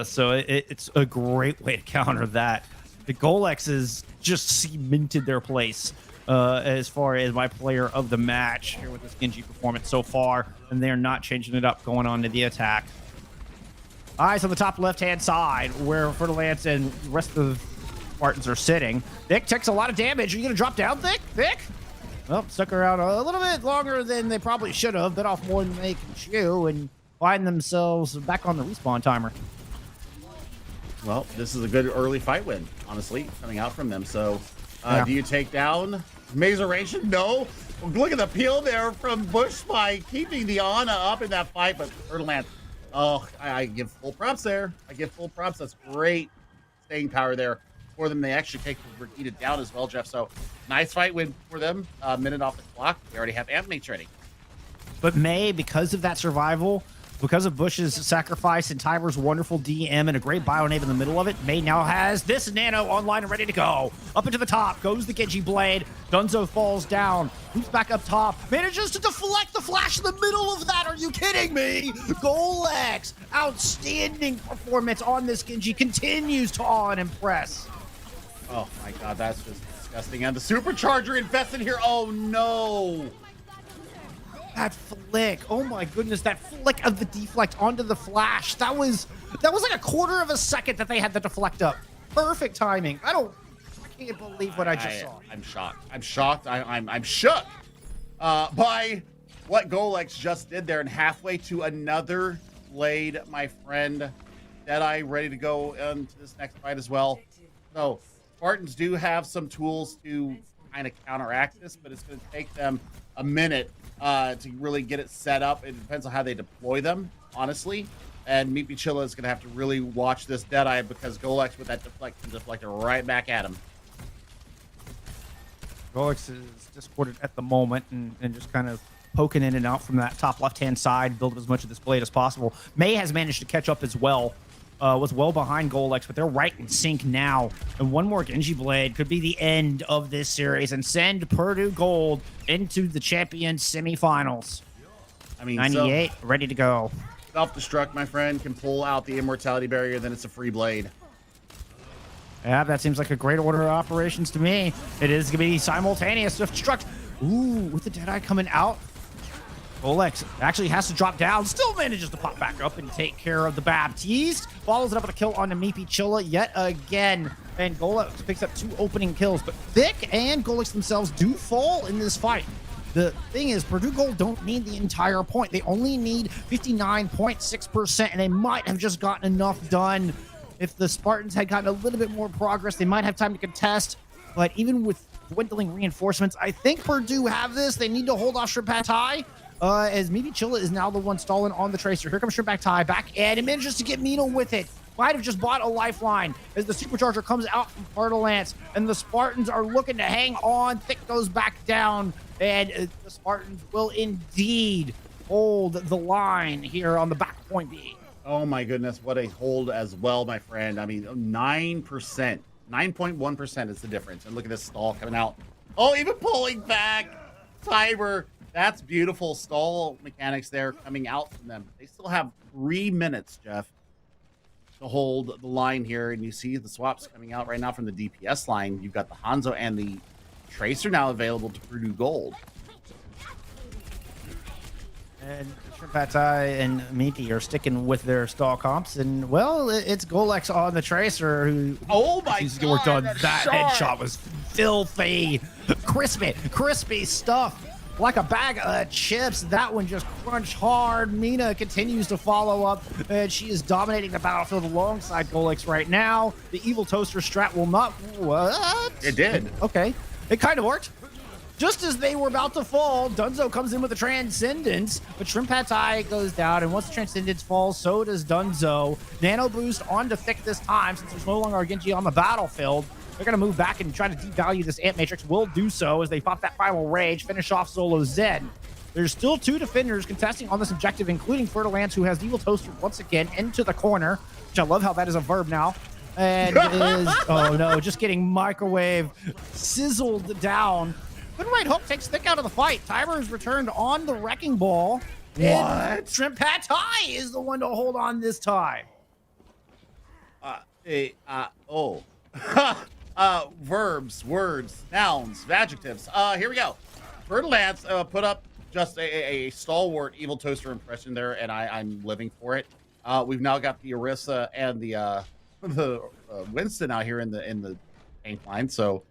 So it's a great way to counter that. The Golexes just cemented their place as far as my player of the match here with this Genji performance so far, and they're not changing it up going on to the attack. Eyes on the top left-hand side, where Fertilance and the rest of the Spartans are sitting. Thick takes a lot of damage. Are you going to drop down, Thick? Thick? Well, stuck around a little bit longer than they probably should have. Bit off more than they can chew and find themselves back on the respawn timer. Well, this is a good early fight win, honestly, coming out from them. So, do you take down Mazeration? No. Look at the peel there from Bush Spy, keeping the Ana up in that fight. But Fertilance, I give full props there. I give full props. That's great staying power there for them. They actually take Brigitte down as well, Jeff. So, nice fight win for them. Minute off the clock. They already have amp mates ready. But May, because of that survival, because of Bush's sacrifice and Timer's wonderful DM and a great bio-nave in the middle of it, May now has this Nano online and ready to go. Up into the top goes the Genji Blade. Dunzo falls down, loops back up top, manages to deflect the flash in the middle of that. Are you kidding me? Golex, outstanding performance on this Genji, continues to awe and impress. Oh my god, that's just disgusting. And the supercharger invested here. Oh no. That flick, oh my goodness, that flick of the deflect onto the flash. That was like a quarter of a second that they had the deflect up. Perfect timing. I can't believe what I just saw. I'm shocked. I'm shocked. I'm shook by what Golex just did there, and halfway to another blade, my friend. Deadeye ready to go into this next fight as well. So Spartans do have some tools to kind of counteract this, but it's going to take them a minute to really get it set up. It depends on how they deploy them, honestly. And Meepy Chilla is going to have to really watch this Deadeye, because Golex with that deflector right back at him. Golex is discorded at the moment and just kind of poking in and out from that top left-hand side, build up as much of this blade as possible. May has managed to catch up as well. Was well behind Golex, but they're right in sync now. And one more Genji Blade could be the end of this series and send Purdue Gold into the Champions semifinals. I mean, 98, ready to go. Self-destruct, my friend, can pull out the immortality barrier, then it's a free blade. Yeah, that seems like a great order of operations to me. It is going to be simultaneous destruct. Ooh, with the Deadeye coming out. Golex actually has to drop down, still manages to pop back up and take care of the Baptiste. Follows it up with a kill on the Meepy Chilla yet again. And Golex picks up 2 opening kills. But Thick and Golex themselves do fall in this fight. The thing is, Purdue Gold don't need the entire point. They only need 59.6%, and they might have just gotten enough done. If the Spartans had gotten a little bit more progress, they might have time to contest. But even with dwindling reinforcements, I think Purdue have this. They need to hold off Shrimp Pad Thai. As Meepy Chilla is now the one stalling on the Tracer. Here comes Shrimp Pad Thai back, and it manages to get Mino with it. Might have just bought a lifeline as the supercharger comes out from Fertilance, and the Spartans are looking to hang on. Thick goes back down, and the Spartans will indeed hold the line here on the back point B. Oh my goodness, what a hold as well, my friend. I mean, 9%, 9.1% is the difference. And look at this stall coming out. Oh, even pulling back. Timer. That's beautiful stall mechanics there coming out from them. They still have 3 minutes, Jeff, to hold the line here. And you see the swaps coming out right now from the DPS line. You've got the Hanzo and the Tracer now available to Purdue Gold. And Shrimpatai and Meaty are sticking with their stall comps, and well, it's Golex on the Tracer who Oh my needs to get work God, done. that That shot. headshot was filthy, crispy stuff. Like a bag of chips. That one just crunched hard. Mina continues to follow up, and she is dominating the battlefield alongside Golex right now. The Evil Toaster strat will not. What? It did. Okay. It kind of worked. Just as they were about to fall, Dunzo comes in with the Transcendence, but Shrimpatai goes down, and once the Transcendence falls, so does Dunzo. Nano Boost onto Thick this time, since there's no longer a Genji on the battlefield. They're going to move back and try to devalue this Ant Matrix. Will do so as they pop that final Rage, finish off Solo Zed. There's still 2 defenders contesting on this objective, including Fertilance, who has Evil Toaster once again into the corner, which I love how that is a verb now. And is, oh no, just getting microwave sizzled down. Good right hook takes Thick out of the fight. Timer is returned on the Wrecking Ball. What? Shrimpatai is the one to hold on this time. Verbs, words, nouns, adjectives. Here we go. Fertilance put up just a stalwart Evil Toaster impression there, and I'm living for it. We've now got the Orisa and the Winston out here in the tank line. So,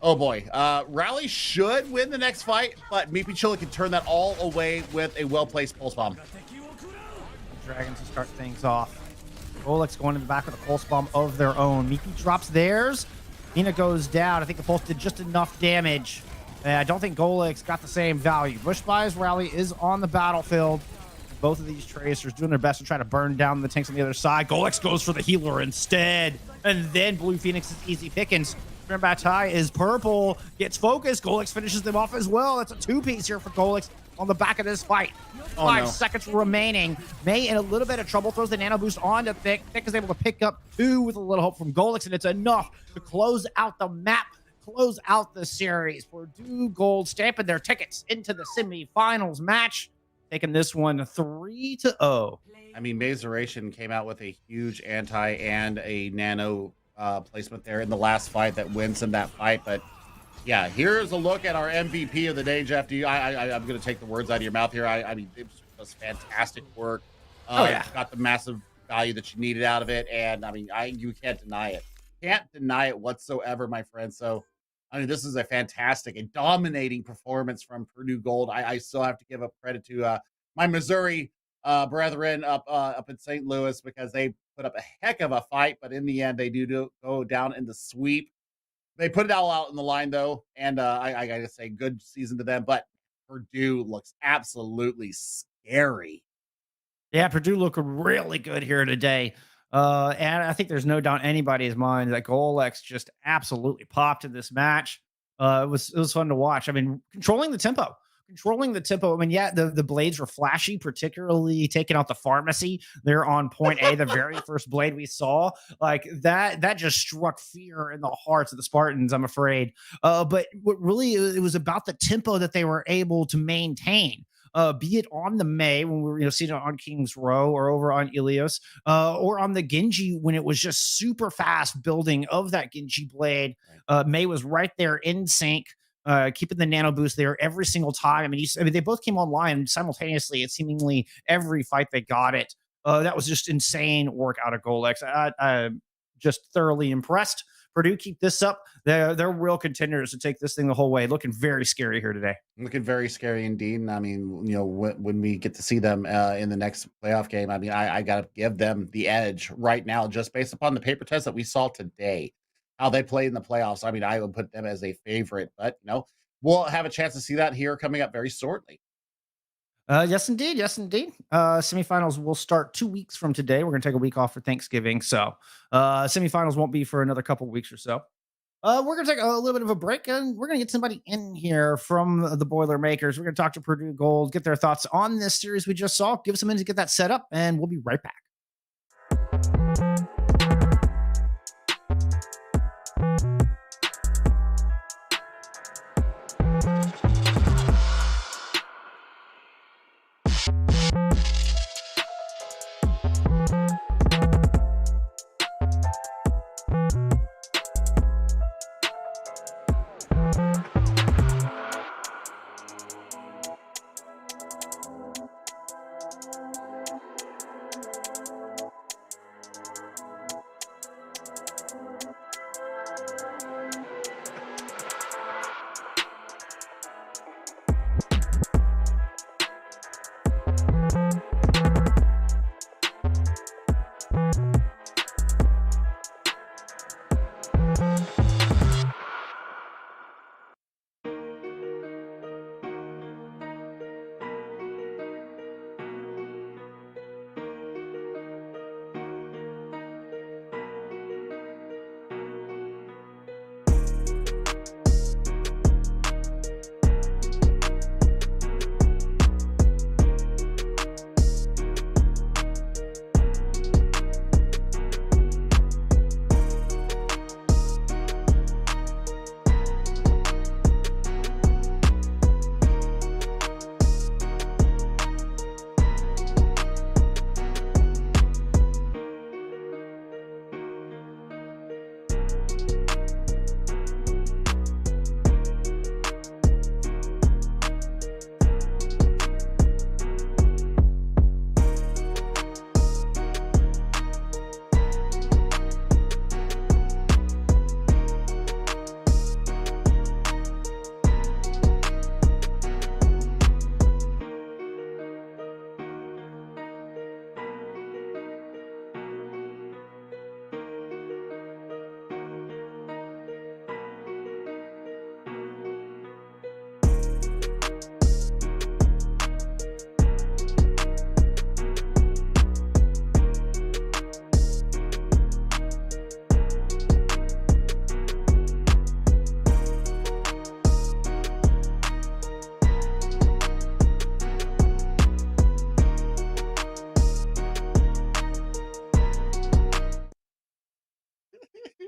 oh boy, Rally should win the next fight, but Meepy Chilla can turn that all away with a well-placed pulse bomb. Dragons to start things off. Golex going in the back with a pulse bomb of their own. Meepy drops theirs. Mina goes down. I think the pulse did just enough damage. I don't think Golex got the same value. Bushby's Rally is on the battlefield. Both of these Tracers doing their best to try to burn down the tanks on the other side. Golex goes for the healer instead. And then Blue Phoenix is easy pickings. Shrimpatai is purple, gets focused. Golex finishes them off as well. That's a 2-piece here for Golex on the back of this fight. 5 seconds remaining. May in a little bit of trouble, throws the nano boost onto Thick. Thick is able to pick up 2 with a little help from Golex, and it's enough to close out the map, close out the series. Purdue Gold stamping their tickets into the semifinals match, taking this one 3-0. I mean, Mazeration came out with a huge anti and a nano placement there in the last fight that wins him that fight. But yeah, here's a look at our MVP of the day, Jeff. I'm going to take the words out of your mouth here. I mean, it was fantastic work. Got the massive value that you needed out of it, and I mean, you can't deny it. Can't deny it whatsoever, my friend. So, I mean, this is a fantastic and dominating performance from Purdue Gold. I still have to give up credit to my Missouri brethren up in St. Louis, because they put up a heck of a fight, but in the end, they do go down in the sweep. They put it all out in the line, though, and I gotta say, good season to them. But Purdue looks absolutely scary. Yeah, Purdue looked really good here today. And I think there's no doubt in anybody's mind that Golex just absolutely popped in this match. It was fun to watch. I mean, controlling the tempo. I mean, yeah, the blades were flashy, particularly taking out the pharmacy there on point A, the very first blade we saw. Like that just struck fear in the hearts of the Spartans, I'm afraid. But what really, it was about the tempo that they were able to maintain. Be it on the May when we were seeing it on King's Row, or over on Ilios, or on the Genji when it was just super fast building of that Genji blade. May was right there in sync, keeping the nano boost there every single time. I mean, they both came online simultaneously at seemingly every fight they got it. That was just insane work out of Golex. I'm just thoroughly impressed. Purdue, keep this up. They're real contenders to take this thing the whole way. Looking very scary here today. Looking very scary indeed. And I mean, when we get to see them in the next playoff game, I mean, I got to give them the edge right now, just based upon the paper test that we saw today, how they played in the playoffs. I mean, I would put them as a favorite, but we'll have a chance to see that here coming up very shortly. Yes, indeed. Semifinals will start 2 weeks from today. We're going to take a week off for Thanksgiving. So semifinals won't be for another couple weeks or so. We're going to take a little bit of a break, and we're going to get somebody in here from the Boilermakers. We're going to talk to Purdue Gold, get their thoughts on this series we just saw, give us a minute to get that set up, and we'll be right back.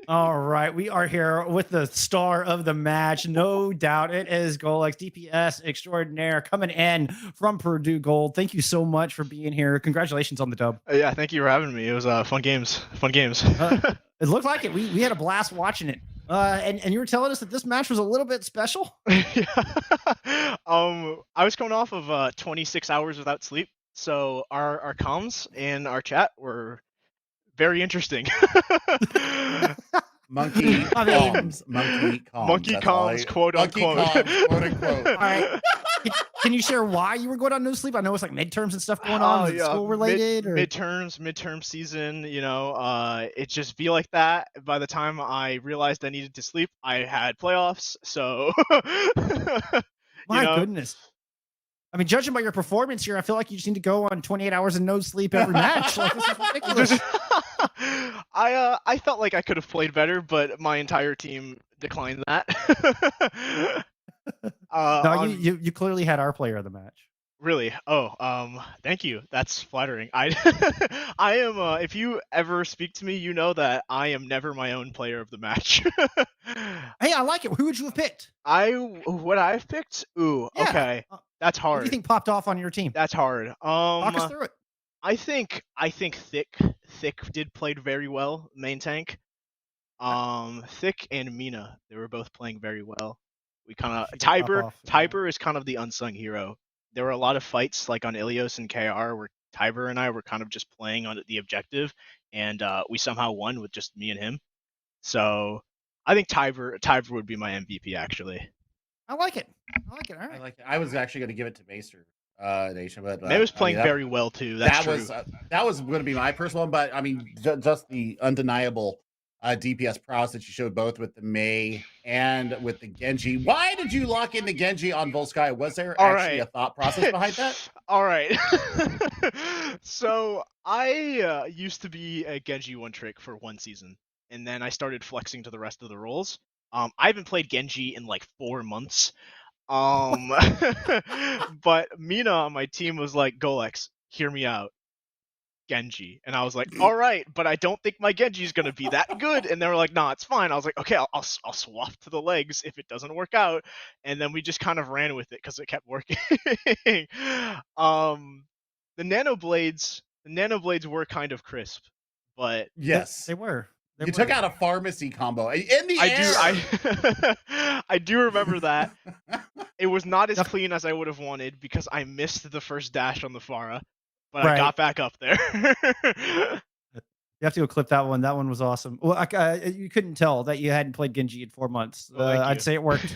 All right, we are here with the star of the match, no doubt. It is Golex, DPS extraordinaire, coming in from Purdue Gold. Thank you so much for being here. Congratulations on the dub. Yeah, thank you for having me. It was fun games. Fun games. It looked like it. We had a blast watching it. And you were telling us that this match was a little bit special. Yeah. I was coming off of 26 hours without sleep, so our comms and our chat were very interesting. Monkey comms. Monkey comms. Monkey That's all comms, quote Monkey unquote. comms, quote unquote. All right. Can you share why you were going on no sleep? I know it's like midterms and stuff going on. Is it school related? Midterm season, it just be like that. By the time I realized I needed to sleep, I had playoffs, so My goodness. I mean, judging by your performance here, I feel like you just need to go on 28 hours and no sleep every match. Like, this is ridiculous. I felt like I could have played better, but my entire team declined that. No, you clearly had our player of the match. Really? Oh, thank you. That's flattering. I am. If you ever speak to me, you know that I am never my own player of the match. Hey, I like it. Who would you have picked? What I've picked? Ooh, Yeah. okay. That's hard. What do you think popped off on your team? That's hard. Walk us through it. I think Thick did played very well, main tank. Thick and Mina, they were both playing very well. We kind of Tiber is kind of the unsung hero. There were a lot of fights like on Ilios and KR where Tiber and I were kind of just playing on the objective, and we somehow won with just me and him. So I think Tiber would be my MVP actually. I like it. All right. I like it. I was actually going to give it to Maester Nation, but May was playing very well too. That's true. That was going to be my first one, but I mean, just the undeniable DPS prowess that you showed both with the Mei and with the Genji. Why did you lock in the Genji on Volsky? Was there actually a thought process behind that? All right. So I used to be a Genji one trick for one season, and then I started flexing to the rest of the roles. I haven't played Genji in like 4 months. But Mina on my team was like, Golex, hear me out. Genji. And I was like, all right, but I don't think my Genji is going to be that good. And they were like, nah, it's fine. I was like, okay, I'll swap to the legs if it doesn't work out. And then we just kind of ran with it because it kept working. The nanoblades were kind kind but yes, they were. You took out a pharmacy combo in the air. I do remember that. It was not as clean as I would have wanted because I missed the first dash on the Pharah, but I got back up there. You have to go clip that one. That one was awesome. Well, you couldn't tell that you hadn't played Genji in 4 months. I'd say it worked.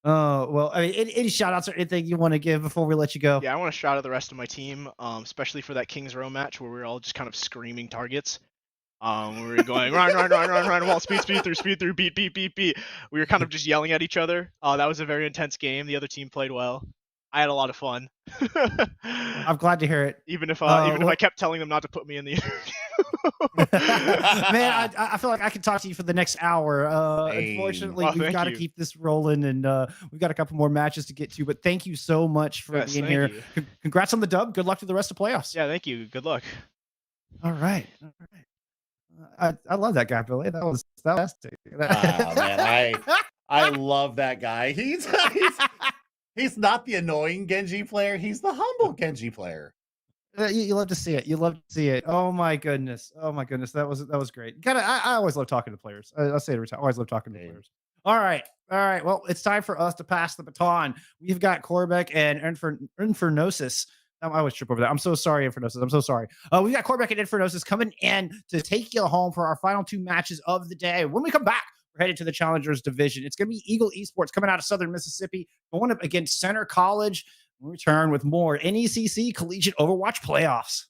Oh, well, I mean, any shout outs or anything you want to give before we let you go? Yeah, I want to shout out the rest of my team, especially for that King's Row match where we were all just kind of screaming targets. We were going run, wall, speed through, beat. We were kind of just yelling at each other. That was a very intense game. The other team played well. I had a lot of fun. I'm glad to hear it. Even if I kept telling them not to put me in the interview. Man, I feel like I could talk to you for the next hour. Unfortunately, we've got to keep this rolling, and we've got a couple more matches to get to. But thank you so much for being here. Congrats on the dub. Good luck to the rest of the playoffs. Yeah, thank you. Good luck. All right. I love that guy, Billy. That was fantastic. Man, I love that guy. He's not the annoying Genji player. He's the humble Genji player. You love to see it. You love to see it. Oh my goodness. That was great. I always love talking to players. I say it every time. I always love talking to players. All right. Well, it's time for us to pass the baton. We've got Corbeck and Infernosis. I always trip over that. I'm so sorry, Infernosis. I'm so sorry. We got Corbeck and Infernosis coming in to take you home for our final 2 matches of the day. When we come back, we're headed to the Challengers Division. It's going to be Eagle Esports coming out of Southern Mississippi, going up against Center College. We'll return with more NECC Collegiate Overwatch playoffs.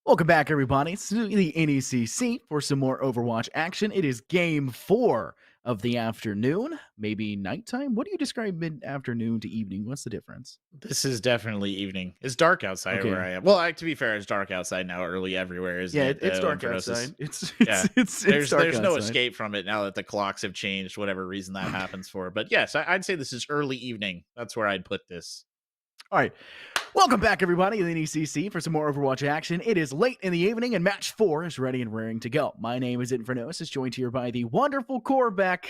Welcome back, everybody, to the NECC for some more Overwatch action. It is game 4 of the afternoon, maybe nighttime. What do you describe mid-afternoon to evening? What's the difference? This is definitely evening. It's dark outside Okay. where I am. Well, to be fair, it's dark outside now. Early everywhere, isn't it? It's though, dark in Vernosis? outside. It's There's dark no outside. escape from it now that the clocks have changed, whatever reason that happens for. But yes, I'd say this is early evening. That's where I'd put this. All right. Welcome back, everybody, to the NECC for some more Overwatch action. It is late in the evening, and match 4 is ready and raring to go. My name is Infernos, joined here by the wonderful Corbeck.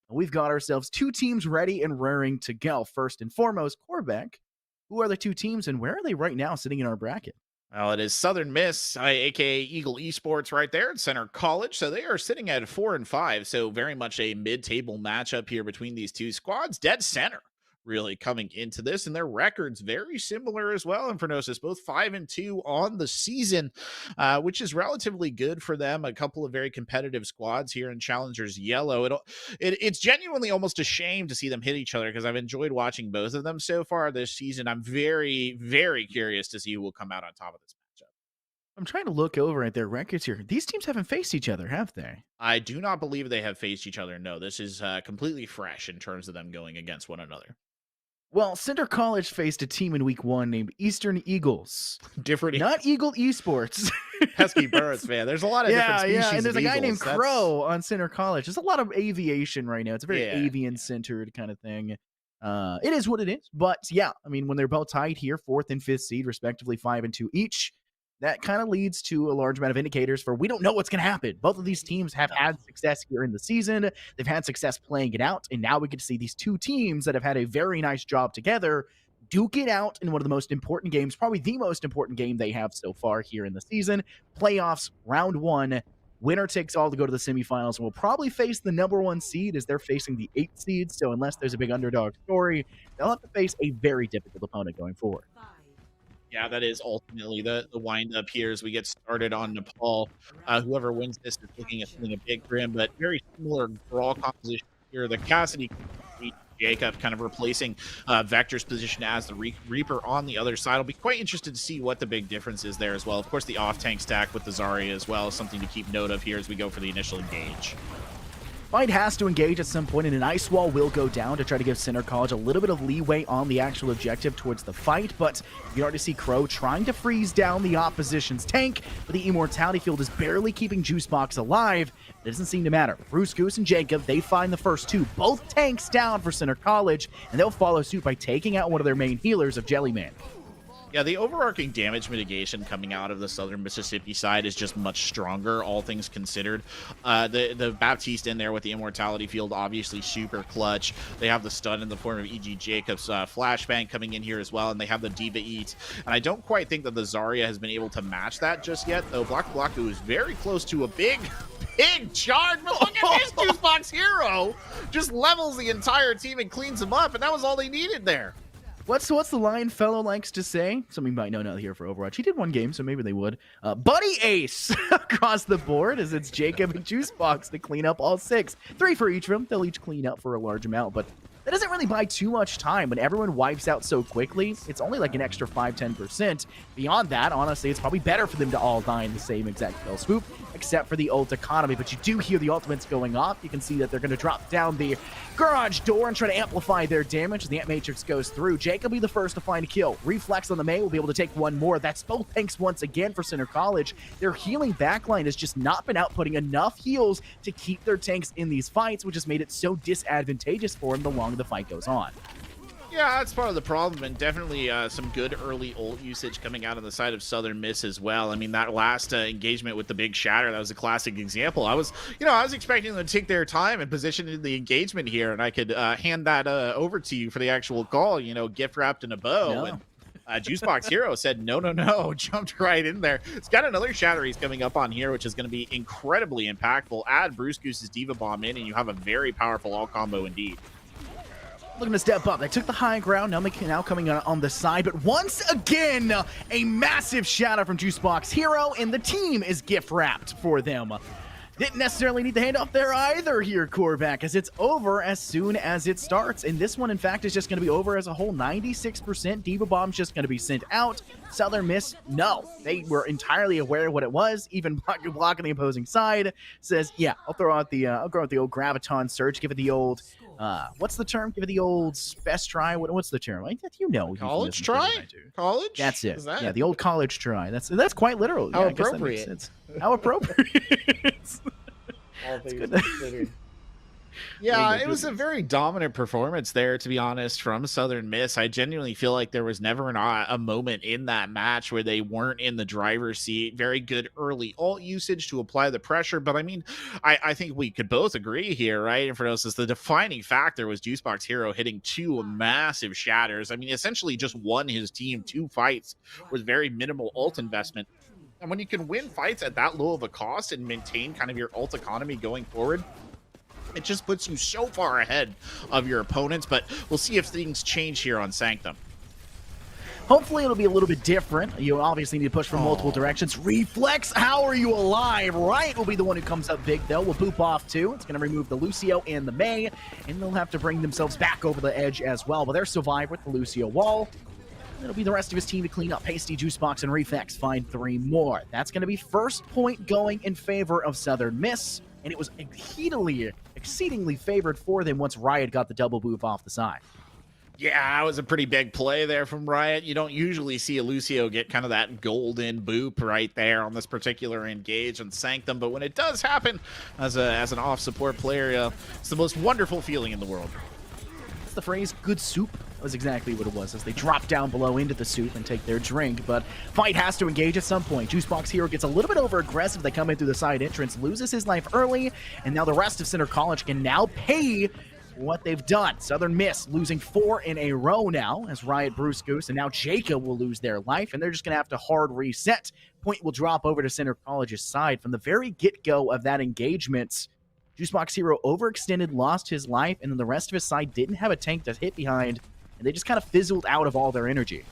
We've got ourselves 2 teams ready and raring to go. First and foremost, Corbeck, who are the 2 teams, and where are they right now sitting in our bracket? Well, it is Southern Miss, aka Eagle Esports, right there at Center College. So they are sitting at 4 and 5. So very much a mid-table matchup here between these 2 squads. Dead center, really coming into this, and their records very similar as well. Infernosis, both 5 and 2 on the season, which is relatively good for them. A couple of very competitive squads here in Challengers Yellow. It's genuinely almost a shame to see them hit each other because I've enjoyed watching both of them so far this season. I'm very, very curious to see who will come out on top of this matchup. I'm trying to look over at their records here. These teams haven't faced each other, have they? I do not believe they have faced each other. No, this is completely fresh in terms of them going against one another. Well, Center College faced a team in week 1 named Eastern Eagles. Different, not Eagle Esports. Pesky birds, man. There's a lot of different species. Yeah, and there's a guy named Eagles. Crow on Center College. There's a lot of aviation right now. It's a very avian-centered kind of thing. It is what it is. But yeah, I mean, when they're both tied here, 4th and 5th seed, respectively 5 and 2 each, that kind of leads to a large amount of indicators for we don't know what's going to happen. Both of these teams have had success here in the season. They've had success playing it out, and now we get to see these 2 teams that have had a very nice job together duke it out in one of the most important games, probably the most important game they have so far here in the season. Playoffs, round 1. Winner takes all to go to the semifinals, and will probably face the number 1 seed as they're facing the 8th seed. So unless there's a big underdog story, they'll have to face a very difficult opponent going forward. Yeah, that is ultimately the wind-up here as we get started on Nepal. Whoever wins this is looking at something a big grim, but very similar draw composition here. The Cassidy Jacob kind of replacing Vector's position as the Reaper on the other side. I'll be quite interested to see what the big difference is there as well. Of course, the off-tank stack with the Zarya as well is something to keep note of here as we go for the initial engage. Fight has to engage at some point, and an ice wall will go down to try to give Center College a little bit of leeway on the actual objective towards the fight, but you can already see Crow trying to freeze down the opposition's tank, but the Immortality Field is barely keeping Juicebox alive. It doesn't seem to matter. Bruce Goose and Jacob, they find the first two, both tanks down for Center College, and they'll follow suit by taking out one of their main healers of Jellyman. Yeah, the overarching damage mitigation coming out of the Southern Mississippi side is just much stronger, all things considered. The Baptiste in there with the Immortality Field, obviously super clutch. They have the stun in the form of E.G. Jacobs' flashbang coming in here as well, and they have the Diva Eat. And I don't quite think that the Zarya has been able to match that just yet, though Black Blocku is very close to a big charge, but look at this Juicebox Hero! Just levels the entire team and cleans them up, and that was all they needed there. What's the line fellow likes to say? Something you might know not here for Overwatch. He did one game, so maybe they would. Buddy ace across the board as it's Jacob and Juicebox to clean up all 6. 3 for each of them. They'll each clean up for a large amount, but that doesn't really buy too much time. When everyone wipes out so quickly, it's only like an extra 5-10%. Beyond that, honestly, it's probably better for them to all die in the same exact spell swoop, except for the ult economy. But you do hear the ultimates going off. You can see that they're going to drop down the garage door and try to amplify their damage as the Ant Matrix goes through. Jake will be the first to find a kill. Reflex on the Mei will be able to take one more. That's both tanks once again for Center College. Their healing backline has just not been outputting enough heals to keep their tanks in these fights, which has made it so disadvantageous for them the longer the fight goes on. Yeah, that's part of the problem, and definitely some good early ult usage coming out on the side of Southern Miss as well. I mean, that last engagement with the big shatter, that was a classic example. I was expecting them to take their time and position the engagement here, and I could hand that over to you for the actual call, gift wrapped in a bow. No. And Juicebox Hero said, no, jumped right in there. It's got another shatter he's coming up on here, which is going to be incredibly impactful. Add Bruce Goose's Diva Bomb in, and you have a very powerful all combo indeed. Looking to step up. They took the high ground. Now coming on the side. But once again, a massive shadow from Juicebox Hero, and the team is gift wrapped for them. Didn't necessarily need the handoff there either here, Corvac, as it's over as soon as it starts. And this one, in fact, is just going to be over as a whole. 96%. Diva Bomb's just going to be sent out. Southern Miss, no. They were entirely aware of what it was. Even blocking the opposing side says, yeah, I'll throw out the old Graviton Surge, give it the old... what's the term? Give it the old best try. What's the term? College try? College? That's it. That... Yeah, the old college try. That's quite literal. How yeah, appropriate. That makes sense. How appropriate. All things considered. Yeah, it was a very dominant performance there, to be honest, from Southern Miss. I genuinely feel like there was never a moment in that match where they weren't in the driver's seat. Very good early ult usage to apply the pressure. But I mean, I think we could both agree here, right? Infernosis, the defining factor was Juicebox Hero hitting 2 massive shatters. I mean, essentially just won his team 2 fights with very minimal ult investment. And when you can win fights at that low of a cost and maintain kind of your ult economy going forward, it just puts you so far ahead of your opponents. But we'll see if things change here on Sanctum. Hopefully it'll be a little bit different. You obviously need to push from multiple directions. Reflex, how are you alive? Riot will be the one who comes up big, though. We'll boop off, too. It's going to remove the Lucio and the Mei, and they'll have to bring themselves back over the edge as well. But they're survived with the Lucio wall. It'll be the rest of his team to clean up. Hasty, Juicebox, and Reflex find 3 more. That's going to be first point going in favor of Southern Miss, and it was exceedingly favored for them once Riot got the double boof off the side. Yeah, that was a pretty big play there from Riot. You don't usually see a Lucio get kind of that golden boop right there on this particular engage and Sanctum, but when it does happen as an off-support player, it's the most wonderful feeling in the world. That's the phrase, good soup. That was exactly what it was, as they drop down below into the soup and take their drink, but fight has to engage at some point. Juicebox Hero gets a little bit over-aggressive. They come in through the side entrance, loses his life early, and now the rest of Center College can now pay what they've done. Southern Miss losing 4 in a row now as Riot, Bruce Goose, and now Jacob will lose their life, and they're just going to have to hard reset. Point will drop over to Center College's side. From the very get-go of that engagement, Juicebox Hero overextended, lost his life, and then the rest of his side didn't have a tank to hit behind, and they just kind of fizzled out of all their energy.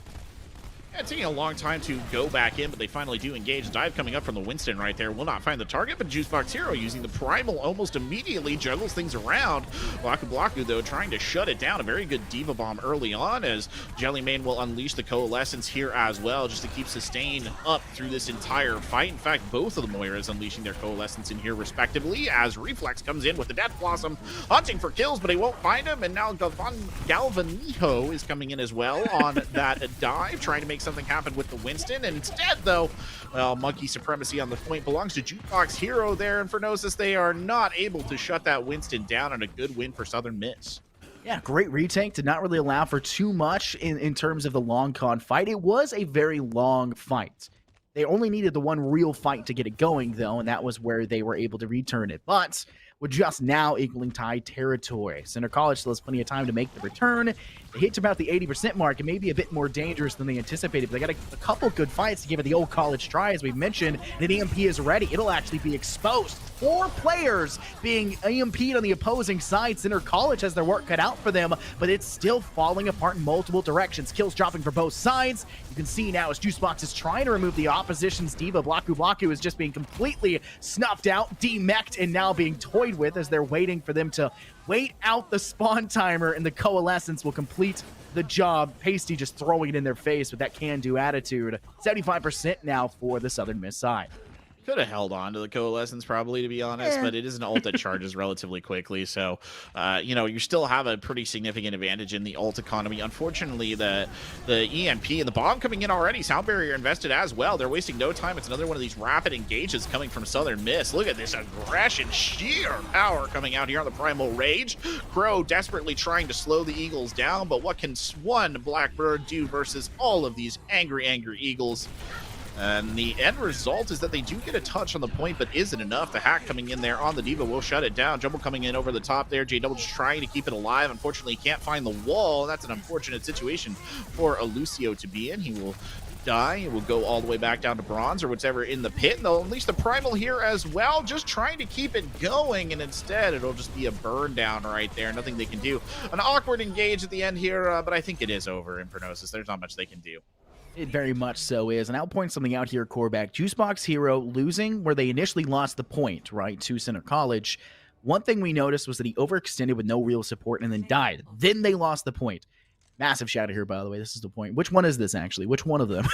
It's taking a long time to go back in, but they finally do engage. Dive coming up from the Winston right there. Will not find the target, but Juicebox Hero using the Primal almost immediately juggles things around. Blaku, though, trying to shut it down. A very good Diva Bomb early on as Jellymane will unleash the Coalescence here as well, just to keep sustain up through this entire fight. In fact, both of the Moiras unleashing their Coalescence in here respectively as Reflex comes in with the Death Blossom, hunting for kills, but he won't find him, and now Galvanijo is coming in as well on that dive, trying to make something happen with the Winston, and instead, though, well, Monkey supremacy on the point belongs to Jukebox Hero there, and for Gnosis, they are not able to shut that Winston down, and a good win for Southern Miss. Yeah, great retake. Did not really allow for too much in terms of the long con fight. It was a very long fight. They only needed the one real fight to get it going, though, and that was where they were able to return it. But we're just now equaling tie territory. Center College still has plenty of time to make the return. They hit about the 80% mark. It may be a bit more dangerous than they anticipated, but they got a couple good fights to give it the old college try, as we've mentioned. And an EMP is ready. It'll actually be exposed. 4 players being EMP'd on the opposing side. Center College has their work cut out for them, but it's still falling apart in multiple directions. Kills dropping for both sides. You can see now as Juicebox is trying to remove the opposition's Diva. Blaku is just being completely snuffed out, demeched, and now being toyed with as they're waiting for them to wait out the spawn timer, and the Coalescence will complete the job. Pasty just throwing it in their face with that can-do attitude. 75% now for the Southern Miss side. Could have held on to the Coalescence probably, to be honest, but it is an ult that charges relatively quickly, so you still have a pretty significant advantage in the ult economy. Unfortunately, the EMP and the bomb coming in already. Sound barrier invested as well. They're wasting no time. It's another one of these rapid engages coming from Southern Miss. Look at this aggression, sheer power coming out here on the Primal Rage. Crow desperately trying to slow the Eagles down, but what can one Blackbird do versus all of these angry Eagles? And the end result is that they do get a touch on the point, but isn't enough. The hack coming in there on the Diva will shut it down. Jumble coming in over the top there. J-Double just trying to keep it alive. Unfortunately, he can't find the wall. That's an unfortunate situation for Lucio to be in. He will die. It will go all the way back down to bronze or whatever in the pit. And they'll unleash the Primal here as well, just trying to keep it going. And instead, it'll just be a burn down right there. Nothing they can do. An awkward engage at the end here, but I think it is over in Pronosis. There's not much they can do. It very much so is. And I'll point something out here, Corback. Juicebox Hero losing where they initially lost the point, right, to Center College. One thing we noticed was that he overextended with no real support and then died. Then they lost the point. Massive shadow here, by the way. This is the point. Which one is this, actually? Which one of them?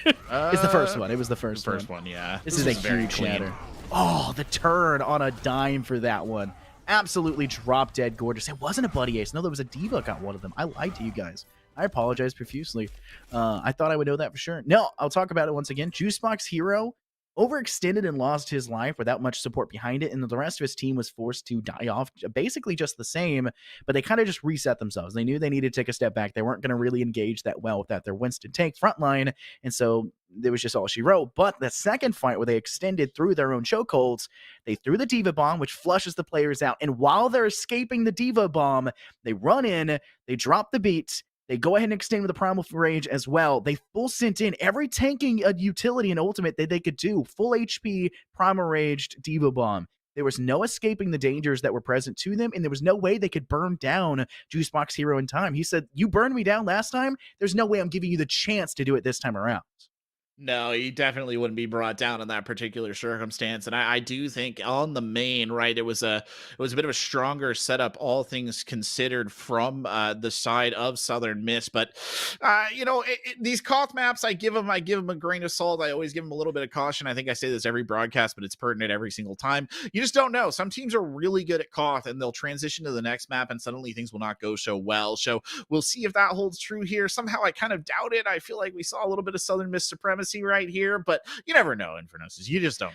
It's the first one. It was the first one, yeah. This is a huge shatter. Oh, the turn on a dime for that one. Absolutely drop dead gorgeous. It wasn't a Bloody Ace. No, there was a Diva got one of them. I lied to you guys. I apologize profusely. I thought I would know that for sure. No, I'll talk about it once again. Juicebox Hero overextended and lost his life without much support behind it, and the rest of his team was forced to die off basically just the same, but they kind of just reset themselves. They knew they needed to take a step back. They weren't going to really engage that well without their Winston tank frontline, and so it was just all she wrote. But the second fight where they extended through their own chokeholds, they threw the Diva Bomb, which flushes the players out, and while they're escaping the Diva Bomb, they run in, they drop the beat, they go ahead and extend with the Primal Rage as well. They full sent in every tanking utility and ultimate that they could do. Full HP, Primal Raged, Diva Bomb. There was no escaping the dangers that were present to them, and there was no way they could burn down Juicebox Hero in time. He said, you burned me down last time? There's no way I'm giving you the chance to do it this time around. No, he definitely wouldn't be brought down in that particular circumstance. And I do think on the main, right, it was a bit of a stronger setup, all things considered, from the side of Southern Miss. But these Koth maps, I give them a grain of salt. I always give them a little bit of caution. I think I say this every broadcast, but it's pertinent every single time. You just don't know. Some teams are really good at Koth, and they'll transition to the next map, and suddenly things will not go so well. So we'll see if that holds true here. Somehow I kind of doubt it. I feel like we saw a little bit of Southern Miss supremacy right here, but you never know in Infernosis. You just don't.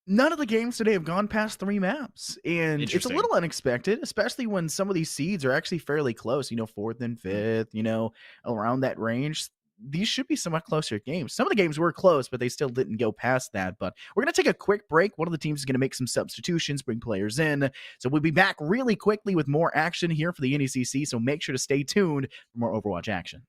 None of the games today have gone past 3 maps, and it's a little unexpected, especially when some of these seeds are actually fairly close, 4th and 5th, around that range. These should be somewhat closer games. Some of the games were close, but they still didn't go past that. But we're going to take a quick break. One of the teams is going to make some substitutions, bring players in. So we'll be back really quickly with more action here for the NECC, so make sure to stay tuned for more Overwatch action.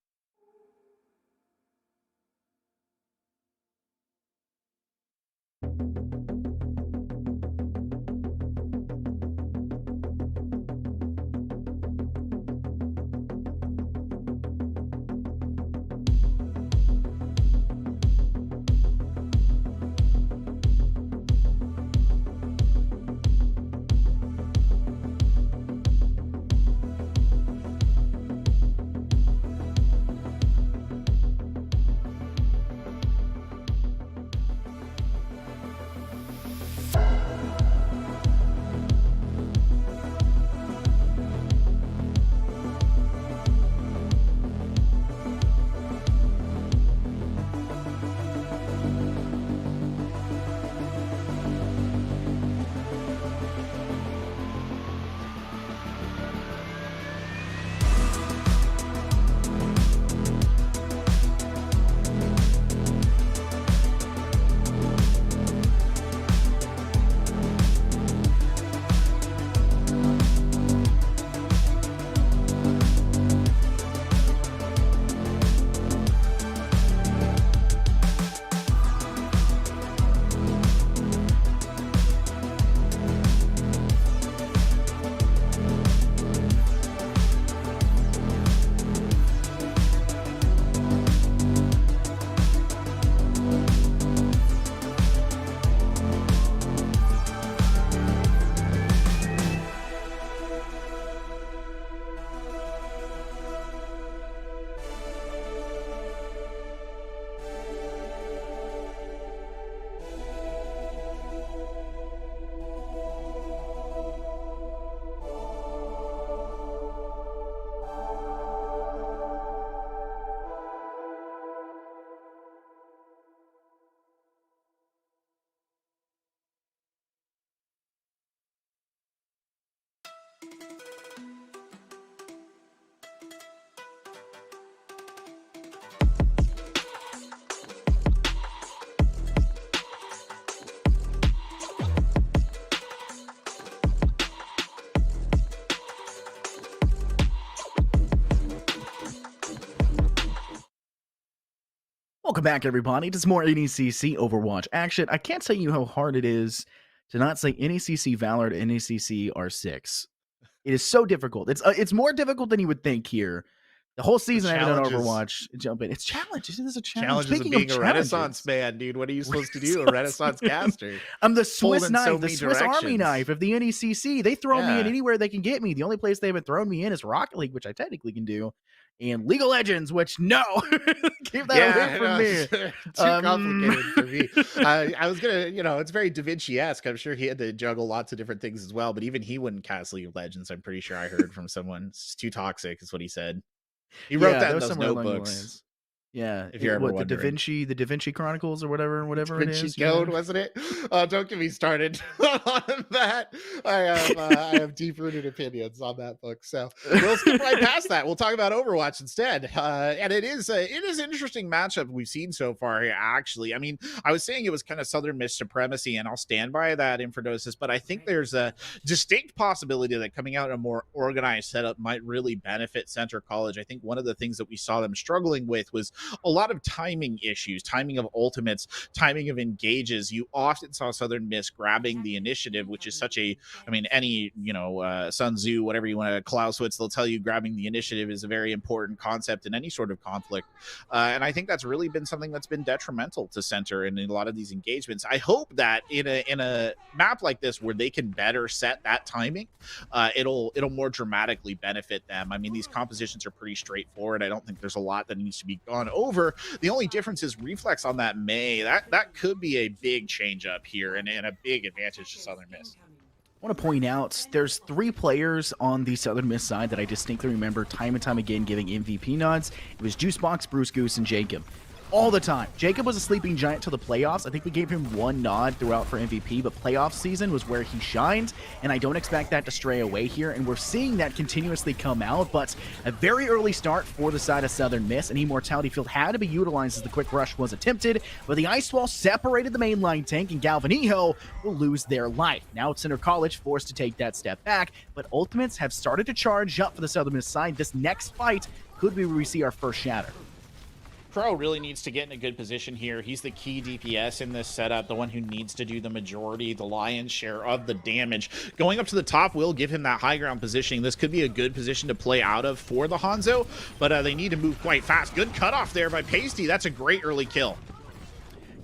Welcome back, everybody. It's more NECC Overwatch action. I can't tell you how hard it is to not say NECC Valor to NECC R6. It is so difficult. It's more difficult than you would think here. The whole season I haven't done Overwatch. Jump in. It's challenges. It is a challenge. Challenges of being a Renaissance man, dude. What are you supposed to do? A Renaissance caster. I'm the Swiss Pulled in knife, so the many Swiss Army directions. knife of the NECC. They throw me in Yeah. anywhere they can get me. The only place they haven't thrown me in is Rocket League, which I technically can do, and League of Legends, which no, keep that away from me. Too complicated for me. I was gonna, it's very Da Vinci-esque. I'm sure he had to juggle lots of different things as well, but even he wouldn't cast League of Legends. I'm pretty sure I heard from someone. It's too toxic, is what he said. He wrote that in those somewhere along the notebooks. lines. Yeah, If you're ever the wondering. the Da Vinci Chronicles or whatever Da it Vinci is. Code, wasn't it? Don't get me started on that. I have deep-rooted opinions on that book, so we'll skip right past that. We'll talk about Overwatch instead. And it is an interesting matchup we've seen so far here, actually. I mean, I was saying it was kind of Southern Miss supremacy, and I'll stand by that, Infernosis, but I think there's a distinct possibility that coming out in a more organized setup might really benefit Center College. I think one of the things that we saw them struggling with was a lot of timing issues, timing of ultimates, timing of engages. You often saw Southern Miss grabbing the initiative, which is such a, any, Sun Tzu, whatever you want to, Clausewitz, they'll tell you grabbing the initiative is a very important concept in any sort of conflict. And I think that's really been something that's been detrimental to Center in a lot of these engagements. I hope that in a map like this where they can better set that timing, it'll more dramatically benefit them. I mean, these compositions are pretty straightforward. I don't think there's a lot that needs to be gone over. The only difference is reflex on that May. That could be a big change up here and a big advantage to Southern Miss. I want to point out there's 3 players on the Southern Miss side that I distinctly remember time and time again giving MVP nods. It was Juicebox, Bruce Goose, and Jacob. All the time. Jacob was a sleeping giant till the playoffs. I think we gave him 1 nod throughout for MVP, but playoff season was where he shined, and I don't expect that to stray away here, and we're seeing that continuously come out, but a very early start for the side of Southern Miss, and Immortality Field had to be utilized as the quick rush was attempted, but the Ice Wall separated the mainline tank, and Galvanijo will lose their life. Now it's Center College forced to take that step back, but Ultimates have started to charge up for the Southern Miss side. This next fight could be where we see our first shatter. Crow really needs to get in a good position here. He's the key DPS in this setup, the one who needs to do the majority, the lion's share of the damage. Going up to the top will give him that high ground positioning. This could be a good position to play out of for the Hanzo, but they need to move quite fast. Good cutoff there by Pasty. That's a great early kill.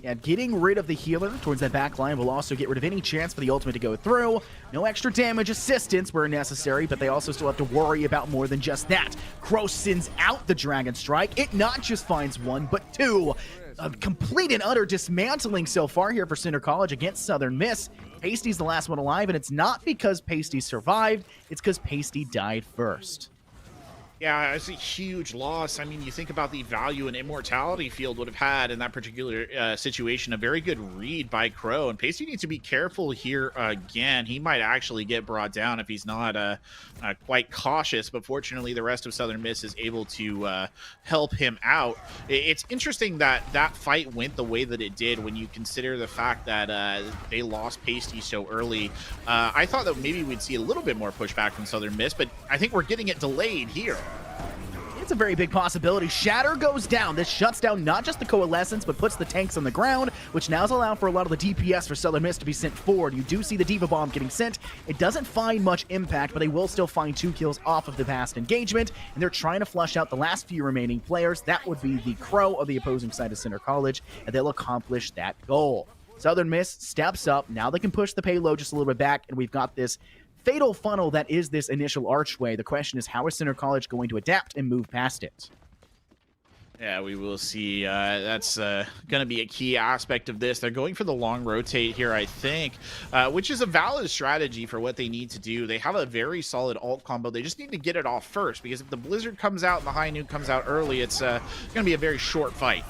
Yeah, getting rid of the healer towards that back line will also get rid of any chance for the ultimate to go through. No extra damage assistance where necessary, but they also still have to worry about more than just that. Crow sends out the Dragon Strike. It not just finds 1, but 2. A complete and utter dismantling so far here for Center College against Southern Miss. Pasty's the last one alive, and it's not because Pasty survived, it's because Pasty died first. Yeah, it's a huge loss. I mean, you think about the value an Immortality Field would have had in that particular situation. A very good read by Crow, and Pasty needs to be careful here again. He might actually get brought down if he's not quite cautious, but fortunately the rest of Southern Miss is able to help him out. It's interesting that that fight went the way that it did when you consider the fact that they lost Pasty so early. I thought that maybe we'd see a little bit more pushback from Southern Miss, but I think we're getting it delayed here. It's a very big possibility. Shatter goes down. This shuts down not just the Coalescence, but puts the tanks on the ground, which now is allowing for a lot of the DPS for Southern Miss to be sent forward. You do see the Diva Bomb getting sent. It doesn't find much impact, but they will still find 2 kills off of the past engagement, and they're trying to flush out the last few remaining players. That would be the Crow of the opposing side of Center College, and they'll accomplish that goal. Southern Miss steps up. Now they can push the payload just a little bit back, and we've got this fatal funnel that is this initial archway. The question is, how is Center College going to adapt and move past it? Yeah, we will see. That's going to be a key aspect of this. They're going for the long rotate here, I think, which is a valid strategy for what they need to do. They have a very solid ult combo. They just need to get it off first, because if the Blizzard comes out and the High Nuke comes out early, it's going to be a very short fight.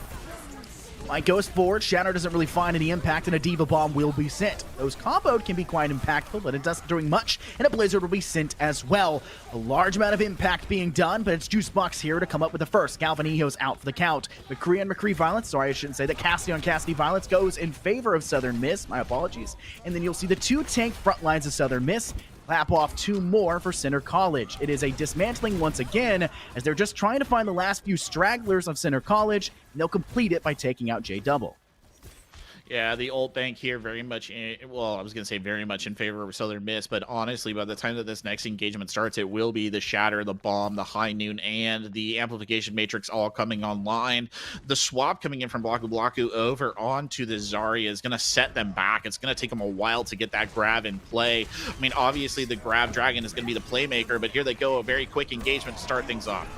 Light goes forward, Shatter doesn't really find any impact, and a Diva Bomb will be sent. Those comboed can be quite impactful, but it doesn't doing much, and a Blizzard will be sent as well. A large amount of impact being done, but it's Juicebox here to come up with the first. Galvanijo's out for the count. McCree on McCree violence, sorry, I shouldn't say that. Cassidy on Cassidy violence goes in favor of Southern Miss, my apologies. And then you'll see the 2 tank front lines of Southern Miss. clap off 2 more for Center College. It is a dismantling once again, as they're just trying to find the last few stragglers of Center College, and they'll complete it by taking out J-Double. Yeah, the ult bank here very much well, I was going to say very much in favor of Southern Miss, but honestly, by the time that this next engagement starts, it will be the Shatter, the Bomb, the High Noon, and the Amplification Matrix all coming online. The swap coming in from Blaku Blaku over onto the Zarya is going to set them back. It's going to take them a while to get that grab in play. I mean, obviously, the Grab Dragon is going to be the playmaker, but here they go, a very quick engagement to start things off.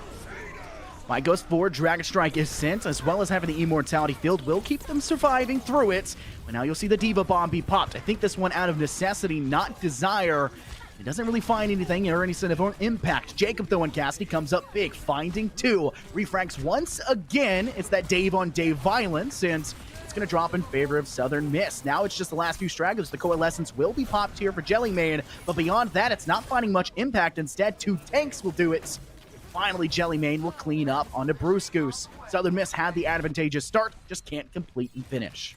Fight goes forward, Dragon Strike is sent, as well as having the Immortality Field will keep them surviving through it. But now you'll see the Diva Bomb be popped. I think this one out of necessity, not desire. He doesn't really find anything or any sort of impact. Jacob, though, and Cassidy comes up big, finding 2. Refrags once again. It's that Dave-on-Dave violence, and it's going to drop in favor of Southern Miss. Now it's just the last few stragglers. The Coalescence will be popped here for Jellyman, but beyond that, it's not finding much impact. Instead, 2 tanks will do it. Finally, Jellyman will clean up onto Bruce Goose. Southern Miss had the advantageous start, just can't complete and finish.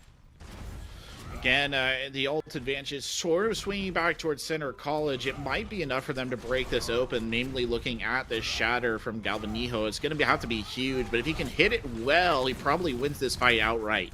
Again, the ult advantage is sort of swinging back towards Center College. It might be enough for them to break this open, namely looking at this Shatter from Galvanijo. It's going to have to be huge, but if he can hit it well, he probably wins this fight outright.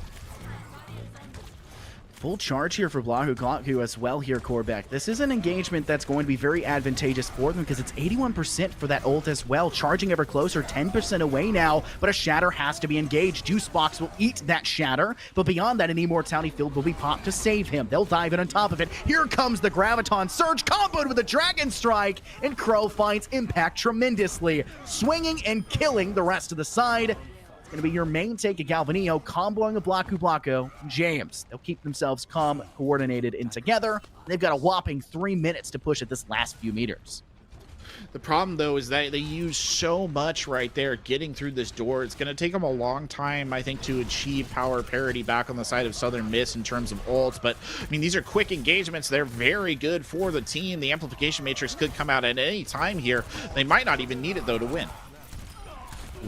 Full charge here for Blaku Blaku as well here, Corbeck. This is an engagement that's going to be very advantageous for them because it's 81% for that ult as well. Charging ever closer, 10% away now, but a Shatter has to be engaged. Juice Box will eat that Shatter, but beyond that, an Immortality Field will be popped to save him. They'll dive in on top of it. Here comes the Graviton Surge, comboed with a Dragon Strike, and Crow finds impact tremendously, swinging and killing the rest of the side. It's going to be your main take at Galvanio, comboing the Blaku Blaku. James, they'll keep themselves calm, coordinated, and together. They've got a whopping 3 minutes to push at this last few meters. The problem, though, is that they use so much right there getting through this door. It's going to take them a long time, I think, to achieve power parity back on the side of Southern Miss in terms of ults. But, I mean, these are quick engagements. They're very good for the team. The Amplification Matrix could come out at any time here. They might not even need it, though, to win.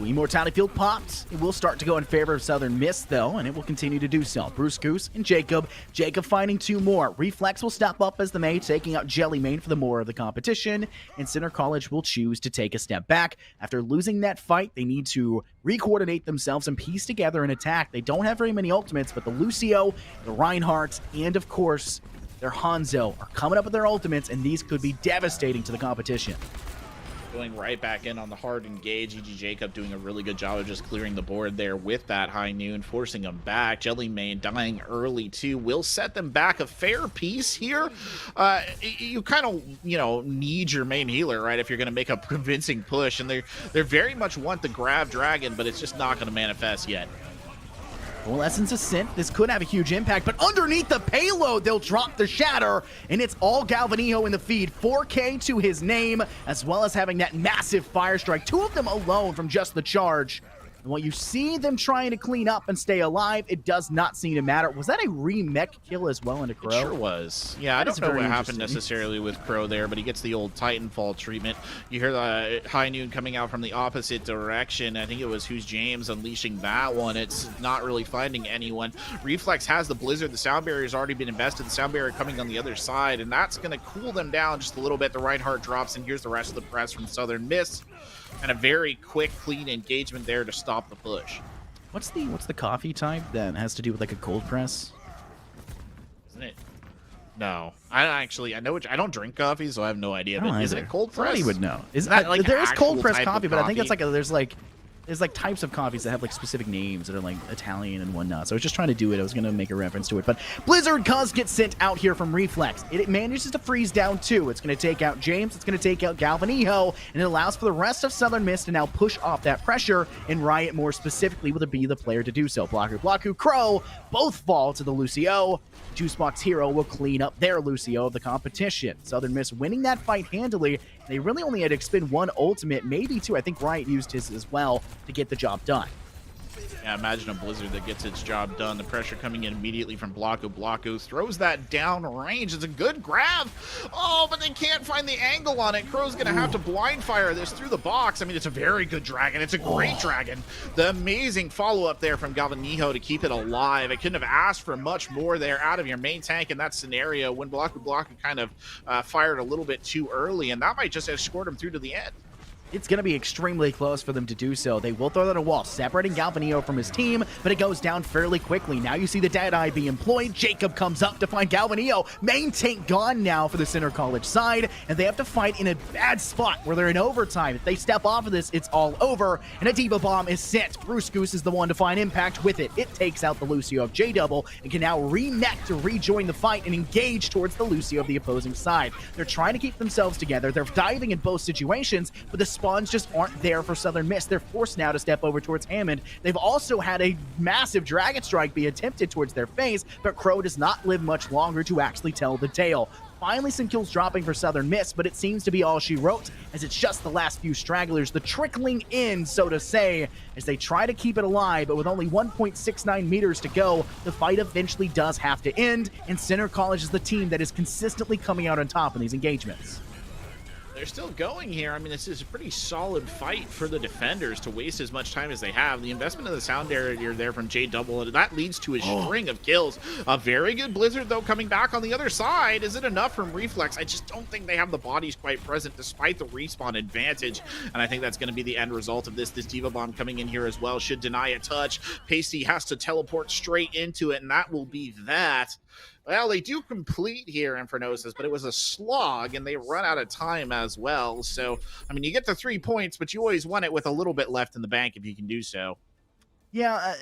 Immortality Field popped. It will start to go in favor of Southern Miss, though, and it will continue to do so. Bruce Goose and Jacob. Jacob finding 2 more. Reflex will step up as the May, taking out Jellyman for the more of the competition, and Center College will choose to take a step back. After losing that fight, they need to re-coordinate themselves and piece together an attack. They don't have very many ultimates, but the Lucio, the Reinhardt, and of course, their Hanzo are coming up with their ultimates, and these could be devastating to the competition. Going right back in on the hard engage. EG Jacob doing a really good job of just clearing the board there with that High Noon, forcing them back. Jellyman dying early too will set them back a fair piece here. You kind of, need your main healer, right, if you're going to make a convincing push, and they very much want the Grab Dragon, but it's just not going to manifest yet. Coalescence Ascent, this could have a huge impact, but underneath the payload, they'll drop the Shatter, and it's all Galvanio in the feed. 4K to his name, as well as having that massive Fire Strike. 2 of them alone from just the charge. And while you see them trying to clean up and stay alive, it does not seem to matter. Was that a re-mech kill as well into Crow? It sure was. Yeah, I don't know what happened necessarily with Crow there, but he gets the old Titanfall treatment. You hear the High Noon coming out from the opposite direction. I think it was Who's James unleashing that one. It's not really finding anyone. Reflex has the Blizzard. The sound barrier's already been invested. The sound barrier coming on the other side, and that's going to cool them down just a little bit. The Reinhardt drops, and here's the rest of the press from Southern Miss. And a very quick, clean engagement there to stop the push. What's the coffee type that has to do with like a cold press? Isn't it? No, I know I don't drink coffee, so I have no idea. But isn't it cold press? Somebody would know. There is cold press coffee, but I think it's like there's like types of coffees that have like specific names that are like Italian and whatnot. So I was just trying to do it. I was going to make a reference to it. But Blizzard Cuz gets sent out here from Reflex. It manages to freeze down 2. It's going to take out James. It's going to take out Galvanijo. And it allows for the rest of Southern Miss to now push off that pressure. And Riot more specifically will be the player to do so. Blaku Crow both fall to the Lucio. Juicebox Hero will clean up their Lucio of the competition. Southern Miss winning that fight handily. They really only had to expend 1 ultimate, maybe 2. I think Riot used his as well to get the job done. Yeah, imagine a Blizzard that gets its job done. The pressure coming in immediately from Blanco. Blanco throws that down range. It's a good grab. Oh, but they can't find the angle on it. Crow's going to have to blind fire this through the box. I mean, it's a very good dragon. It's a great dragon. The amazing follow-up there from Galvanijo to keep it alive. I couldn't have asked for much more there out of your main tank in that scenario when Blanco kind of fired a little bit too early, and that might just have scored him through to the end. It's going to be extremely close for them to do so. They will throw that a wall, separating Galvanillo from his team, but it goes down fairly quickly. Now you see the Deadeye be employed. Jacob comes up to find Galvanillo. Main tank gone now for the Center College side, and they have to fight in a bad spot where they're in overtime. If they step off of this, it's all over, and a Diva Bomb is sent. Bruce Goose is the one to find impact with it. It takes out the Lucio of J-Double and can now re-mech to rejoin the fight and engage towards the Lucio of the opposing side. They're trying to keep themselves together. They're diving in both situations, but the spawns just aren't there for Southern Miss. They're forced now to step over towards Hammond. They've also had a massive Dragon Strike be attempted towards their face, but Crow does not live much longer to actually tell the tale. Finally, some kills dropping for Southern Miss, but it seems to be all she wrote, as it's just the last few stragglers, the trickling in, so to say, as they try to keep it alive, but with only 1.69 meters to go, the fight eventually does have to end, and Center College is the team that is consistently coming out on top in these engagements. They're still going here. I mean, this is a pretty solid fight for the defenders to waste as much time as they have. The investment of the sound area there from J-Double, that leads to a string of kills. A very good Blizzard, though, coming back on the other side. Is it enough from Reflex? I just don't think they have the bodies quite present despite the respawn advantage, and I think that's going to be the end result of this. This Diva Bomb coming in here as well should deny a touch. Pasty has to teleport straight into it, and that will be that. Well, they do complete here, Infernosis, but it was a slog, and they run out of time as well. So, I mean, you get the 3 points, but you always want it with a little bit left in the bank if you can do so. Yeah,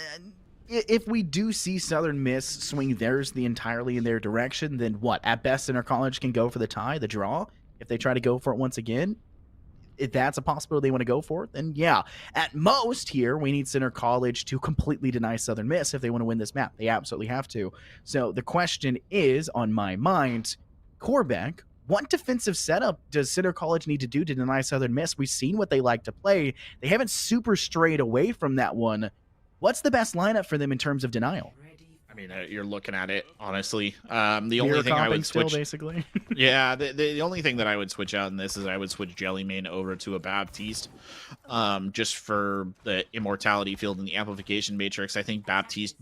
if we do see Southern Miss swing theirs entirely in their direction, then what? At best, Center College can go for the tie, the draw, if they try to go for it once again. If that's a possibility they want to go for it, then yeah. At most here, we need Center College to completely deny Southern Miss if they want to win this map. They absolutely have to. So the question is, on my mind, Corbeck, what defensive setup does Center College need to do to deny Southern Miss? We've seen what they like to play. They haven't super strayed away from that one. What's the best lineup for them in terms of denial? I mean, you're looking at it, honestly. The only thing I would switch... Still, basically. Yeah, the only thing that I would switch out in this is I would switch Jellymane over to a Baptiste, just for the immortality field and the amplification matrix. I think Baptiste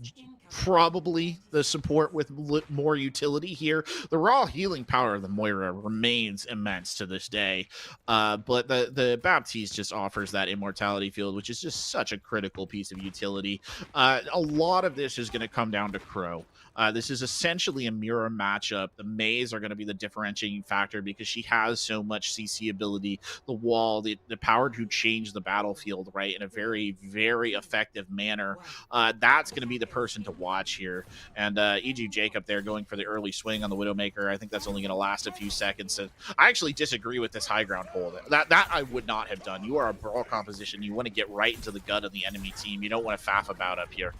probably the support with more utility here. The raw healing power of the Moira remains immense to this day, but the Baptiste just offers that immortality field, which is just such a critical piece of utility. A lot of this is going to come down to Crow. This is essentially a mirror matchup. The Maze are going to be the differentiating factor because she has so much CC ability, the wall, the power to change the battlefield, right, in a very, very effective manner. That's going to be the person to watch here. And E.G. Jacob there going for the early swing on the Widowmaker. I think that's only going to last a few seconds. And I actually disagree with this high ground hold. That I would not have done. You are a brawl composition. You want to get right into the gut of the enemy team. You don't want to faff about up here.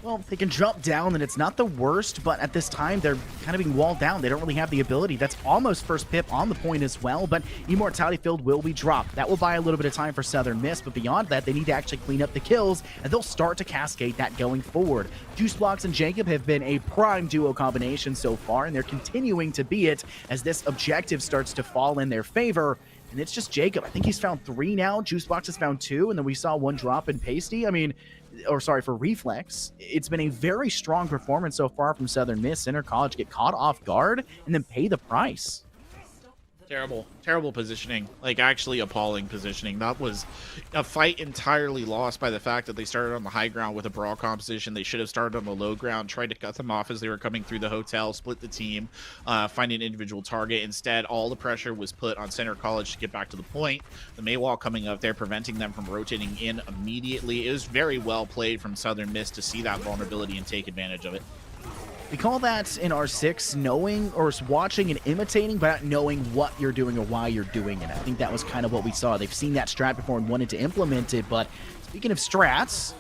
Well, they can jump down, and it's not the worst, but at this time, they're kind of being walled down. They don't really have the ability. That's almost first pip on the point as well, but Immortality Field will be dropped. That will buy a little bit of time for Southern Miss, but beyond that, they need to actually clean up the kills, and they'll start to cascade that going forward. Juicebox and Jacob have been a prime duo combination so far, and they're continuing to be it as this objective starts to fall in their favor. And it's just Jacob. I think he's found 3 now. Juicebox has found 2, and then we saw 1 drop in Pasty. I mean, for Reflex. It's been a very strong performance so far from Southern Miss. Center College get caught off guard and then pay the price. Terrible positioning, like actually appalling positioning. That was a fight entirely lost by the fact that they started on the high ground with a brawl composition. They should have started on the low ground, tried to cut them off as they were coming through the hotel, split the team, find an individual target. Instead, all the pressure was put on Center College to get back to the point. The Maywall coming up there, preventing them from rotating in immediately. It was very well played from Southern Miss to see that vulnerability and take advantage of it. We call that in R6 knowing or watching and imitating, but not knowing what you're doing or why you're doing it. I think that was kind of what we saw. They've seen that strat before and wanted to implement it, but speaking of strats,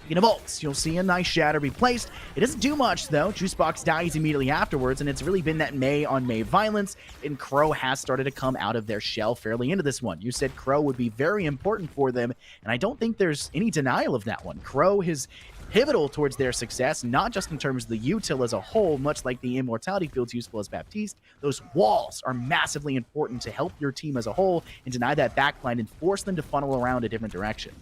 Speaking of ults, you'll see a nice shatter be placed. It doesn't do much, though. Juicebox dies immediately afterwards, and it's really been that Mei on Mei violence, and Crow has started to come out of their shell fairly into this one. You said Crow would be very important for them, and I don't think there's any denial of that one. Crow is pivotal towards their success, not just in terms of the util as a whole, much like the immortality field's useful as Baptiste. Those walls are massively important to help your team as a whole and deny that backline and force them to funnel around a different direction.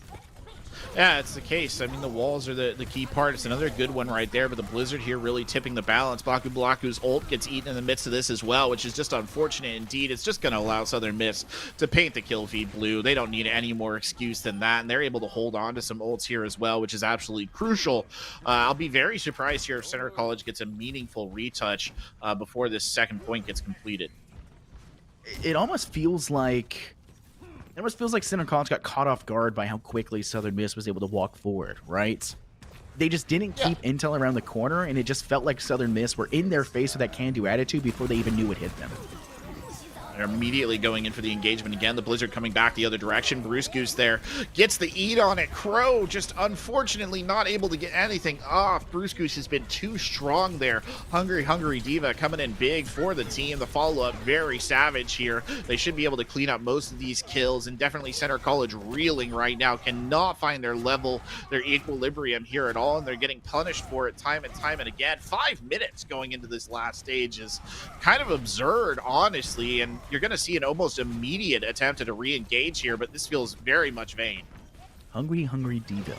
Yeah, it's the case. I mean, the walls are the key part. It's another good one right there, but the Blizzard here really tipping the balance. Blaku's ult gets eaten in the midst of this as well, which is just unfortunate indeed. It's just going to allow Southern Miss to paint the kill feed blue. They don't need any more excuse than that, and they're able to hold on to some ults here as well, which is absolutely crucial. I'll be very surprised here if Center College gets a meaningful retouch before this second point gets completed. It almost feels like Center College got caught off guard by how quickly Southern Miss was able to walk forward, right? They just didn't keep intel around the corner, and it just felt like Southern Miss were in their face with that can-do attitude before they even knew it hit them. They're immediately going in for the engagement again. The Blizzard coming back the other direction. Bruce Goose there gets the eat on it. Crow just unfortunately not able to get anything off. Bruce Goose has been too strong there. Hungry Diva coming in big for the team. The follow-up very savage here. They should be able to clean up most of these kills, and definitely Center College reeling right now. Cannot find their level, their equilibrium here at all, and they're getting punished for it time and again. 5 minutes going into this last stage is kind of absurd, honestly, and you're going to see an almost immediate attempt at a re-engage here, but this feels very much vain. Hungry Diva.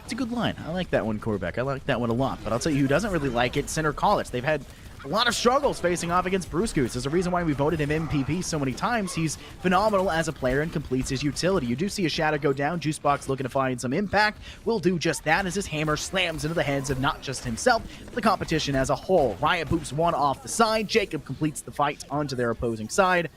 It's a good line. I like that one, Corbeck. I like that one a lot, but I'll tell you who doesn't really like it, Center College. They've had a lot of struggles facing off against Bruce Goose. There's a reason why we voted him MVP so many times. He's phenomenal as a player and completes his utility. You do see a shadow go down. Juicebox looking to find some impact. Will do just that as his hammer slams into the heads of not just himself, but the competition as a whole. Riot boops one off the side. Jacob completes the fight onto their opposing side.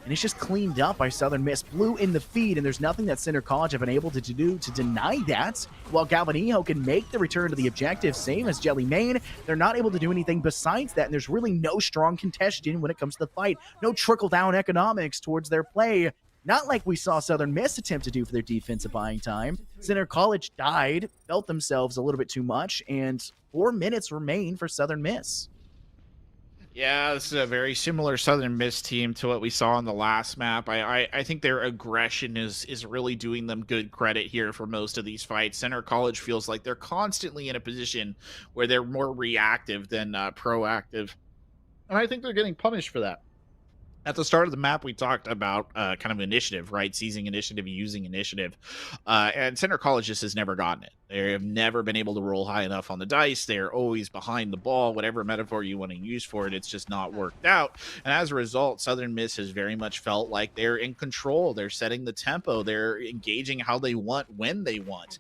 And it's just cleaned up by Southern Miss. Blue in the feed, and there's nothing that Center College have been able to do to deny that. While Galvanijo can make the return to the objective, same as Jelly Main, they're not able to do anything besides that, and there's really no strong contention when it comes to the fight. No trickle-down economics towards their play. Not like we saw Southern Miss attempt to do for their defensive buying time. Center College died, felt themselves a little bit too much, and 4 minutes remain for Southern Miss. Yeah, this is a very similar Southern Miss team to what we saw on the last map. I think their aggression is really doing them good credit here for most of these fights. Center College feels like they're constantly in a position where they're more reactive than proactive. And I think they're getting punished for that. At the start of the map, we talked about kind of initiative, right? Seizing initiative, using initiative. And Center College just has never gotten it. They have never been able to roll high enough on the dice. They're always behind the ball. Whatever metaphor you want to use for it, it's just not worked out. And as a result, Southern Miss has very much felt like they're in control. They're setting the tempo. They're engaging how they want, when they want.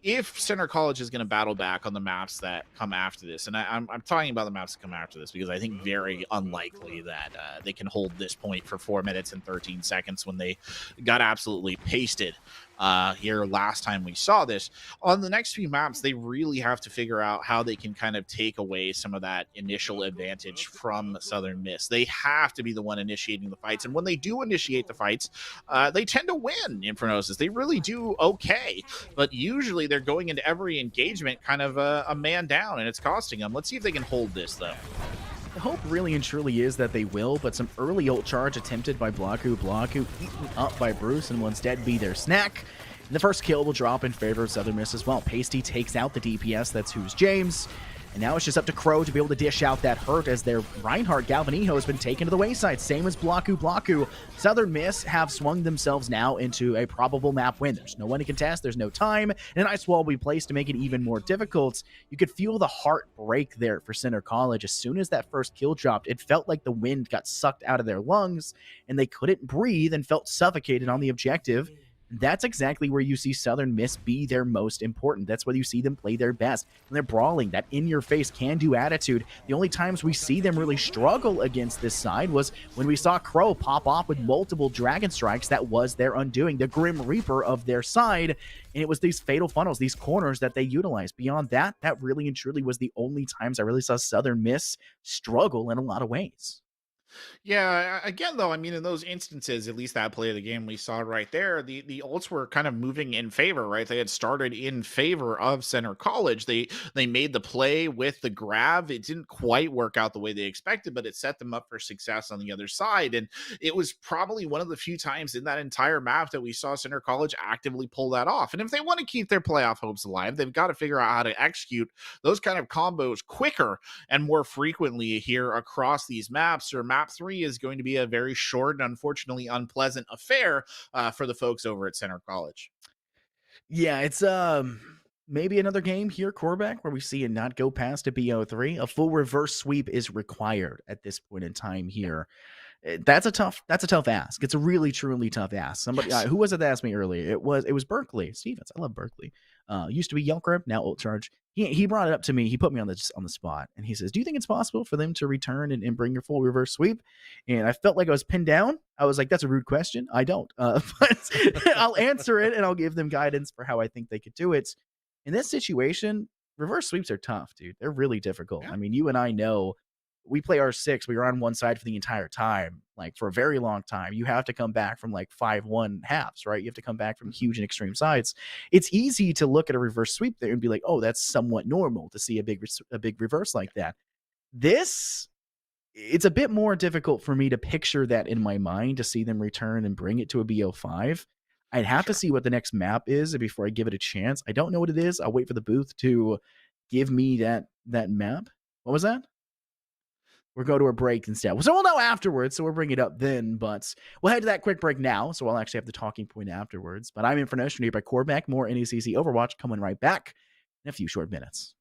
If Center College is going to battle back on the maps that come after this, and I'm talking about the maps that come after this because I think very unlikely that they can hold this point for 4 minutes and 13 seconds when they got absolutely pasted here last time we saw this. On the next few maps, they really have to figure out how they can kind of take away some of that initial advantage from Southern Miss. They have to be the one initiating the fights, and when they do initiate the fights, they tend to win Infernosis. They really do okay, but usually they're going into every engagement kind of a man down, and it's costing them. Let's see if they can hold this, though. The hope really and truly is that they will, but some early ult charge attempted by Blaku eaten up by Bruce and will instead be their snack. And the first kill will drop in favor of Southern Miss as well. Pasty takes out the DPS, that's Who's James. And now it's just up to Crow to be able to dish out that hurt as their Reinhardt Galvanijo has been taken to the wayside. Same as Blaku. Southern Miss have swung themselves now into a probable map win. There's no one to contest. There's no time. And an ice wall will be placed to make it even more difficult. You could feel the heart break there for Center College. As soon as that first kill dropped, it felt like the wind got sucked out of their lungs and they couldn't breathe and felt suffocated on the objective. That's exactly where you see Southern Miss be their most important. That's where you see them play their best. And they're brawling, that in-your-face can-do attitude. The only times we see them really struggle against this side was when we saw Crow pop off with multiple Dragon Strikes. That was their undoing, the Grim Reaper of their side. And it was these fatal funnels, these corners that they utilized. Beyond that, that really and truly was the only times I really saw Southern Miss struggle in a lot of ways. Yeah, again though, I mean in those instances, at least that play of the game we saw right there, the ults were kind of moving in favor, right? They had started in favor of Center College. They made the play with the grab. It didn't quite work out the way they expected, but it set them up for success on the other side. And it was probably one of the few times in that entire map that we saw Center College actively pull that off. And if they want to keep their playoff hopes alive, they've got to figure out how to execute those kind of combos quicker and more frequently here across these maps. Or map 3 is going to be a very short and unfortunately unpleasant affair for the folks over at Center College. Yeah, it's maybe another game here, Corback, where we see it not go past a BO3. A full reverse sweep is required at this point in time here. That's a tough ask. It's a really truly tough ask. Somebody who was it that asked me earlier? It was Berkeley Stevens. I love Berkeley. Used to be Yelkrip, now Ult Charge. He brought it up to me. He put me on the spot, and he says, "Do you think it's possible for them to return and bring your full reverse sweep?" And I felt like I was pinned down. I was like, "That's a rude question. I don't." But I'll answer it, and I'll give them guidance for how I think they could do it. In this situation, reverse sweeps are tough, dude. They're really difficult. Yeah. I mean, you and I know. We play R6, we were on one side for the entire time, like for a very long time. You have to come back from like 5-1 halves, right? You have to come back from huge and extreme sides. It's easy to look at a reverse sweep there and be like, oh, that's somewhat normal to see a big reverse like that. It's a bit more difficult for me to picture that in my mind, to see them return and bring it to a BO5. I'd have to see what the next map is before I give it a chance. I don't know what it is. I'll wait for the booth to give me that map. What was that? We'll go to a break instead. So we'll know afterwards, so we'll bring it up then, but we'll head to that quick break now, so I'll actually have the talking point afterwards. But I'm Infernotion here by Corback. More NECC Overwatch coming right back in a few short minutes.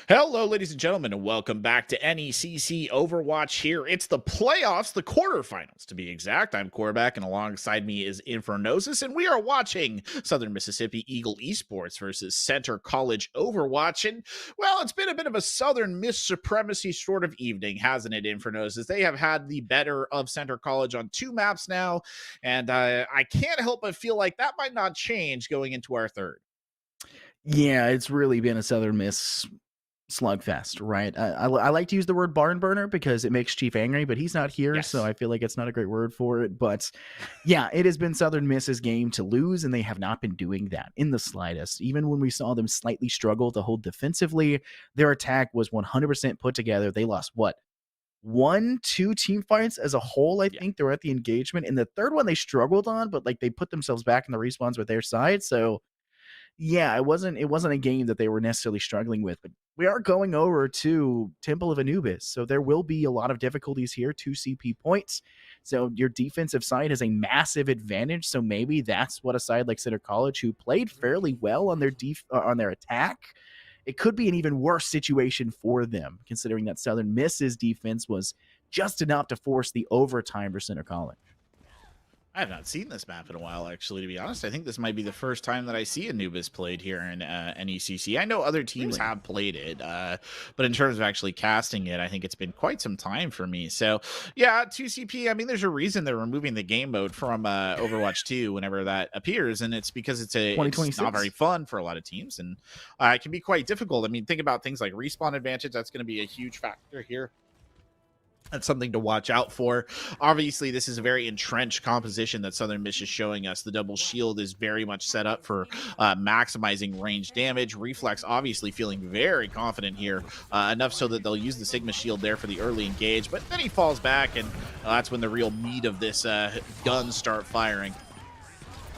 Hello, ladies and gentlemen, and welcome back to NECC Overwatch here. It's the playoffs, the quarterfinals to be exact. I'm Quarterback, and alongside me is Infernosis, and we are watching Southern Mississippi Eagle Esports versus Center College Overwatch. And, well, it's been a bit of a Southern Miss supremacy sort of evening, hasn't it, Infernosis? They have had the better of Center College on 2 maps now, and I can't help but feel like that might not change going into our third. Yeah, it's really been a Southern Miss slugfest, right? I like to use the word barn burner because it makes Chief angry, but he's not here, Yes. so I feel like it's not a great word for it. But yeah, it has been Southern Miss's game to lose, and they have not been doing that in the slightest. Even when we saw them slightly struggle to hold defensively, their attack was 100% put together. They lost, what, 1-2 team fights as a whole, I think. They were at the engagement. And the third one they struggled on, but like they put themselves back in the respawns with their side, so yeah, it wasn't a game that they were necessarily struggling with, but we are going over to Temple of Anubis, so there will be a lot of difficulties here. 2 CP points, so your defensive side has a massive advantage. So maybe that's what a side like Center College, who played fairly well on their attack, it could be an even worse situation for them, considering that Southern Miss's defense was just enough to force the overtime for Center College. I have not seen this map in a while, actually, to be honest. I think this might be the first time that I see Anubis played here in NECC. I know other teams have played it, but in terms of actually casting it, I think it's been quite some time for me. So, yeah, 2CP, I mean, there's a reason they're removing the game mode from Overwatch 2 whenever that appears, and it's because it's not very fun for a lot of teams, and it can be quite difficult. I mean, think about things like respawn advantage. That's going to be a huge factor here. That's something to watch out for. Obviously, this is a very entrenched composition that Southern Miss is showing us. The double shield is very much set up for maximizing range damage. Reflex obviously feeling very confident here, enough so that they'll use the Sigma shield there for the early engage, but then he falls back, and that's when the real meat of this guns start firing.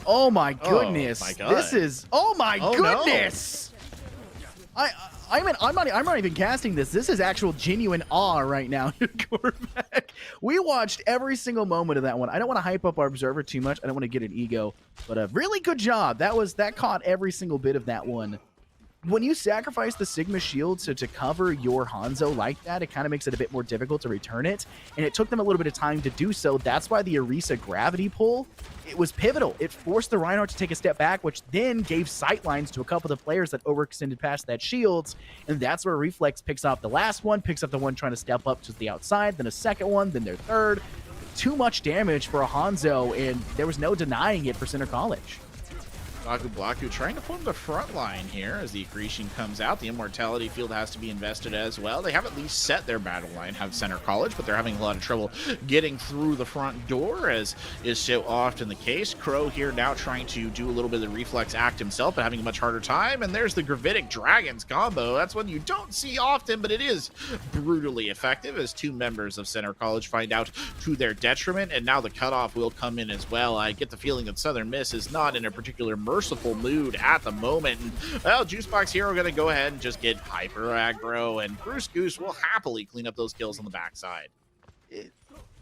Oh my goodness. Oh my God. This is, oh my goodness. No. I'm not even casting this. This is actual genuine awe right now. Quarterback. We watched every single moment of that one. I don't want to hype up our observer too much. I don't want to get an ego, but a really good job. That caught every single bit of that one. When you sacrifice the Sigma shield to cover your Hanzo like that, it kind of makes it a bit more difficult to return it, and it took them a little bit of time to do so. That's why the Orisa gravity pull, it was pivotal. It forced the Reinhardt to take a step back, which then gave sightlines to a couple of the players that overextended past that shields, and that's where Reflex picks off the last one, picks up the one trying to step up to the outside, then a second one, then their third. Too much damage for a Hanzo, and there was no denying it for Center College. Blaku trying to form the front line here as the accretion comes out. The immortality field has to be invested as well. They have at least set their battle line, have Center College, but they're having a lot of trouble getting through the front door, as is so often the case. Crow here now trying to do a little bit of the reflex act himself, but having a much harder time. And there's the Gravitic Dragons combo. That's one you don't see often, but it is brutally effective, as 2 members of Center College find out to their detriment. And now the cutoff will come in as well. I get the feeling that Southern Miss is not in a particular merciful mood at the moment. And, well, Juicebox Hero going to go ahead and just get hyper aggro, and Bruce Goose will happily clean up those kills on the backside.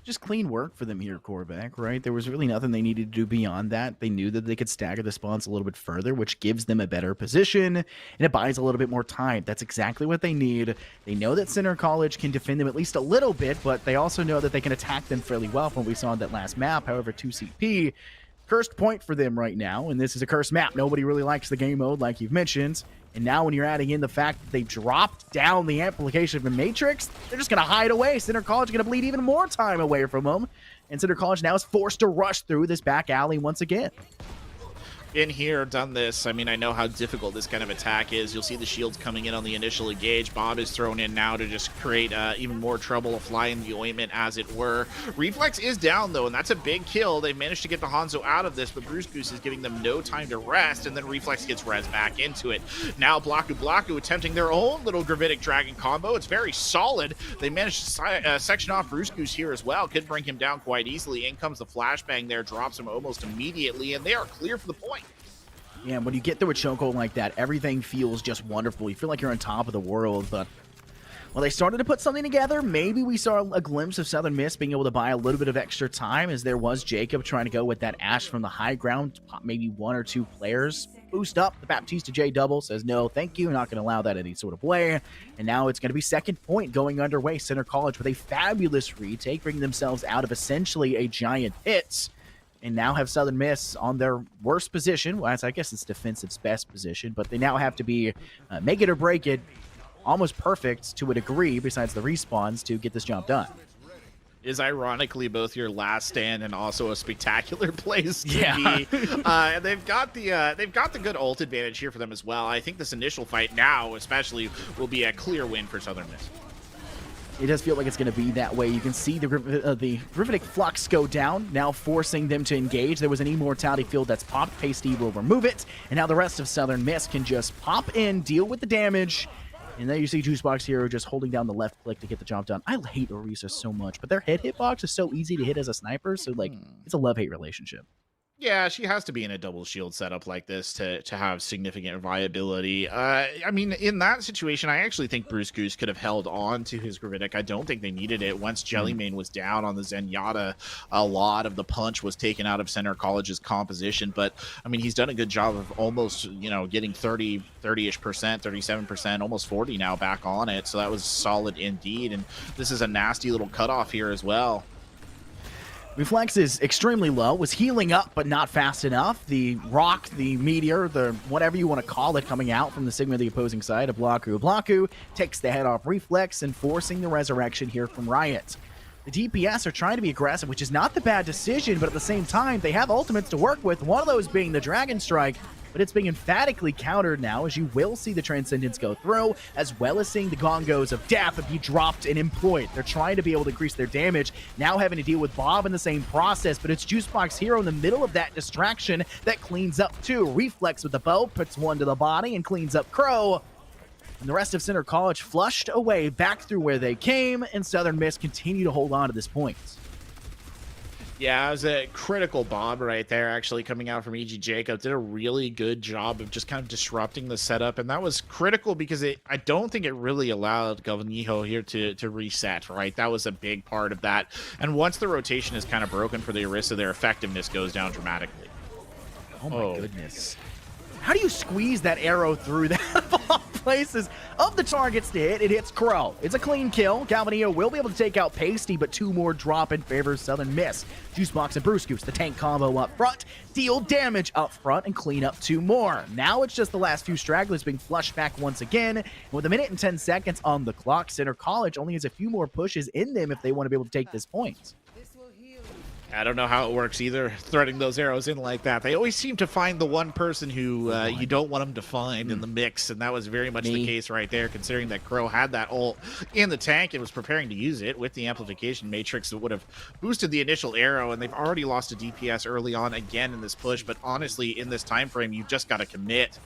Just clean work for them here, Quarterback, right? There was really nothing they needed to do beyond that. They knew that they could stagger the spawns a little bit further, which gives them a better position, and it buys a little bit more time. That's exactly what they need. They know that Center College can defend them at least a little bit, but they also know that they can attack them fairly well from what we saw on that last map. However, 2CP, cursed point for them right now, and this is a cursed map. Nobody really likes the game mode, like you've mentioned. And now when you're adding in the fact that they've dropped down the amplification of the Matrix, they're just going to hide away. Center College is going to bleed even more time away from them. And Center College now is forced to rush through this back alley once again. Been here, done this. I mean, I know how difficult this kind of attack is. You'll see the shields coming in on the initial engage. Bob is thrown in now to just create even more trouble, a fly in the ointment, as it were. Reflex is down, though, and that's a big kill. They managed to get the Hanzo out of this, but Bruce Goose is giving them no time to rest, and then Reflex gets res back into it. Now Blaku attempting their own little Gravitic Dragon combo. It's very solid. They managed to section off Bruce Goose here as well. Could bring him down quite easily. In comes the flashbang there, drops him almost immediately, and they are clear for the point. Yeah, when you get through a chokehold like that, everything feels just wonderful. You feel like you're on top of the world, but Well, they started to put something together. Maybe we saw a glimpse of Southern Miss being able to buy a little bit of extra time, as there was Jacob trying to go with that Ash from the high ground, pop maybe 1 or 2 players. Boost up. The Baptista J double says, no, thank you. Not going to allow that any sort of way. And now it's going to be second point going underway. Center College with a fabulous retake, bringing themselves out of essentially a giant pit. And now have Southern Miss on their worst position. Well, I guess it's defensive's best position, but they now have to be make it or break it, almost perfect to a degree, besides the respawns, to get this job done. Is ironically both your last stand and also a spectacular place to Yeah. be. And they've got the good ult advantage here for them as well. I think this initial fight now, especially, will be a clear win for Southern Miss. It does feel like it's going to be that way. You can see the Gravitic Flux go down, now forcing them to engage. There was an Immortality field that's popped. Pasty will remove it, and now the rest of Southern Miss can just pop in, deal with the damage. And then you see Juicebox Hero just holding down the left click to get the job done. I hate Orisa so much, but their hitbox is so easy to hit as a sniper, so like it's a love-hate relationship. Yeah, she has to be in a double shield setup like this to have significant viability. I mean, in that situation, I actually think Bruce Goose could have held on to his Gravitic. I don't think they needed it. Once Jellymane was down on the Zenyatta, a lot of the punch was taken out of Center College's composition. But, I mean, he's done a good job of almost, getting 30-ish percent, 37%, almost 40 now back on it. So that was solid indeed. And this is a nasty little cutoff here as well. Reflex is extremely low, was healing up, but not fast enough. The rock, the meteor, the whatever you want to call it, coming out from the Sigma of the opposing side of Blaku. Blaku takes the head off Reflex and forcing the resurrection here from Riot. The DPS are trying to be aggressive, which is not the bad decision, but at the same time, they have ultimates to work with, one of those being the Dragon Strike, but it's being emphatically countered now, as you will see the Transcendence go through, as well as seeing the Gongos of Death be dropped and employed. They're trying to be able to increase their damage, now having to deal with Bob in the same process, but it's Juicebox Hero in the middle of that distraction that cleans up too. Reflex with the bow, puts one to the body, and cleans up Crow. And the rest of Center College flushed away back through where they came, and Southern Miss continue to hold on to this point. Yeah, it was a critical bomb right there, actually, coming out from E.G. Jacob. Did a really good job of just kind of disrupting the setup, and that was critical because I don't think it really allowed Galvanijo here to reset, right? That was a big part of that. And once the rotation is kind of broken for the Orisa, their effectiveness goes down dramatically. Oh my goodness. How do you squeeze that arrow through that of all places? Of the targets to hit, it hits Crow. It's a clean kill. Galvanio will be able to take out Pasty, but 2 more drop in favor of Southern Miss. Juicebox and Bruce Goose, the tank combo up front, deal damage up front, and clean up 2 more. Now it's just the last few stragglers being flushed back once again. And with 1 minute and 10 seconds on the clock, Center College only has a few more pushes in them if they want to be able to take this point. I don't know how it works either, threading those arrows in like that. They always seem to find the one person who you don't want them to find in the mix, and that was very much the case right there, considering that Crow had that ult in the tank and was preparing to use it with the amplification matrix that would have boosted the initial arrow, and they've already lost a DPS early on again in this push, but honestly, in this time frame, you've just got to commit.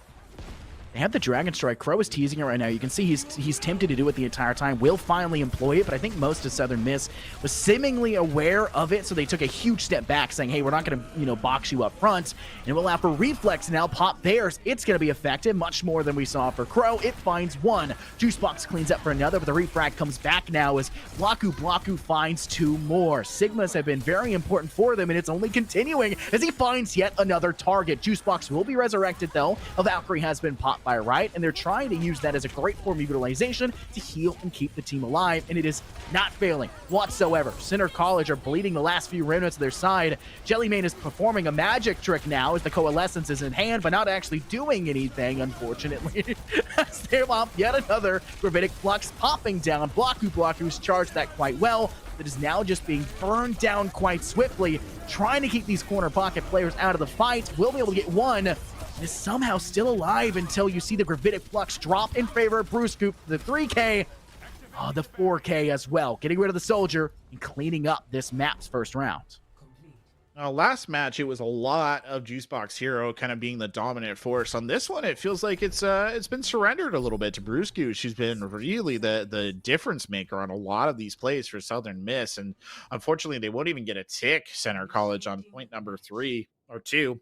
They have the Dragon Strike. Crow is teasing it right now. You can see he's tempted to do it the entire time. Will finally employ it, but I think most of Southern Miss was seemingly aware of it, so they took a huge step back, saying, hey, we're not going to, box you up front, and we'll have for Reflex now pop theirs. It's going to be effective, much more than we saw for Crow. It finds 1. Juicebox cleans up for another, but the refract comes back now as Blaku finds 2 more. Sigmas have been very important for them, and it's only continuing as he finds yet another target. Juicebox will be resurrected, though. A Valkyrie has been popped by Riot, and they're trying to use that as a great form of utilization to heal and keep the team alive, and it is not failing whatsoever. Center College are bleeding the last few remnants of their side. Jellymane is performing a magic trick now as the Coalescence is in hand, but not actually doing anything, unfortunately. As they off yet another Gravitic Flux popping down. Blaku's charged that quite well, that is now just being burned down quite swiftly, trying to keep these corner pocket players out of the fight. Will be able to get 1. Is somehow still alive until you see the Gravitic Flux drop in favor of Bruce Goop, the 3K, the 4K as well, getting rid of the soldier and cleaning up this map's first round. Last match, it was a lot of Juicebox Hero kind of being the dominant force. On this one, it feels like it's been surrendered a little bit to Bruce Goose. She's been really the difference maker on a lot of these plays for Southern Miss, and unfortunately, they won't even get a tick, Center College, on point number 3 or 2.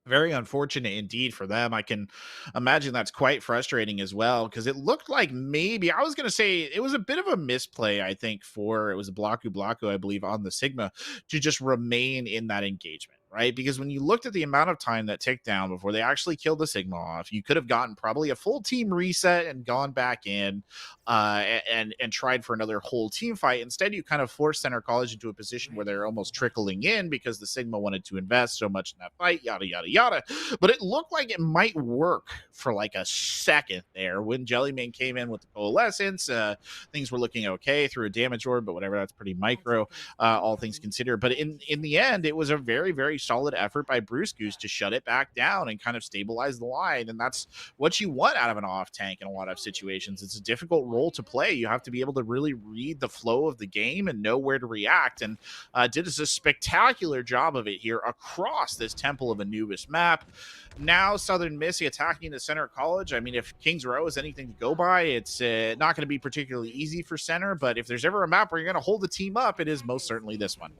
Very unfortunate indeed for them. I can imagine that's quite frustrating as well because it looked like maybe I was going to say it was a bit of a misplay. I think for it was a Blaku, I believe, on the Sigma to just remain in that engagement, right? Because when you looked at the amount of time that ticked down before they actually killed the Sigma off, you could have gotten probably a full team reset and gone back in and tried for another whole team fight. Instead, you kind of forced Center College into a position where they're almost trickling in because the Sigma wanted to invest so much in that fight, yada yada yada. But it looked like it might work for like a second there when Jellyman came in with the Coalescence. Things were looking okay through a damage orb, but whatever, that's pretty micro, all things considered. But in the end, it was a very, very solid effort by Bruce Goose to shut it back down and kind of stabilize the line. And that's what you want out of an off tank in a lot of situations. It's a difficult role to play. You have to be able to really read the flow of the game and know where to react. And did a spectacular job of it here across this Temple of Anubis map. Now Southern Miss attacking the Center College. I mean, if Kings Row is anything to go by, it's not going to be particularly easy for Center, but if there's ever a map where you're going to hold the team up, it is most certainly this one.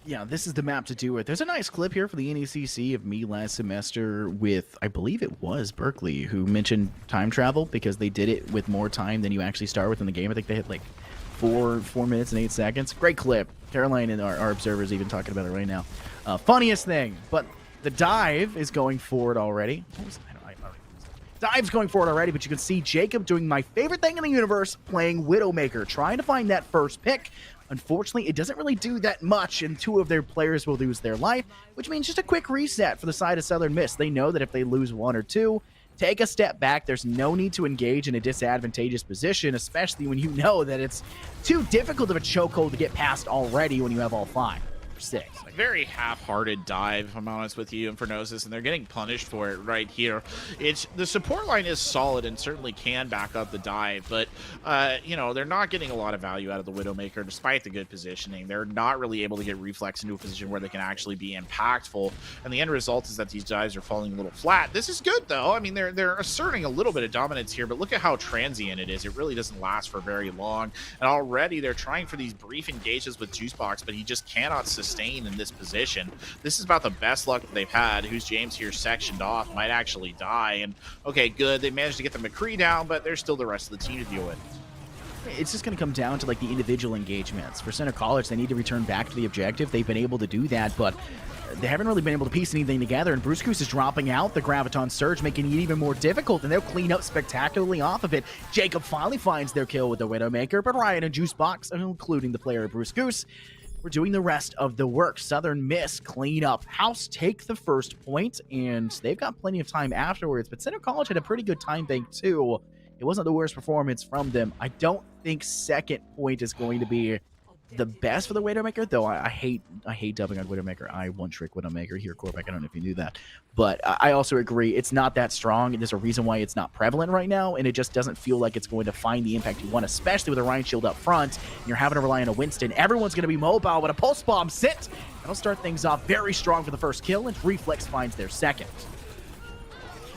Yeah, this is the map to do it. There's a nice clip here for the NECC of me last semester with, I believe it was Berkeley, who mentioned time travel because they did it with more time than you actually start with in the game. I think they had like 4 minutes and 8 seconds. Great clip. Caroline and our observers even talking about it right now. Funniest thing, but the dive is going forward already. Dive's going forward already, but you can see Jacob doing my favorite thing in the universe, playing Widowmaker, trying to find that first pick. Unfortunately, it doesn't really do that much, and 2 of their players will lose their life, which means just a quick reset for the side of Southern Miss. They know that if they lose 1 or 2, take a step back. There's no need to engage in a disadvantageous position, especially when you know that it's too difficult of a chokehold to get past already when you have all 5 or 6. Very half-hearted dive, if I'm honest with you, Infernosis, and they're getting punished for it right here. It's the support line is solid and certainly can back up the dive, but you know, they're not getting a lot of value out of the Widowmaker despite the good positioning. They're not really able to get Reflex into a position where they can actually be impactful, and the end result is that these dives are falling a little flat. This is good though. I mean, they're asserting a little bit of dominance here, but look at how transient it is. It really doesn't last for very long, and already they're trying for these brief engages with Juicebox, but he just cannot sustain in this position. This is about the best luck that they've had. Who's James here sectioned off, might actually die, and okay, good, they managed to get the McCree down, but there's still the rest of the team to deal with. It's just going to come down to like the individual engagements. For Center College, they need to return back to the objective. They've been able to do that, but they haven't really been able to piece anything together, and Bruce Goose is dropping out the Graviton Surge, making it even more difficult, and they'll clean up spectacularly off of it. Jacob finally finds their kill with the Widowmaker, but Ryan and Juicebox, including the player Bruce Goose, we're doing the rest of the work. Southern Miss clean up. House take the first point, and they've got plenty of time afterwards, but Center College had a pretty good time bank too. It wasn't the worst performance from them. I don't think second point is going to be the best for the Widowmaker, though I hate dubbing on Widowmaker. I one-trick Widowmaker here, Corback. I don't know if you knew that. But I also agree, it's not that strong, and there's a reason why it's not prevalent right now, and it just doesn't feel like it's going to find the impact you want, especially with a Ryan Shield up front, and you're having to rely on a Winston. Everyone's going to be mobile, but a Pulse Bomb sit. That'll start things off very strong for the first kill, and Reflex finds their second.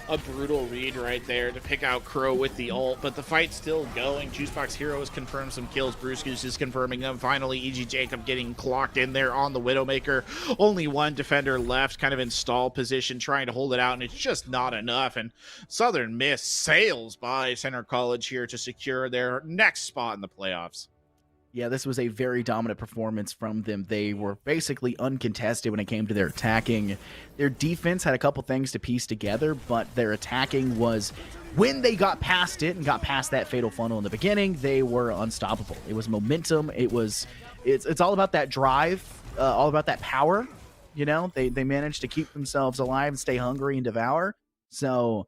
A brutal read right there to pick out Crow with the ult, but the fight's still going. Juicebox Hero has confirmed some kills. Bruce Goose is confirming them. Finally, EG Jacob getting clocked in there on the Widowmaker. Only one defender left, kind of in stall position, trying to hold it out, and it's just not enough. And Southern Miss sails by Center College here to secure their next spot in the playoffs. Yeah, this was a very dominant performance from them. They were basically uncontested when it came to their attacking. Their defense had a couple things to piece together, but their attacking was, when they got past it and got past that fatal funnel in the beginning, they were unstoppable. It was momentum. It's all about that drive, all about that power. You know, they managed to keep themselves alive and stay hungry and devour. So,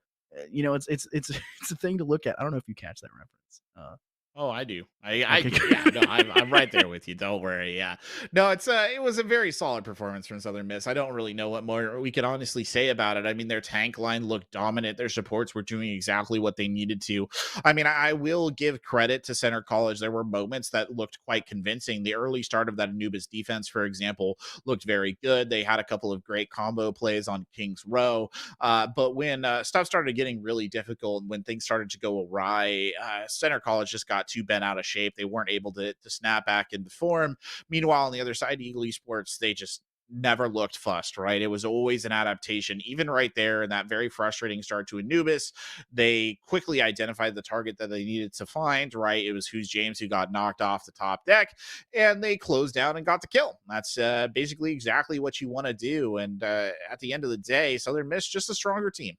you know, it's a thing to look at. I don't know if you catch that reference. Oh, I do. Okay. Yeah, no, I'm right there with you. Don't worry. Yeah, no, it was a very solid performance from Southern Miss. I don't really know what more we could honestly say about it. I mean, their tank line looked dominant. Their supports were doing exactly what they needed to. I mean, I will give credit to Center College. There were moments that looked quite convincing. The early start of that Anubis defense, for example, looked very good. They had a couple of great combo plays on Kings Row. But when stuff started getting really difficult, when things started to go awry, Center College just got too bent out of shape. They weren't able to snap back into form. Meanwhile, on the other side, Eagle Esports, they just never looked fussed, right? It was always an adaptation. Even right there in that very frustrating start to Anubis, they quickly identified the target that they needed to find, right? It was Who's James, who got knocked off the top deck, and they closed down and got the kill. That's basically exactly what you want to do. And at the end of the day, Southern Miss just a stronger team.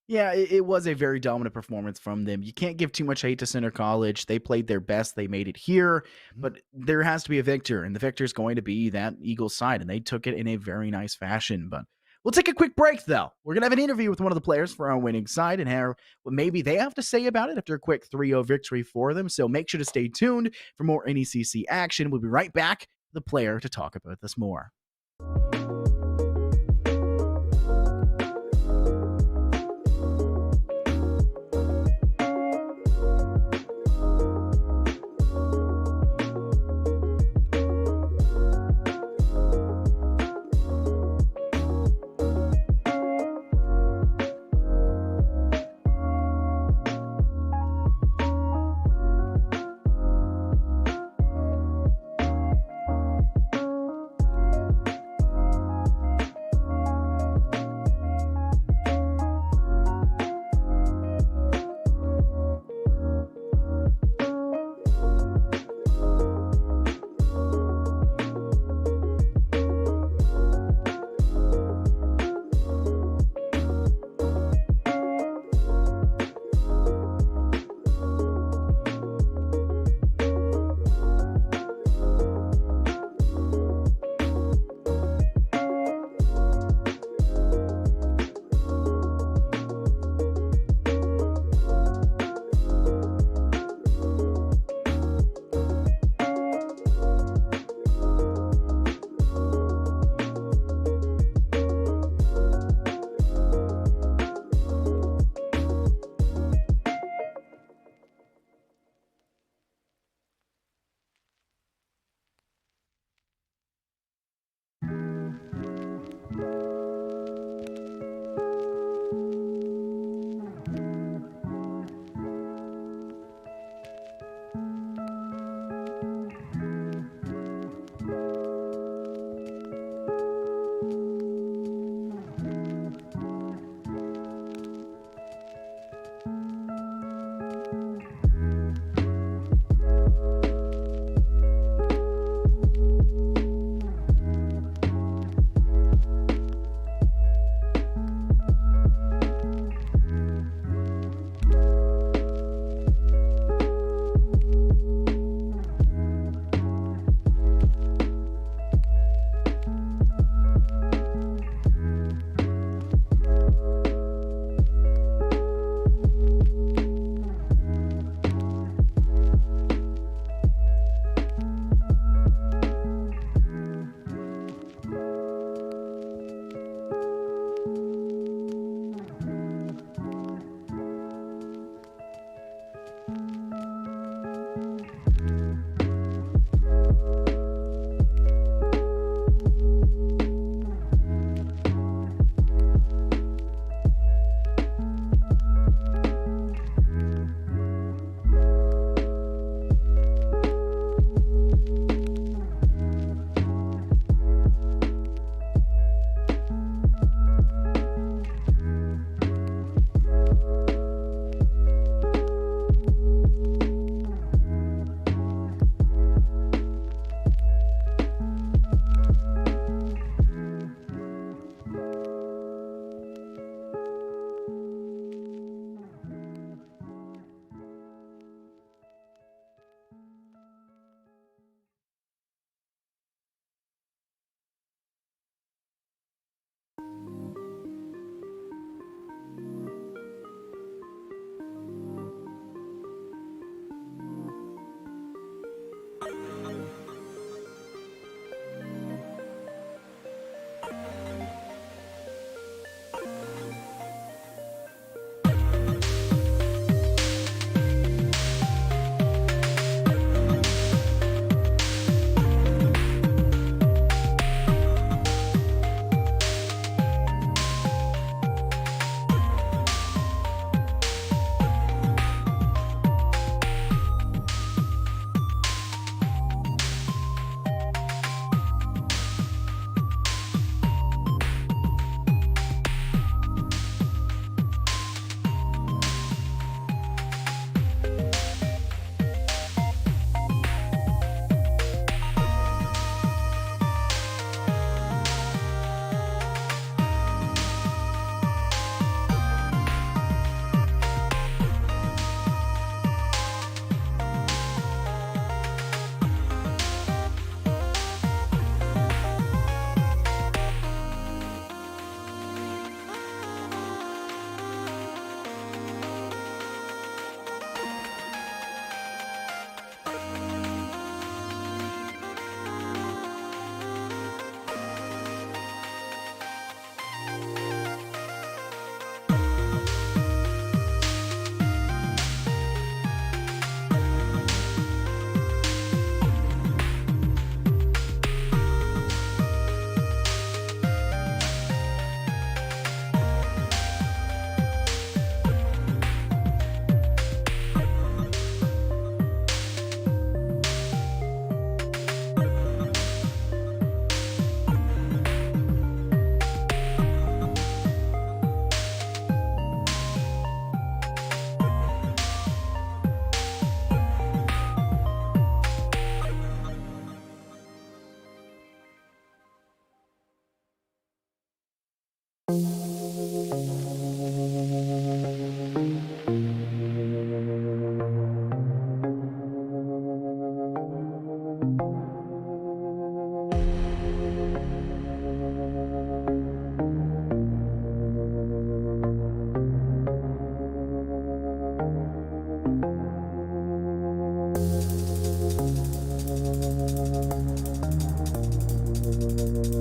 Yeah, it was a very dominant performance from them. You can't give too much hate to Center College. They played their best. They made it here, but there has to be a victor, and the victor is going to be that Eagles side, and they took it in a very nice fashion. But we'll take a quick break, though. We're going to have an interview with one of the players for our winning side and hear what maybe they have to say about it after a quick 3-0 victory for them. So make sure to stay tuned for more NECC action. We'll be right back, the player, to talk about this more.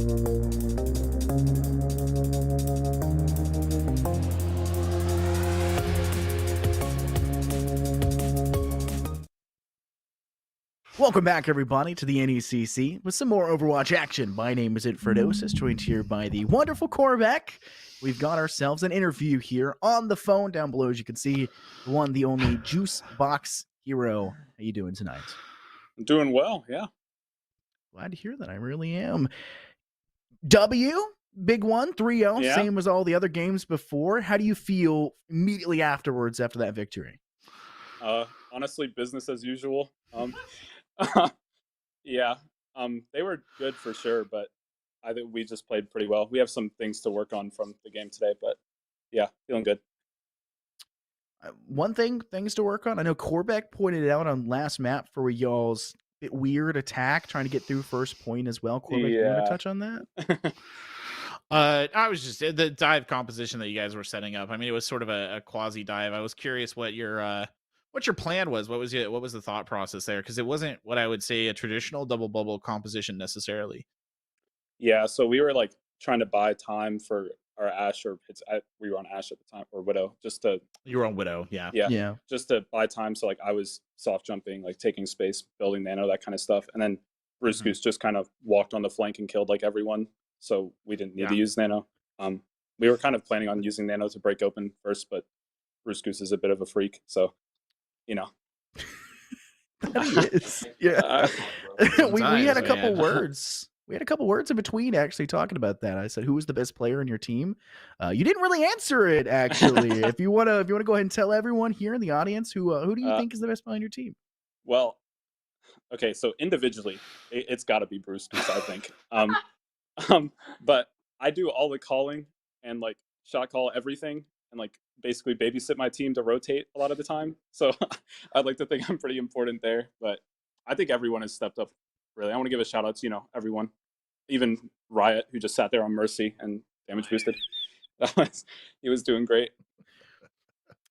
Welcome back, everybody, to the NECC with some more Overwatch action. My name is Infredosis, joined here by the wonderful Korvac. We've got ourselves an interview here on the phone down below. As you can see, the one, the only Juice Box Hero. How you doing tonight? I'm doing well, yeah. Glad to hear that. I really am. W, big one, 3-0, Yeah. same as all the other games before. How do you feel immediately afterwards after that victory? Honestly, business as usual. Yeah, they were good for sure, but I think we just played pretty well. We have some things to work on from the game today, but yeah, feeling good. Things to work on. I know Korvac pointed it out on last map for y'all's bit weird attack, trying to get through first point as well. Korvac, you want to touch on that? I was just the dive composition that you guys were setting up. I mean, it was sort of a quasi dive. I was curious what your plan was. What was the thought process there? Because it wasn't what I would say a traditional double bubble composition necessarily. Yeah, so we were like trying to buy time for our Ashe, or we were on Ashe at the time, or Widow, just to. You were on Widow, yeah. Yeah. Just to buy time. So like I was soft jumping, like taking space, building nano, that kind of stuff, and then Bruce Goose just kind of walked on the flank and killed like everyone. So we didn't need to use nano. We were kind of planning on using nano to break open first, but Bruce Goose is a bit of a freak, so you know. That he is. Yeah. we had a couple words. We had a couple words in between actually talking about that. I said, "Who was the best player in your team?" You didn't really answer it actually. If you want to go ahead and tell everyone here in the audience who do you think is the best player on your team? Well, okay, so individually, it's got to be Bruce Goose, I think. But I do all the calling and like shot call everything, and like basically babysit my team to rotate a lot of the time. So I'd like to think I'm pretty important there, but I think everyone has stepped up. Really, I want to give a shout out to everyone, even Riot, who just sat there on Mercy and damage boosted. He was doing great.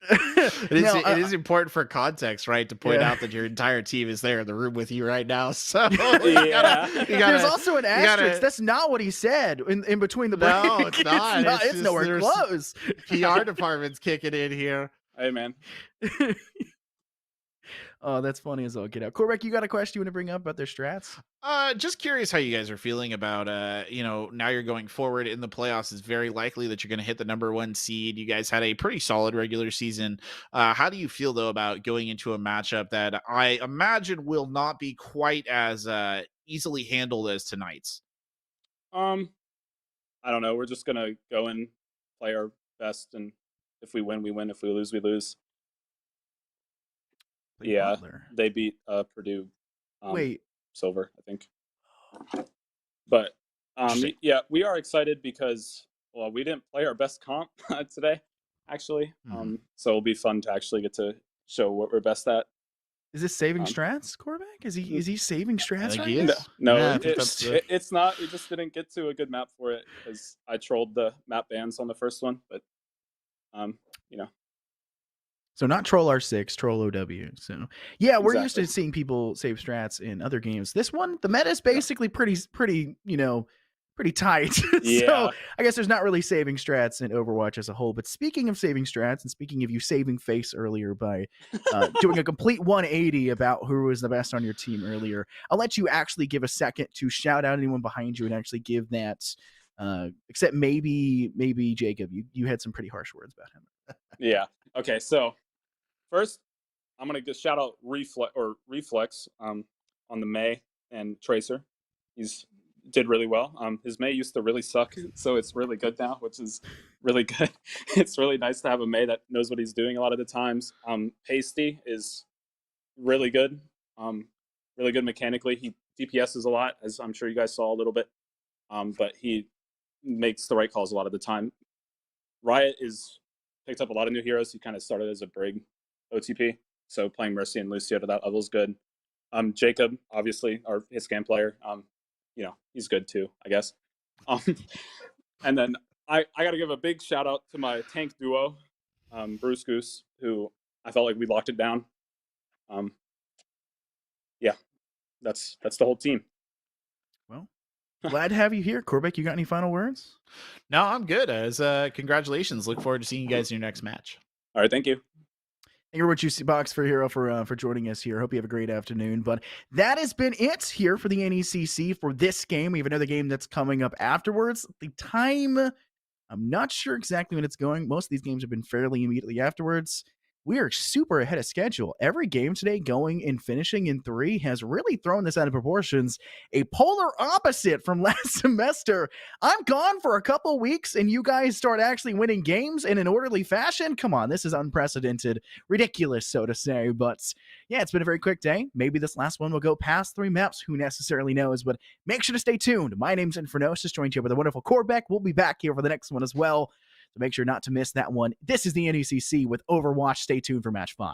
It is important for context, right, to point out that your entire team is there in the room with you right now. So there's also an asterisk. That's not what he said in between the break. No, it's not. It's nowhere close. PR department's kicking in here. Hey, man. Oh, that's funny as all get out. Korvac, you got a question you want to bring up about their strats? Just curious how you guys are feeling about, now you're going forward in the playoffs. It's very likely that you're going to hit the #1 seed. You guys had a pretty solid regular season. How do you feel, though, about going into a matchup that I imagine will not be quite as easily handled as tonight's? I don't know. We're just going to go and play our best, and if we win, we win. If we lose, we lose. Yeah, they beat Purdue. Silver, I think. But yeah, we are excited because we didn't play our best comp today, actually. So it'll be fun to actually get to show what we're best at. Is this saving strats, Korvac? Is he saving strats? He is. No, it's not. We just didn't get to a good map for it because I trolled the map bans on the first one. But So not Troll R6, Troll OW. So yeah, we're used to seeing people save strats in other games. This one, the meta is basically pretty tight. So I guess there's not really saving strats in Overwatch as a whole. But speaking of saving strats, and speaking of you saving face earlier by doing a complete 180 about who was the best on your team earlier, I'll let you actually give a second to shout out anyone behind you and actually give that. Except maybe Jacob, you had some pretty harsh words about him. Yeah. Okay. So first, I'm gonna just shout out Reflex on the May and Tracer. He's did really well. His May used to really suck, so it's really good now, which is really good. It's really nice to have a May that knows what he's doing a lot of the times. Pasty is really good. Really good mechanically. He DPSs a lot, as I'm sure you guys saw a little bit. But he makes the right calls a lot of the time. Riot is picked up a lot of new heroes. He kind of started as a Brig OTP, so playing Mercy and Lucio to that level is good. Jacob, obviously, our hit scan player, he's good too, I guess. And then I got to give a big shout out to my tank duo, Bruce Goose, who I felt like we locked it down. Yeah, that's the whole team. Well, Glad to have you here, Corbeck. You got any final words? No, I'm good. As congratulations. Look forward to seeing you guys in your next match. All right, thank you. Thank you very much, UC Box for Hero, for joining us here. Hope you have a great afternoon. But that has been it here for the NECC for this game. We have another game that's coming up afterwards. The time, I'm not sure exactly when it's going. Most of these games have been fairly immediately afterwards. We are super ahead of schedule. Every game today going and finishing in 3 has really thrown this out of proportions. A polar opposite from last semester. I'm gone for a couple weeks and you guys start actually winning games in an orderly fashion. Come on, this is unprecedented. Ridiculous, so to say. But yeah, it's been a very quick day. Maybe this last one will go past 3 maps. Who necessarily knows? But make sure to stay tuned. My name's Infernosis, joined here with the wonderful Corbeck. We'll be back here for the next one as well. So make sure not to miss that one. This is the NECC with Overwatch. Stay tuned for Match 5.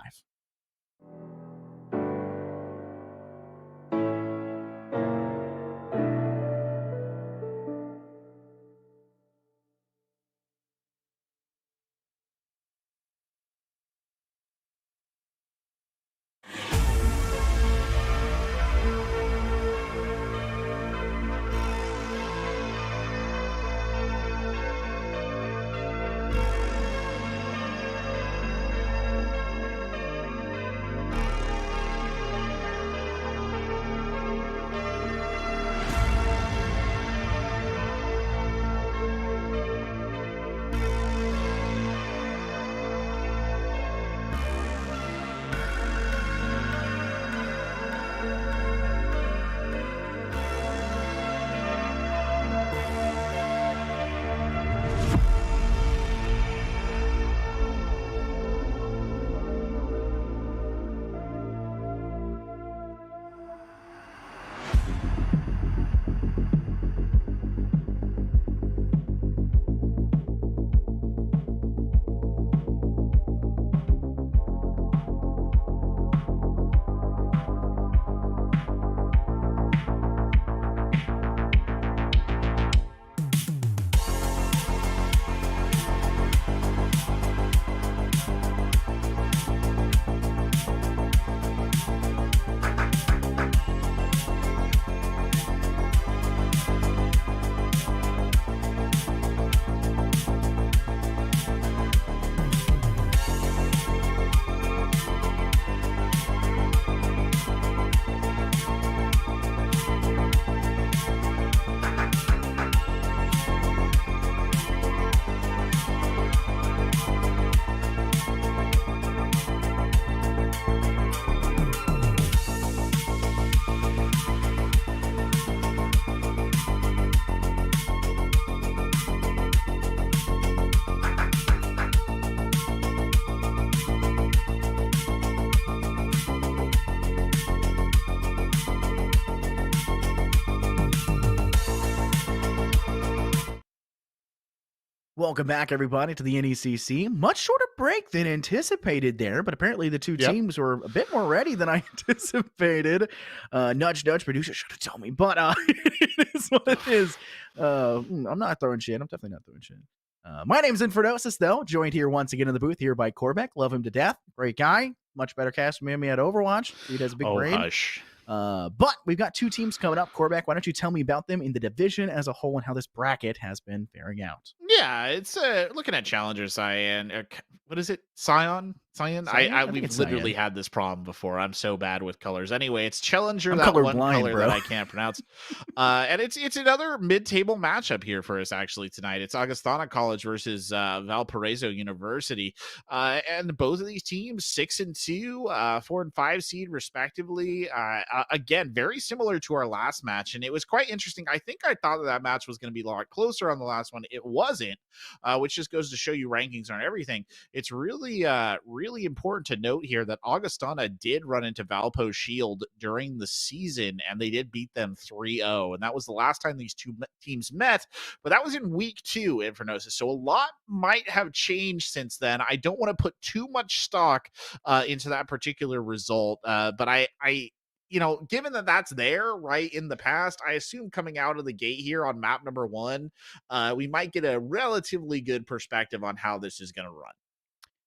Welcome back, everybody, to the NECC. Much shorter break than anticipated there, but apparently the two teams were a bit more ready than I anticipated. Nudge, producer should have told me, but it is what it is. I'm not throwing shit. I'm definitely not throwing shit. My name's Infernosis, though, joined here once again in the booth here by Corbeck. Love him to death. Great guy. Much better cast than me at Overwatch. Dude has a big brain. Hush. But we've got 2 teams coming up. Corbeck, why don't you tell me about them in the division as a whole and how this bracket has been faring out? Yeah, it's looking at Challenger Cyan. What is it? Cyan? We've literally had this problem before. I'm so bad with colors. Anyway, it's Challenger, that one color that I can't pronounce. And it's another mid-table matchup here for us actually tonight. It's Augustana College versus Valparaiso University. And both of these teams 6-2, 4 and 5 seed respectively. Again, very similar to our last match, and it was quite interesting. I think I thought that match was going to be a lot closer on the last one. It wasn't, which just goes to show you rankings aren't everything. It's really important to note here that Augustana did run into Valpo Shield during the season, and they did beat them 3-0, and that was the last time these two teams met, but that was in week 2, Infernosis, so a lot might have changed since then. I don't want to put too much stock into that particular result, but I given that that's there right in the past, I assume coming out of the gate here on map number 1, we might get a relatively good perspective on how this is going to run.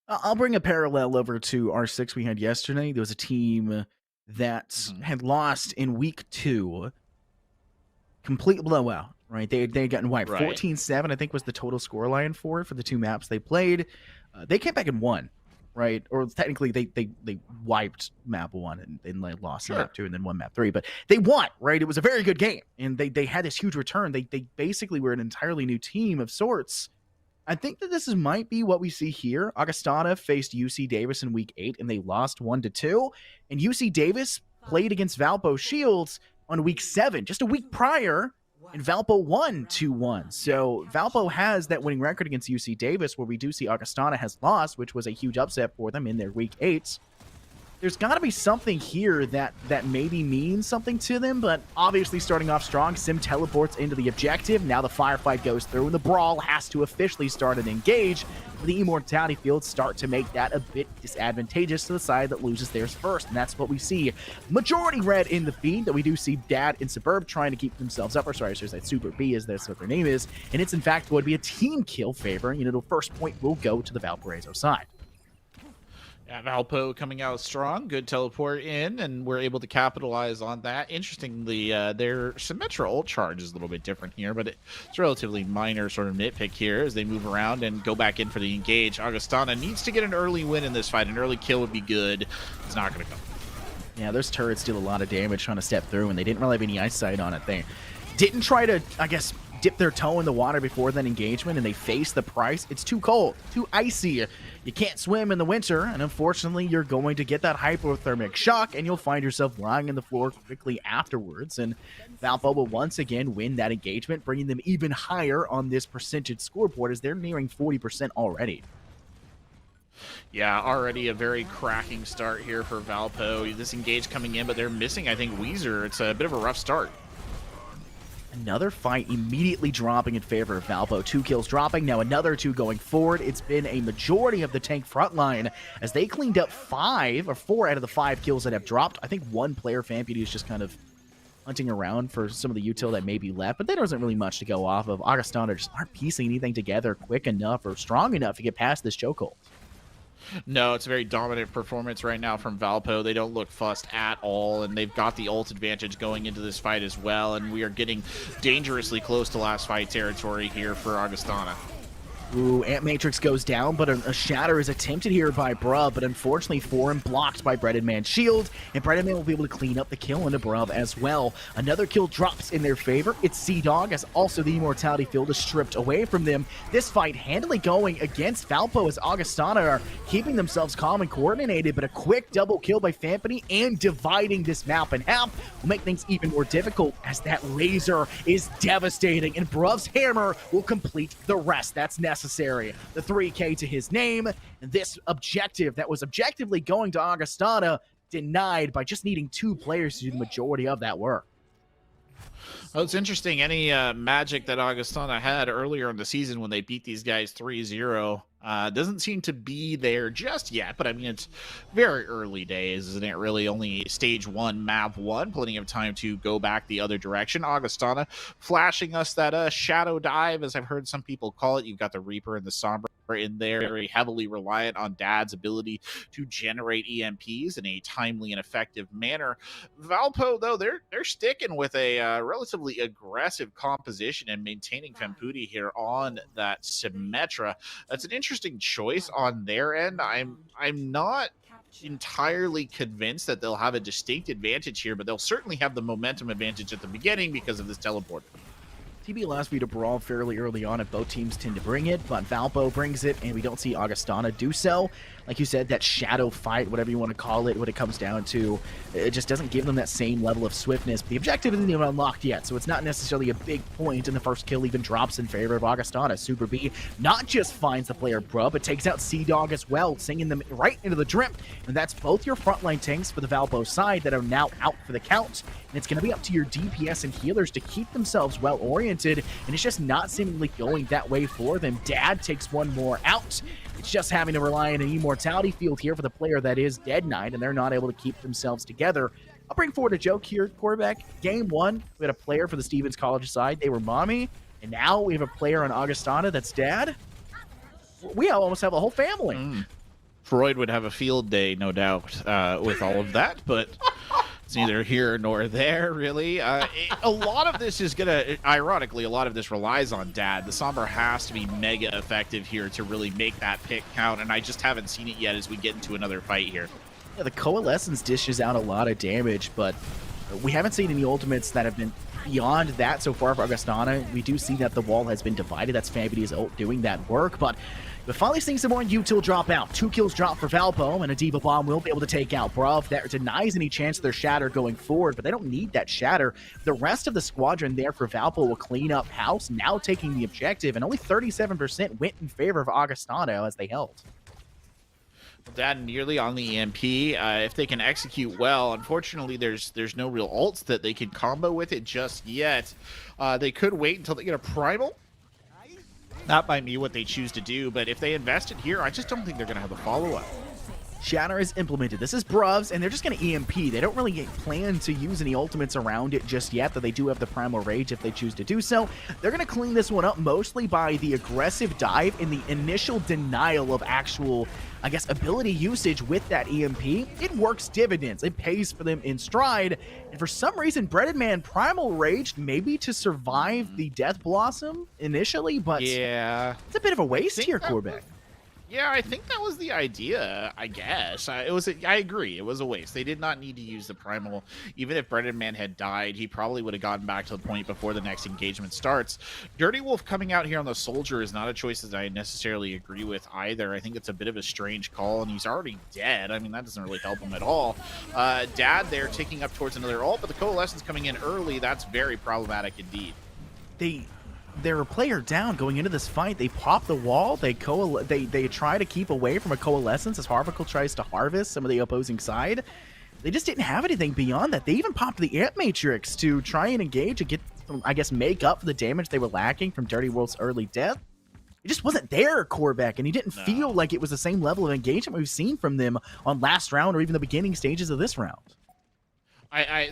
I'll bring a parallel over to R6 we had yesterday. There was a team that had lost in week 2 complete blowout, right? They had gotten wiped. Right. 14-7, I think, was the total scoreline for the two maps they played. They came back and won, right? Or technically, they wiped map 1 and then lost Sure. map 2 and then won map 3. But they won, right? It was a very good game, and they had this huge return. They basically were an entirely new team of sorts. I think that this might be what we see here. Augustana faced UC Davis in week 8, and they lost 1-2. And UC Davis played against Valpo Shields on week 7, just a week prior, and Valpo won 2-1. So Valpo has that winning record against UC Davis, where we do see Augustana has lost, which was a huge upset for them in their week 8. There's got to be something here that maybe means something to them, but obviously starting off strong, Sim teleports into the objective. Now the firefight goes through, and the brawl has to officially start and engage. The Immortality fields start to make that a bit disadvantageous to the side that loses theirs first, and that's what we see. Majority red in the feed, that we do see Dad and Suburb trying to keep themselves up, or sorry, that Super B is that's what their name is, and it's in fact going to be a team kill favor. The first point will go to the Valparaiso side. Yeah, Valpo coming out strong, good teleport in, and we're able to capitalize on that. Interestingly, their Symmetra ult charge is a little bit different here, but it's relatively minor sort of nitpick here as they move around and go back in for the engage. Augustana needs to get an early win in this fight. An early kill would be good. It's not going to come. Yeah, those turrets deal a lot of damage trying to step through, and they didn't really have any eyesight on it. They didn't try to, I guess, dip their toe in the water before that engagement, and they face the price. It's too cold, too icy. You can't swim in the winter, and unfortunately, you're going to get that hypothermic shock, and you'll find yourself lying on the floor quickly afterwards. And Valpo will once again win that engagement, bringing them even higher on this percentage scoreboard as they're nearing 40% already. Yeah, already a very cracking start here for Valpo. This engage coming in, but they're missing, I think, Weezer. It's a bit of a rough start. Another fight immediately dropping in favor of Valpo. 2 kills dropping, now another 2 going forward. It's been a majority of the tank front line as they cleaned up 4 out of the 5 kills that have dropped. I think one player, Fampeedy, is just kind of hunting around for some of the util that may be left, but there wasn't really much to go off of. Augustana just aren't piecing anything together quick enough or strong enough to get past this chokehold. No, it's a very dominant performance right now from Valpo. They don't look fussed at all, and they've got the ult advantage going into this fight as well, and we are getting dangerously close to last fight territory here for Augustana. Ooh, Ant Matrix goes down, but a shatter is attempted here by Brub, but unfortunately for him, blocked by Breaded Man's shield, and Breaded Man will be able to clean up the kill into Brub as well. Another kill drops in their favor. It's Sea-Dog, as also the Immortality field is stripped away from them. This fight handily going against Valpo as Augustana are keeping themselves calm and coordinated, but a quick double kill by Fampany and dividing this map in half will make things even more difficult as that laser is devastating, and Brub's hammer will complete the rest. That's necessary. The 3K to his name, and this objective that was objectively going to Augustana denied by just needing 2 players to do the majority of that work. Well, it's interesting. Any magic that Augustana had earlier in the season when they beat these guys 3-0 doesn't seem to be there just yet. But I mean, it's very early days, isn't it? Really only stage 1, map 1. Plenty of time to go back the other direction. Augustana flashing us that shadow dive, as I've heard some people call it. You've got the Reaper and the Sombra in there, very heavily reliant on Dad's ability to generate EMPs in a timely and effective manner. Valpo, though, they're sticking with a relatively aggressive composition and maintaining Fampeedy here on that Symmetra. That's an interesting choice on their end. I'm not entirely convinced that they'll have a distinct advantage here, but they'll certainly have the momentum advantage at the beginning because of this teleport. TB allows me to brawl fairly early on, and both teams tend to bring it, but Valpo brings it, and we don't see Augustana do so. Like you said, that shadow fight, whatever you want to call it, what it comes down to, it just doesn't give them that same level of swiftness. But the objective isn't even unlocked yet, so it's not necessarily a big point, and the first kill even drops in favor of Augustana. Super B not just finds the player Brub, but takes out Sea-Dog as well, singing them right into the drip. And that's both your frontline tanks for the Valpo side that are now out for the count. And it's going to be up to your DPS and healers to keep themselves well-oriented, and it's just not seemingly going that way for them. Dad takes one more out. It's just having to rely on an Immortality field here for the player that is Dead Knight, and they're not able to keep themselves together. I'll bring forward a joke here, quarterback. Game 1, we had a player for the Stevens College side. They were Mommy, and now we have a player on Augustana that's Dad. We almost have a whole family. Freud would have a field day, no doubt, with all of that, but It's neither here nor there, really. A lot of this is ironically, a lot of this relies on Dad. The Sombra has to be mega effective here to really make that pick count, and I just haven't seen it yet as we get into another fight here. Yeah, the Coalescence dishes out a lot of damage, but we haven't seen any ultimates that have been beyond that so far for Augustana. We do see that the wall has been divided. That's Fabity's ult doing that work, but we're finally seeing some more util drop out. 2 kills drop for Valpo, and a Diva Bomb will be able to take out Bruv. That denies any chance of their Shatter going forward, but they don't need that Shatter. The rest of the squadron there for Valpo will clean up house, now taking the objective, and only 37% went in favor of Augustana as they held. Dad nearly on the EMP. If they can execute well, unfortunately, there's no real ults that they can combo with it just yet. They could wait until they get a primal. That might be what they choose to do, but if they invest it here, I just don't think they're going to have a follow-up. Shatter is implemented. This is Bruv's, and they're just going to EMP. They don't really plan to use any ultimates around it just yet, though they do have the Primal Rage if they choose to do so. They're going to clean this one up mostly by the aggressive dive and the initial denial of actual, I guess, ability usage with that EMP. It works dividends. It pays for them in stride. And for some reason, Breaded Man Primal Raged maybe to survive the Death Blossom initially, but yeah, it's a bit of a waste here, Corbeck. Yeah, I think that was the idea, I guess. I agree. It was a waste. They did not need to use the Primal. Even if Breaded Man had died, he probably would have gotten back to the point before the next engagement starts. Dirty Wolf coming out here on the Soldier is not a choice that I necessarily agree with either. I think it's a bit of a strange call, and he's already dead. I mean, that doesn't really help him at all. Dad there taking up towards another ult, but the Coalescence coming in early. That's very problematic indeed. They're a player down going into this fight. They pop the wall. They try to keep away from a Coalescence as Harvicle tries to harvest some of the opposing side. They just didn't have anything beyond that. They even popped the Amp Matrix to try and engage and get, I guess, make up for the damage they were lacking from Dirty Wolf's early death. It just wasn't there, Corbeck, and he didn't feel like it was the same level of engagement we've seen from them on last round or even the beginning stages of this round.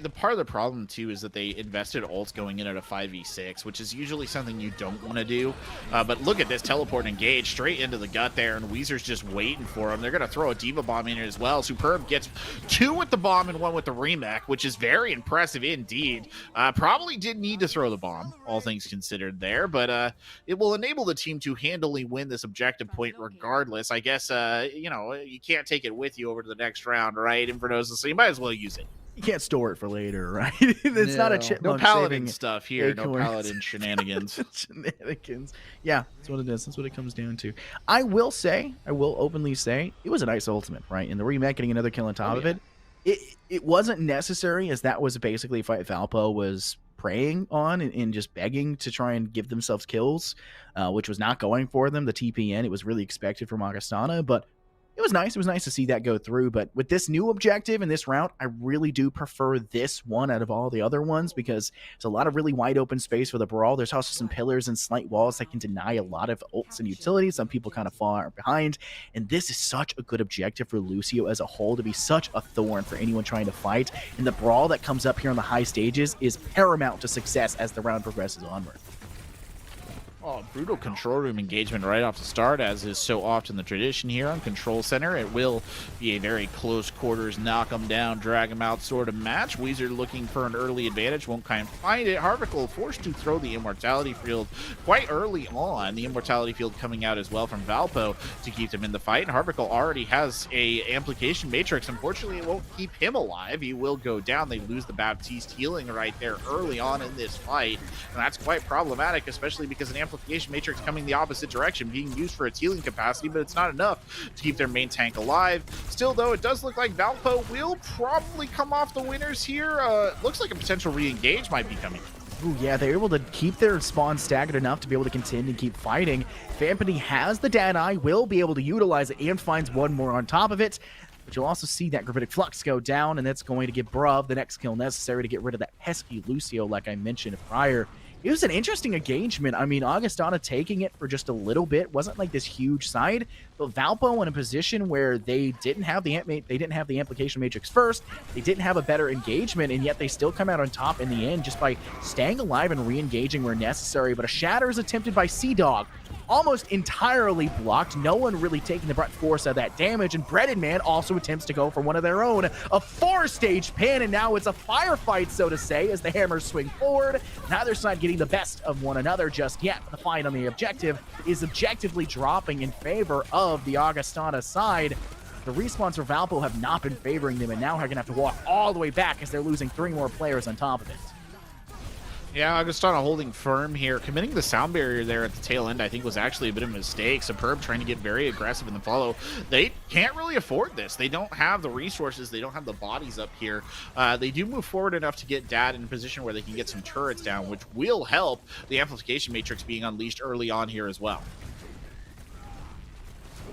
The part of the problem too is that they invested ults going in at a 5v6, which is usually something you don't want to do. But look at this teleport engage straight into the gut there, and Weezer's just waiting for him. They're gonna throw a Diva Bomb in it as well. Superb gets 2 with the bomb and 1 with the remake, which is very impressive indeed. Probably did need to throw the bomb, all things considered there, but it will enable the team to handily win this objective point regardless. I guess you can't take it with you over to the next round, right? Invernosa, so you might as well use it. You can't store it for later, right? It's not a chipmunk. No paladin saving stuff here. acorns. No paladin shenanigans. Shenanigans. Yeah, that's what it is. That's what it comes down to. I will openly say, it was a nice ultimate, right? And the remake getting another kill on top of it. It wasn't necessary, as that was basically a fight Valpo was preying on and just begging to try and give themselves kills, which was not going for them. The TPN, it was really expected from Augustana, but it was nice. It was nice to see that go through. But with this new objective in this round, I really do prefer this one out of all the other ones because there's a lot of really wide open space for the brawl. There's also some pillars and slight walls that can deny a lot of ults and utilities. Some people kind of fall behind. And this is such a good objective for Lucio as a whole to be such a thorn for anyone trying to fight. And the brawl that comes up here on the high stages is paramount to success as the round progresses onward. Oh, brutal control room engagement right off the start, as is so often the tradition here on Control Center. It will be a very close quarters, knock them down, drag them out sort of match. Weezer looking for an early advantage, won't kind of find it. Harvicle forced to throw the Immortality Field quite early on. The Immortality Field coming out as well from Valpo to keep them in the fight. And Harvicle already has a Amplification Matrix. Unfortunately, it won't keep him alive. He will go down. They lose the Baptiste healing right there early on in this fight. And that's quite problematic, especially because an Amplification Matrix coming the opposite direction, being used for its healing capacity, but it's not enough to keep their main tank alive. Still, though, it does look like Valpo will probably come off the winners here. Looks like a potential re-engage might be coming. Ooh, yeah, they're able to keep their spawn staggered enough to be able to contend and keep fighting. Fampany has the Dead Eye, will be able to utilize it, and finds one more on top of it. But you'll also see that Gravitic Flux go down, and that's going to give Bruv the next kill necessary to get rid of that pesky Lucio, like I mentioned prior. It was an interesting engagement. I mean, Augustana taking it for just a little bit wasn't like this huge side, but Valpo in a position where they didn't have the Amplification Matrix first, they didn't have a better engagement, and yet they still come out on top in the end just by staying alive and re-engaging where necessary. But a shatter is attempted by Sea Dog. almost entirely blocked. No one really taking the brunt force of that damage, and Breaded Man also attempts to go for one of their own. A 4-stage pin, and now it's a firefight, so to say, as the hammers swing forward. Neither side getting the best of one another just yet. The fight on the objective is objectively dropping in favor of the Augustana side. The respawns for Valpo have not been favoring them, and now are going to have to walk all the way back as they're losing 3 more players on top of it. Yeah, Augustana holding firm here. Committing the sound barrier there at the tail end, I think, was actually a bit of a mistake. Superb trying to get very aggressive in the follow. They can't really afford this. They don't have the resources. They don't have the bodies up here. They do move forward enough to get Dad in a position where they can get some turrets down, which will help the amplification matrix being unleashed early on here as well.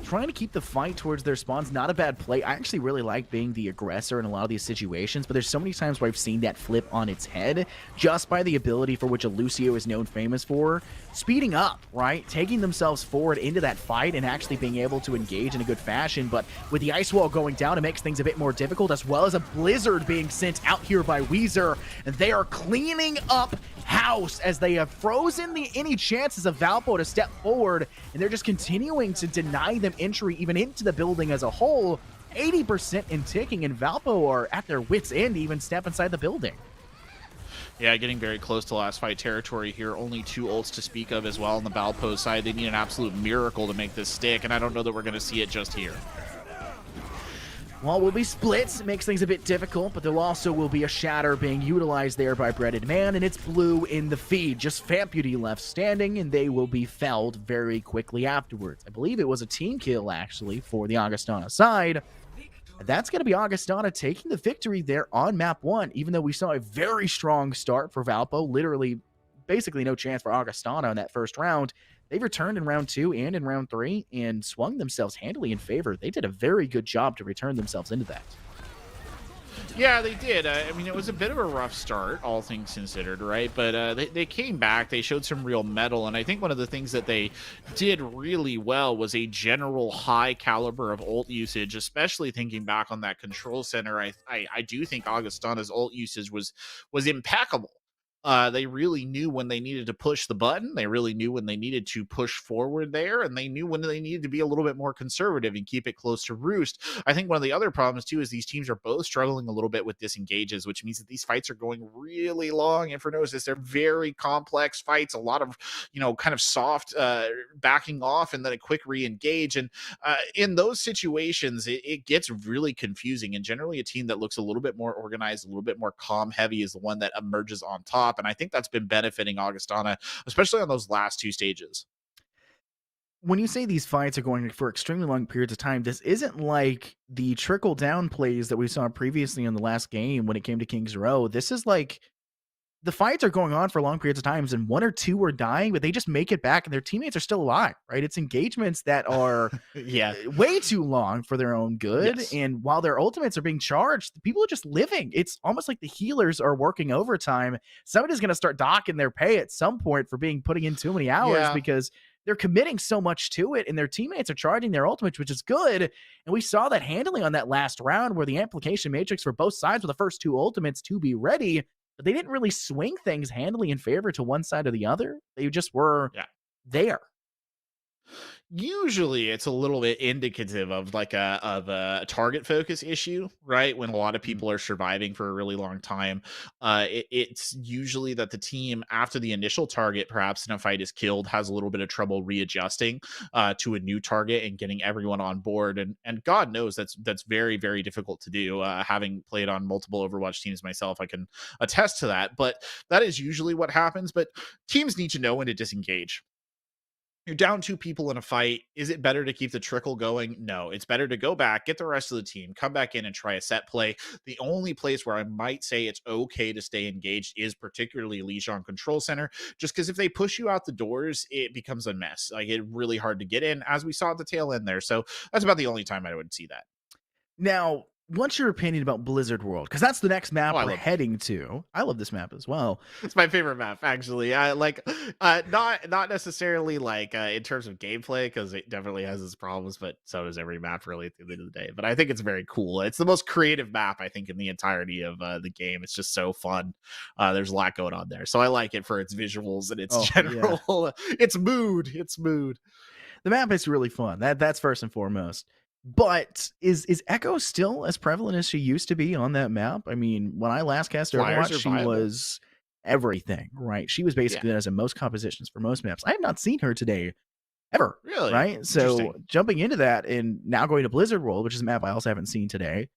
Trying to keep the fight towards their spawns, not a bad play. I actually really like being the aggressor in a lot of these situations, but there's so many times where I've seen that flip on its head just by the ability for which a Lucio is known famous for. Speeding up, right? Taking themselves forward into that fight and actually being able to engage in a good fashion, but with the ice wall going down, it makes things a bit more difficult, as well as a blizzard being sent out here by Weezer, and they are cleaning up house as they have frozen any chances of Valpo to step forward, and they're just continuing to deny them entry even into the building as a whole. 80% in ticking, and Valpo are at their wits' end to even step inside the building. Yeah, getting very close to last fight territory here. Only 2 ults to speak of as well on the Valpo side. They need an absolute miracle to make this stick, and I don't know that we're going to see it just here. Well, will be splits. It makes things a bit difficult, but there also will be a shatter being utilized there by Breaded Man, and it's blue in the feed. Just Famputy left standing, and they will be felled very quickly afterwards. I believe it was a team kill, actually, for the Augustana side. And that's going to be Augustana taking the victory there on map 1, even though we saw a very strong start for Valpo. Literally, basically no chance for Augustana in that first round. They've returned in round 2 and in round 3 and swung themselves handily in favor. They did a very good job to return themselves into that. Yeah, they did. I mean, it was a bit of a rough start, all things considered, right? But they came back. They showed some real mettle. And I think one of the things that they did really well was a general high caliber of ult usage, especially thinking back on that control center. I do think Augustana's ult usage was impeccable. They really knew when they needed to push the button. They really knew when they needed to push forward there, and they knew when they needed to be a little bit more conservative and keep it close to roost. I think one of the other problems too is these teams are both struggling a little bit with disengages, which means that these fights are going really long. And for Gnosis, they're very complex fights, a lot of, kind of soft backing off and then a quick re-engage. And in those situations, it gets really confusing. And generally a team that looks a little bit more organized, a little bit more calm heavy is the one that emerges on top. And I think that's been benefiting Augustana, especially on those last 2 stages. When you say these fights are going for extremely long periods of time, this isn't like the trickle down plays that we saw previously in the last game when it came to Kings Row. This is like the fights are going on for long periods of times, and 1 or 2 are dying, but they just make it back and their teammates are still alive, right? It's engagements that are way too long for their own good. Yes. And while their ultimates are being charged, the people are just living. It's almost like the healers are working overtime. Somebody's going to start docking their pay at some point for putting in too many hours because they're committing so much to it, and their teammates are charging their ultimates, which is good. And we saw that handling on that last round where the amplification matrix for both sides were the first 2 ultimates to be ready. But they didn't really swing things handily in favor to one side or the other. They just were there. Usually it's a little bit indicative of like a target focus issue, right? When a lot of people are surviving for a really long time, it's usually that the team after the initial target, perhaps in a fight, is killed, has a little bit of trouble readjusting to a new target and getting everyone on board. And God knows that's very, very difficult to do. Having played on multiple Overwatch teams myself, I can attest to that. But that is usually what happens. But teams need to know when to disengage. You're down 2 people in a fight. Is it better to keep the trickle going? No, it's better to go back, get the rest of the team, come back in and try a set play. The only place where I might say it's okay to stay engaged is particularly Legion Control Center, just because if they push you out the doors, it becomes a mess. Like, it's really hard to get in, as we saw at the tail end there. So that's about the only time I would see that. Now, what's your opinion about Blizzard World? Because that's the next map Oh, I we're love it. heading to. I love this map as well. It's my favorite map, actually. I like, not necessarily like in terms of gameplay, because it definitely has its problems, but so does every map really at the end of the day. But I think it's very cool. It's the most creative map I think in the entirety of the game. It's just so fun. There's a lot going on there, so I like it for its visuals and its Oh, yeah. general, its mood. Its mood. The map is really fun. That's first and foremost. But is Echo still as prevalent as she used to be on that map? I mean, when I last cast Flyers Overwatch, are she viable. was everything, right? She was basically as in most compositions for most maps. I have not seen her today ever. Really? Right? So Interesting. jumping into that and now going to Blizzard World, which is a map I also haven't seen today,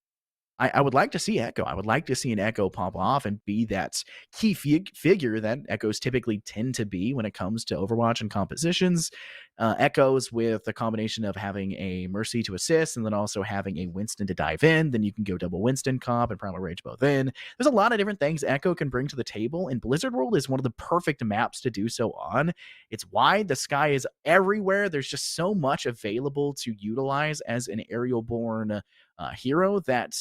I would like to see Echo. I would like to see an Echo pop off and be that key figure that Echoes typically tend to be when it comes to Overwatch and compositions. Echoes with a combination of having a Mercy to assist and then also having a Winston to dive in. Then you can go double Winston comp and Primal Rage both in. There's a lot of different things Echo can bring to the table, and Blizzard World is one of the perfect maps to do so on. It's wide. The sky is everywhere. There's just so much available to utilize as an aerial-born hero that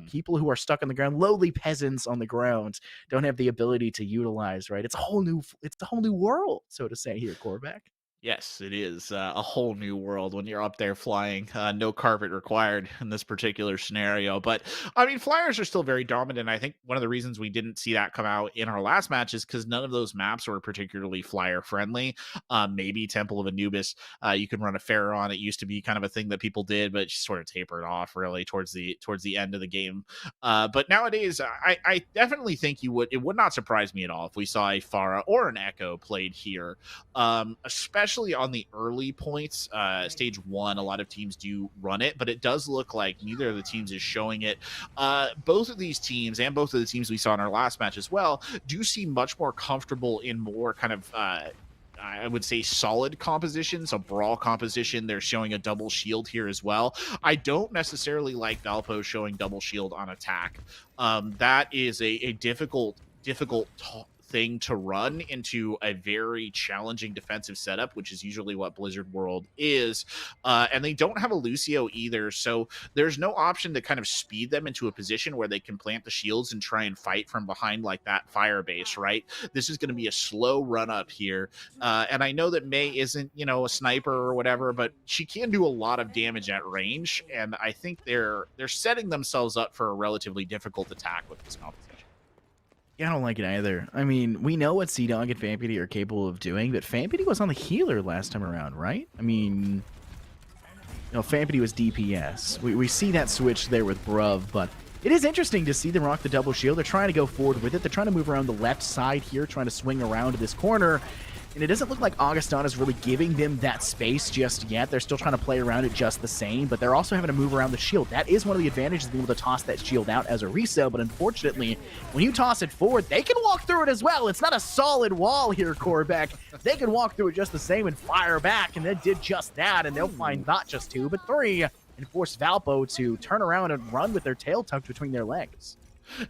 people who are stuck on the ground, lowly peasants on the ground, don't have the ability to utilize. Right? It's a whole new world, so to say here, Corvac. Yes, it is a whole new world when you're up there flying. No carpet required in this particular scenario. But I mean, flyers are still very dominant. I think one of the reasons we didn't see that come out in our last match is because none of those maps were particularly flyer friendly. Maybe Temple of Anubis, you can run a fair on. It used to be kind of a thing that people did, but sort of tapered off really towards the end of the game. But nowadays, I definitely think it would not surprise me at all if we saw a Pharah or an Echo played here, especially on the early points. Stage 1, a lot of teams do run it, but it does look like neither of the teams is showing it. Both of these teams and both of the teams we saw in our last match as well do seem much more comfortable in more kind of I would say solid compositions, a brawl composition. They're showing a double shield here as well. I don't necessarily like Valpo showing double shield on attack. That is a difficult thing to run into a very challenging defensive setup, which is usually what Blizzard World is. And they don't have a Lucio either, so there's no option to kind of speed them into a position where they can plant the shields and try and fight from behind like that fire base, right? This is going to be a slow run up here. And I know that Mei isn't, a sniper or whatever, but she can do a lot of damage at range, and I think they're setting themselves up for a relatively difficult attack with this composition. Yeah, I don't like it either. I mean, we know what Sea-Dog and Fampity are capable of doing, but Fampity was on the healer last time around, right? I mean, Fampity was DPS. We see that switch there with Bruv, but it is interesting to see them rock the double shield. They're trying to go forward with it. They're trying to move around the left side here, trying to swing around to this corner. And it doesn't look like Augustin is really giving them that space just yet. They're still trying to play around it just the same, but they're also having to move around the shield. That is one of the advantages of being able to toss that shield out as a resale, but unfortunately, when you toss it forward, they can walk through it as well. It's not a solid wall here, Corbeck. They can walk through it just the same and fire back, and they did just that, and they'll find not just 2, but 3, and force Valpo to turn around and run with their tail tucked between their legs.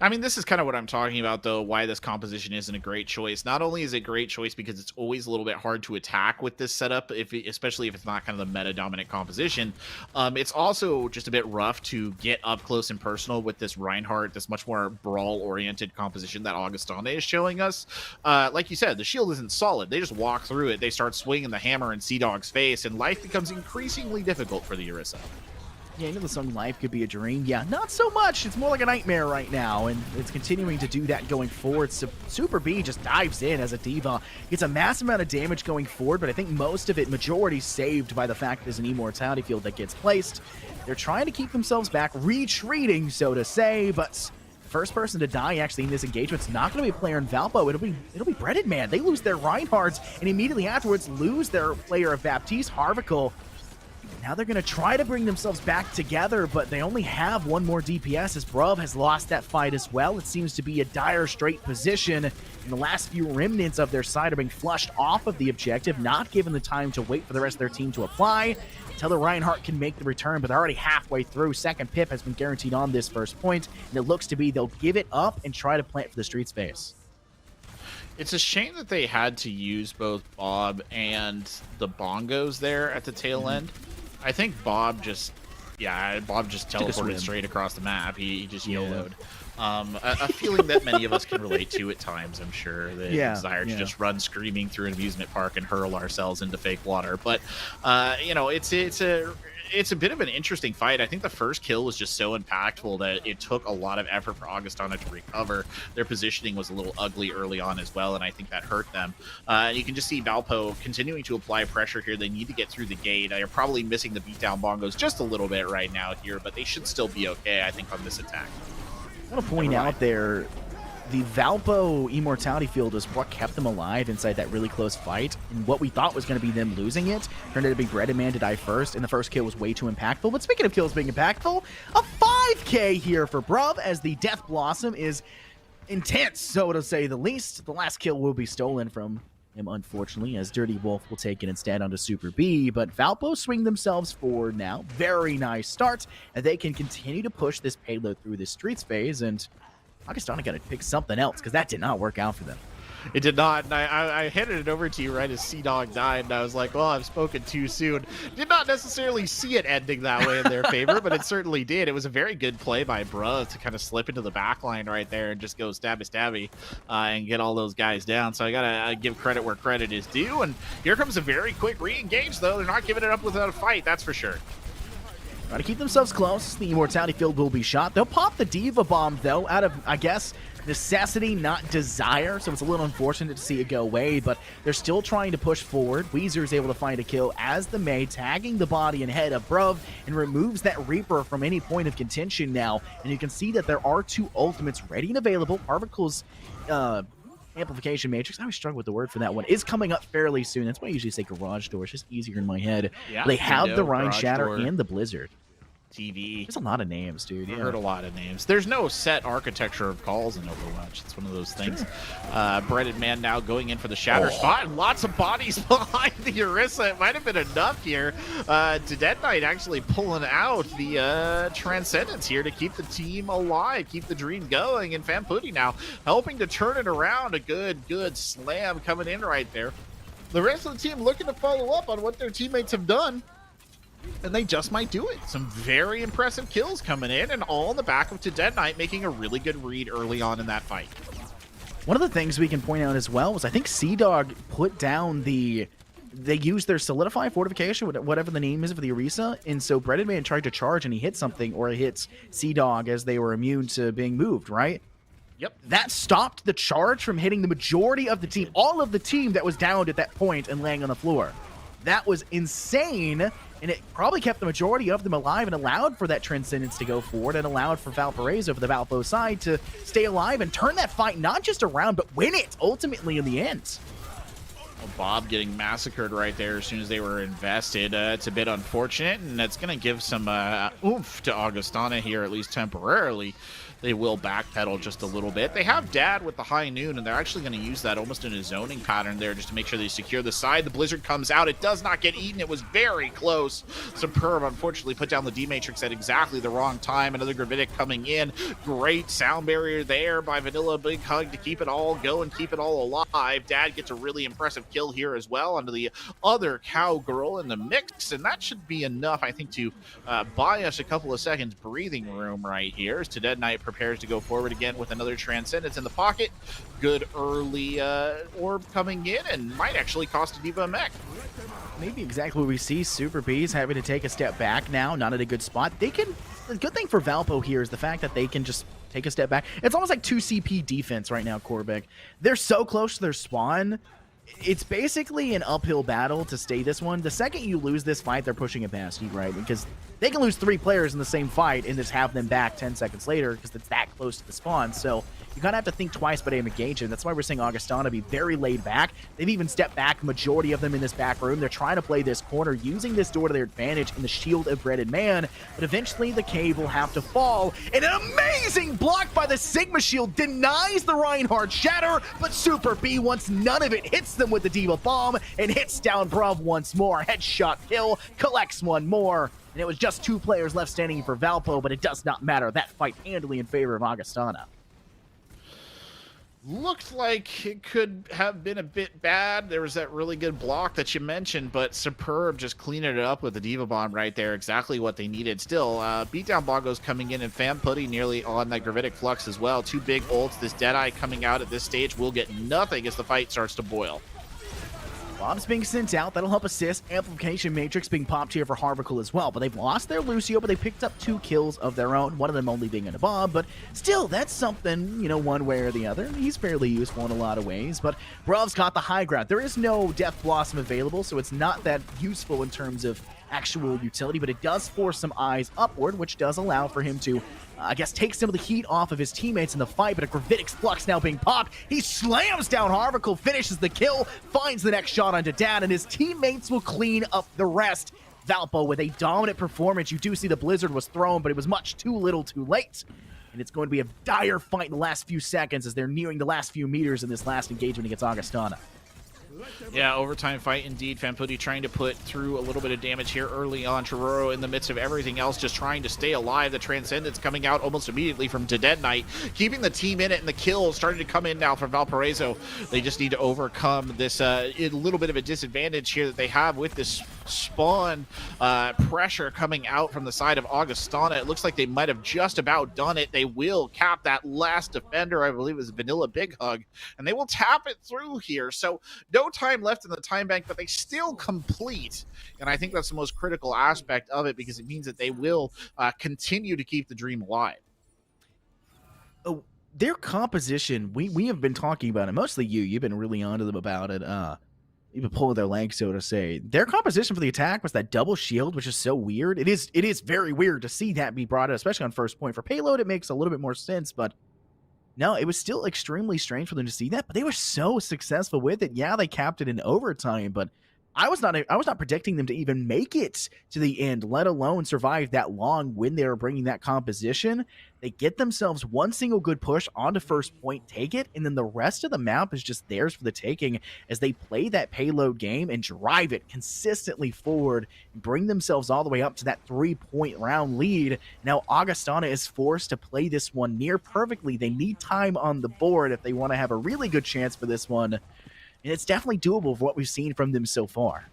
I mean, this is kind of what I'm talking about, though, why this composition isn't a great choice. Not only is it a great choice because it's always a little bit hard to attack with this setup, especially if it's not kind of the meta-dominant composition, it's also just a bit rough to get up close and personal with this Reinhardt, this much more brawl-oriented composition that Augustana is showing us. Like you said, the shield isn't solid. They just walk through it, they start swinging the hammer in Sea-Dog's face, and life becomes increasingly difficult for the Orisa. Yeah, the song Life Could Be a Dream. Yeah, not so much. It's more like a nightmare right now, and it's continuing to do that going forward. So Super B just dives in as a diva. Gets a massive amount of damage going forward, but I think most of it, majority, saved by the fact there's an immortality field that gets placed. They're trying to keep themselves back, retreating, so to say, but first person to die actually in this engagement's not going to be a player in Valpo. It'll be Breaded Man. They lose their Reinhardts, and immediately afterwards lose their player of Baptiste, Harvical. Now they're going to try to bring themselves back together, but they only have one more DPS as Bruv has lost that fight as well. It seems to be a dire straight position, and the last few remnants of their side are being flushed off of the objective, not given the time to wait for the rest of their team to apply until the Reinhardt can make the return, but they're already halfway through. Second pip has been guaranteed on this first point, and it looks to be they'll give it up and try to plant for the street space. It's a shame that they had to use both Bob and the bongos there at the tail end. I think Bob just Yeah, Bob just Took a swim. teleported straight across the map. He just YOLO'd. A feeling that many of us can relate to at times, I'm sure. The desire to just run screaming through an amusement park and hurl ourselves into fake water. But, you know, it's a bit of an interesting fight. I think the first kill was just so impactful that it took a lot of effort for Augustana to recover. Their positioning was a little ugly early on as well, and I think that hurt them. You can just see Valpo continuing to apply pressure here. They need to get through the gate. They're probably missing the beatdown bongos just a little bit right now here, but they should still be okay, I think, on this attack. I want to point out there, the Valpo Immortality Field is what kept them alive inside that really close fight. And what we thought was going to be them losing it turned out to be Bread and Man to die first, and the first kill was way too impactful. But speaking of kills being impactful, a 5K here for Bruv as the Death Blossom is intense, so to say the least. The last kill will be stolen from him, unfortunately, as Dirty Wolf will take it instead onto Super B. But Valpo swing themselves forward now. Very nice start, and they can continue to push this payload through this Streets phase, and Augustana got to pick something else because that did not work out for them. It did not, and I handed it over to you right as C-Dog died, and I was like, well, I've spoken too soon. Did not necessarily see it ending that way in their favor, but it certainly did. It was a very good play by Bruh to kind of slip into the back line right there and just go stabby and get all those guys down. So I gotta give credit where credit is due, and here comes a very quick re-engage, though. They're not giving it up without a fight, that's for sure. Trying to keep themselves close. The Immortality Field will be shot. They'll pop the Diva Bomb, though, out of, I guess, necessity, not desire. So it's a little unfortunate to see it go away, but they're still trying to push forward. Weezer is able to find a kill as the Mei, tagging the body and head of Bruv, and removes that Reaper from any point of contention now. And you can see that there are two ultimates ready and available. Parvicle's Amplification Matrix, I always struggle with the word for that one, is coming up fairly soon. That's why I usually say Garage Door. It's just easier in my head. Yeah, they have the Rhine Shatter Door, and the Blizzard. TV. There's a lot of names, dude. I heard a lot of names. There's no set architecture of calls in Overwatch. It's one of those things. Breaded Man now going in for the shatter spot, and lots of bodies behind the Orisa. It might have been enough here to Dead Knight actually pulling out the Transcendence here to keep the team alive, keep the dream going, and Famputi now helping to turn it around. A good slam coming in right there. The rest of the team looking to follow up on what their teammates have done, and they just might do it. Some very impressive kills coming in, and all in the back of Dead Knight making a really good read early on in that fight. One of the things we can point out as well was I think Sea-Dog put down they used their Solidify Fortification, whatever the name is for the Orisa, and so Breaded Man tried to charge and he hit something, or he hits Sea-Dog as they were immune to being moved, right? Yep. That stopped the charge from hitting the majority of the team, all of the team that was downed at that point and laying on the floor. That was insane, and it probably kept the majority of them alive and allowed for that Transcendence to go forward and allowed for Valparaiso for the Valpo side to stay alive and turn that fight not just around, but win it ultimately in the end. Well, Bob getting massacred right there as soon as they were invested. It's a bit unfortunate, and that's going to give some oomph to Augustana here, at least temporarily. They will backpedal just a little bit. They have Dad with the high noon, and they're actually going to use that almost in a zoning pattern there just to make sure they secure the side. The Blizzard comes out. It does not get eaten. It was very close. Superb, unfortunately, put down the D-Matrix at exactly the wrong time. Another Gravitic coming in. Great sound barrier there by Vanilla. Big hug to keep it all going, keep it all alive. Dad gets a really impressive kill here as well onto the other Cowgirl in the mix, and that should be enough, I think, to buy us a couple of seconds breathing room right here as Dead Knight prepares to go forward again with another Transcendence in the pocket. Good early orb coming in, and might actually cost a Diva a mech. Maybe exactly what we see. Super B's having to take a step back now, not at a good spot. The good thing for Valpo here is the fact that they can just take a step back. It's almost like 2 CP defense right now, Korbeck. They're so close to their spawn. It's basically an uphill battle to stay this one. The second you lose this fight, they're pushing it past you, right? Because they can lose 3 players in the same fight and just have them back 10 seconds later because it's that close to the spawn. So you kind of have to think twice about engaging. That's why we're seeing Augustana be very laid back. They've even stepped back, majority of them in this back room. They're trying to play this corner, using this door to their advantage in the shield of Breaded Man. But eventually the cave will have to fall. And an amazing block by the Sigma shield denies the Reinhardt shatter, but Super B wants none of it. Hits them with the Diva bomb and hits down Bruv once more. Headshot kill, collects one more. And it was just 2 players left standing for Valpo, but it does not matter. That fight handily in favor of Augustana. Looked like it could have been a bit bad. There was that really good block that you mentioned, but Superb just cleaning it up with the Diva Bomb right there. Exactly what they needed. Still, Beatdown Bongos coming in and Fan Putty nearly on that Gravitic Flux as well. Two big ults. This Deadeye coming out at this stage will get nothing as the fight starts to boil. Bombs being sent out, that'll help assist. Amplification Matrix being popped here for Harvicle as well. But they've lost their Lucio, but they picked up 2 kills of their own, one of them only being in a bomb. But still, that's something, you know, one way or the other. He's fairly useful in a lot of ways. But Brov's got the high ground. There is no Death Blossom available, so it's not that useful in terms of actual utility, but it does force some eyes upward, which does allow for him to, I guess, take some of the heat off of his teammates in the fight. But a Gravitic Flux now being popped. He slams down Harvicle, finishes the kill, finds the next shot onto Dad, and his teammates will clean up the rest. Valpo with a dominant performance. You do see the Blizzard was thrown, but it was much too little too late. And it's going to be a dire fight in the last few seconds as they're nearing the last few meters in this last engagement against Augustana. Yeah, overtime fight indeed. Fanputi trying to put through a little bit of damage here early on. Chiroro in the midst of everything else, just trying to stay alive. The Transcendence coming out almost immediately from Dead Knight, keeping the team in it, and the kills starting to come in now for Valparaiso. They just need to overcome this a little bit of a disadvantage here that they have with this spawn pressure coming out from the side of Augustana. It looks like they might have just about done it. They will cap that last defender, I believe it was Vanilla Big Hug, and they will tap it through here. So no time left in the time bank, but they still complete. And I think that's the most critical aspect of it, because it means that they will continue to keep the dream alive. Oh, their composition, we have been talking about it. Mostly you've been really onto them about it. You've been pulling their legs, so to say. Their composition for the attack was that double shield, which is so weird. It is very weird to see that be brought out, especially on first point. For payload, it makes a little bit more sense, but no, it was still extremely strange for them to see that, but they were so successful with it. Yeah, they capped it in overtime, but I was not predicting them to even make it to the end, let alone survive that long when they were bringing that composition. They get themselves one single good push onto first point, take it, and then the rest of the map is just theirs for the taking as they play that payload game and drive it consistently forward and bring themselves all the way up to that 3-point round lead. Now Augustana is forced to play this one near perfectly. They need time on the board if they want to have a really good chance for this one. And it's definitely doable for what we've seen from them so far.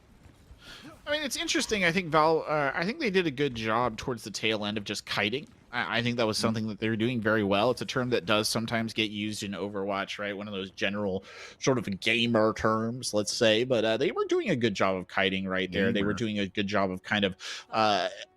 I mean, it's interesting. I think I think they did a good job towards the tail end of just kiting. I think that was something that they're doing very well. It's a term that does sometimes get used in Overwatch, right? One of those general sort of gamer terms, let's say. But they were doing a good job of kiting right there. They were doing a good job of kind of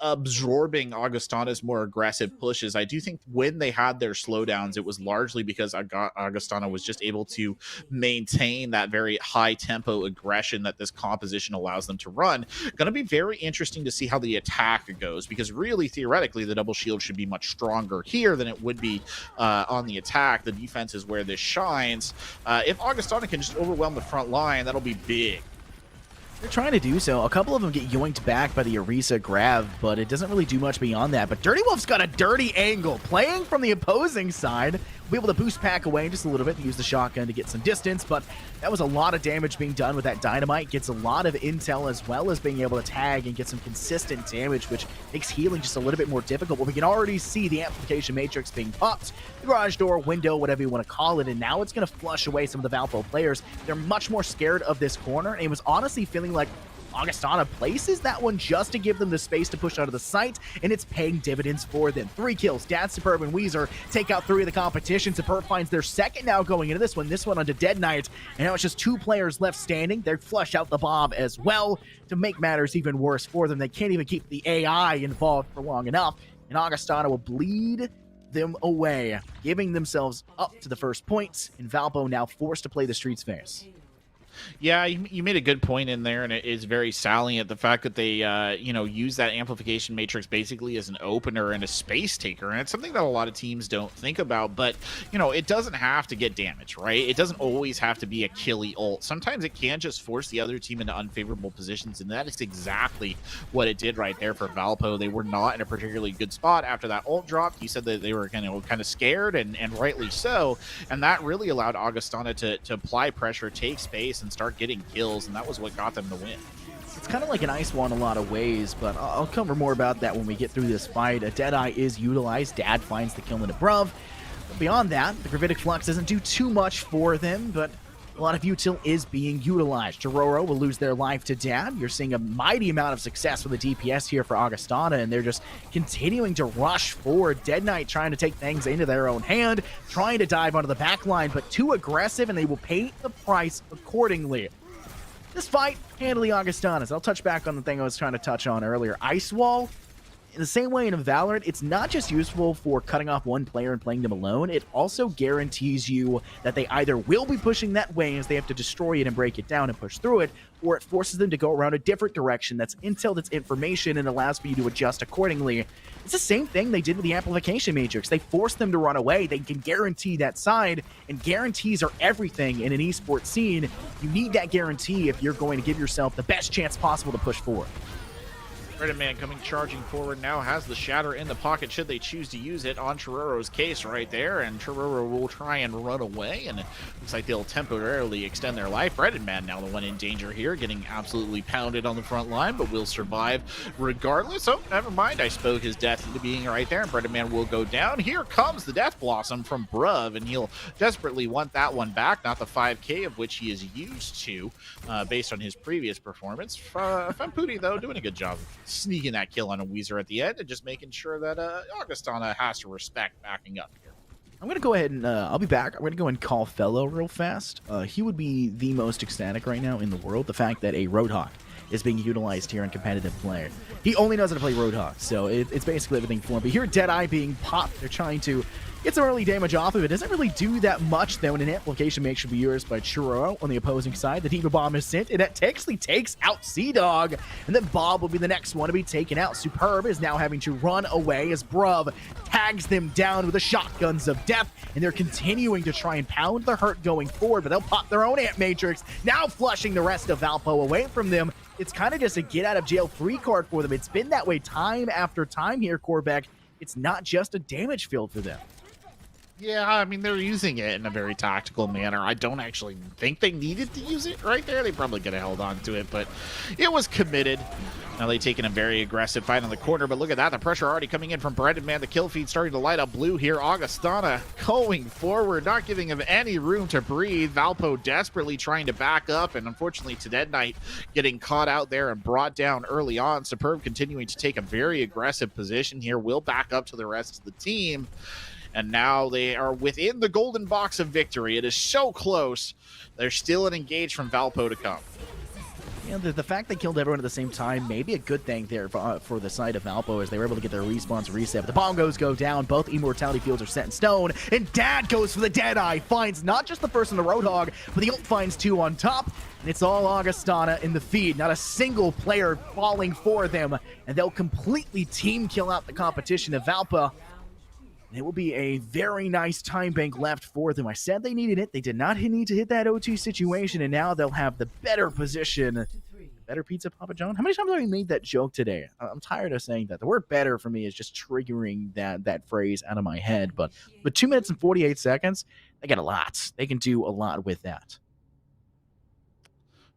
absorbing Augustana's more aggressive pushes. I do think when they had their slowdowns, it was largely because Augustana was just able to maintain that very high tempo aggression that this composition allows them to run. Going to be very interesting to see how the attack goes, because really, theoretically, the double shield should be much stronger here than it would be on the attack. The defense is where this shines. If Augustana can just overwhelm the front line, that'll be big. They're trying to do so. A couple of them get yoinked back by the Orisa grab, but it doesn't really do much beyond that. But Dirty Wolf's got a dirty angle. Playing from the opposing side, will be able to boost Pack away just a little bit and use the shotgun to get some distance, but that was a lot of damage being done with that dynamite. Gets a lot of intel as well as being able to tag and get some consistent damage, which makes healing just a little bit more difficult. But we can already see the amplification matrix being popped, the garage door, window, whatever you want to call it, and now it's going to flush away some of the Valpo players. They're much more scared of this corner, and it was honestly feeling like Augustana places that one just to give them the space to push out of the site, and it's paying dividends for them. 3 kills. Dad, Superb, and Weezer take out 3 of the competition. Superb finds their second now going into this one onto Dead Knight, and now it's just 2 players left standing. They flush out the bomb as well to make matters even worse for them. They can't even keep the AI involved for long enough, and Augustana will bleed them away, giving themselves up to the first points, and Valpo now forced to play the streets face. Yeah, you made a good point in there, and it is very salient, the fact that they, use that amplification matrix basically as an opener and a space taker, and it's something that a lot of teams don't think about, but, it doesn't have to get damage, right? It doesn't always have to be a killy ult. Sometimes it can just force the other team into unfavorable positions, and that is exactly what it did right there for Valpo. They were not in a particularly good spot after that ult dropped. You said that they were kind of scared, and rightly so, and that really allowed Augustana to apply pressure, take space, and start getting kills, and that was what got them the win. It's kind of like an ice wall in a lot of ways, but I'll cover more about that when we get through this fight. A Deadeye is utilized. Dad finds the kill into Bruv. beyond that, the Gravitic Flux doesn't do too much for them, but a lot of util is being utilized. Churoro will lose their life to Dad. You're seeing a mighty amount of success with the DPS here for Augustana, and they're just continuing to rush forward. Dead Knight trying to take things into their own hand, trying to dive onto the back line, but too aggressive, and they will pay the price accordingly. This fight, handily Augustana's. I'll touch back on the thing I was trying to touch on earlier. Ice Wall, in the same way in Valorant, it's not just useful for cutting off one player and playing them alone, it also guarantees you that they either will be pushing that way as they have to destroy it and break it down and push through it, or it forces them to go around a different direction. That's intel, that's information, and allows for you to adjust accordingly. It's the same thing they did with the Amplification Matrix. They forced them to run away. They can guarantee that side, and guarantees are everything in an esports scene. You need that guarantee if you're going to give yourself the best chance possible to push forward. Reddit Man coming charging forward now, has the Shatter in the pocket should they choose to use it on Churoro's case right there, and Churoro will try and run away, and it looks like they'll temporarily extend their life. Reddit Man now the one in danger here, getting absolutely pounded on the front line, but will survive regardless. Oh, never mind, I spoke his death into being right there, and Reddit Man will go down. Here comes the Death Blossom from Bruv, and he'll desperately want that one back, not the 5k of which he is used to, based on his previous performance. Famputi, though, doing a good job sneaking that kill on a Weezer at the end and just making sure that Augustana has to respect backing up here. I'm going to go ahead and I'll be back. I'm going to go and call Fellow real fast. He would be the most ecstatic right now in the world. The fact that a Roadhog is being utilized here in competitive play. He only knows how to play Roadhog, so it's basically everything for him. But here, Deadeye being popped. They're trying to get some early damage off of it. Doesn't really do that much, though, and an amplification make should be yours by Churro on the opposing side. The Diva Bomb is sent, and that actually takes out Sea-Dog, and then Bob will be the next one to be taken out. Superb is now having to run away as Bruv tags them down with the shotguns of death, and they're continuing to try and pound the hurt going forward, but they'll pop their own Ant Matrix, now flushing the rest of Valpo away from them. It's kind of just a get-out-of-jail-free card for them. It's been that way time after time here, Corbeck. It's not just a damage field for them. Yeah, I mean, they're using it in a very tactical manner. I don't actually think they needed to use it right there. They probably could have held on to it, but it was committed. Now they've taken a very aggressive fight on the corner, but look at that. The pressure already coming in from Brendan, man. The kill feed starting to light up blue here. Augustana going forward, not giving him any room to breathe. Valpo desperately trying to back up, and unfortunately, Dead Knight getting caught out there and brought down early on. Superb continuing to take a very aggressive position here. Will back up to the rest of the team. And now they are within the golden box of victory. It is so close. There's still an engage from Valpo to come. Yeah, the fact they killed everyone at the same time may be a good thing there for the side of Valpo, as they were able to get their respawns reset. But the bongos go down. Both immortality fields are set in stone. And Dad goes for the Deadeye. Finds not just the first on the Roadhog, but the ult finds two on top. And it's all Augustana in the feed. Not a single player falling for them. And they'll completely team kill out the competition of Valpo. It will be a very nice time bank left for them. I said they needed it. They did not need to hit that O2 situation, and now they'll have the better position. Better pizza, Papa John? How many times have we made that joke today? I'm tired of saying that. The word better for me is just triggering that phrase out of my head. But 2 minutes and 48 seconds, they got a lot. They can do a lot with that.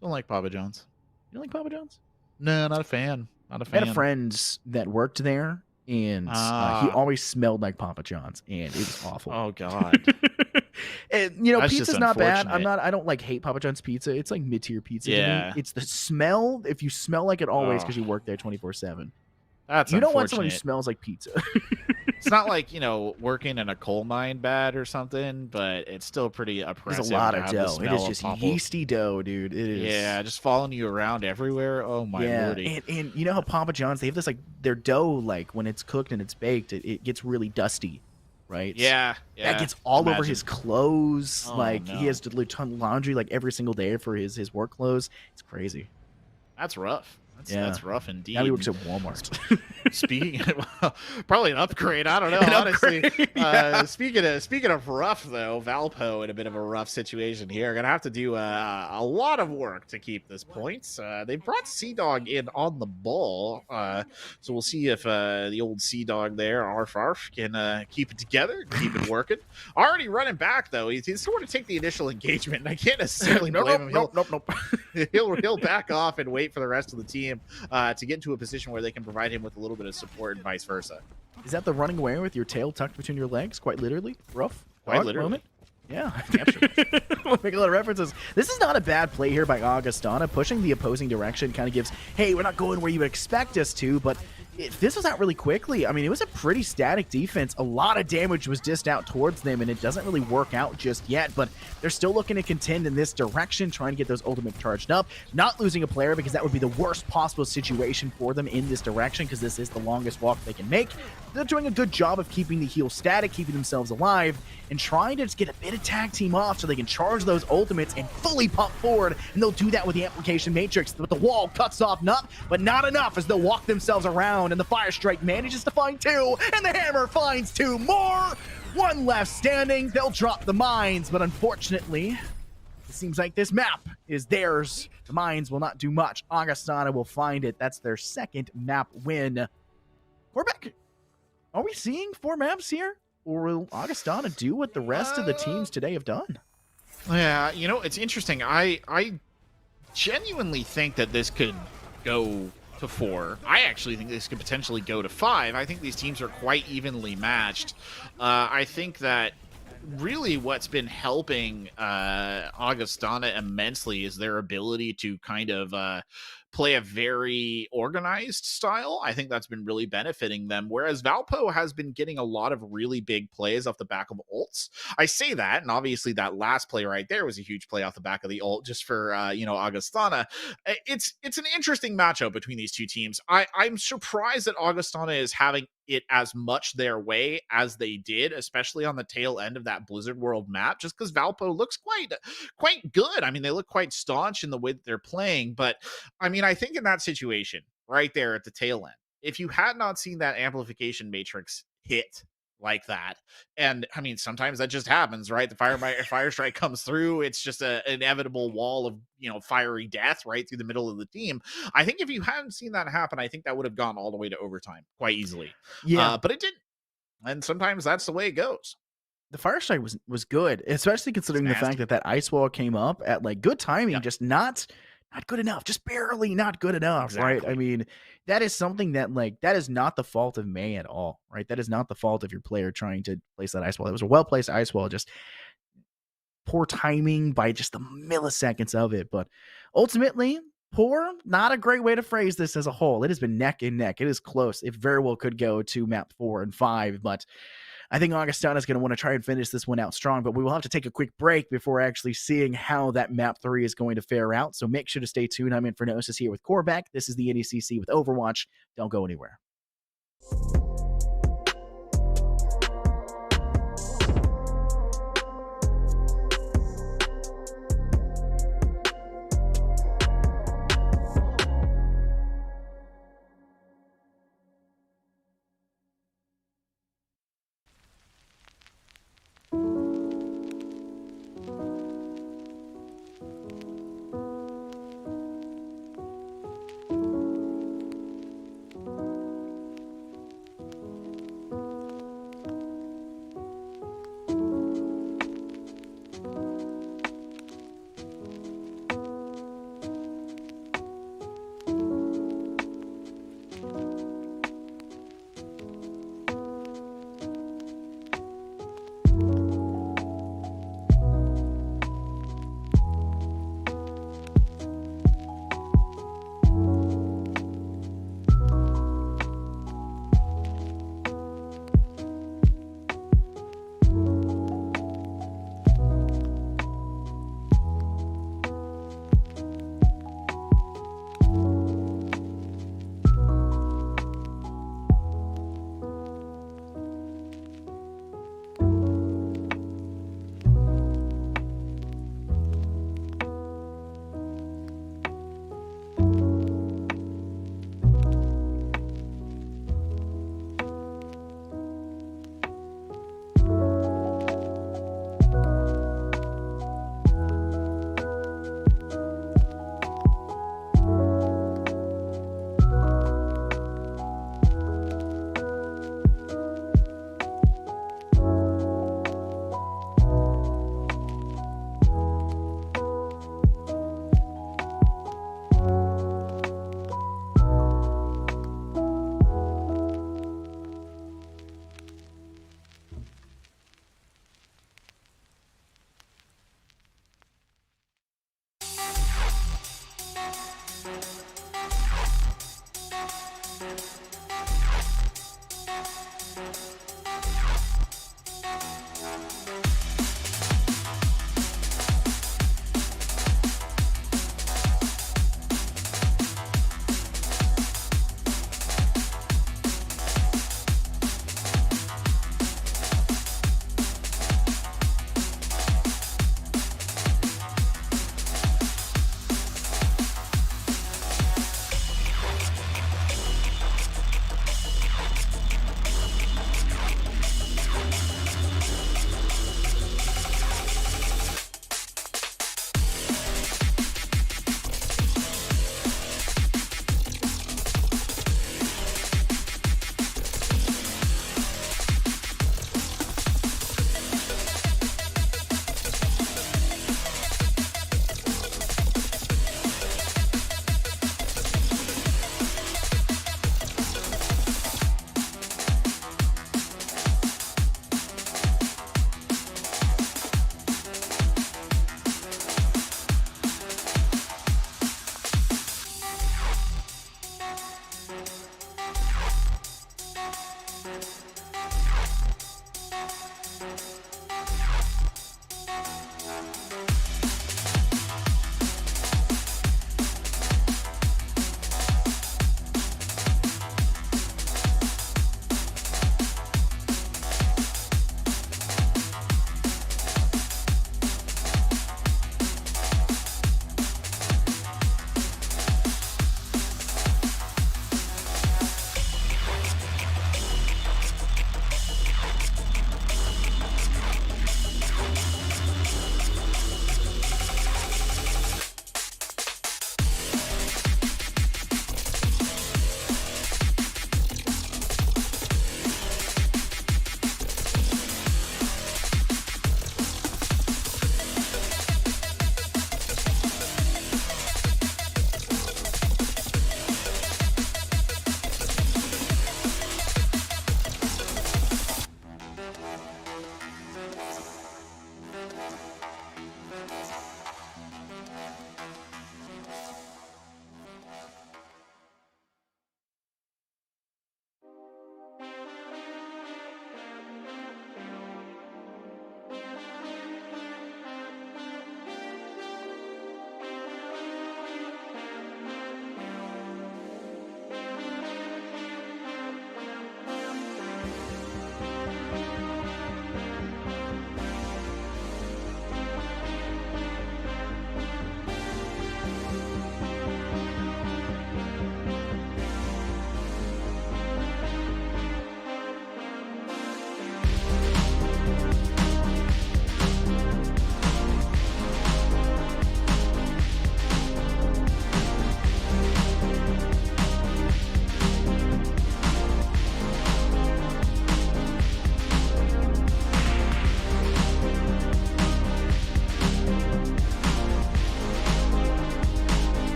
Don't like Papa John's. You don't like Papa John's? No, not a fan. Not a I fan. had a friend that worked there, and he always smelled like Papa John's, and it was awful. Oh God. And That's pizza's just not bad. unfortunate. I don't like hate Papa John's pizza. It's like mid-tier pizza to Yeah. me. It's the smell. If you smell like it always because Oh. you work there 24/7. That's You don't want someone who unfortunate. smells like pizza. It's not like, working in a coal mine bad or something, but it's still pretty oppressive. There's a lot to of have the dough. It smell is of just awful- yeasty dough, dude. It is. Yeah, just following you around everywhere. Oh my Yeah, lordy. and you know how Papa John's, they have this, like, their dough, like, when it's cooked and it's baked, it gets really dusty, right? Yeah. That gets all over Imagine. his clothes. Oh, like, no. he has to do ton laundry, like, every single day for his work clothes. It's crazy. That's rough. That's rough indeed. Now he works at Walmart. Speaking of, probably an upgrade. I don't know, An honestly. upgrade, yeah. Speaking of rough, though, Valpo in a bit of a rough situation here. Gonna have to do a lot of work to keep this points. They brought Sea-Dog in on the ball, so we'll see if the old Sea-Dog there, Arf, can keep it together, keep it working. Already running back, though. He's still want to take the initial engagement, and I can't necessarily blame him. Nope. He'll back off and wait for the rest of the team to get into a position where they can provide him with a little bit of support and vice versa. Is that the running away with your tail tucked between your legs? Quite literally? Rough? Quite Dog literally. moment? Yeah. We'll make a lot of references. This is not a bad play here by Augustana. Pushing the opposing direction kind of gives, hey, we're not going where you would expect us to, but if this was out really quickly, I mean, it was a pretty static defense. A lot of damage was dished out towards them, and it doesn't really work out just yet, but they're still looking to contend in this direction, trying to get those ultimates charged up, not losing a player because that would be the worst possible situation for them in this direction because this is the longest walk they can make. They're doing a good job of keeping the heal static, keeping themselves alive, and trying to just get a bit of tag team off so they can charge those ultimates and fully pump forward, and they'll do that with the Amplification Matrix, but the wall cuts off but not enough as they'll walk themselves around, and the Fire Strike manages to find 2, and the Hammer finds 2 more! 1 left standing, they'll drop the mines, but unfortunately, it seems like this map is theirs. The mines will not do much. Augustana will find it. That's their second map win. Quarterback, are we seeing 4 maps here? Or will Augustana do what the rest of the teams today have done? Yeah, you know, it's interesting. I genuinely think that this could go to 4. I actually think this could potentially go to 5. I think these teams are quite evenly matched. I think that really what's been helping Augustana immensely is their ability to kind of play a very organized style. I think that's been really benefiting them, whereas Valpo has been getting a lot of really big plays off the back of ults. I say that, and obviously that last play right there was a huge play off the back of the ult just for Augustana. It's an interesting matchup between these two teams. I'm surprised that Augustana is having it as much their way as they did, especially on the tail end of that Blizzard World map, just because Valpo looks quite good. I mean, they look quite staunch in the way that they're playing, but I mean, I think in that situation right there at the tail end, if you had not seen that amplification matrix hit like that, and I mean, sometimes that just happens, right? The fire strike comes through. It's just an inevitable wall of fiery death right through the middle of the team. I think if you hadn't seen that happen, I think that would have gone all the way to overtime quite easily. Yeah. But it didn't, and sometimes that's the way it goes. The Fire Strike was good, especially considering the fact that Ice Wall came up at like good timing, just not good enough, just barely not good enough, right? I mean, that is something that that is not the fault of May at all, right? That is not the fault of your player trying to place that Ice Wall. It was a well placed Ice Wall, just poor timing by just the milliseconds of it. But ultimately, poor, not a great way to phrase this as a whole. It has been neck and neck. It is close. It very well could go to map 4 and 5, but I think Augustana is going to want to try and finish this one out strong, but we will have to take a quick break before actually seeing how that map 3 is going to fare out. So make sure to stay tuned. I'm Infernosis here with Corback. This is the NECC with Overwatch. Don't go anywhere.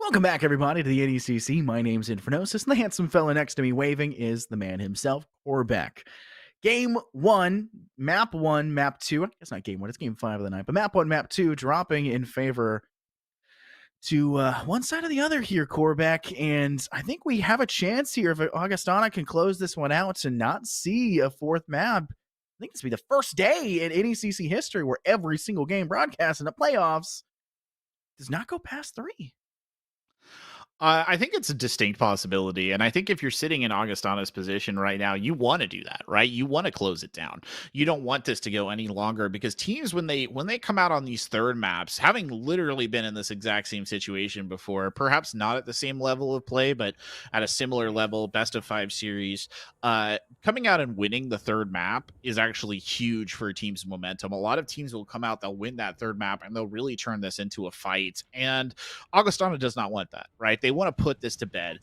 Welcome back, everybody, to the NECC. My name's Infernosis, and the handsome fella next to me waving is the man himself, Corbeck. Game 1, map 1, map 2. I guess not game 1, it's game 5 of the night, but map 1, map 2 dropping in favor to one side or the other here, Corbeck. And I think we have a chance here if Augustana can close this one out to not see a fourth map. I think this will be the first day in NECC history where every single game broadcast in the playoffs does not go past 3. I think it's a distinct possibility. And I think if you're sitting in Augustana's position right now, you want to do that, right? You want to close it down. You don't want this to go any longer, because teams, when they come out on these third maps, having literally been in this exact same situation before, perhaps not at the same level of play, but at a similar level, best of 5 series, coming out and winning the third map is actually huge for a team's momentum. A lot of teams will come out, they'll win that third map, and they'll really turn this into a fight. And Augustana does not want that, right? They want to put this to bed.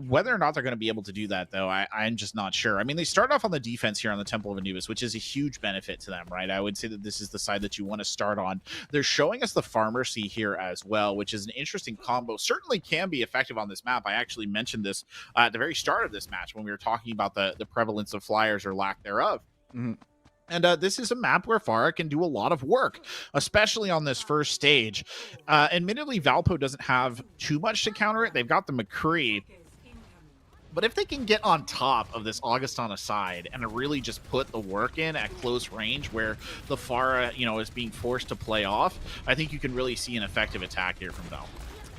Whether or not they're going to be able to do that, though, I'm just not sure. I mean, they start off on the defense here on the Temple of Anubis, which is a huge benefit to them, right? I would say that this is the side that you want to start on. They're showing us the Pharmacy here as well, which is an interesting combo. Certainly can be effective on this map. I actually mentioned this at the very start of this match when we were talking about the prevalence of flyers or lack thereof. Mm-hmm. And this is a map where Pharah can do a lot of work, especially on this first stage. Admittedly, Valpo doesn't have too much to counter it. They've got the McCree. But if they can get on top of this Augustana side and really just put the work in at close range where the Pharah, is being forced to play off, I think you can really see an effective attack here from Valpo.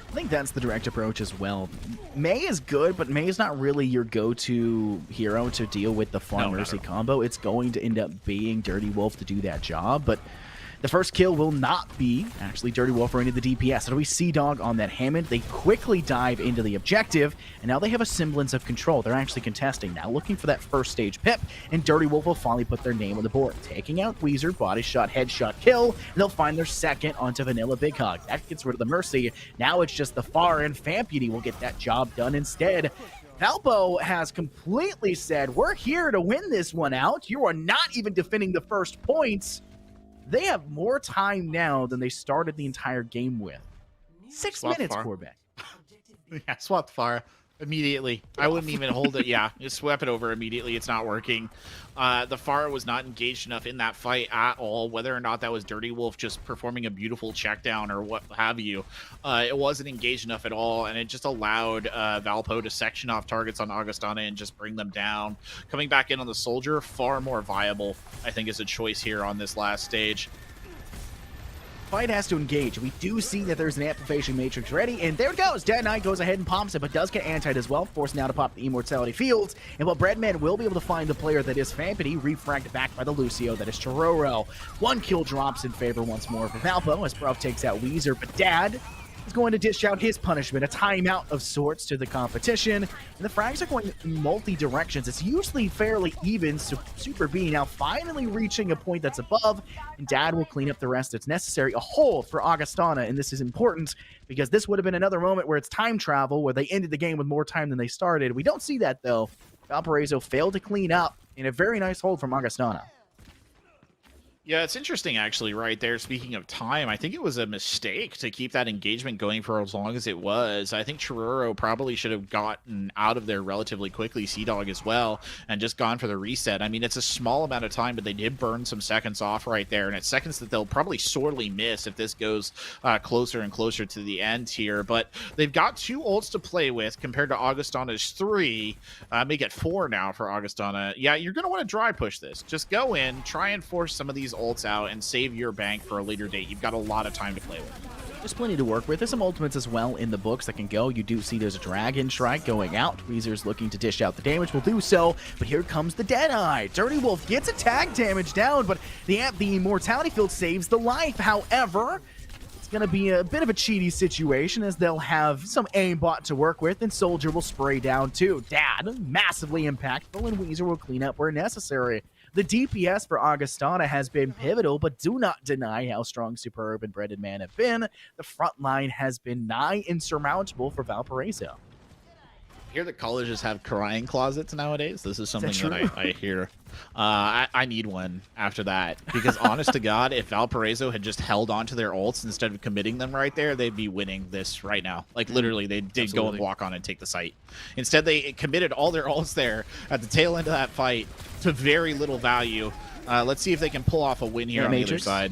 I think that's the direct approach as well. Mei is good, but Mei is not really your go-to hero to deal with the Mercy combo. It's going to end up being Dirty Wolf to do that job, but the first kill will not be actually Dirty Wolf or any of the DPS. It'll be Sea Dog on that Hammond. They quickly dive into the objective, and now they have a semblance of control. They're actually contesting now, looking for that first stage pip, and Dirty Wolf will finally put their name on the board, taking out Weezer, body shot, headshot, kill, and they'll find their second onto Vanilla Big Hug. That gets rid of the Mercy. Now it's just the Far, and Famputy will get that job done instead. Valpo has completely said, we're here to win this one out. You are not even defending the first points. They have more time now than they started the entire game with. 6 minutes, Corbeck. Yeah, swap the Pharah immediately. I wouldn't even hold it. Yeah, just swap it over immediately. It's not working. The Pharah was not engaged enough in that fight at all, whether or not that was Dirty Wolf just performing a beautiful check down or what have you. It wasn't engaged enough at all, and it just allowed Valpo to section off targets on Augustana and just bring them down. Coming back in on the Soldier, far more viable, I think, is a choice here on this last stage. Fight has to engage. We do see that there's an amplification matrix ready, and there it goes. Dead Knight goes ahead and pops it, but does get antied as well, forced now to pop the Immortality Fields. And while Breadman will be able to find the player that is Famputy, refragged back by the Lucio, that is Chororo. 1 kill drops in favor once more for Valpo as Bruff takes out Weezer, but Dad is going to dish out his punishment, a timeout of sorts to the competition. And the frags are going multi-directions. It's usually fairly even, so Super B now finally reaching a point that's above, and Dad will clean up the rest that's necessary. A hold for Augustana, and this is important because this would have been another moment where it's time travel, where they ended the game with more time than they started. We don't see that, though. Valparaiso failed to clean up, in a very nice hold from Augustana. Yeah, it's interesting, actually, right there. Speaking of time, I think it was a mistake to keep that engagement going for as long as it was. I think Chiruro probably should have gotten out of there relatively quickly, Sea Dog as well, and just gone for the reset. I mean, it's a small amount of time, but they did burn some seconds off right there, and it's seconds that they'll probably sorely miss if this goes closer and closer to the end here. But they've got 2 ults to play with compared to Augustana's 3. Make it 4 now for Augustana. Yeah, you're going to want to dry push this. Just go in, try and force some of these ults out and save your bank for a later date. You've got a lot of time to play with. There's plenty to work with. There's some ultimates as well in the books that can go. You do see there's a Dragon Strike going out. Weezer's looking to dish out the damage. Will do so, but here comes the Deadeye. Dirty Wolf gets a tag damage down, but the Immortality Field saves the life. However, it's going to be a bit of a cheaty situation as they'll have some aimbot to work with, and Soldier will spray down too. Dad, massively impactful, and Weezer will clean up where necessary. The DPS for Augustana has been pivotal, but do not deny how strong Superb and Breaded Man have been. The front line has been nigh insurmountable for Valparaiso. hear that colleges have crying closets nowadays. This is something that I hear. I need one after that, because honest to God, if Valparaiso had just held on to their ults instead of committing them right there, they'd be winning this right now. Like literally, they did go and walk on and take the site. Instead, they committed all their ults there at the tail end of that fight to very little value. Let's see if they can pull off a win here on the other side.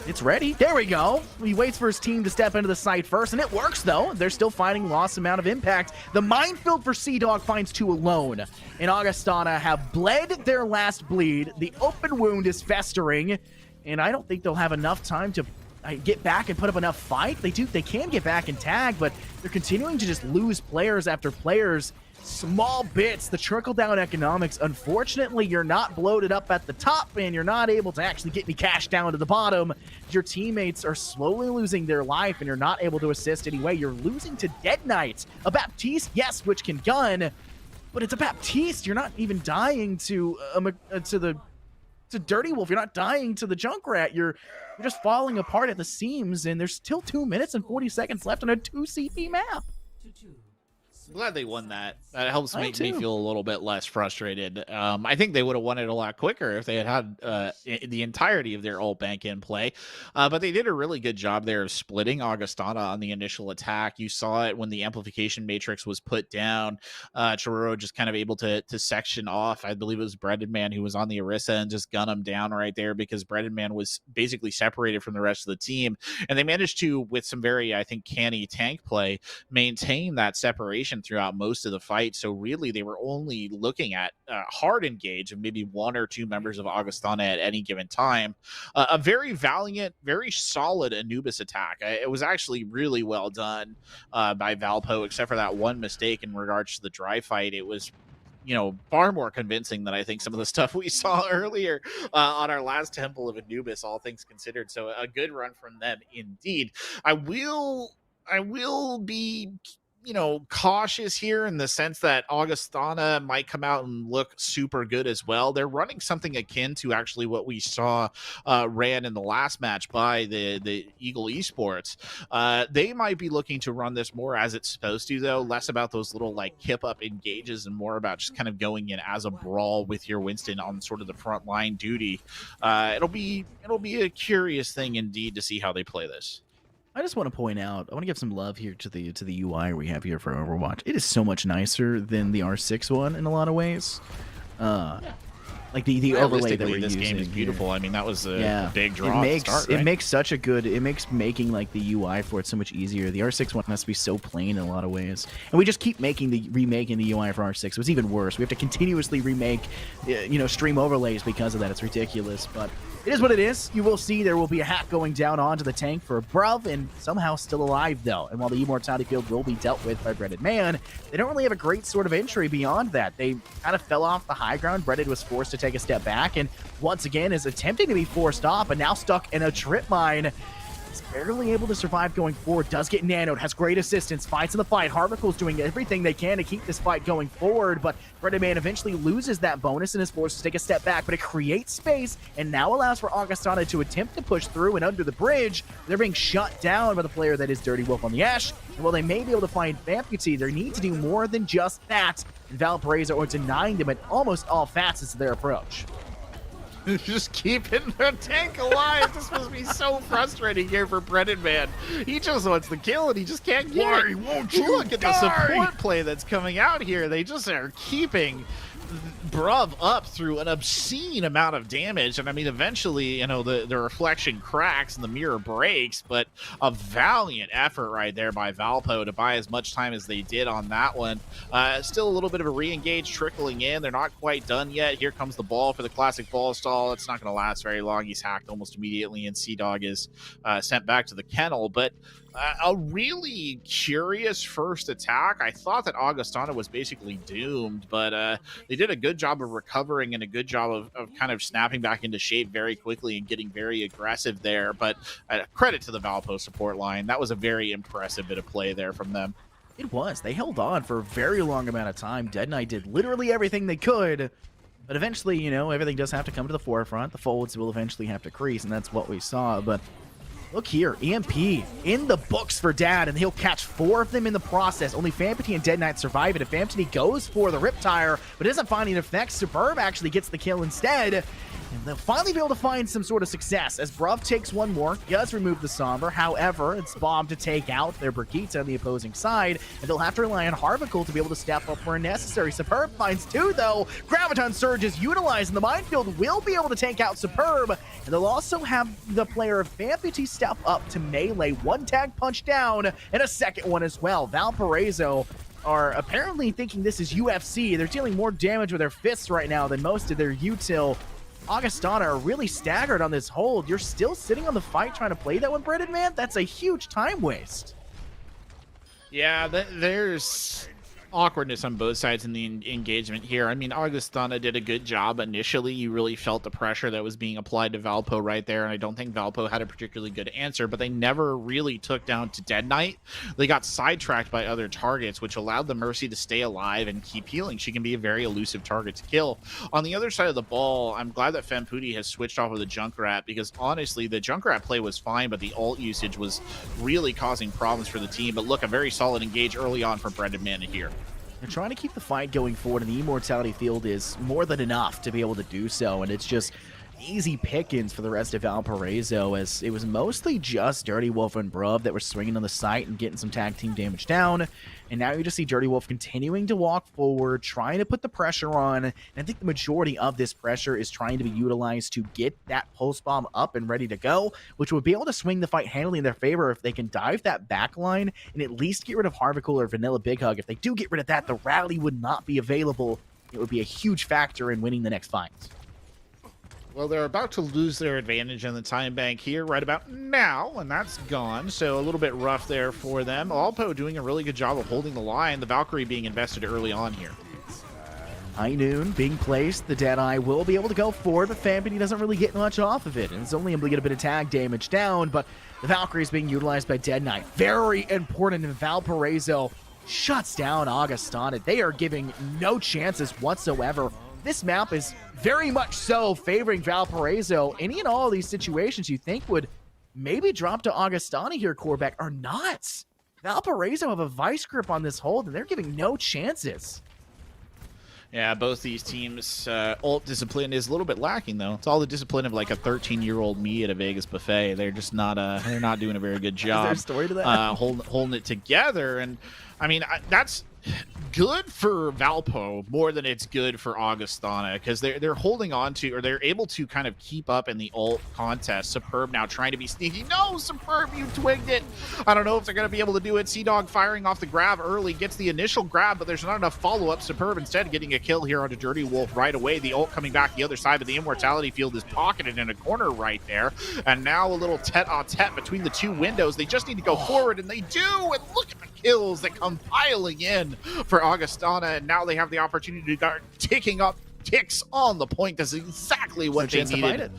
It's ready. There we go. He waits for his team to step into the site first, and it works, though. They're still finding lost amount of impact. The minefield for Sea-Dog finds 2 alone, and Augustana have bled their last bleed. The open wound is festering, and I don't think they'll have enough time to get back and put up enough fight. They can get back and tag, but they're continuing to just lose players after players. Small bits, the trickle-down economics. Unfortunately, you're not bloated up at the top, and you're not able to actually get any cash down to the bottom. Your teammates are slowly losing their life, and you're not able to assist anyway. You're losing to Dead Knight. A Baptiste, yes, which can gun, but it's a Baptiste. You're not even dying to Dirty Wolf. You're not dying to the Junkrat. You're just falling apart at the seams, and there's still 2 minutes and 40 seconds left on a 2 CP map. I'm glad they won that. That helps make me feel a little bit less frustrated. I think they would have won it a lot quicker if they had the entirety of their ult bank in play. But they did a really good job there of splitting Augustana on the initial attack. You saw it when the amplification matrix was put down. Chiruro just kind of able to section off. I believe it was Brendan Man who was on the Orisa and just gun him down right there, because Brendan Man was basically separated from the rest of the team. And they managed to, with some very, I think, canny tank play, maintain that separation throughout most of the fight. So really they were only looking at hard engage of maybe 1 or 2 members of Augustana at any given time. A very valiant, very solid Anubis attack. It was actually really well done by Valpo, except for that one mistake in regards to the dry fight. It was, you know, far more convincing than I think some of the stuff we saw earlier on our last Temple of Anubis, all things considered. So a good run from them indeed. I will be, you know, cautious here in the sense that Augustana might come out and look super good as well. They're running something akin to actually what we saw ran in the last match by the Eagle Esports. They might be looking to run this more as it's supposed to, though, less about those little like kip up engages and more about just kind of going in as a brawl with your Winston on sort of the front line duty. It'll be a curious thing indeed to see how they play this. I just want to point out, I want to give some love here to the UI we have here for Overwatch. It is so much nicer than the R6 one in a lot of ways. Like the overlay that we're this using game is beautiful. Here. I mean, that was a big draw. It makes making like the UI for it so much easier. The R6 one has to be so plain in a lot of ways, and we just keep remaking the UI for R6. So it's even worse. We have to continuously remake, stream overlays because of that. It's ridiculous, but it is what it is. You will see there will be a hack going down onto the tank for Bruv, and somehow still alive, though. And while the Immortality field will be dealt with by Breaded Man, they don't really have a great sort of entry beyond that. They kind of fell off the high ground. Breaded was forced to take a step back, and once again is attempting to be forced off, but now stuck in a trip mine. He's barely able to survive going forward. Does get nanoed, has great assistance, fights in the fight. Harvicle's doing everything they can to keep this fight going forward, but Breaded Man eventually loses that bonus and is forced to take a step back, but it creates space and now allows for Augustana to attempt to push through, and under the bridge, they're being shut down by the player that is Dirty Wolf on the Ash. And while they may be able to find Amputee, they need to do more than just that, and Valparaiso are denying them at almost all facets of their approach. Just keeping the tank alive. This must be so frustrating here for Brendan Man. He just wants the kill and he just can't get it. Won't you look at the support play that's coming out here? They just are keeping Bruv up through an obscene amount of damage, and I mean eventually the reflection cracks and the mirror breaks, but a valiant effort right there by Valpo to buy as much time as they did on that one. Still a little bit of a re-engage trickling in. They're not quite done yet. Here comes the ball for the classic ball stall. It's not going to last very long. He's hacked almost immediately, and Sea-Dog is sent back to the kennel, but a really curious first attack. I thought that Augustana was basically doomed, but they did a good job of recovering and a good job of kind of snapping back into shape very quickly and getting very aggressive there. But credit to the Valpo support line. That was a very impressive bit of play there from them. It was. They held on for a very long amount of time. Dead Knight did literally everything they could, but eventually, everything does have to come to the forefront. The folds will eventually have to crease, and that's what we saw. But Look here, EMP in the books for Dad, and he'll catch 4 of them in the process. Only Fampity and Dead Knight survive it, and Fampity goes for the Riptire, but doesn't find any effects. Superb actually gets the kill instead, and they'll finally be able to find some sort of success as Bruv takes one more, does remove the Somber. However, it's Bomb to take out their Brigitte on the opposing side, and they'll have to rely on Harvicle to be able to step up where necessary. Superb finds 2, though. Graviton Surge is utilized, and the Minefield will be able to take out Superb, and they'll also have the player of Fampity step up to melee. 1 tag punch down, and a second one as well. Valparaiso are apparently thinking this is UFC. They're dealing more damage with their fists right now than most of their util. Augustana are really staggered on this hold. You're still sitting on the fight trying to play that one, Brendan, man? That's a huge time waste. Yeah, there's awkwardness on both sides in the engagement here. I mean, Augustana did a good job initially. You really felt the pressure that was being applied to Valpo right there, and I don't think Valpo had a particularly good answer, but they never really took down to Dead Knight. They got sidetracked by other targets, which allowed the Mercy to stay alive and keep healing. She can be a very elusive target to kill. On the other side of the ball, I'm glad that Femputi has switched off of the Junkrat, because honestly, the Junkrat play was fine, but the ult usage was really causing problems for the team. But look, a very solid engage early on from Brendan Mana here. They're trying to keep the fight going forward, and the Immortality field is more than enough to be able to do so, and it's just easy pickings for the rest of Valparaiso, as it was mostly just Dirty Wolf and Bruv that were swinging on the site and getting some tag team damage down. And now you just see Dirty Wolf continuing to walk forward, trying to put the pressure on. And I think the majority of this pressure is trying to be utilized to get that pulse bomb up and ready to go, which would be able to swing the fight handily in their favor if they can dive that back line and at least get rid of Harvicle or Vanilla Big Hug. If they do get rid of that, the rally would not be available. It would be a huge factor in winning the next fight. Well, they're about to lose their advantage in the time bank here right about now, and that's gone. So a little bit rough there for them. Alpo doing a really good job of holding the line. The Valkyrie being invested early on here. High Noon being placed. The Deadeye will be able to go forward, but Fampity doesn't really get much off of it. And it's only able to get a bit of tag damage down, but the Valkyrie is being utilized by Dead Knight. Very important, and Valparaiso shuts down Augustana. They are giving no chances whatsoever. This map is very much so favoring Valparaiso. Any and all of these situations you think would maybe drop to Augustana here, Corbeck, are not. Valparaiso have a vice grip on this hold, and they're giving no chances. Yeah, both these teams' ult discipline is a little bit lacking, though. It's all the discipline of like a 13-year-old me at a Vegas buffet. They're just not they're not doing a very good job. Is there a story to that? Holding it together. And I mean, that's good for Valpo more than it's good for Augustana, because they're holding on to, or they're able to kind of keep up in the ult contest. Superb now trying to be sneaky. No, Superb, you twigged it. I don't know if they're going to be able to do it. Sea-Dog firing off the grab early, gets the initial grab, but there's not enough follow-up. Superb instead getting a kill here onto Dirty Wolf right away. The ult coming back the other side, but the Immortality field is pocketed in a corner right there. And now a little tete-a-tete between the two windows. They just need to go forward, and they do. And look at the kills that come piling in for Augustana, and now they have the opportunity to start ticking up ticks on the point. That's exactly what they needed.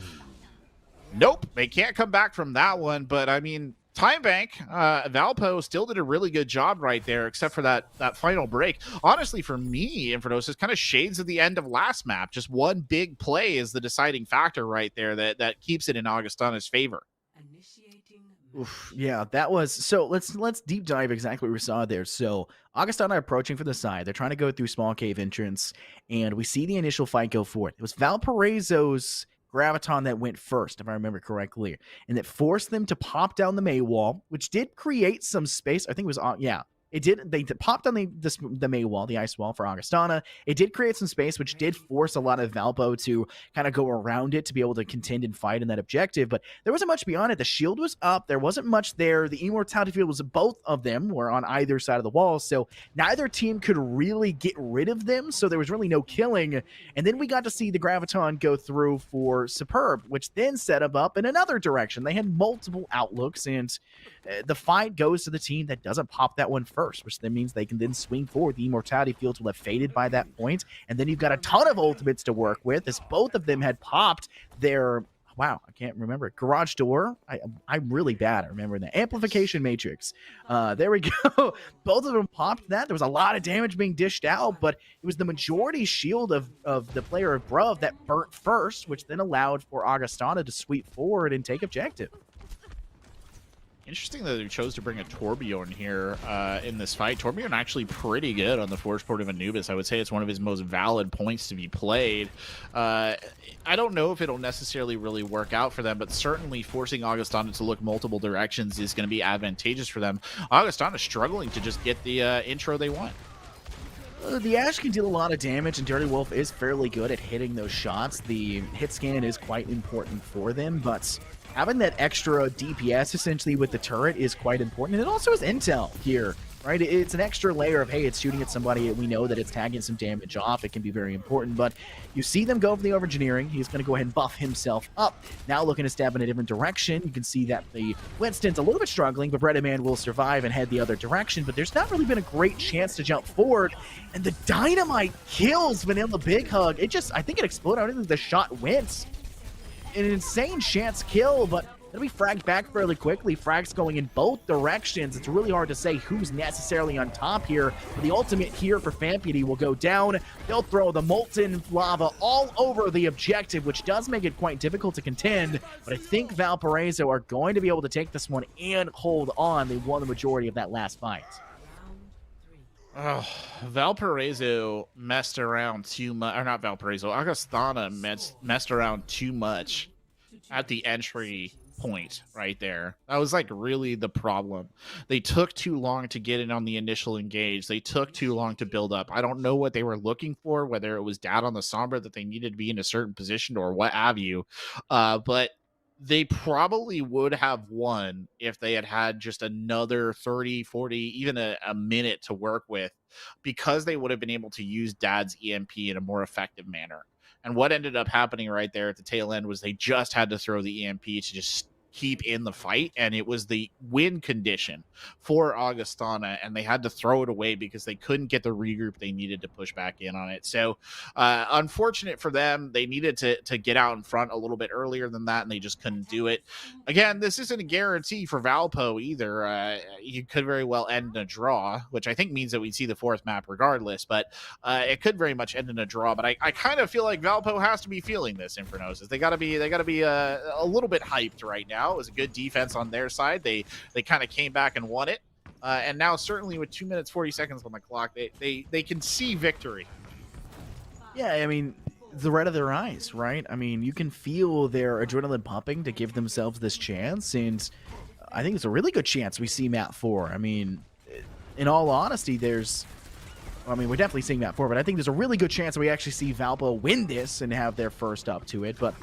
Nope, they can't come back from that one, but I mean, time bank, Valpo still did a really good job right there, except for that final break. Honestly, for me, Infernos is kind of shades of the end of last map. Just one big play is the deciding factor right there that keeps it in Augustana's favor. Oof, yeah, that was so. Let's deep dive exactly what we saw there. So Augustana approaching from the side. They're trying to go through small cave entrance, and we see the initial fight go forward. It was Valparaiso's Graviton that went first, if I remember correctly, and that forced them to pop down the May wall, which did create some space. I think it was it did. They popped on the May wall, the ice wall for Augustana. It did create some space, which did force a lot of Valpo to kind of go around it to be able to contend and fight in that objective. But there wasn't much beyond it. The shield was up. There wasn't much there. The Immortality field was, both of them were on either side of the wall. So neither team could really get rid of them. So there was really no killing. And then we got to see the Graviton go through for Superb, which then set them up in another direction. They had multiple outlooks, and the fight goes to the team that doesn't pop that one first, which then means they can then swing forward. The Immortality fields will have faded by that point, and then you've got a ton of ultimates to work with, as both of them had popped their, wow, I can't remember it, garage door. I'm really bad at remembering that. Amplification matrix. There we go. Both of them popped that. There was a lot of damage being dished out, but it was the majority shield of the player of Bruv that burnt first, which then allowed for Augustana to sweep forward and take objective. Interesting that they chose to bring a Torbjorn here in this fight. Torbjorn actually pretty good on the Forge Port of Anubis. I would say it's one of his most valid points to be played. I don't know if it'll necessarily really work out for them, but certainly forcing Augustana to look multiple directions is going to be advantageous for them. Augustana struggling to just get the intro they want. The Ash can deal a lot of damage, and Dirty Wolf is fairly good at hitting those shots. The hit scan is quite important for them, but having that extra DPS essentially with the turret is quite important. And it also has intel here, right? It's an extra layer of, hey, it's shooting at somebody. We know that it's tagging some damage off. It can be very important, but you see them go for the overengineering. He's going to go ahead and buff himself up. Now looking to stab in a different direction. You can see that the Winston's a little bit struggling, but Bredaman will survive and head the other direction, but there's not really been a great chance to jump forward. And the dynamite kills Vanilla Big Hug. I think it exploded. I don't think the shot went. An insane chance kill, but it'll be fragged back fairly quickly. Frags going in both directions. It's really hard to say who's necessarily on top here. But the ultimate here for Fampidy will go down. They'll throw the molten lava all over the objective, which does make it quite difficult to contend. But I think Valparaiso are going to be able to take this one and hold on. They won the majority of that last fight. Oh, Valparaiso messed around too much, or not Valparaiso, Augustana messed around too much at the entry point right there. That was like really the problem. They took too long to get in on the initial engage. They took too long to build up. I don't know what they were looking for, whether it was down on the Sombra that they needed to be in a certain position or what have you. But they probably would have won if they had had just another 30, 40, even a minute to work with, because they would have been able to use Dad's EMP in a more effective manner. And what ended up happening right there at the tail end was they just had to throw the EMP to just keep in the fight, and it was the win condition for Augustana, and they had to throw it away because they couldn't get the regroup they needed to push back in on it. So unfortunate for them. They needed to get out in front a little bit earlier than that, and they just couldn't do it. Again, this isn't a guarantee for Valpo either. You could very well end in a draw, which I think means that we'd see the fourth map regardless, but it could very much end in a draw. But I kind of feel like Valpo has to be feeling this, Infernosis. They got to be a little bit hyped right now. It was a good defense on their side. They kind of came back and won it. And now certainly with 2 minutes 40 seconds on the clock, they can see victory. Yeah, I mean, the red of their eyes, right? I mean, you can feel their adrenaline pumping to give themselves this chance, and I think it's a really good chance we see map 4. I mean, in all honesty, we're definitely seeing map 4, but I think there's a really good chance that we actually see Valpo win this and have their first up to it. But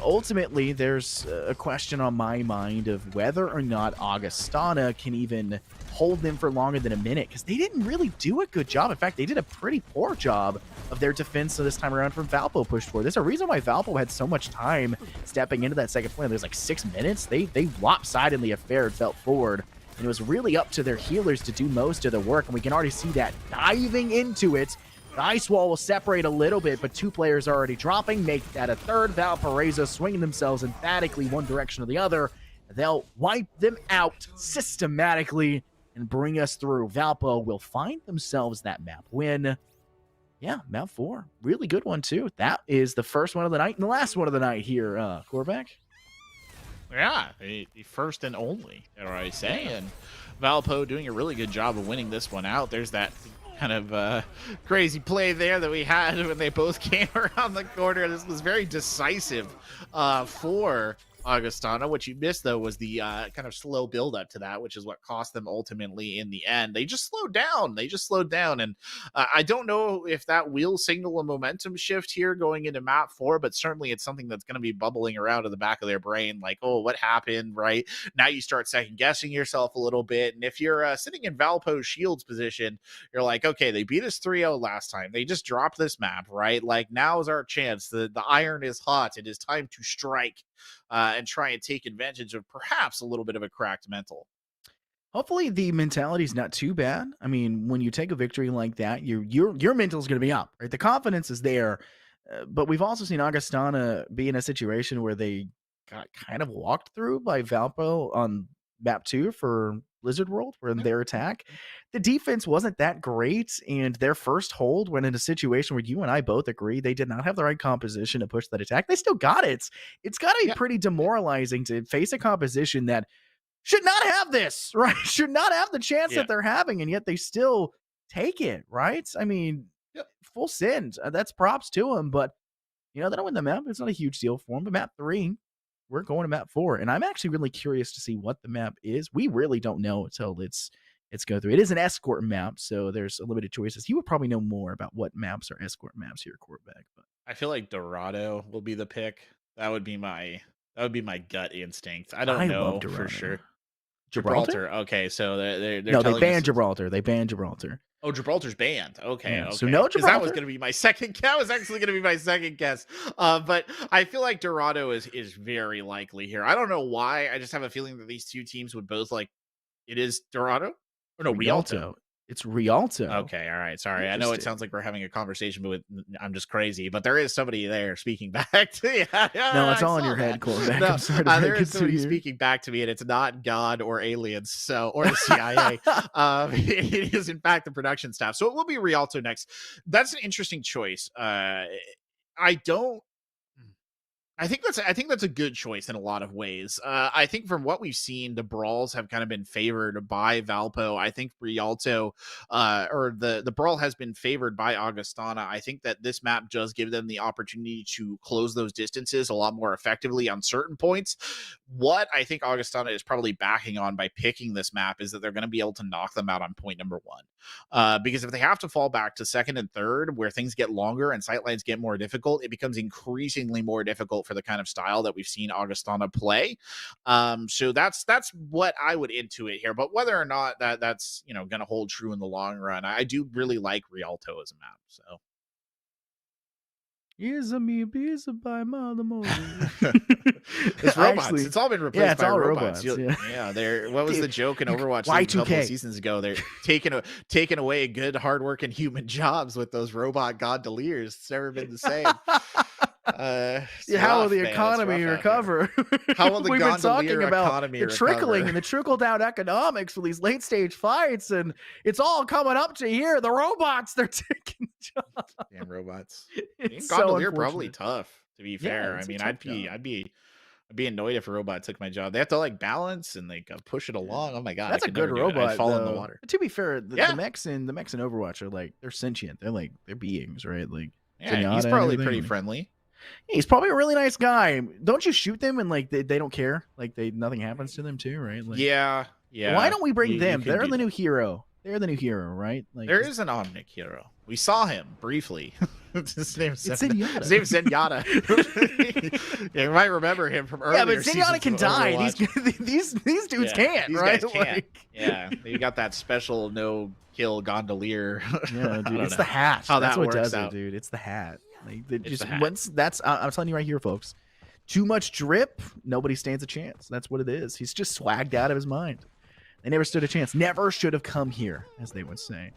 ultimately, there's a question on my mind of whether or not Augustana can even hold them for longer than a minute, because they didn't really do a good job. In fact, they did a pretty poor job of their defense this time around from Valpo pushed forward. There's a reason why Valpo had so much time stepping into that second point. There's like 6 minutes. They lopsidedly affair felt forward, and it was really up to their healers to do most of the work, and we can already see that diving into it. The ice wall will separate a little bit, but 2 players are already dropping. Make that a third. Valparaiso swinging themselves emphatically one direction or the other. They'll wipe them out systematically and bring us through. Valpo will find themselves that map win. Yeah, map 4. Really good one, too. That is the first one of the night and the last one of the night here, Korvac. Yeah, the first and only, dare I say. And Valpo doing a really good job of winning this one out. There's that kind of crazy play there that we had when they both came around the corner. This was very decisive for Augustana. What you missed, though, was the kind of slow build up to that, which is what cost them ultimately in the end. They just slowed down. And I don't know if that will signal a momentum shift here going into map 4, but certainly it's something that's going to be bubbling around in the back of their brain. Like, oh, what happened, right? Now you start second guessing yourself a little bit. And if you're sitting in Valpo's Shield's position, you're like, okay, they beat us 3-0 last time. They just dropped this map, right? Like, now is our chance. The iron is hot. It is time to strike. And try and take advantage of perhaps a little bit of a cracked mental. Hopefully the mentality is not too bad. I mean, when you take a victory like that, your mental is going to be up, right? The confidence is there. But we've also seen Augustana be in a situation where they got kind of walked through by Valpo on map 2 for Blizzard World, where in their attack, the defense wasn't that great, and their first hold went in a situation where you and I both agree they did not have the right composition to push that attack. They still got it. It's got to be pretty demoralizing to face a composition that should not have this, right? Should not have the chance that they're having, and yet they still take it, right? I mean, full send. That's props to them, but they don't win the map. It's not a huge deal for them. But map 3, we're going to map 4, and I'm actually really curious to see what the map is. We really don't know until it's go through. It is an escort map, so there's a limited choices. You would probably know more about what maps are escort maps here, quarterback. But I feel like Dorado will be the pick. That would be my gut instinct. I don't know for sure. Gibraltar. Okay, so they're no, they telling banned us Gibraltar. They banned Gibraltar. Oh, Gibraltar's banned. Okay, Yeah, okay. so no Because that was Gibraltar. going to be my second. That was actually going to be my second guess. But I feel like Dorado is very likely here. I don't know why. I just have a feeling that these two teams would both like. It is Dorado or no Rialto. It's Rialto. Okay, all right. Sorry, I know it sounds like we're having a conversation, but I'm just crazy. But there is somebody there speaking back to me. No, it's all in your head, quarterback. No, I'm sorry to there break is it to somebody you. speaking back to me, and it's not God or aliens, so or the CIA. It is in fact the production staff. So it will be Rialto next. That's an interesting choice. I think that's a good choice in a lot of ways. I think from what we've seen, the brawls have kind of been favored by Valpo. I think Rialto, or the brawl has been favored by Augustana. I think that this map does give them the opportunity to close those distances a lot more effectively on certain points. What I think Augustana is probably backing on by picking this map is that they're going to be able to knock them out on point number 1. Because if they have to fall back to second and third, where things get longer and sightlines get more difficult, it becomes increasingly more difficult for the kind of style that we've seen Augustana play. So that's what I would intuit here. But whether or not that's going to hold true in the long run, I do really like Rialto as a map. So. It's robots. Actually, it's all been replaced by robots. Yeah, they're. What was the joke in Overwatch Y2K. a couple of seasons ago? They're taking away good, hardworking human jobs with those robot gondoliers. It's never been the same. How will the economy recover? How will the We've been talking about economy the trickling and the trickle down economics for these late stage fights, and it's all coming up to here. The robots, they're taking jobs. Damn robots. It's Gondolier so probably tough. To be fair, I mean, I'd be annoyed if a robot took my job. They have to like balance and like push it along. Oh my god, that's a good robot. I'd fall in the water. To be fair, the mechs in Overwatch are like they're sentient. They're beings, right? Like he's probably pretty friendly. He's probably a really nice guy. Don't you shoot them and like they don't care? Like nothing happens to them too, right? Like, yeah. Why don't we bring them? They're the new hero. They're the new hero, right? Like there is an Omnic hero. We saw him briefly. His name's Zenyatta. His name's Zenyatta. You might remember him from earlier. Yeah, but Zenyatta can die. These dudes can't, right? Guys can't. Yeah, they got that special no kill gondolier. Yeah, dude, it's the hat. How that's that what works does out. it, dude. It's the hat. Like it's the hat. Once that's I'm telling you right here, folks. Too much drip, nobody stands a chance. That's what it is. He's just swagged out of his mind. They never stood a chance. Never should have come here, as they would say.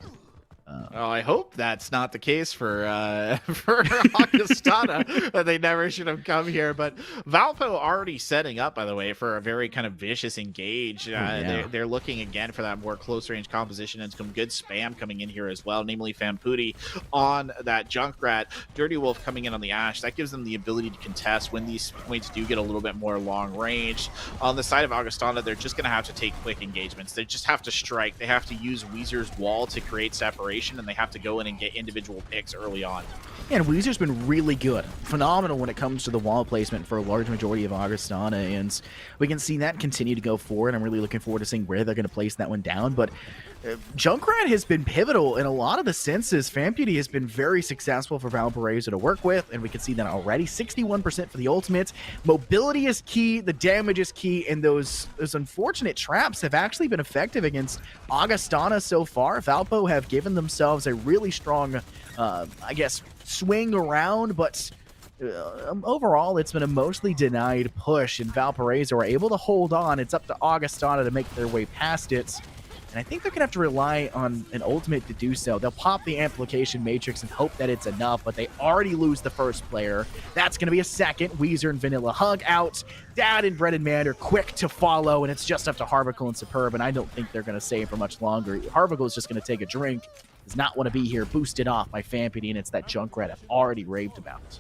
I hope that's not the case for Augustana. That they never should have come here. But Valpo already setting up, by the way, for a very kind of vicious engage. They're looking again for that more close range composition and some good spam coming in here as well, namely Famputi on that Junkrat, Dirty Wolf coming in on the Ash. That gives them the ability to contest when these points do get a little bit more long range. On the side of Augustana, they're just going to have to take quick engagements. They just have to strike. They have to use Weezer's wall to create separation, and they have to go in and get individual picks early on. Yeah, and Weezer's been really good. Phenomenal when it comes to the wall placement for a large majority of Augustana, and we can see that continue to go forward. I'm really looking forward to seeing where they're going to place that one down, but Junkrat has been pivotal in a lot of the senses. Famputi has been very successful for Valparaiso to work with, and we can see that already. 61% for the ultimate. Mobility is key, the damage is key, and those unfortunate traps have actually been effective against Augustana so far. Valpo have given themselves a really strong, I guess, swing around, but overall, it's been a mostly denied push, and Valparaiso are able to hold on. It's up to Augustana to make their way past it. And I think they're going to have to rely on an ultimate to do so. They'll pop the amplification matrix and hope that it's enough, but they already lose the first player. That's going to be a second. Weezer and Vanilla Hug out. Dad and Bread and Man are quick to follow, and it's just up to Harvicle and Superb, and I don't think they're going to stay for much longer. Harvicle is just going to take a drink. Does not want to be here. Boosted off by Famputi, and it's that Junkrat I've already raved about.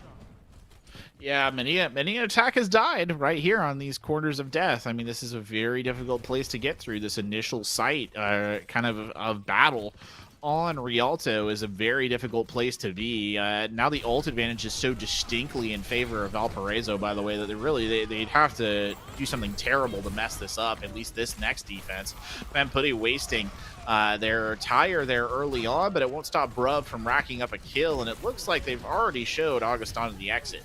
Yeah, many an attack has died right here on these corners of death. I mean, this is a very difficult place to get through. This initial site, kind of battle on Rialto is a very difficult place to be. Now the ult advantage is so distinctly in favor of Valparaiso, by the way, that they'd have to do something terrible to mess this up, at least this next defense. Vampudi wasting their tire there early on, but it won't stop Bruv from racking up a kill, and it looks like they've already showed Augustin the exit.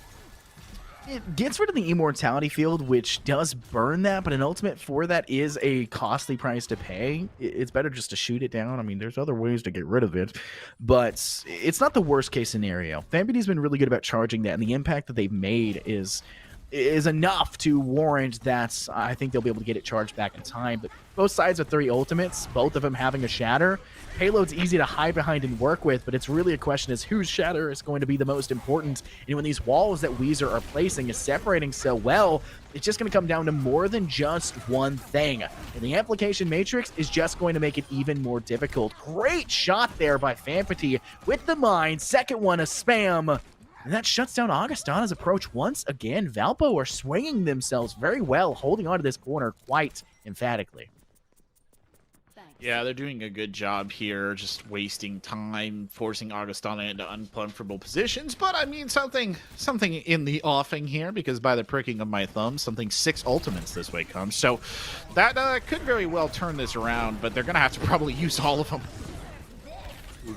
It gets rid of the immortality field, which does burn that, but an ultimate for that is a costly price to pay. It's better just to shoot it down. I mean, there's other ways to get rid of it, but it's not the worst case scenario. Vampy's been really good about charging that, and the impact that they've made is enough to warrant that. I think they'll be able to get it charged back in time. But both sides of 3 ultimates, both of them having a shatter. Payload's easy to hide behind and work with, but it's really a question is whose shatter is going to be the most important. And when these walls that Weezer are placing is separating so well, it's just going to come down to more than just one thing. And the amplification matrix is just going to make it even more difficult. Great shot there by Vampity with the mine. Second one, a spam. And that shuts down Augustana's approach once again. Valpo are swinging themselves very well, holding onto this corner quite emphatically. Yeah, they're doing a good job here, just wasting time, forcing Augustana into uncomfortable positions. But I mean, something in the offing here, because by the pricking of my thumb, 6 ultimates this way comes. So that could very well turn this around, but they're going to have to probably use all of them.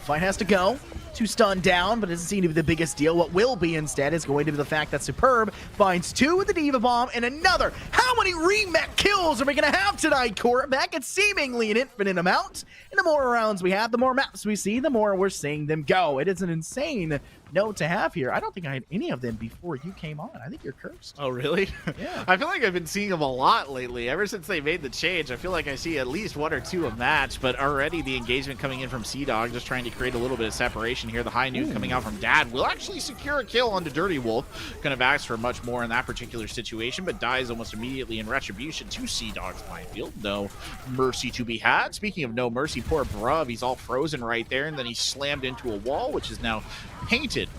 Fight has to go. 2 stun down, but it doesn't seem to be the biggest deal. What will be instead is going to be the fact that Superb finds 2 with the Diva Bomb and another. How many remake kills are we going to have tonight, Quarterback? It's seemingly an infinite amount. And the more rounds we have, the more maps we see, the more we're seeing them go. It is an insane note to have here. I don't think I had any of them before you came on. I think you're cursed. Oh, really? Yeah. I feel like I've been seeing them a lot lately. Ever since they made the change, I feel like I see at least 1 or 2 a match, but already the engagement coming in from Sea-Dog, just trying to create a little bit of separation here. The high noon coming out from Dad will actually secure a kill onto Dirty Wolf. Couldn't have asked for much more in that particular situation, but dies almost immediately in retribution to Sea-Dog's minefield. No mercy to be had. Speaking of no mercy, poor Bruv, he's all frozen right there, and then he's slammed into a wall, which is now painted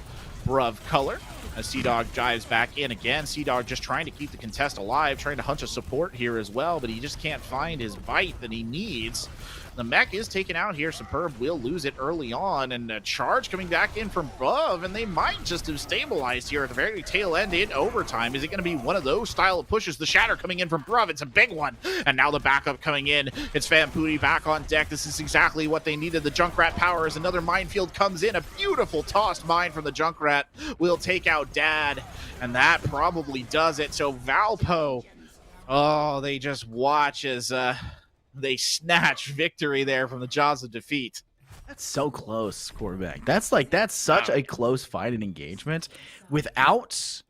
Bruv color. As Sea-Dog dives back in again. Sea-Dog just trying to keep the contest alive, trying to hunch a support here as well, but he just can't find his bite that he needs. The mech is taken out here. Superb will lose it early on, and a charge coming back in from above, and they might just have stabilized here at the very tail end in overtime. Is it going to be one of those style of pushes? The shatter coming in from Bruv. It's a big one, and now the backup coming in. It's Vampudi back on deck. This is exactly what they needed. The Junkrat power as another minefield comes in. A beautiful tossed mine from the Junkrat will take out Dad, and that probably does it. So Valpo, oh, they just watch as they snatch victory there from the jaws of defeat. That's so close, Quarterback. That's such a close fight and engagement without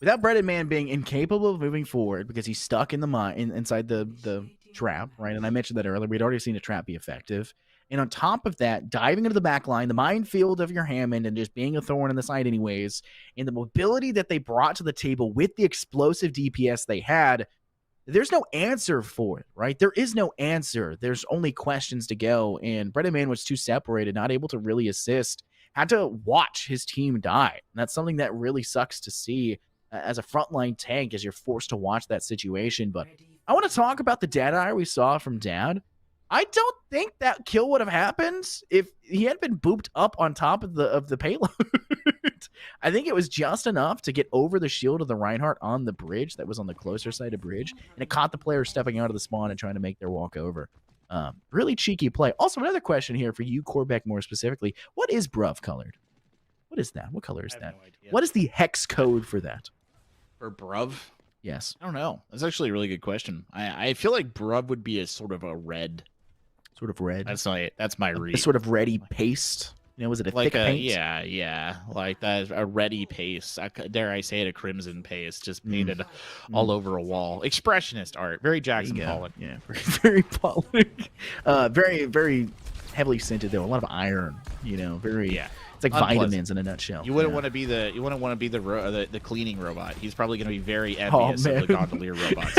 Breaded Man being incapable of moving forward because he's stuck in the mine inside the trap, right? And I mentioned that earlier. We'd already seen a trap be effective. And on top of that, diving into the back line, the minefield of your Hammond, and just being a thorn in the side anyways, and the mobility that they brought to the table with the explosive DPS they had, there's no answer for it, right? There is no answer. There's only questions to go. And Breaded Man was too separated, not able to really assist, had to watch his team die. And that's something that really sucks to see as a frontline tank, as you're forced to watch that situation. But I want to talk about the dead eye we saw from Dad. I don't think that kill would have happened if he had been booped up on top of the payload. I think it was just enough to get over the shield of the Reinhardt on the bridge that was on the closer side of bridge, and it caught the player stepping out of the spawn and trying to make their walk over. Really cheeky play. Also, another question here for you, Corbeck, more specifically. What is Bruv colored? What is that? What color is that? No idea. What is the hex code for that? For Bruv? Yes. I don't know. That's actually a really good question. I feel like Bruv would be a sort of a red. Sort of red. That's my read. A sort of reddy paste. You know, was it a thick paint? Yeah, like that, a reddy paste. Dare I say it, a crimson paste, just painted all over a wall. Expressionist art, very Jackson Pollock. Yeah, very Pollock. Very, very heavily scented though. A lot of iron. You know, very. Yeah. It's like vitamins in a nutshell. You wouldn't want to be the cleaning robot. He's probably going to be very envious of the gondolier robots.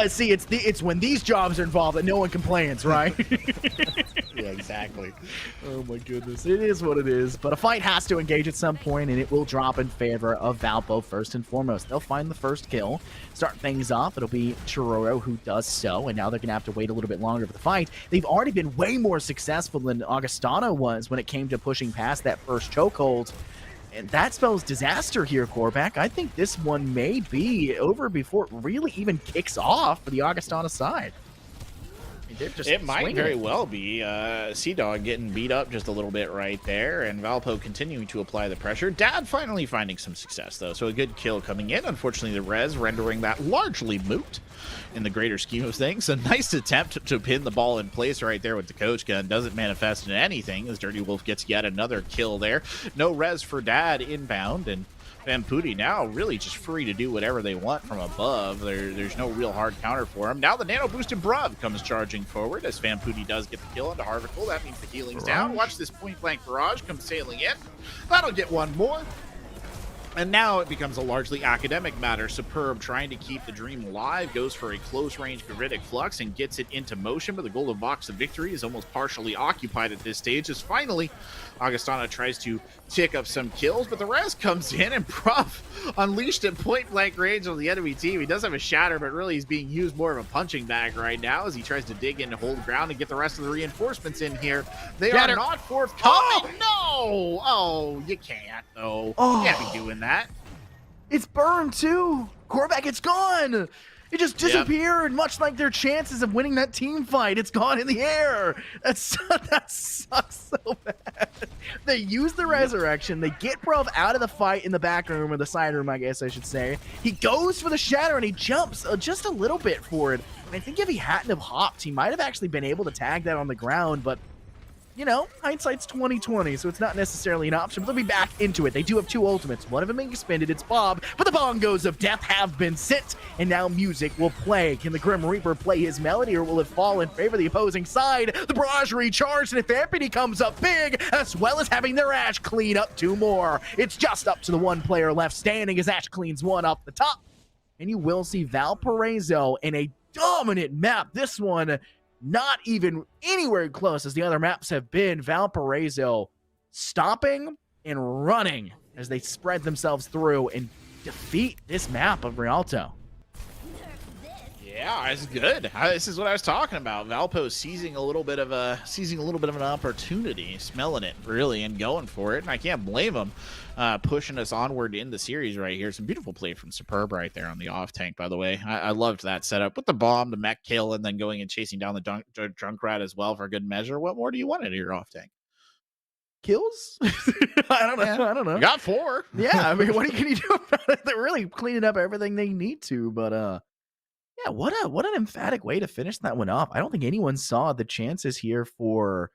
See, it's when these jobs are involved that no one complains, right? Yeah, exactly. Oh my goodness. It is what it is. But a fight has to engage at some point, and it will drop in favor of Valpo first and foremost. They'll find the first kill, start things off. It'll be Chiroro who does so, and now they're going to have to wait a little bit longer for the fight. They've already been way more successful than Augustana was when it came to pushing past that first chokehold. And that spells disaster here, Korvac. I think this one may be over before it really even kicks off for the Augustana side. It might very well be Sea-Dog getting beat up just a little bit right there, and Valpo continuing to apply the pressure. Dad finally finding some success, though, so a good kill coming in. Unfortunately, the res rendering that largely moot in the greater scheme of things. A nice attempt to pin the ball in place right there with the coach gun. Doesn't manifest in anything as Dirty Wolf gets yet another kill there. No res for Dad inbound, and Vamputi now really just free to do whatever they want from above. There's no real hard counter for him. Now the nano boosted Bruv comes charging forward as Vamputi does get the kill into Harvicle. That means the healing's down. Watch this point blank barrage come sailing in. That'll get one more. And now it becomes a largely academic matter. Superb trying to keep the dream alive, goes for a close-range Gravitic Flux and gets it into motion, but the golden box of victory is almost partially occupied at this stage as finally Augustana tries to tick up some kills, but the res comes in and Prof unleashed at point-blank range on the enemy team. He does have a shatter, but really he's being used more of a punching bag right now as he tries to dig in to hold ground and get the rest of the reinforcements in here. They are not forthcoming. Oh, no! Oh, you can't, though. You can't be doing that. It's burned too. Korvac, it's gone. It just disappeared, much like their chances of winning that team fight. It's gone in the air. That sucks so bad. They use the resurrection. They get Bruv out of the fight in the back room, or the side room, I guess I should say. He goes for the shatter, and he jumps just a little bit for it. And I think if he hadn't have hopped, he might have actually been able to tag that on the ground, but you know, hindsight's 20/20, so it's not necessarily an option, but they'll be back into it. They do have two ultimates. One of them being expended, it's Bob, but the bongos of death have been sent, and now music will play. Can the Grim Reaper play his melody, or will it fall in favor of the opposing side? The barrage recharged, and if Ampity comes up big, as well as having their Ash clean up two more. It's just up to the one player left standing as Ash cleans one up the top, and you will see Valparaiso in a dominant map. This one not even anywhere close as the other maps have been. Valparaiso stopping and running as they spread themselves through and defeat this map of Rialto. Yeah, it's good. This is what I was talking about. Valpo seizing a little bit of an opportunity, smelling it really, and going for it. And I can't blame them, pushing us onward in the series right here. Some beautiful play from Superb right there on the off tank. By the way, I loved that setup with the bomb, the mech kill, and then going and chasing down the Junkrat as well for good measure. What more do you want out of your off tank? Kills? I don't know. Yeah. I don't know. You got 4. Yeah, I mean, what can you do about it? They're really cleaning up everything they need to, but yeah, what an emphatic way to finish that one off. I don't think anyone saw the chances here for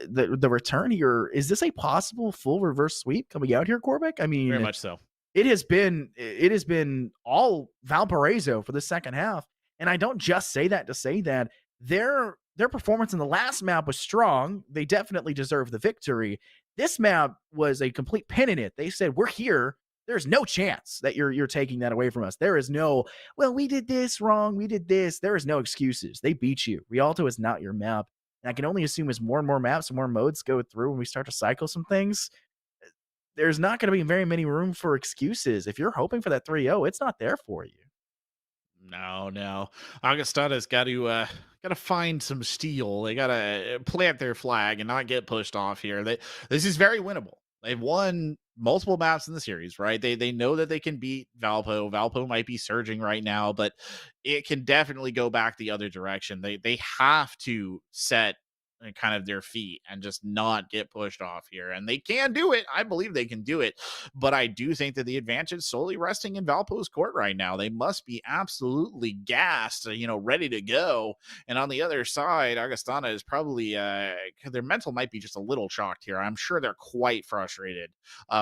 the return here. Is this a possible full reverse sweep coming out here, Korvac? I mean, Very much so. It has been all Valparaiso for the second half, and I don't just say that to say that their performance in the last map was strong. They definitely deserve the victory. This map was a complete pin in it. They said, "We're here. There's no chance that you're taking that away from us. There is no, well, we did this wrong, we did this." There is no excuses. They beat you. Rialto is not your map. And I can only assume as more and more maps and more modes go through and we start to cycle some things, there's not going to be very many room for excuses. If you're hoping for that 3-0, it's not there for you. No. Augustana's got to find some steel. They got to plant their flag and not get pushed off here. This is very winnable. They've won multiple maps in the series, right? They know that they can beat Valpo. Valpo might be surging right now, but it can definitely go back the other direction. They have to set kind of their feet and just not get pushed off here. And they can do it. I believe they can do it. But I do think that the advantage is solely resting in Valpo's court right now. They must be absolutely gassed, ready to go. And on the other side, Augustana is probably, their mental might be just a little shocked here. I'm sure they're quite frustrated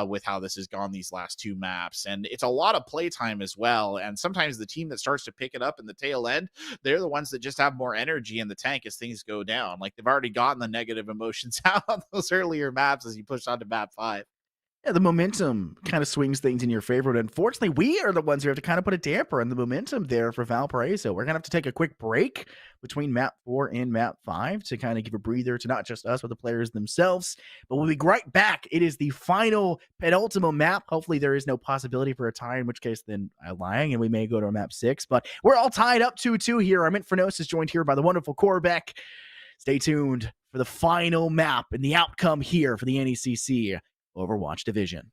with how this has gone these last 2 maps. And it's a lot of playtime as well. And sometimes the team that starts to pick it up in the tail end, they're the ones that just have more energy in the tank as things go down. Like they've already gotten the negative emotions out on those earlier maps as you push on to map 5. Yeah, the momentum kind of swings things in your favor. But unfortunately, we are the ones who have to kind of put a damper on the momentum there for Valparaiso. We're going to have to take a quick break between map 4 and map 5 to kind of give a breather to not just us, but the players themselves. But we'll be right back. It is the final penultimate map. Hopefully, there is no possibility for a tie, in which case, then I'm lying, and we may go to map 6. But we're all tied up 2-2 here. I'm Infernos is joined here by the wonderful Corbeck. Stay tuned for the final map and the outcome here for the NECC Overwatch division.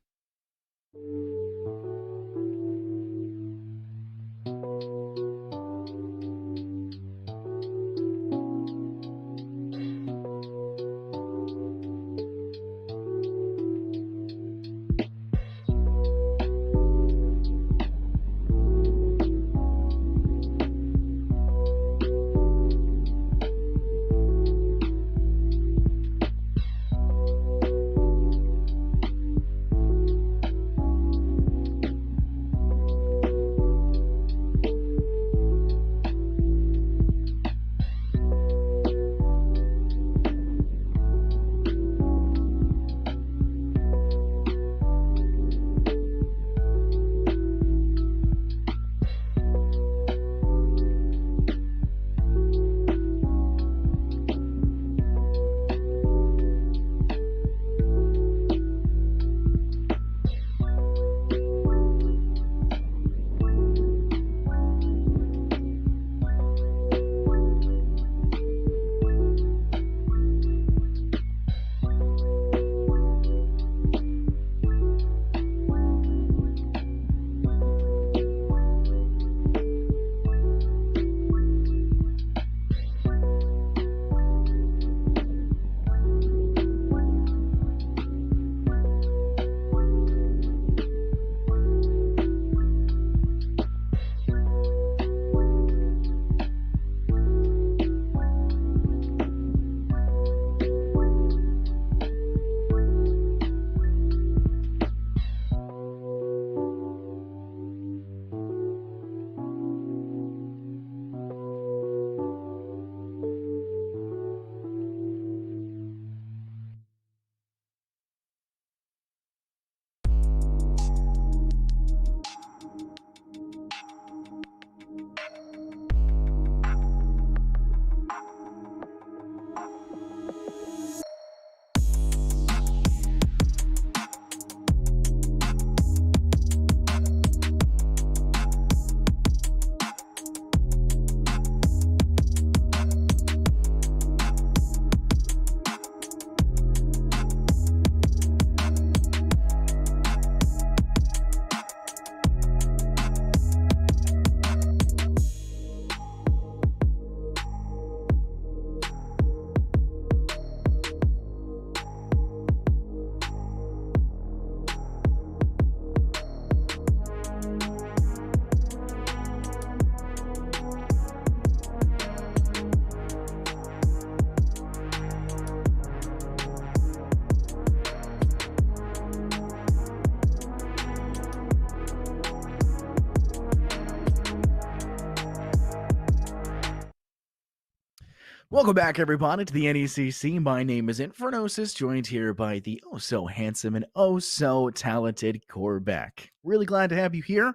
Welcome back, everybody, to the NECC. My name is Infernosis, joined here by the oh-so-handsome and oh-so-talented Corbeck. Really glad to have you here.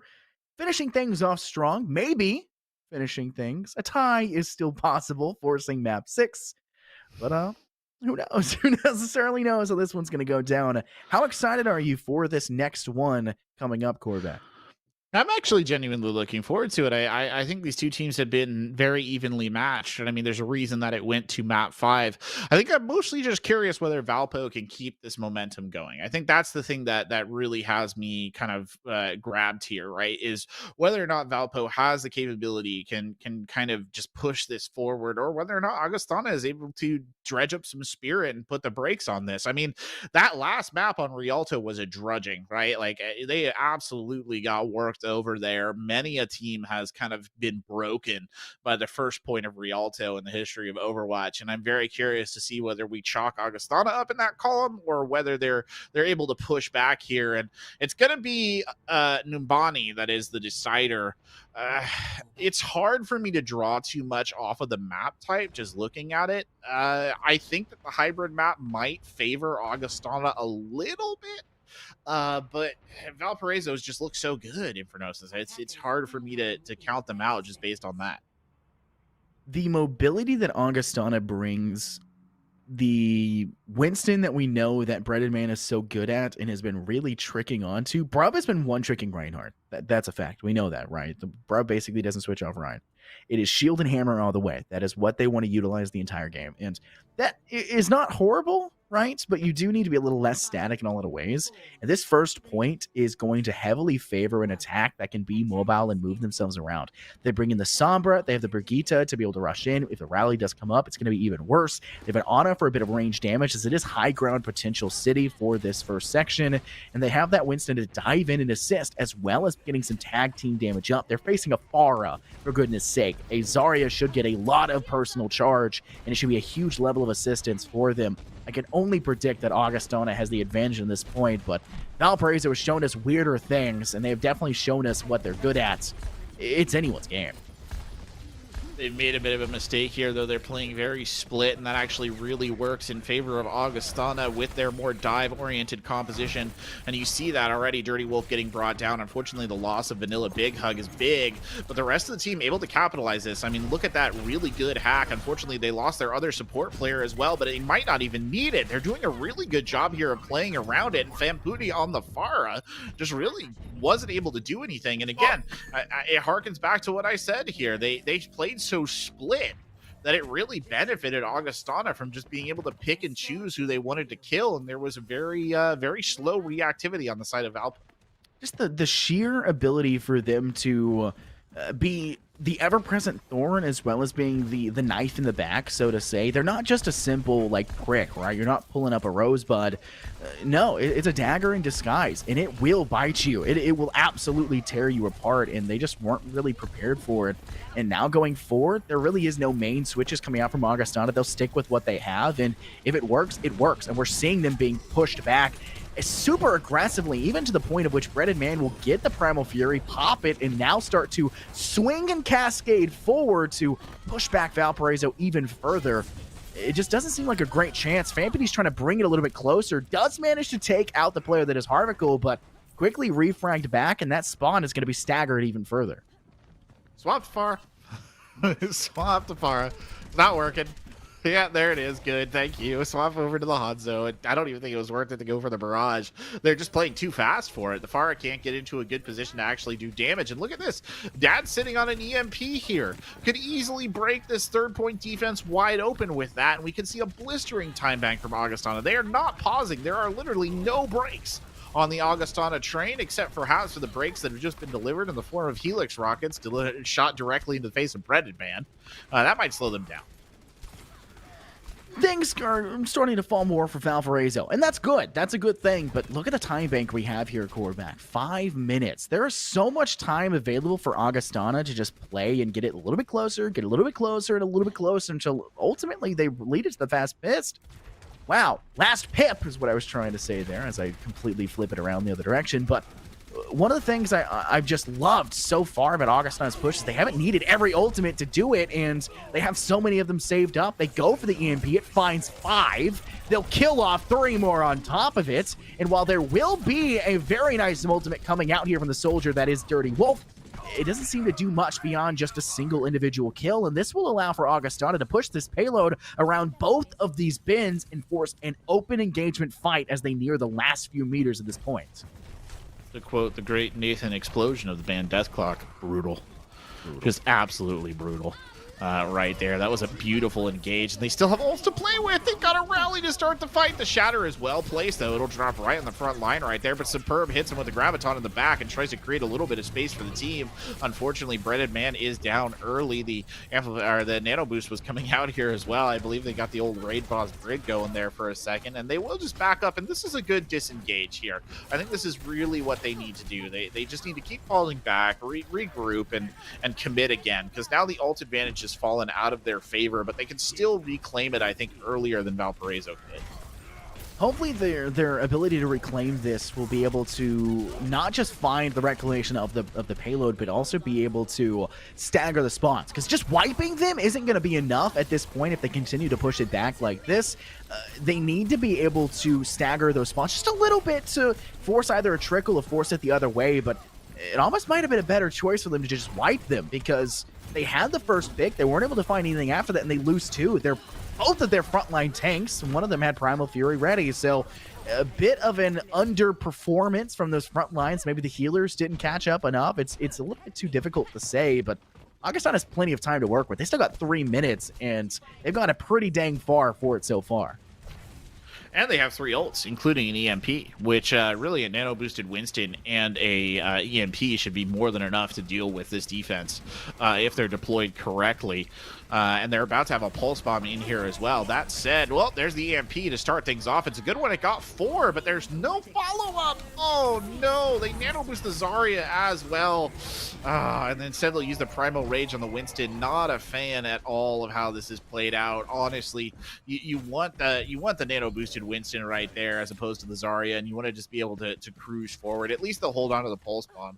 Finishing things off strong, maybe finishing things. A tie is still possible, forcing map 6. But who knows? Who necessarily knows how this one's going to go down? How excited are you for this next one coming up, Corbeck? I'm actually genuinely looking forward to it. I think these two teams have been very evenly matched. And I mean, there's a reason that it went to map 5. I think I'm mostly just curious whether Valpo can keep this momentum going. I think that's the thing that really has me kind of grabbed here, right? Is whether or not Valpo has the capability, can kind of just push this forward, or whether or not Augustana is able to dredge up some spirit and put the brakes on this. I mean, that last map on Rialto was a drudging, right? Like they absolutely got worked over there. Many a team has kind of been broken by the first point of Rialto in the history of Overwatch, and I'm very curious to see whether we chalk Augustana up in that column or whether they're able to push back here. And it's going to be Numbani that is the decider. It's hard for me to draw too much off of the map type just looking at it. I think that the hybrid map might favor Augustana a little bit. But Valparaiso's just look so good, Infernosis. It's hard for me to count them out just based on that. The mobility that Augustana brings, the Winston that we know that Breaded Man is so good at and has been really tricking onto. Brub has been one tricking Reinhardt. That's a fact. We know that, right? The Brub basically doesn't switch off Ryan. It is shield and hammer all the way. That is what they want to utilize the entire game. And that is not horrible, right? But you do need to be a little less static in a lot of ways. And this first point is going to heavily favor an attack that can be mobile and move themselves around. They bring in the Sombra. They have the Brigitte to be able to rush in. If the rally does come up, it's going to be even worse. They have an Ana for a bit of range damage, as it is high ground potential city for this first section. And they have that Winston to dive in and assist, as well as getting some tag team damage up. They're facing a Pharah, for goodness sake. A Zarya should get a lot of personal charge, and it should be a huge level of assistance for them. I can only predict that Augustana has the advantage in this point, but Valparaiso has shown us weirder things, and they've definitely shown us what they're good at. It's anyone's game. They've made a bit of a mistake here, though. They're playing very split, and that actually really works in favor of Augustana with their more dive-oriented composition. And you see that already, Dirty Wolf getting brought down. Unfortunately, the loss of Vanilla Big Hug is big, but the rest of the team able to capitalize this. I mean, look at that really good hack. Unfortunately, they lost their other support player as well, but it might not even need it. They're doing a really good job here of playing around it, and Famputi on the Pharah just really wasn't able to do anything. And again, it harkens back to what I said here. They played so split that it really benefited Augustana from just being able to pick and choose who they wanted to kill, and there was a very slow reactivity on the side of Valp. Just the sheer ability for them to be the ever-present thorn, as well as being the knife in the back, so to say. They're not just a simple, like, prick, right? You're not pulling up a rosebud. No, it's a dagger in disguise, and it will bite you. It will absolutely tear you apart, and they just weren't really prepared for it. And now going forward, there really is no main switches coming out from Augustana. They'll stick with what they have, and if it works, it works. And we're seeing them being pushed back super aggressively, even to the point of which Breaded Man will get the Primal Fury, pop it, and now start to swing and cascade forward to push back Valparaiso even further. It just doesn't seem like a great chance. Famputi's trying to bring it a little bit closer, does manage to take out the player that is Harvickle, but quickly refragged back, and that spawn is going to be staggered even further. Swap to Pharah. Swap to Pharah. Not working. Yeah, there it is. Good. Thank you. Swap over to the Hanzo. I don't even think it was worth it to go for the barrage. They're just playing too fast for it. The Pharah can't get into a good position to actually do damage. And look at this. Dad's sitting on an EMP here. Could easily break this third point defense wide open with that. And we can see a blistering time bank from Augustana. They are not pausing. There are literally no breaks on the Augustana train, except perhaps for the breaks that have just been delivered in the form of Helix rockets shot directly into the face of Breaded Man. That might slow them down. Things are starting to fall more for Valparaiso, and that's good. That's a good thing, but look at the time bank we have here, quarterback. 5 minutes. There is so much time available for Augustana to just play and get it a little bit closer, get a little bit closer, and a little bit closer until ultimately they lead it to the fast pist. Wow, last pip is what I was trying to say there as I completely flip it around the other direction, but one of the things I've just loved so far about Augustana's push is they haven't needed every ultimate to do it, and they have so many of them saved up. They go for the EMP, it finds 5. They'll kill off 3 more on top of it, and while there will be a very nice ultimate coming out here from the soldier that is Dirty Wolf, it doesn't seem to do much beyond just a single individual kill, and this will allow for Augustana to push this payload around both of these bins and force an open engagement fight as they near the last few meters of this point. To quote the great Nathan Explosion of the band Death Clock, brutal. Just absolutely brutal. Right there. That was a beautiful engage. And they still have ults to play with. They've got a rally to start the fight. The Shatter is well placed, though. It'll drop right on the front line right there. But Superb hits him with the Graviton in the back and tries to create a little bit of space for the team. Unfortunately, Breaded Man is down early. The Nano Boost was coming out here as well. I believe they got the old Raid Boss grid going there for a second. And they will just back up. And this is a good disengage here. I think this is really what they need to do. They just need to keep falling back, regroup, and commit again. Because now the ult advantage is fallen out of their favor, but they can still reclaim it, I think, earlier than Valparaiso did. Hopefully their ability to reclaim this will be able to not just find the reclamation of the payload, but also be able to stagger the spawns. Because just wiping them isn't going to be enough at this point if they continue to push it back like this. They need to be able to stagger those spawns just a little bit to force either a trickle or force it the other way, but it almost might have been a better choice for them to just wipe them because they had the first pick. They weren't able to find anything after that, and they lose two. Both of their frontline tanks, one of them had Primal Fury ready, so a bit of an underperformance from those front lines. Maybe the healers didn't catch up enough. It's a little bit too difficult to say, but Augustin has plenty of time to work with. They still got 3 minutes, and they've gone a pretty dang far for it so far. And they have 3 ults, including an EMP, which really a nano-boosted Winston and a EMP should be more than enough to deal with this defense if they're deployed correctly. And they're about to have a pulse bomb in here as well. That said, well, there's the EMP to start things off. It's a good one. It got 4, but there's no follow-up. Oh, no. They nano-boost the Zarya as well. And then instead they'll use the Primal Rage on the Winston. Not a fan at all of how this is played out. Honestly, you want the nano-boosted Winston right there as opposed to the Zarya, and you want to just be able to cruise forward. At least they'll hold on to the pulse bomb.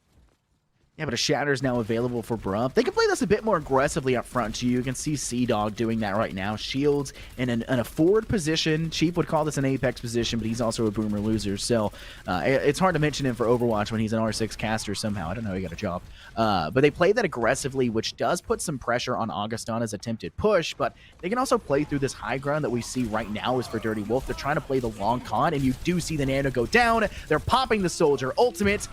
Yeah, but a Shatter is now available for Bruff. They can play this a bit more aggressively up front, too. You can see Sea-Dog doing that right now. Shields in a forward position. Chief would call this an Apex position, but he's also a Boomer loser. So it's hard to mention him for Overwatch when he's an R6 caster somehow. I don't know, he got a job. But they play that aggressively, which does put some pressure on Augustana's attempted push, but they can also play through this high ground that we see right now is for Dirty Wolf. They're trying to play the long con, and you do see the Nano go down. They're popping the Soldier ultimate,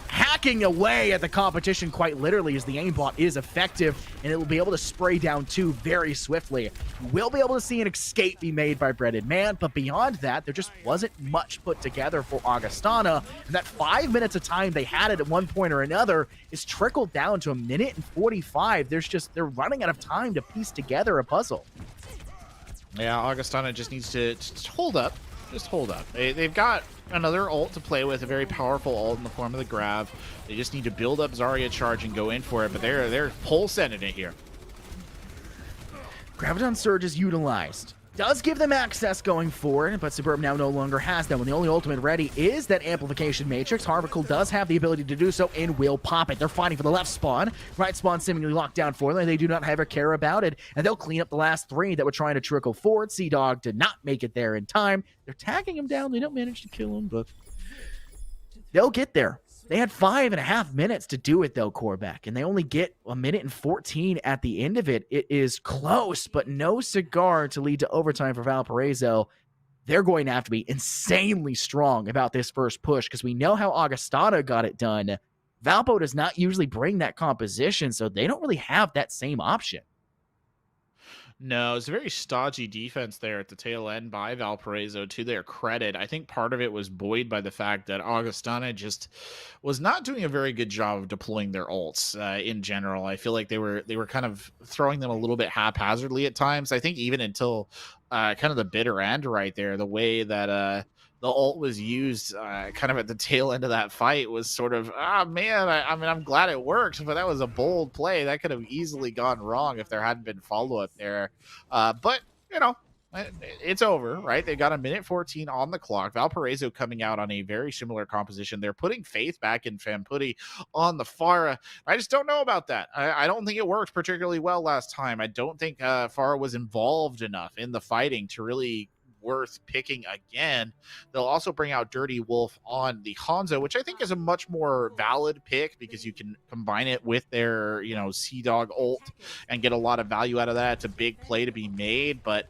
hacking away at the competition quite literally as the aimbot is effective, and it will be able to spray down 2 very swiftly. We'll be able to see an escape be made by Breaded Man, but beyond that, there just wasn't much put together for Augustana, and that 5 minutes of time they had it at one point or another is trickled down to 1:45. They're running out of time to piece together a puzzle. Yeah, Augustana just needs to just hold up. Just hold up. They've got another ult to play with, a very powerful ult in the form of the Grav. They just need to build up Zarya charge and go in for it, but they're pole sending it here. Graviton Surge is utilized. Does give them access going forward, but Suburb now no longer has them. When the only ultimate ready is that Amplification Matrix, Harvicle does have the ability to do so and will pop it. They're fighting for the left spawn. Right spawn seemingly locked down for them. They do not ever care about it, and they'll clean up the last 3 that were trying to trickle forward. Sea-Dog did not make it there in time. They're tagging him down. They don't manage to kill him, but they'll get there. They had 5.5 minutes to do it, though, Corbeck, and they only get 1:14 at the end of it. It is close, but no cigar to lead to overtime for Valparaiso. They're going to have to be insanely strong about this first push because we know how Augustana got it done. Valpo does not usually bring that composition, so they don't really have that same option. No, it's a very stodgy defense there at the tail end by Valparaiso, to their credit. I think part of it was buoyed by the fact that Augustana just was not doing a very good job of deploying their ults in general. I feel like they were kind of throwing them a little bit haphazardly at times. I think even until kind of the bitter end right there, the way that the ult was used kind of at the tail end of that fight was sort of, man, I mean, I'm glad it worked, but that was a bold play. That could have easily gone wrong if there hadn't been follow-up there. But, you know, it's over, right? They got 1:14 on the clock. Valparaiso coming out on a very similar composition. They're putting Faith back in Famputti on the Pharah. I just don't know about that. I don't think it worked particularly well last time. I don't think Pharah was involved enough in the fighting to really worth picking again. They'll also bring out Dirty Wolf on the Hanzo, which I think is a much more valid pick because you can combine it with their, Sea-Dog ult and get a lot of value out of that. It's a big play to be made, but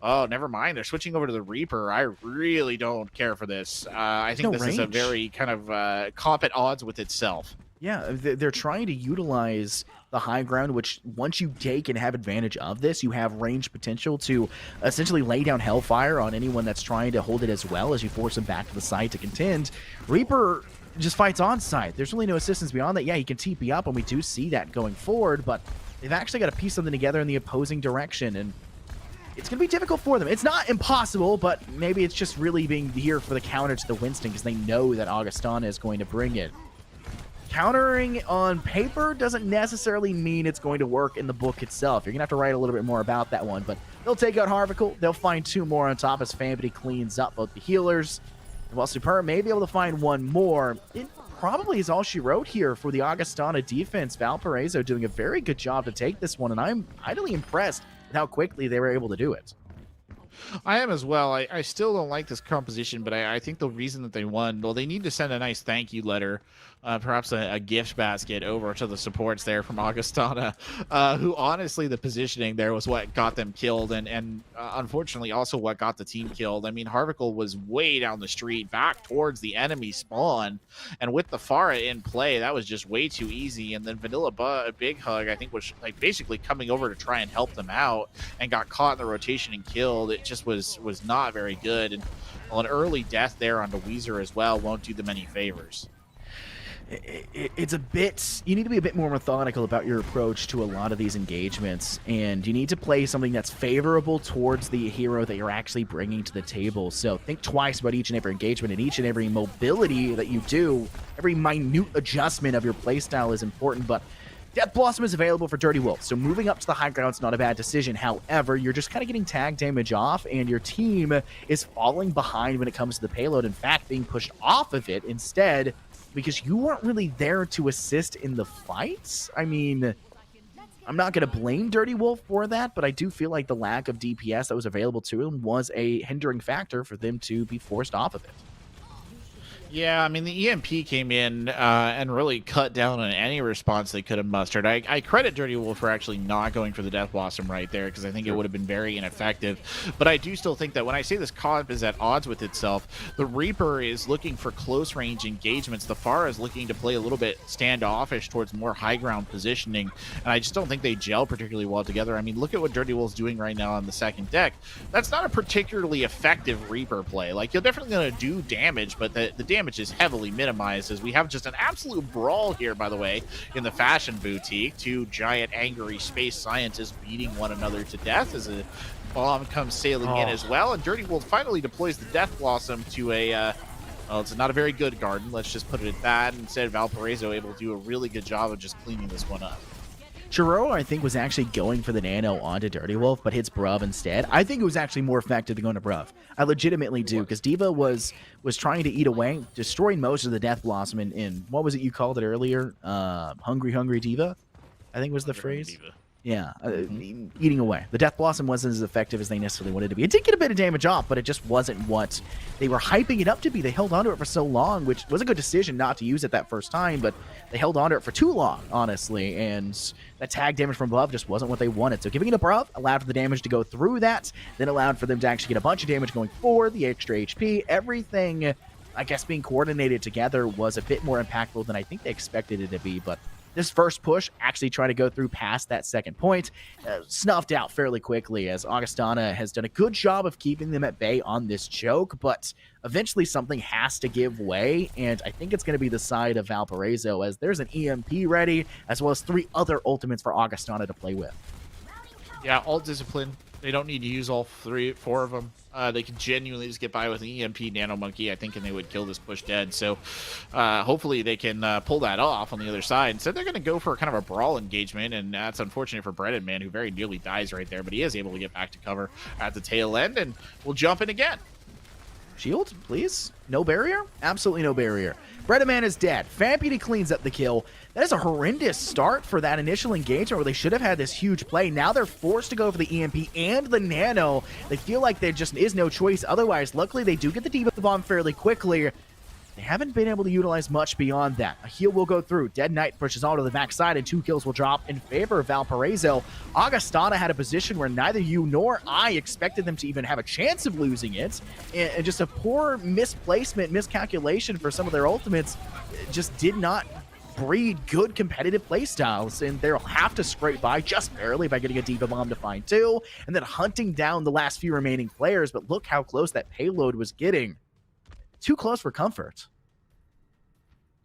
oh, never mind. They're switching over to the Reaper. I really don't care for this. I think this is a very kind of comp at odds with itself. Yeah, they're trying to utilize the high ground, which once you take and have advantage of this, you have range potential to essentially lay down Hellfire on anyone that's trying to hold it as well as you force them back to the site to contend. Reaper just fights on site. There's really no assistance beyond that. Yeah, he can TP up, and we do see that going forward, but they've actually got to piece something together in the opposing direction, and it's going to be difficult for them. It's not impossible, but maybe it's just really being here for the counter to the Winston because they know that Augustana is going to bring it. countering on paper doesn't necessarily mean it's going to work in the book itself. You're going to have to write a little bit more about that one, but they'll take out Harvicle. They'll find 2 more on top as Famity cleans up both the healers. And while Superb may be able to find 1 more, it probably is all she wrote here for the Augustana defense. Valparaiso doing a very good job to take this one, and I'm highly impressed with how quickly they were able to do it. I am as well. I still don't like this composition, but I think the reason that they won, well, they need to send a nice thank you letter, perhaps a gift basket over to the supports there from Augustana, who honestly, the positioning there was what got them killed, and unfortunately also what got the team killed. I mean, Harvicle was way down the street, back towards the enemy spawn, and with the Pharah in play, that was just way too easy. And then Vanilla Big Hug, I think, was like basically coming over to try and help them out, and got caught in the rotation and killed. It just was not very good, and well, an early death there onto Weezer as well won't do them any favors. It's a bit, you need to be a bit more methodical about your approach to a lot of these engagements, and you need to play something that's favorable towards the hero that you're actually bringing to the table. So think twice about each and every engagement, and each and every mobility that you do. Every minute adjustment of your playstyle is important, but Death Blossom is available for Dirty Wolf, so moving up to the high ground is not a bad decision. However, you're just kind of getting tag damage off, and your team is falling behind when it comes to the payload. In fact, being pushed off of it instead, because you weren't really there to assist in the fights. I mean, I'm not going to blame Dirty Wolf for that, but I do feel like the lack of DPS that was available to him was a hindering factor for them to be forced off of it. Yeah, I mean, the EMP came in and really cut down on any response they could have mustered. I credit Dirty Wolf for actually not going for the Death Blossom right there, because I think it would have been very ineffective. But I do still think that when I say this comp is at odds with itself, the Reaper is looking for close-range engagements. The Pharah is looking to play a little bit standoffish towards more high-ground positioning, and I just don't think they gel particularly well together. I mean, look at what Dirty Wolf's doing right now on the second deck. That's not a particularly effective Reaper play. Like, you're definitely going to do damage, but the damage is heavily minimized, as we have just an absolute brawl here, by the way, in the Fashion Boutique. 2 giant angry space scientists beating one another to death as a bomb comes sailing in as well, and Dirty Wolf finally deploys the Death Blossom to a well, it's not a very good garden, let's just put it at that. Instead, Valparaiso able to do a really good job of just cleaning this one up. Churro, I think, was actually going for the nano onto Dirty Wolf, but hits Bruv instead. I think it was actually more effective than going to Bruv. I legitimately do, because Diva was trying to eat away, destroying most of the Death Blossom in what was it you called it earlier? Hungry Diva, I think was the phrase. Diva. Yeah, eating away. The Death Blossom wasn't as effective as they necessarily wanted to be. It did get a bit of damage off, but it just wasn't what they were hyping it up to be. They held onto it for so long, which was a good decision not to use it that first time, but they held onto it for too long, honestly, and that tag damage from above just wasn't what they wanted. So giving it above allowed for the damage to go through that, then allowed for them to actually get a bunch of damage going forward, the extra HP, everything, I guess, being coordinated together was a bit more impactful than I think they expected it to be, but this first push actually trying to go through past that second point, snuffed out fairly quickly, as Augustana has done a good job of keeping them at bay on this choke, but eventually something has to give way, and I think it's going to be the side of Valparaiso, as there's an EMP ready, as well as 3 other ultimates for Augustana to play with. Yeah, all discipline. They don't need to use all 4 of them. They can genuinely just get by with an EMP Nano Monkey, I think, and they would kill this push dead. So hopefully they can pull that off on the other side. Instead, they're going to go for kind of a brawl engagement, and that's unfortunate for Brennan, man, who very nearly dies right there, but he is able to get back to cover at the tail end, and we'll jump in again. Shield, please. No barrier? Absolutely no barrier. Bredaman is dead. Fampeedy cleans up the kill. That is a horrendous start for that initial engagement where they should have had this huge play. Now they're forced to go for the EMP and the Nano. They feel like there just is no choice otherwise. Luckily, they do get the Diva Bomb fairly quickly. They haven't been able to utilize much beyond that. A heal will go through. Dead Knight pushes onto the backside, and 2 kills will drop in favor of Valparaiso. Augustana had a position where neither you nor I expected them to even have a chance of losing it. And just a poor misplacement, miscalculation for some of their ultimates just did not breed good competitive playstyles, and they'll have to scrape by just barely by getting a Diva Bomb to find 2, and then hunting down the last few remaining players. But look how close that payload was getting. Too close for comfort.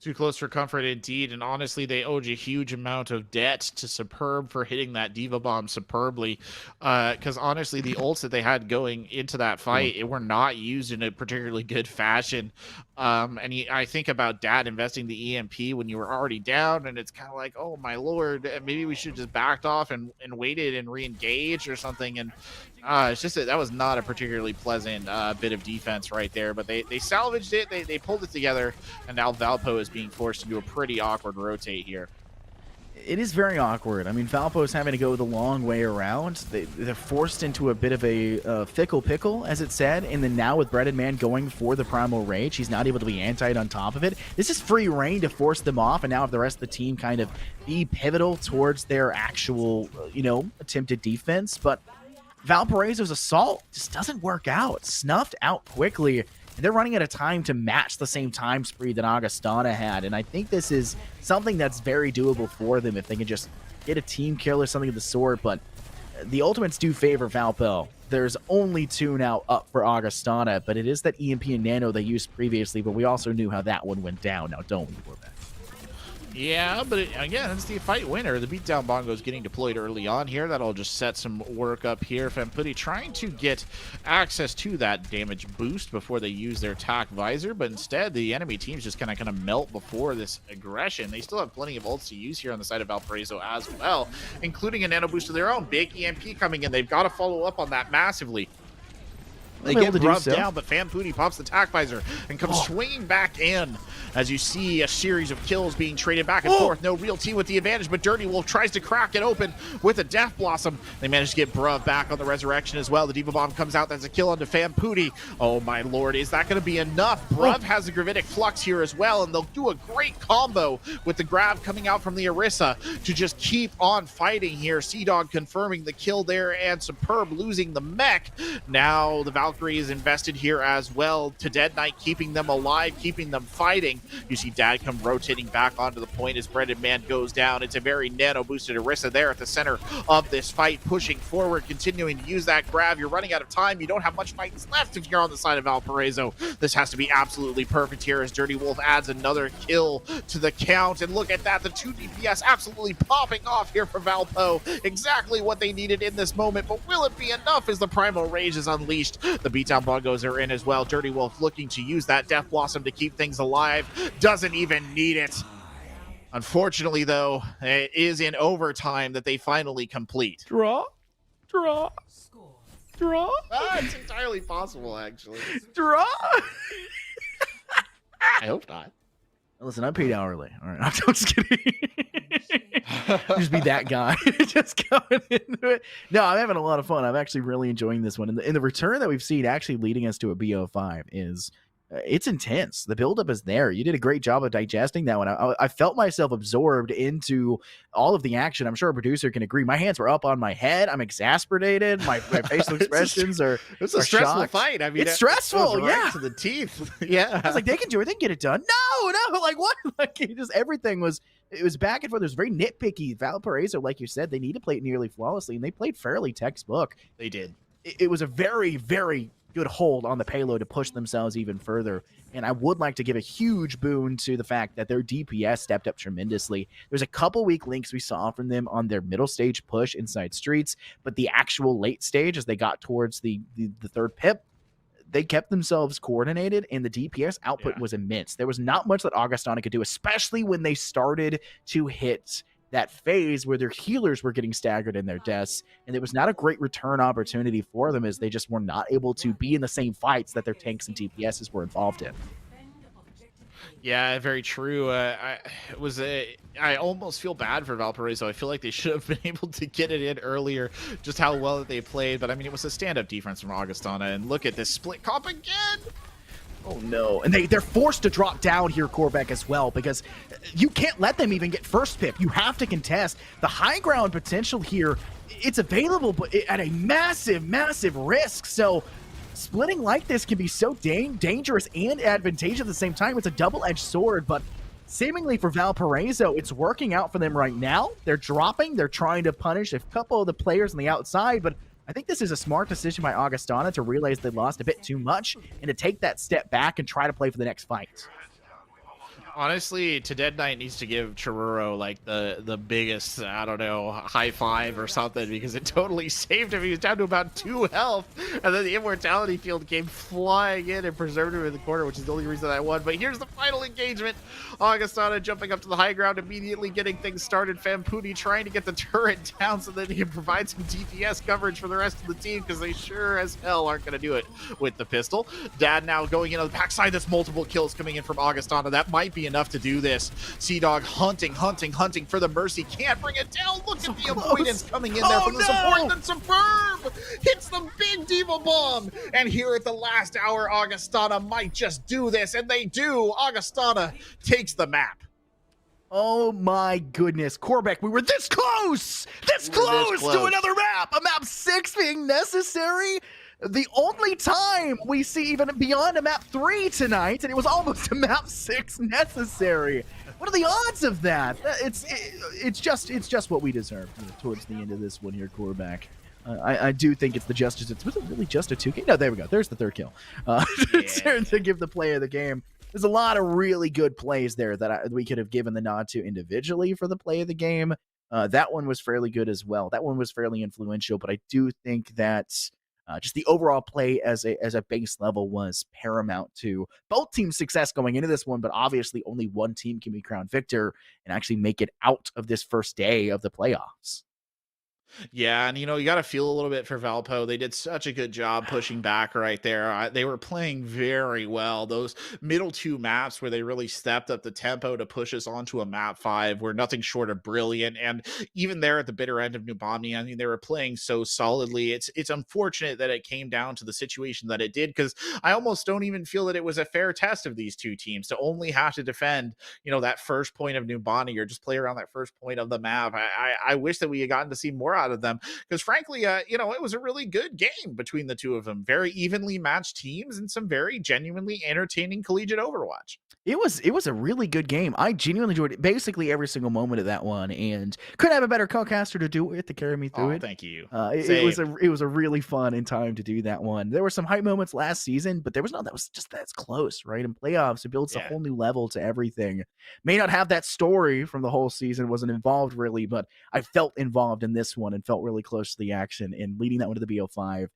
Too close for comfort indeed, and honestly, they owed a huge amount of debt to Superb for hitting that Diva Bomb superbly, because honestly, the ults that they had going into that fight were not used in a particularly good fashion. I think about Dad investing the EMP when you were already down, and it's kind of like, oh my lord, maybe we should just backed off and waited and re-engaged or something, and it's just that was not a particularly pleasant bit of defense right there, but they salvaged it, they pulled it together, and now Valpo is being forced to do a pretty awkward rotate here. It is very awkward. I mean, Valpo is having to go the long way around. They're forced into a bit of a fickle pickle, as it said, and then now with Breaded Man going for the Primal Rage, he's not able to be anti-ed on top of it. This is free reign to force them off, and now have the rest of the team kind of be pivotal towards their actual, attempted defense, but Valparaiso's assault just doesn't work out. Snuffed out quickly. And they're running out of time to match the same time spree that Augustana had. And I think this is something that's very doable for them if they can just get a team kill or something of the sort. But the ultimates do favor Valpo. There's only 2 now up for Augustana, but it is that EMP and Nano they used previously, but we also knew how that one went down. Now, don't we, Corvette? Yeah, but again, it's the fight winner. The beatdown bongo is getting deployed early on here. That'll just set some work up here. Famputi trying to get access to that damage boost before they use their tac visor, but instead the enemy team's just kind of melt before this aggression. They still have plenty of ults to use here on the side of Valparaiso as well, including a nano boost of their own. Big EMP coming in. They've got to follow up on that massively. They get rubbed down, but Famputi pops the tac visor and comes swinging back in as you see a series of kills being traded back and forth. No real team with the advantage, but Dirty Wolf tries to crack it open with a Death Blossom. They manage to get Bruv back on the Resurrection as well. The Diva Bomb comes out. That's a kill onto Famputi. Oh my lord, is that going to be enough? Bruv has the Gravitic Flux here as well, and they'll do a great combo with the grab coming out from the Orisa to just keep on fighting here. Sea-Dog confirming the kill there, and Superb losing the mech. Now the Valkyrie is invested here as well to Dead Knight, keeping them alive, keeping them fighting. You see Dad come rotating back onto the point as Breaded Man goes down. It's a very nano boosted Orisa there at the center of this fight, pushing forward, continuing to use that grab. You're running out of time. You don't have much fights left if you're on the side of Valparaiso. This has to be absolutely perfect here as Dirty Wolf adds another kill to the count. And look at that, the 2 DPS absolutely popping off here for Valpo. Exactly what they needed in this moment, but will it be enough as the Primal Rage is unleashed? The beatdown bongos are in as well. Dirty Wolf looking to use that Death Blossom to keep things alive. Doesn't even need it. Unfortunately, though, it is in overtime that they finally complete. Draw. It's entirely possible, actually. Draw. I hope not. Listen, I paid hourly. All right, I'm just kidding. Just be that guy. Just going into it. No, I'm having a lot of fun. I'm actually really enjoying this one. And the return that we've seen actually leading us to a BO5 is it's intense. The buildup is there. You did a great job of digesting that one. I felt myself absorbed into all of the action. I'm sure a producer can agree. My hands were up on my head. I'm exasperated. My facial expressions are It's a stressful shocked. fight. I mean, It's stressful. right Yeah. to the teeth. Yeah. I was like, they can do it. They can get it done. No, like what? Like it just everything was. It was back and forth. It was very nitpicky. Valparaiso, like you said, they need to play it nearly flawlessly, and they played fairly textbook. They did. It was a very, very good hold on the payload to push themselves even further. And I would like to give a huge boon to the fact that their DPS stepped up tremendously. There's a couple weak links we saw from them on their middle stage push inside streets, but the actual late stage, as they got towards the third pip, they kept themselves coordinated, and the DPS output was immense. There was not much that Augustana could do, especially when they started to hit that phase where their healers were getting staggered in their deaths, and it was not a great return opportunity for them as they just were not able to be in the same fights that their tanks and DPSs were involved in. Yeah, very true. I almost feel bad for Valparaiso. I feel like they should have been able to get it in earlier, just how well that they played. But I mean, it was a stand-up defense from Augustana, and look at this split comp again. Oh no, and they're forced to drop down here, Corbeck, as well, because you can't let them even get first pick. You have to contest. The high ground potential here, it's available, but at a massive risk. So splitting like this can be so dangerous and advantageous at the same time. It's a double-edged sword, but seemingly for Valparaiso, it's working out for them right now. They're dropping. They're trying to punish a couple of the players on the outside, but I think this is a smart decision by Augustana to realize they lost a bit too much and to take that step back and try to play for the next fight. Honestly, to Dead Knight needs to give Chiruro like the biggest, I don't know, high five or something, because it totally saved him. He was down to about 2 health, and then the Immortality Field came flying in and preserved him in the corner, which is the only reason I won. But here's the final engagement. Augustana jumping up to the high ground, immediately getting things started. Famputi trying to get the turret down so that he can provide some DPS coverage for the rest of the team, because they sure as hell aren't going to do it with the pistol. Dad now going in on the backside. That's multiple kills coming in from Augustana. That might be enough to do this. Sea Dog hunting for the Mercy. Can't bring it down. Look at the avoidance coming in there from the support. Then Superb hits the big Diva Bomb. And here at the last hour, Augustana might just do this. And they do. Augustana takes the map. Oh my goodness, Corbeck, we were this close to another map, a map 6 being necessary. The only time we see even beyond a map 3 tonight, and it was almost a map 6 necessary. What are the odds of that? It's just what we deserve towards the end of this one here, Corbeck. I do think it's the justice. Was it really just a 2K? No, there we go. There's the third kill. To give the play of the game. There's a lot of really good plays there that we could have given the nod to individually for the play of the game. That one was fairly good as well. That one was fairly influential, but I do think that just the overall play as a base level was paramount to both teams' success going into this one, but obviously only one team can be crowned victor and actually make it out of this first day of the playoffs. Yeah, and you got to feel a little bit for Valpo. They did such a good job pushing back right there. They were playing very well. Those middle 2 maps where they really stepped up the tempo to push us onto a map 5 were nothing short of brilliant. And even there at the bitter end of New Bomni, I mean, they were playing so solidly. It's unfortunate that it came down to the situation that it did, because I almost don't even feel that it was a fair test of these two teams to only have to defend, that first point of New Bomni or just play around that first point of the map. I wish that we had gotten to see more out of them, because frankly, it was a really good game between the two of them. Very evenly matched teams and some very genuinely entertaining collegiate Overwatch. It was a really good game. I genuinely enjoyed it, basically every single moment of that one, and couldn't have a better co-caster to do it, to carry me through it. Thank you. It was a really fun in time to do that one. There were some hype moments last season, but there was none that was just that's close, right? In playoffs, it builds a whole new level to everything. May not have that story from the whole season, wasn't involved really, but I felt involved in this one and felt really close to the action, and leading that one to the BO5.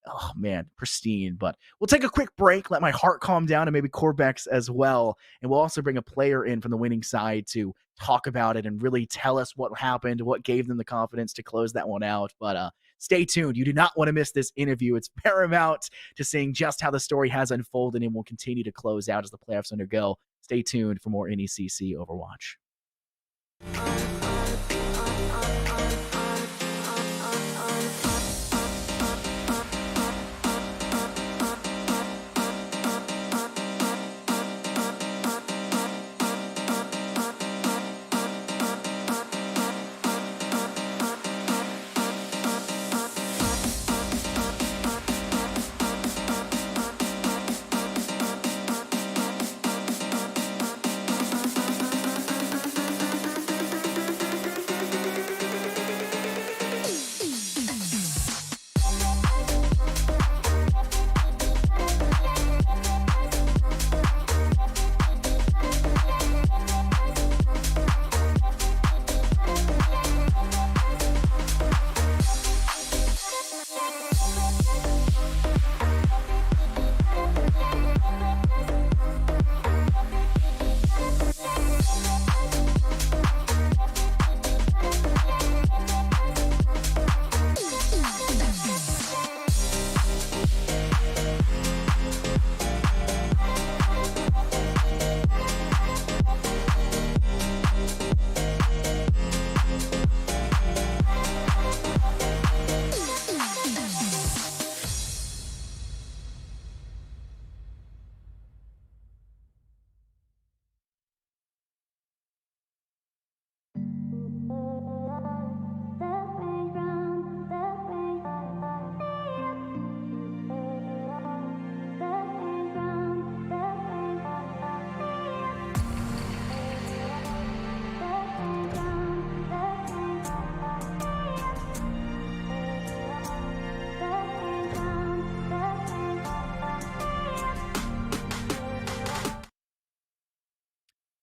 Oh man, pristine. But we'll take a quick break, let my heart calm down, and maybe Corbeck's as well. And we'll also bring a player in from the winning side to talk about it and really tell us what happened, what gave them the confidence to close that one out. But stay tuned. You do not want to miss this interview. It's paramount to seeing just how the story has unfolded and will continue to close out as the playoffs undergo. Stay tuned for more NECC Overwatch.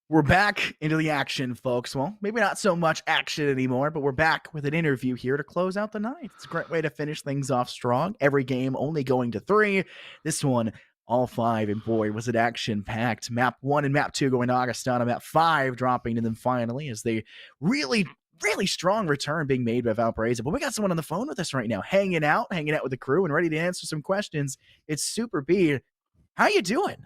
We're back into the action, folks. Well, maybe not so much action anymore, but we're back with an interview here to close out the night. It's a great way to finish things off strong. Every game only going to 3. This one, all 5, and boy, was it action-packed. Map 1 and Map 2 going to Augustana. Map 5 dropping to them finally as they really strong return being made by Valparaiso. But we got someone on the phone with us right now, hanging out with the crew and ready to answer some questions. It's Super B. How you doing?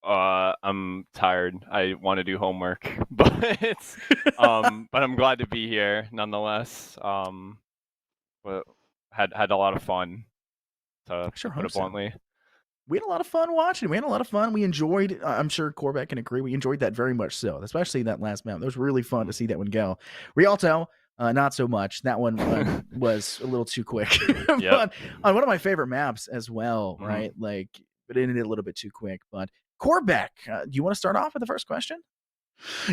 I'm tired. I want to do homework, but but I'm glad to be here nonetheless. But had a lot of fun, to Sure put hope it so. bluntly. We had a lot of fun watching. We had a lot of fun. We enjoyed. I'm sure Corvette can agree. We enjoyed that very much so, especially that last map. It was really fun to see that one go. Rialto, not so much. That one was a little too quick. But on one of my favorite maps as well, right? Like, but it ended a little bit too quick. But Corbeck, do you want to start off with the first question?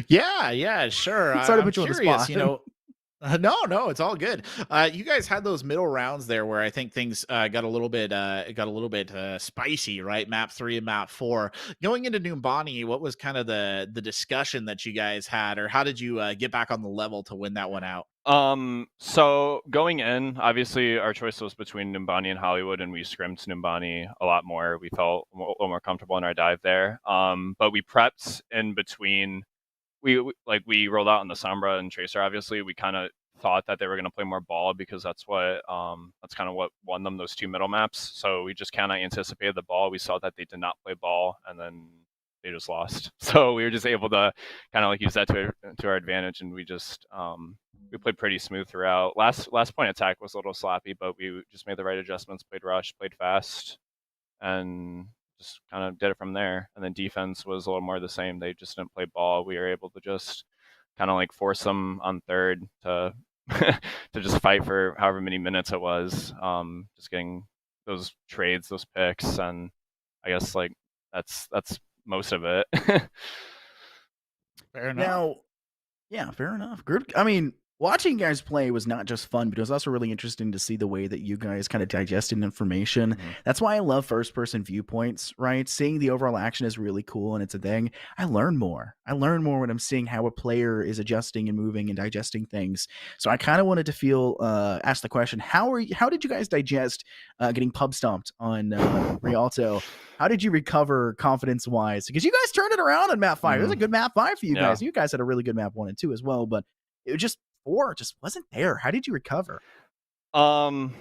Yeah, sure. Sorry to I'm put you on the curious, spot. No, it's all good. You guys had those middle rounds there where I think things got a little bit spicy, right? Map 3 and Map 4. Going into Numbani, what was kind of the discussion that you guys had, or how did you get back on the level to win that one out? So going in, obviously our choice was between Numbani and Hollywood, and we scrimmed Numbani a lot more. We felt a little more comfortable in our dive there. But we prepped in between. We rolled out on the Sombra and Tracer. Obviously, we kind of thought that they were going to play more ball because that's kind of what won them those 2 middle maps. So we just kind of anticipated the ball. We saw that they did not play ball, and then they just lost. So we were just able to kind of like use that to our advantage, and we just we played pretty smooth throughout. Last point attack was a little sloppy, but we just made the right adjustments, played rush, played fast, and just kind of did it from there. And then defense was a little more the same. They just didn't play ball. We were able to just kind of like force them on third to to just fight for however many minutes it was. Just getting those trades, those picks, and I guess like that's most of it. Fair enough. Now, yeah, fair enough. Group. I mean, watching you guys play was not just fun, but it was also really interesting to see the way that you guys kind of digested information. That's why I love first-person viewpoints, right? Seeing the overall action is really cool, and it's a thing. I learn more. When I'm seeing how a player is adjusting and moving and digesting things. So I kind of wanted to ask the question: How did you guys digest getting pub stomped on Rialto? How did you recover confidence-wise? Because you guys turned it around on map 5. It was a good map 5 for you guys. You guys had a really good map 1 and 2 as well, but it was just 4 just wasn't there. How did you recover? Well,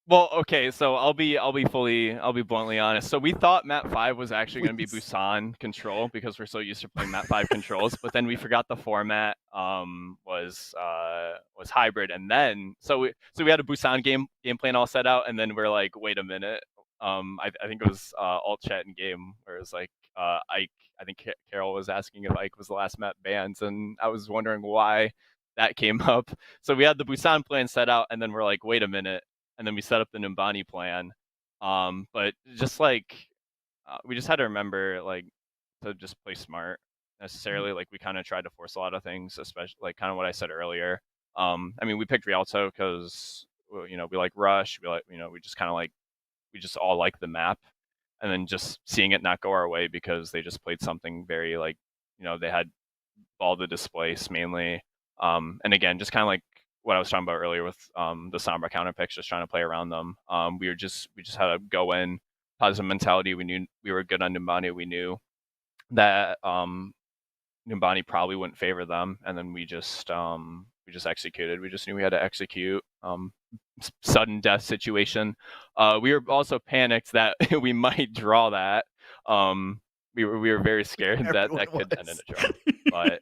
okay, so I'll be bluntly honest. So we thought map 5 was actually going to be Busan control because we're so used to playing map 5 controls, but then we forgot the format was hybrid, and then so we had a Busan game plan all set out, and then we're like, wait a minute. I think it was alt chat in game where it was like Ike. I think Carol was asking if Ike was the last map banned, and I was wondering why that came up. So we had the Busan plan set out, and then we're like, wait a minute, and then we set up the Numbani plan. But just like we just had to remember like to just play smart necessarily. Like we kind of tried to force a lot of things, especially like kind of what I said earlier. I mean, we picked Rialto because we like rush. We just kind of like we just all like the map, and then just seeing it not go our way because they just played something very like they had ball to displace mainly, and again just kind of like what I was talking about earlier with the Sombra counter picks, just trying to play around them. We just had to go in positive mentality. We knew we were good on Numbani. We knew that Numbani probably wouldn't favor them, and then we just executed. We just knew we had to execute. Sudden death situation. We were also panicked that we might draw that. We were very scared that could end in a draw. But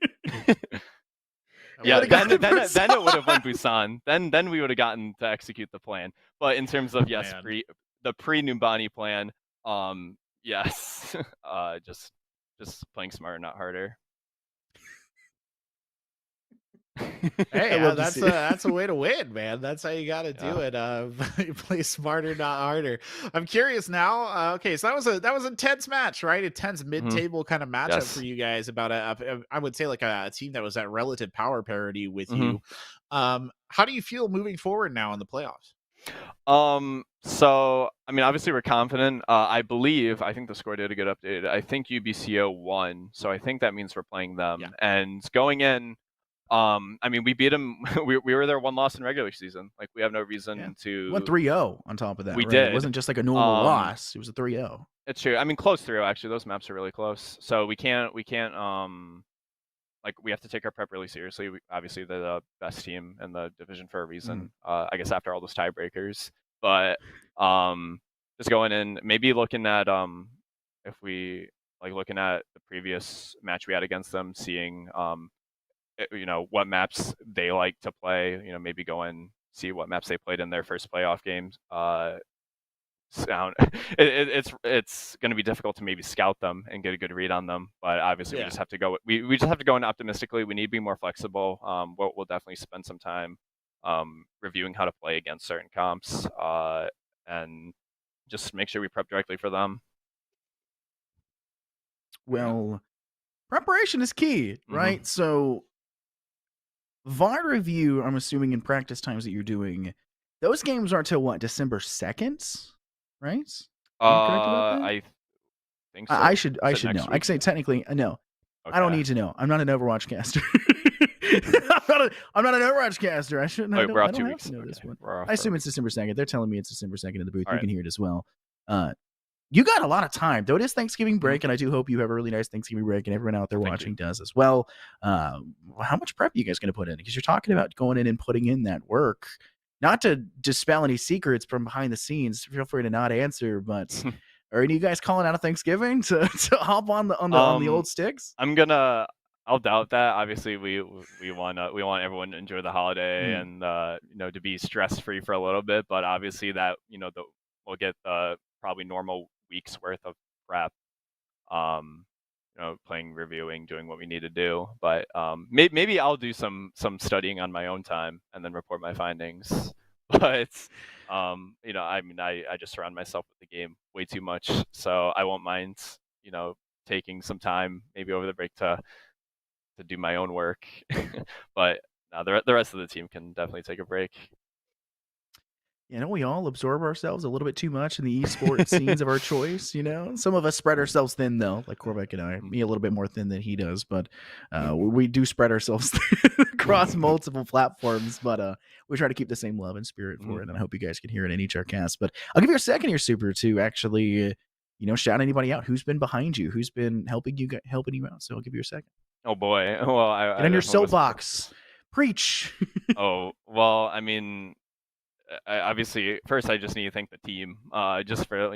yeah, then it would have won Busan. Then we would have gotten to execute the plan. But in terms of the pre Numbani plan, yes, just playing smarter, not harder. Hey, that's a way to win, man. That's how you got to do it. Play smarter, not harder. I'm curious now. Okay, so that was a tense match, right? A tense mid-table kind of matchup for you guys. About I would say like a team that was at relative power parity with you. How do you feel moving forward now in the playoffs? So I mean, obviously we're confident. I think the score did get updated. I think UBCO won, so I think that means we're playing them. Yeah. And going in, I mean, we beat them. we were their one loss in regular season. Like we have no reason to. Went 3-0 on top of that. We right? did. It wasn't just like a normal loss. It was a 3-0. It's true. I mean, close 3-0 actually. Those maps are really close. So we can't like we have to take our prep really seriously. Obviously, they're the best team in the division for a reason. I guess after all those tiebreakers, but just going in, maybe looking at if we like looking at the previous match we had against them, seeing what maps they like to play. Maybe go and see what maps they played in their first playoff games. It's going to be difficult to maybe scout them and get a good read on them, but obviously we just have to go. We just have to go in optimistically. We need to be more flexible. We'll definitely spend some time reviewing how to play against certain comps and just make sure we prep directly for them. Well, preparation is key, right? So VAR review, I'm assuming in practice times that you're doing, those games aren't till what, December 2nd, right? Am I correct about that? I think so. I should know. Week? I can say technically no. Okay. I don't need to know. I'm not an Overwatch caster. I'm not an Overwatch caster. I shouldn't. We're off 2 have weeks. to know this one. I assume it's December 2nd. They're telling me it's December 2nd in the booth. All you can hear it as well. You got a lot of time, though. It is Thanksgiving break, and I do hope you have a really nice Thanksgiving break, and everyone out there watching does as well. How much prep are you guys going to put in? Because you're talking about going in and putting in that work. Not to dispel any secrets from behind the scenes. Feel free to not answer, but are any of you guys calling out of Thanksgiving to hop on the old sticks? I'll doubt that. Obviously, we want everyone to enjoy the holiday and to be stress free for a little bit. But obviously, that we'll get probably normal week's worth of prep. Playing, reviewing, doing what we need to do. But maybe I'll do some studying on my own time and then report my findings. But I just surround myself with the game way too much, so I won't mind taking some time maybe over the break to do my own work. But the rest of the team can definitely take a break. We all absorb ourselves a little bit too much in the esports scenes of our choice. Some of us spread ourselves thin, though, like Korvac and I. Me a little bit more thin than he does, but we do spread ourselves across multiple platforms. But we try to keep the same love and spirit for it, and I hope you guys can hear it in each our cast. But I'll give you a second here, Super, to actually, shout anybody out. Who's been behind you? Who's been helping you out? So I'll give you a second. Oh boy! Well, get on your soapbox. Preach. Oh well, I mean. Obviously, first I just need to thank the team, just for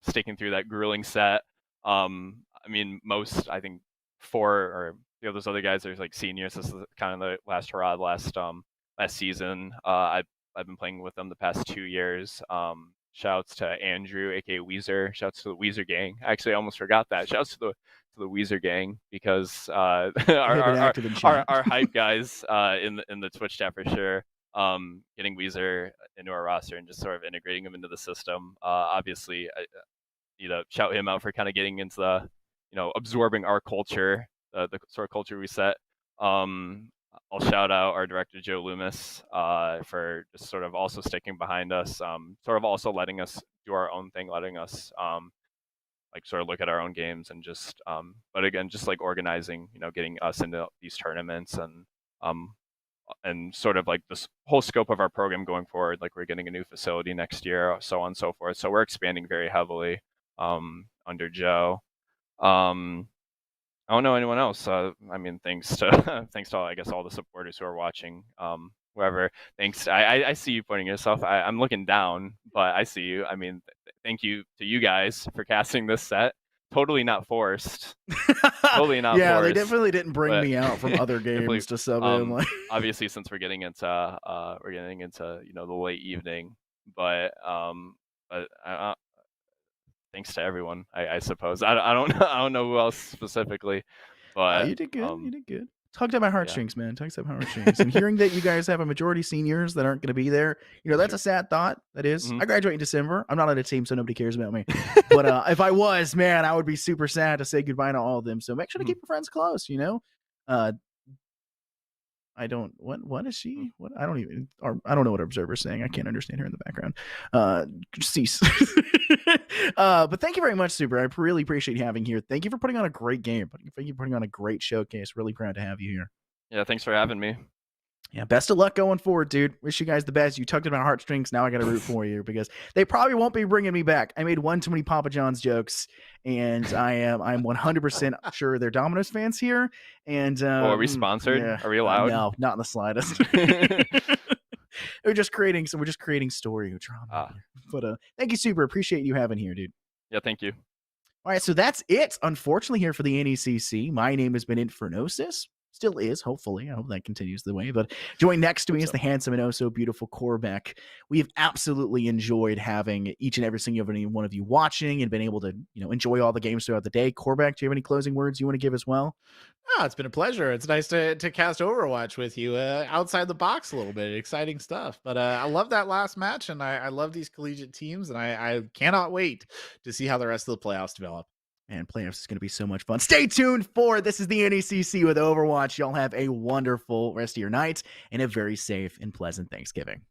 sticking through that grueling set. I mean, I think 4 or those other guys are like seniors. This is kind of the last hurrah last season. I've been playing with them the past 2 years. Shouts to Andrew, aka Weezer. Shouts to the Weezer gang. Actually, I almost forgot that. Shouts to the Weezer gang, because our hype guys in the Twitch chat for sure. Getting Weezer into our roster and just sort of integrating him into the system. Obviously, I shout him out for kind of getting into the, absorbing our culture, the sort of culture we set. I'll shout out our director, Joe Loomis, for just sort of also sticking behind us, sort of also letting us do our own thing, letting us sort of look at our own games and just, but again, just like organizing, getting us into these tournaments and sort of like this whole scope of our program going forward. Like we're getting a new facility next year, so on and so forth. So we're expanding very heavily under Joe. I don't know anyone else. I mean, thanks to I guess all the supporters who are watching. Whoever, thanks. I see you pointing yourself. I'm looking down, but I see you. I mean, thank you to you guys for casting this set. Totally not forced. Totally not yeah, forced. They definitely didn't bring me out from other games to sub in. Obviously, since we're getting into the late evening, but thanks to everyone, I suppose. I don't know who else specifically, but you did good. You did good. Tugged at my heartstrings, man. Tugged at my heartstrings. And hearing that you guys have a majority seniors that aren't going to be there, that's a sad thought. That is. I graduate in December. I'm not on a team, so nobody cares about me. But if I was, man, I would be super sad to say goodbye to all of them. So make sure to keep your friends close. I don't. What is she? What? I don't even. Or I don't know what Observer's saying. I can't understand her in the background. Cease. But thank you very much, Super. I really appreciate you having here. Thank you for putting on a great game. Thank you for putting on a great showcase. Really proud to have you here. Yeah, thanks for having me. Yeah, best of luck going forward, dude. Wish you guys the best. You tugged at my heartstrings. Now I got to root for you because they probably won't be bringing me back. I made one too many Papa John's jokes, and I'm 100% sure they're Domino's fans here. And are we sponsored? Yeah, Are we allowed? No, not in the slightest. we're just creating story drama here. But thank you, Super. Appreciate you having here, dude. Yeah, thank you. All right, so that's it. Unfortunately, here for the NECC, my name has been Infernosis. Still is, hopefully. I hope that continues the way. But joined next to me is the handsome and oh so beautiful Corbeck. We have absolutely enjoyed having each and every single one of you watching and been able to, enjoy all the games throughout the day. Corbeck, do you have any closing words you want to give as well? Oh, it's been a pleasure. It's nice to cast Overwatch with you outside the box a little bit. Exciting stuff. But I love that last match, and I love these collegiate teams, and I cannot wait to see how the rest of the playoffs develop. Man, playoffs is going to be so much fun. Stay tuned for This is the NECC with Overwatch. Y'all have a wonderful rest of your night and a very safe and pleasant Thanksgiving.